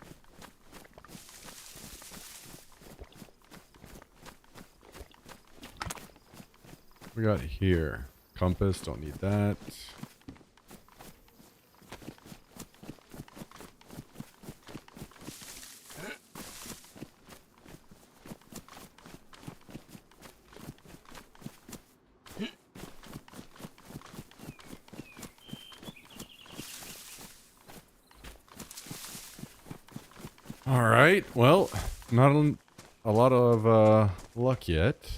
We got here compass, don't need that. All right, well, not a lot of luck yet.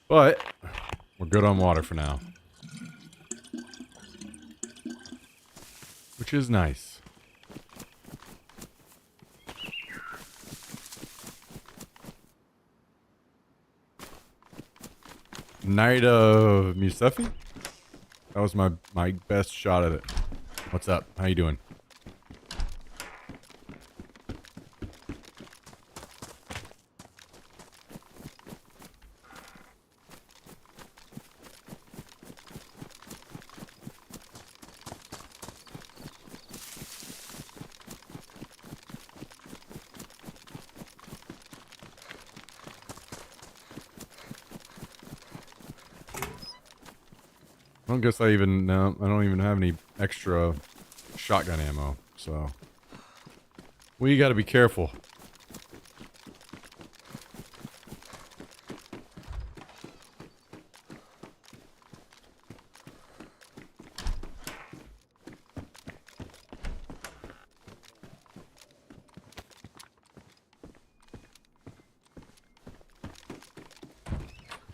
But we're good on water for now. Which is nice. Night of Musafi? That was my best shot at it. What's up? How you doing? I don't guess I don't even have any extra shotgun ammo, so we gotta be careful.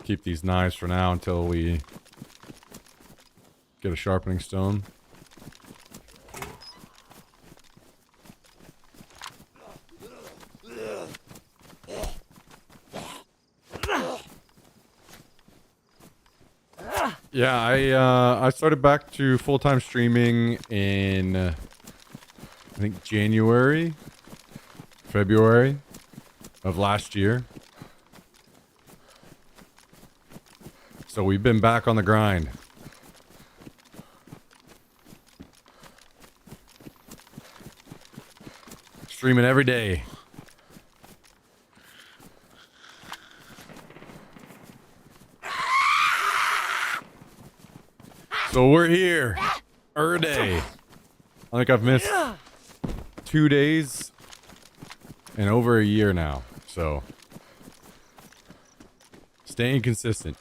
Keep these knives for now until we get a sharpening stone. Yeah, I started back to full-time streaming in I think January, February of last year. So we've been back on the grind. Streaming every day. So we're here. Day. I think I've missed 2 days and over a year now. So staying consistent.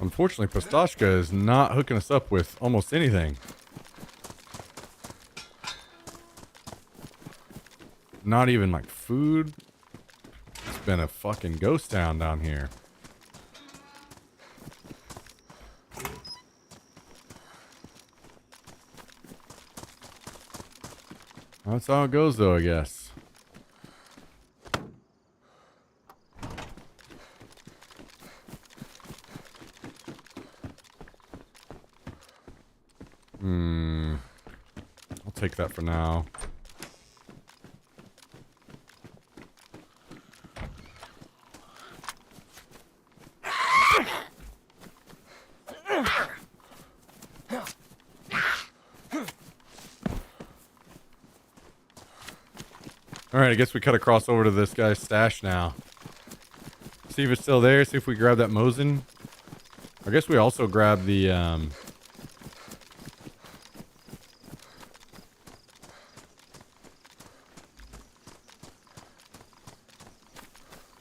Unfortunately, Pistachka is not hooking us up with almost anything. Not even like food. It's been a fucking ghost town down here. That's how it goes though, I guess. I'll take that for now. Alright, I guess we cut across over to this guy's stash now. See if it's still there, see if we grab that Mosin. I guess we also grab the,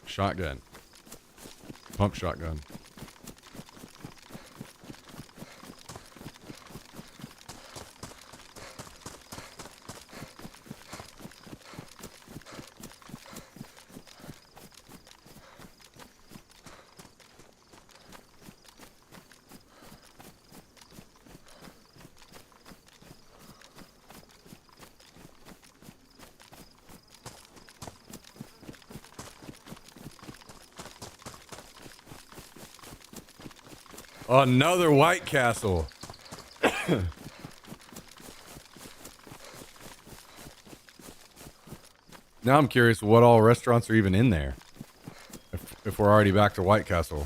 shotgun. Pump shotgun. Another White Castle. Now I'm curious what all restaurants are even in there. If we're already back to White Castle.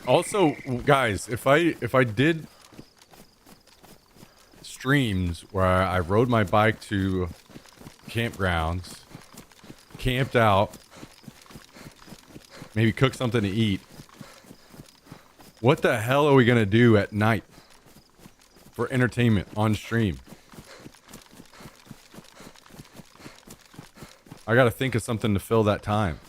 Also, guys, if I did streams where I rode my bike to campgrounds, camped out, maybe cooked something to eat, what the hell are we gonna do at night for entertainment on stream? I gotta think of something to fill that time.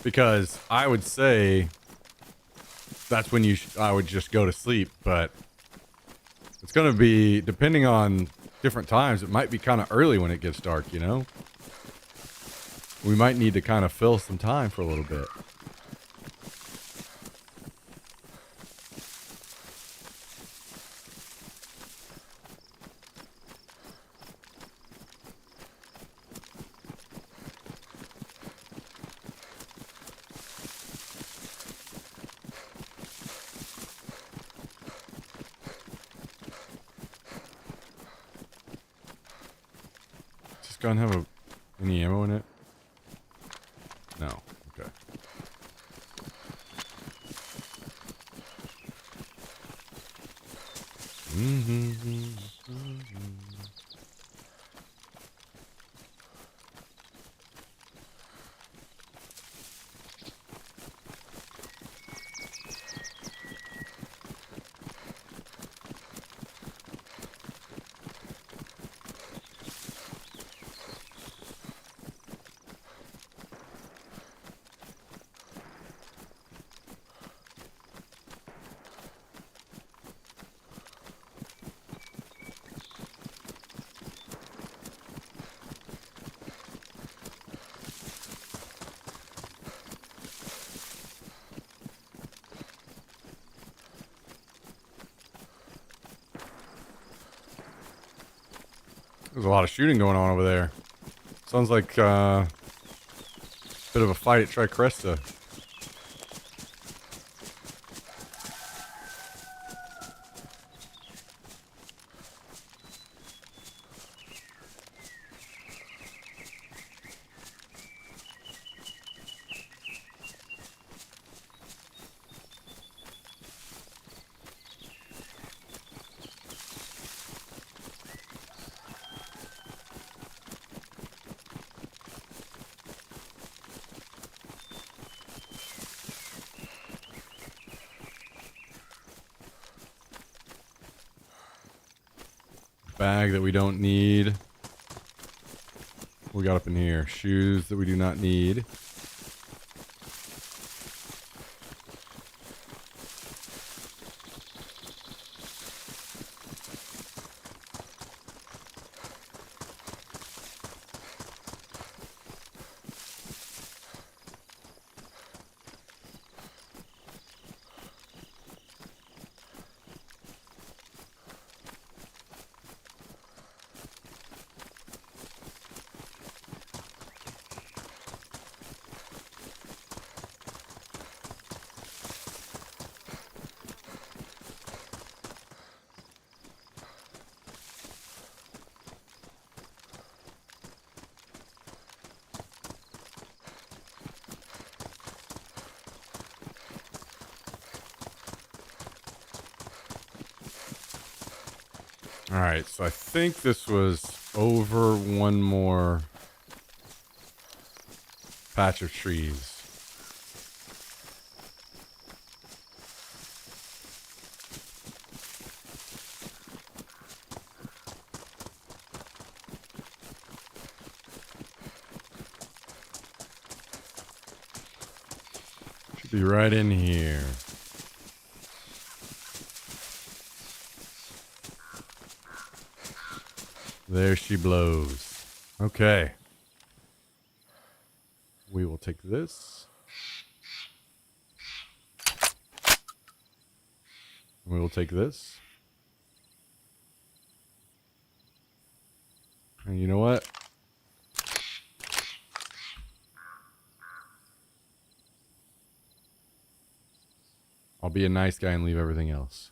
Because I would say that's when I would just go to sleep, but it's going to be, depending on different times, it might be kind of early when it gets dark, you know? We might need to kind of fill some time for a little bit. Just gonna have any ammo in it? No. Okay. There's a lot of shooting going on over there. Sounds like a bit of a fight at Tricresta. Bag that we don't need. What we got up in here? Shoes that we do not need. Alright, so I think this was over one more patch of trees. Should be right in here. There she blows. Okay. We will take this. We will take this. And you know what? I'll be a nice guy and leave everything else.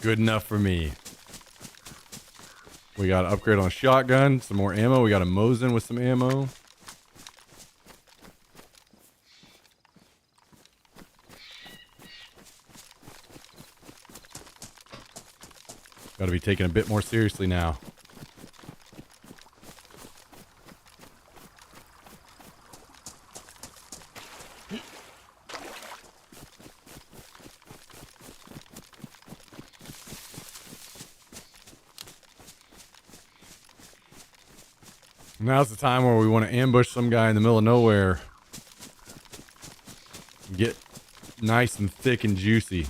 Good enough for me. We got to upgrade on a shotgun, some more ammo. We got a Mosin with some ammo. Got to be taken a bit more seriously now. Now's the time where we want to ambush some guy in the middle of nowhere. Get nice and thick and juicy.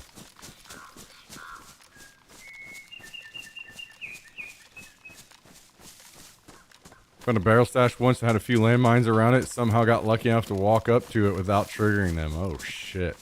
Found a barrel stash once that had a few landmines around it. Somehow got lucky enough to walk up to it without triggering them. Oh shit.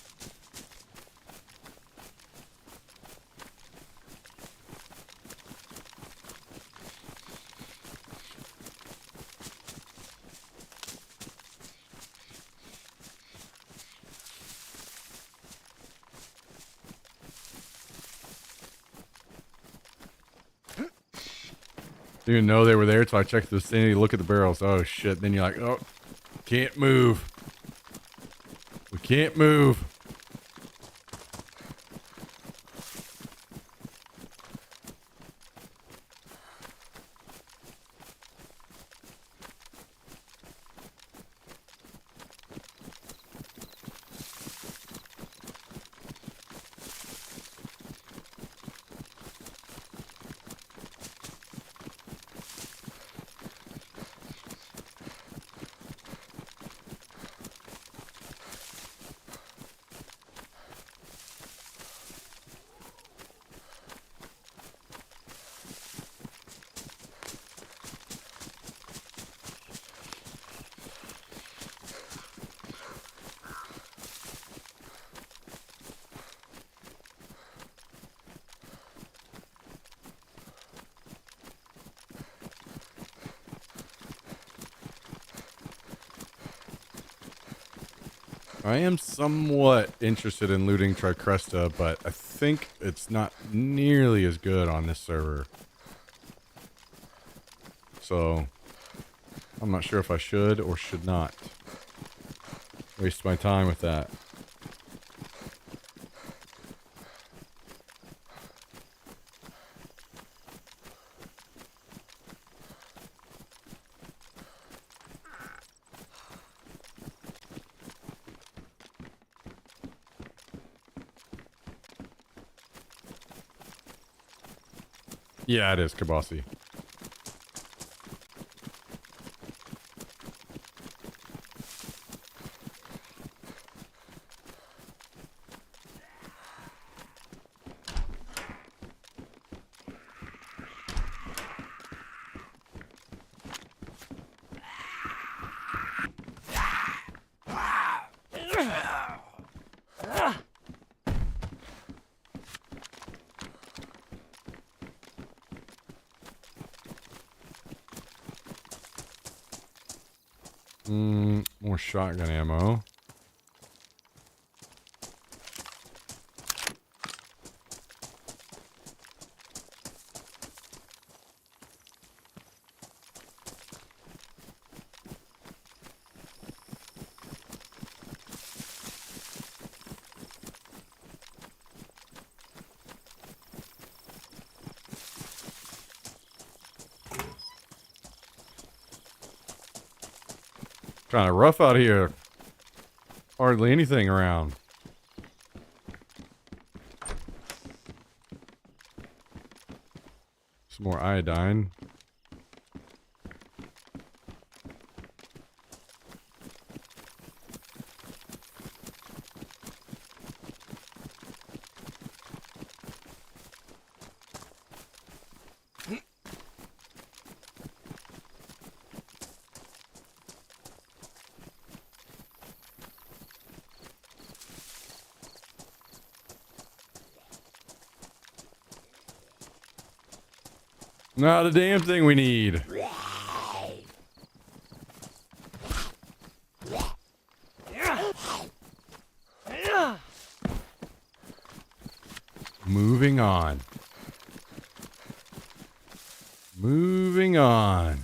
Didn't even know they were there until I checked the vicinity, look at the barrels. Oh shit. Then you're like, oh, can't move. We can't move. I am somewhat interested in looting Tricresta, but I think it's not nearly as good on this server. So, I'm not sure if I should or should not waste my time with that. Yeah, it is Kabasi. More shotgun ammo. Kind of rough out here. Hardly anything around. Some more iodine. Not a damn thing we need. Moving on. Moving on.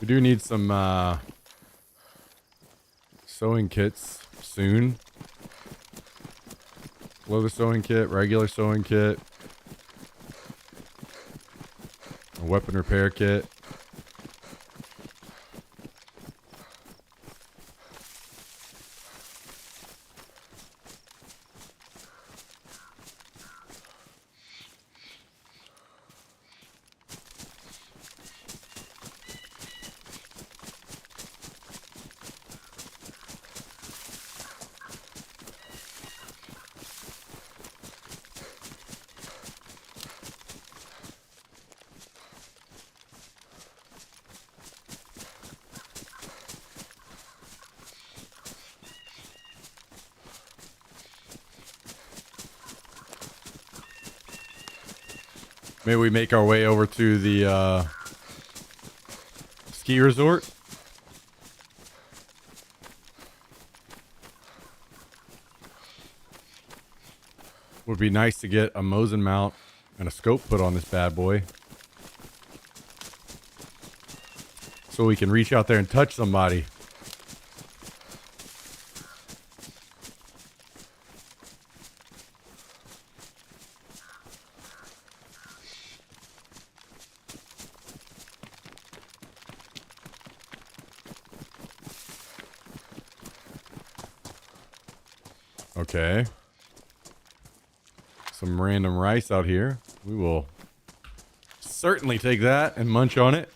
We do need some sewing kits soon. Leather sewing kit, regular sewing kit, a weapon repair kit. Maybe we make our way over to the ski resort. Would be nice to get a Mosin mount and a scope put on this bad boy, so we can reach out there and touch somebody. Okay. Some random rice out here. We will certainly take that and munch on it.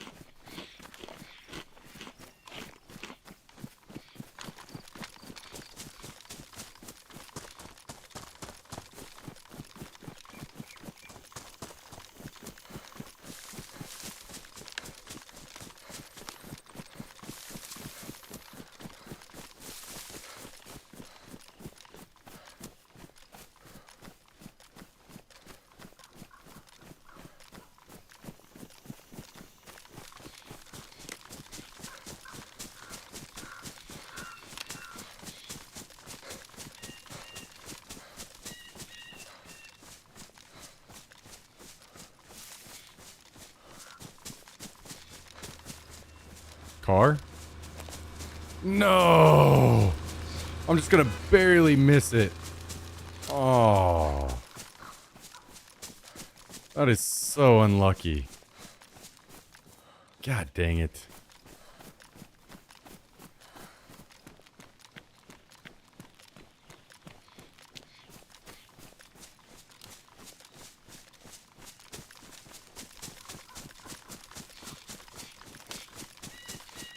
Car? No! I'm just gonna barely miss it. Oh. That is so unlucky. God dang it.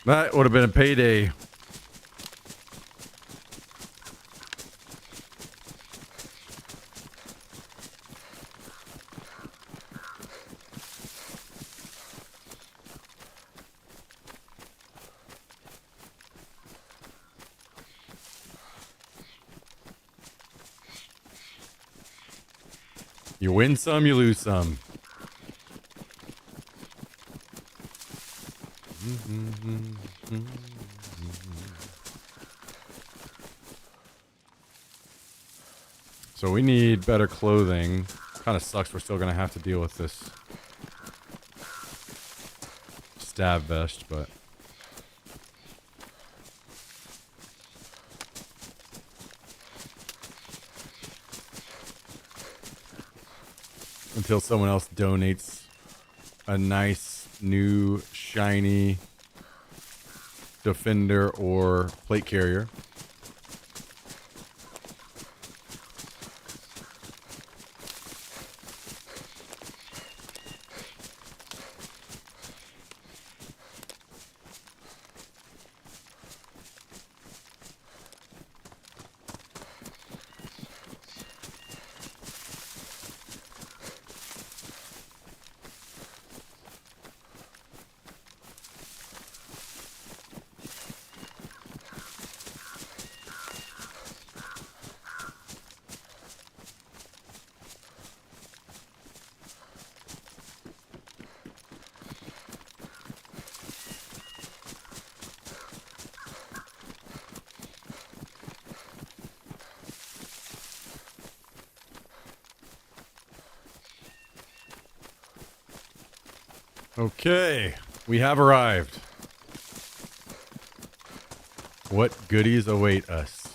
That would have been a payday. You win some, you lose some. So we need better clothing. Kind of sucks we're still going to have to deal with this stab vest, but... until someone else donates a nice, new, shiny Defender or plate carrier. Okay, we have arrived. What goodies await us?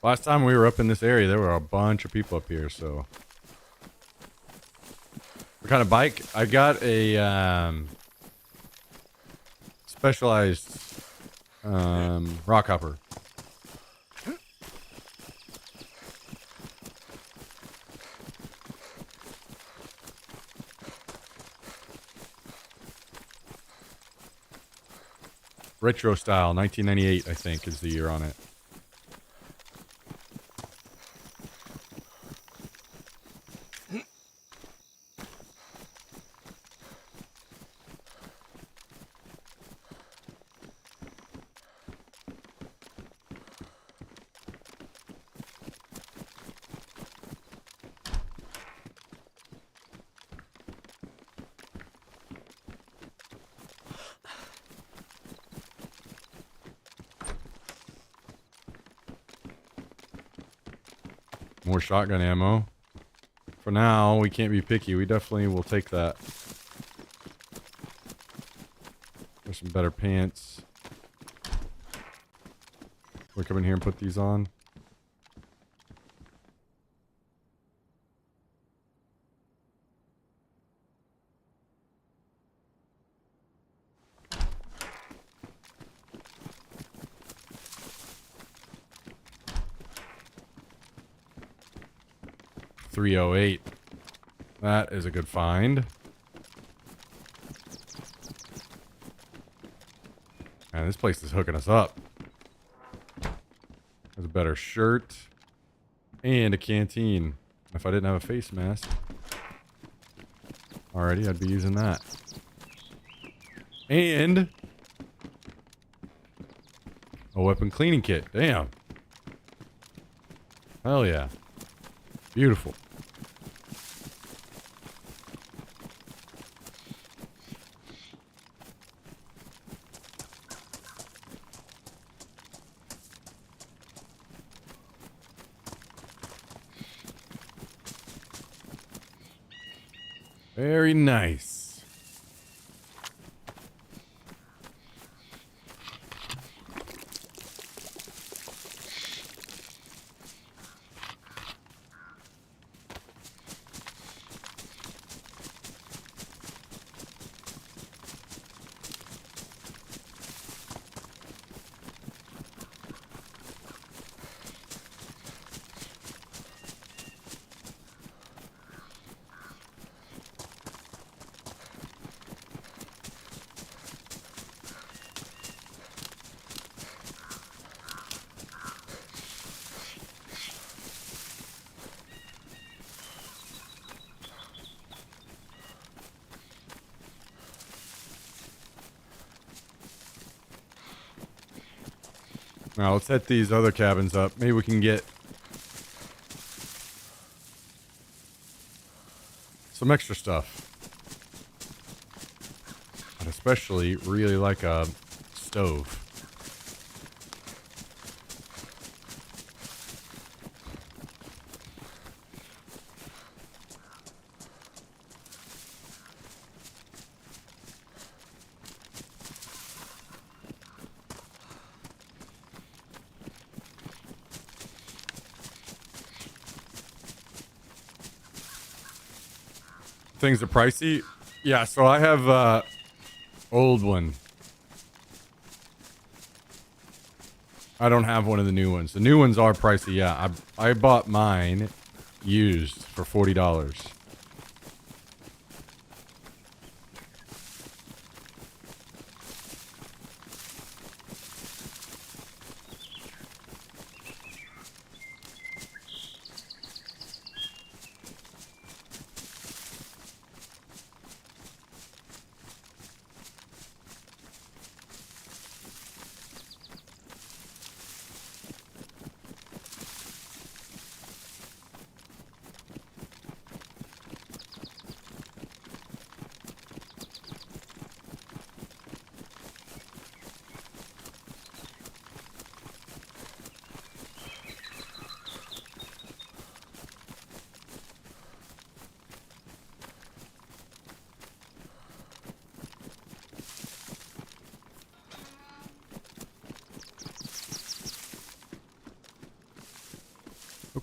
Last time we were up in this area, there were a bunch of people up here, so. What kind of bike? I got a specialized rock hopper. Retro style, 1998, I think, is the year on it. More shotgun ammo. For now, we can't be picky. We definitely will take that. There's some better pants. We'll come in here and put these on. .308. That is a good find. Man, this place is hooking us up. There's a better shirt. And a canteen. If I didn't have a face mask already, I'd be using that. And a weapon cleaning kit. Damn. Hell yeah. Beautiful. Very nice. Now let's set these other cabins up. Maybe we can get some extra stuff. I'd especially really like a stove. Things are pricey. Yeah, so I have old one. I don't have one of the new ones. The new ones are pricey. Yeah, I bought mine used for $40.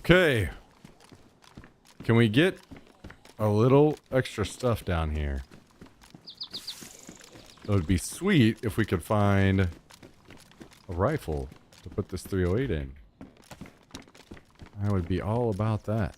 Okay. Can we get a little extra stuff down here? It would be sweet if we could find a rifle to put this 308 in. I would be all about that.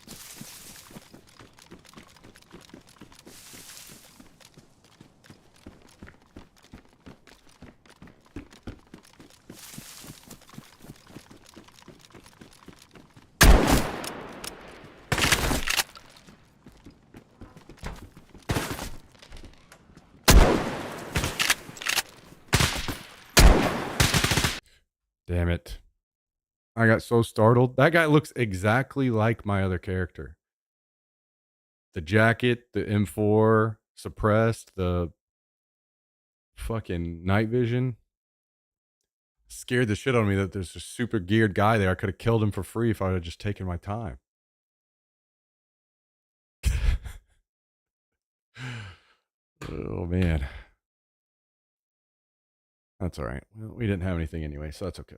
Damn it. I got so startled. That guy looks exactly like my other character. The jacket, the M4 suppressed, the fucking night vision. Scared the shit out of me that there's a super geared guy there. I could have killed him for free if I would have just taken my time. Oh, man. That's all right. Well, we didn't have anything anyway, so that's okay.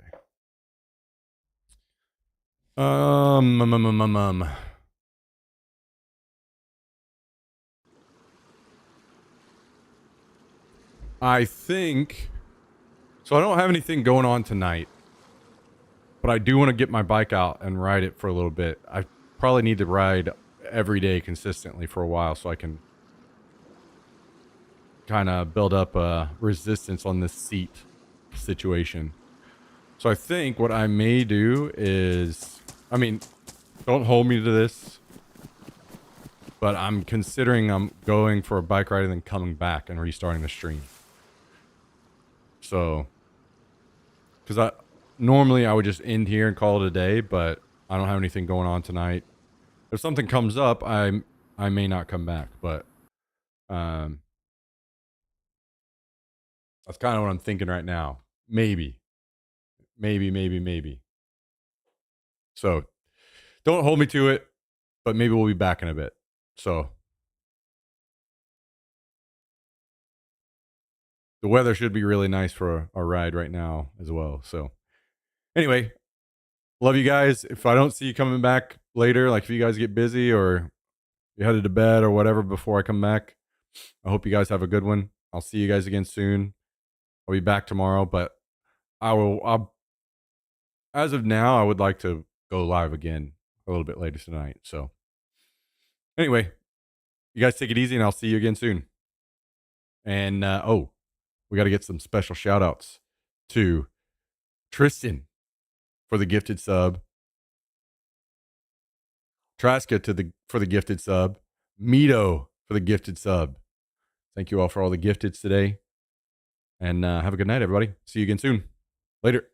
I think so. I don't have anything going on tonight, but I do want to get my bike out and ride it for a little bit. I probably need to ride every day consistently for a while so I can kind of build up a resistance on this seat situation. So I think what I may do is, I mean, don't hold me to this, but I'm considering I'm going for a bike ride and then coming back and restarting the stream. So, because normally I would just end here and call it a day, but I don't have anything going on tonight. If something comes up, I may not come back, but that's kind of what I'm thinking right now. Maybe. So, don't hold me to it, but maybe we'll be back in a bit. So, the weather should be really nice for a ride right now as well. So, anyway, love you guys. If I don't see you coming back later, like if you guys get busy or you headed to bed or whatever before I come back, I hope you guys have a good one. I'll see you guys again soon. I'll be back tomorrow, but as of now, I would like to go live again a little bit later tonight. So, anyway, you guys take it easy and I'll see you again soon. And, we got to get some special shout outs to Tristan for the gifted sub, Traska for the gifted sub, Mito for the gifted sub. Thank you all for all the gifteds today. And have a good night, everybody. See you again soon. Later.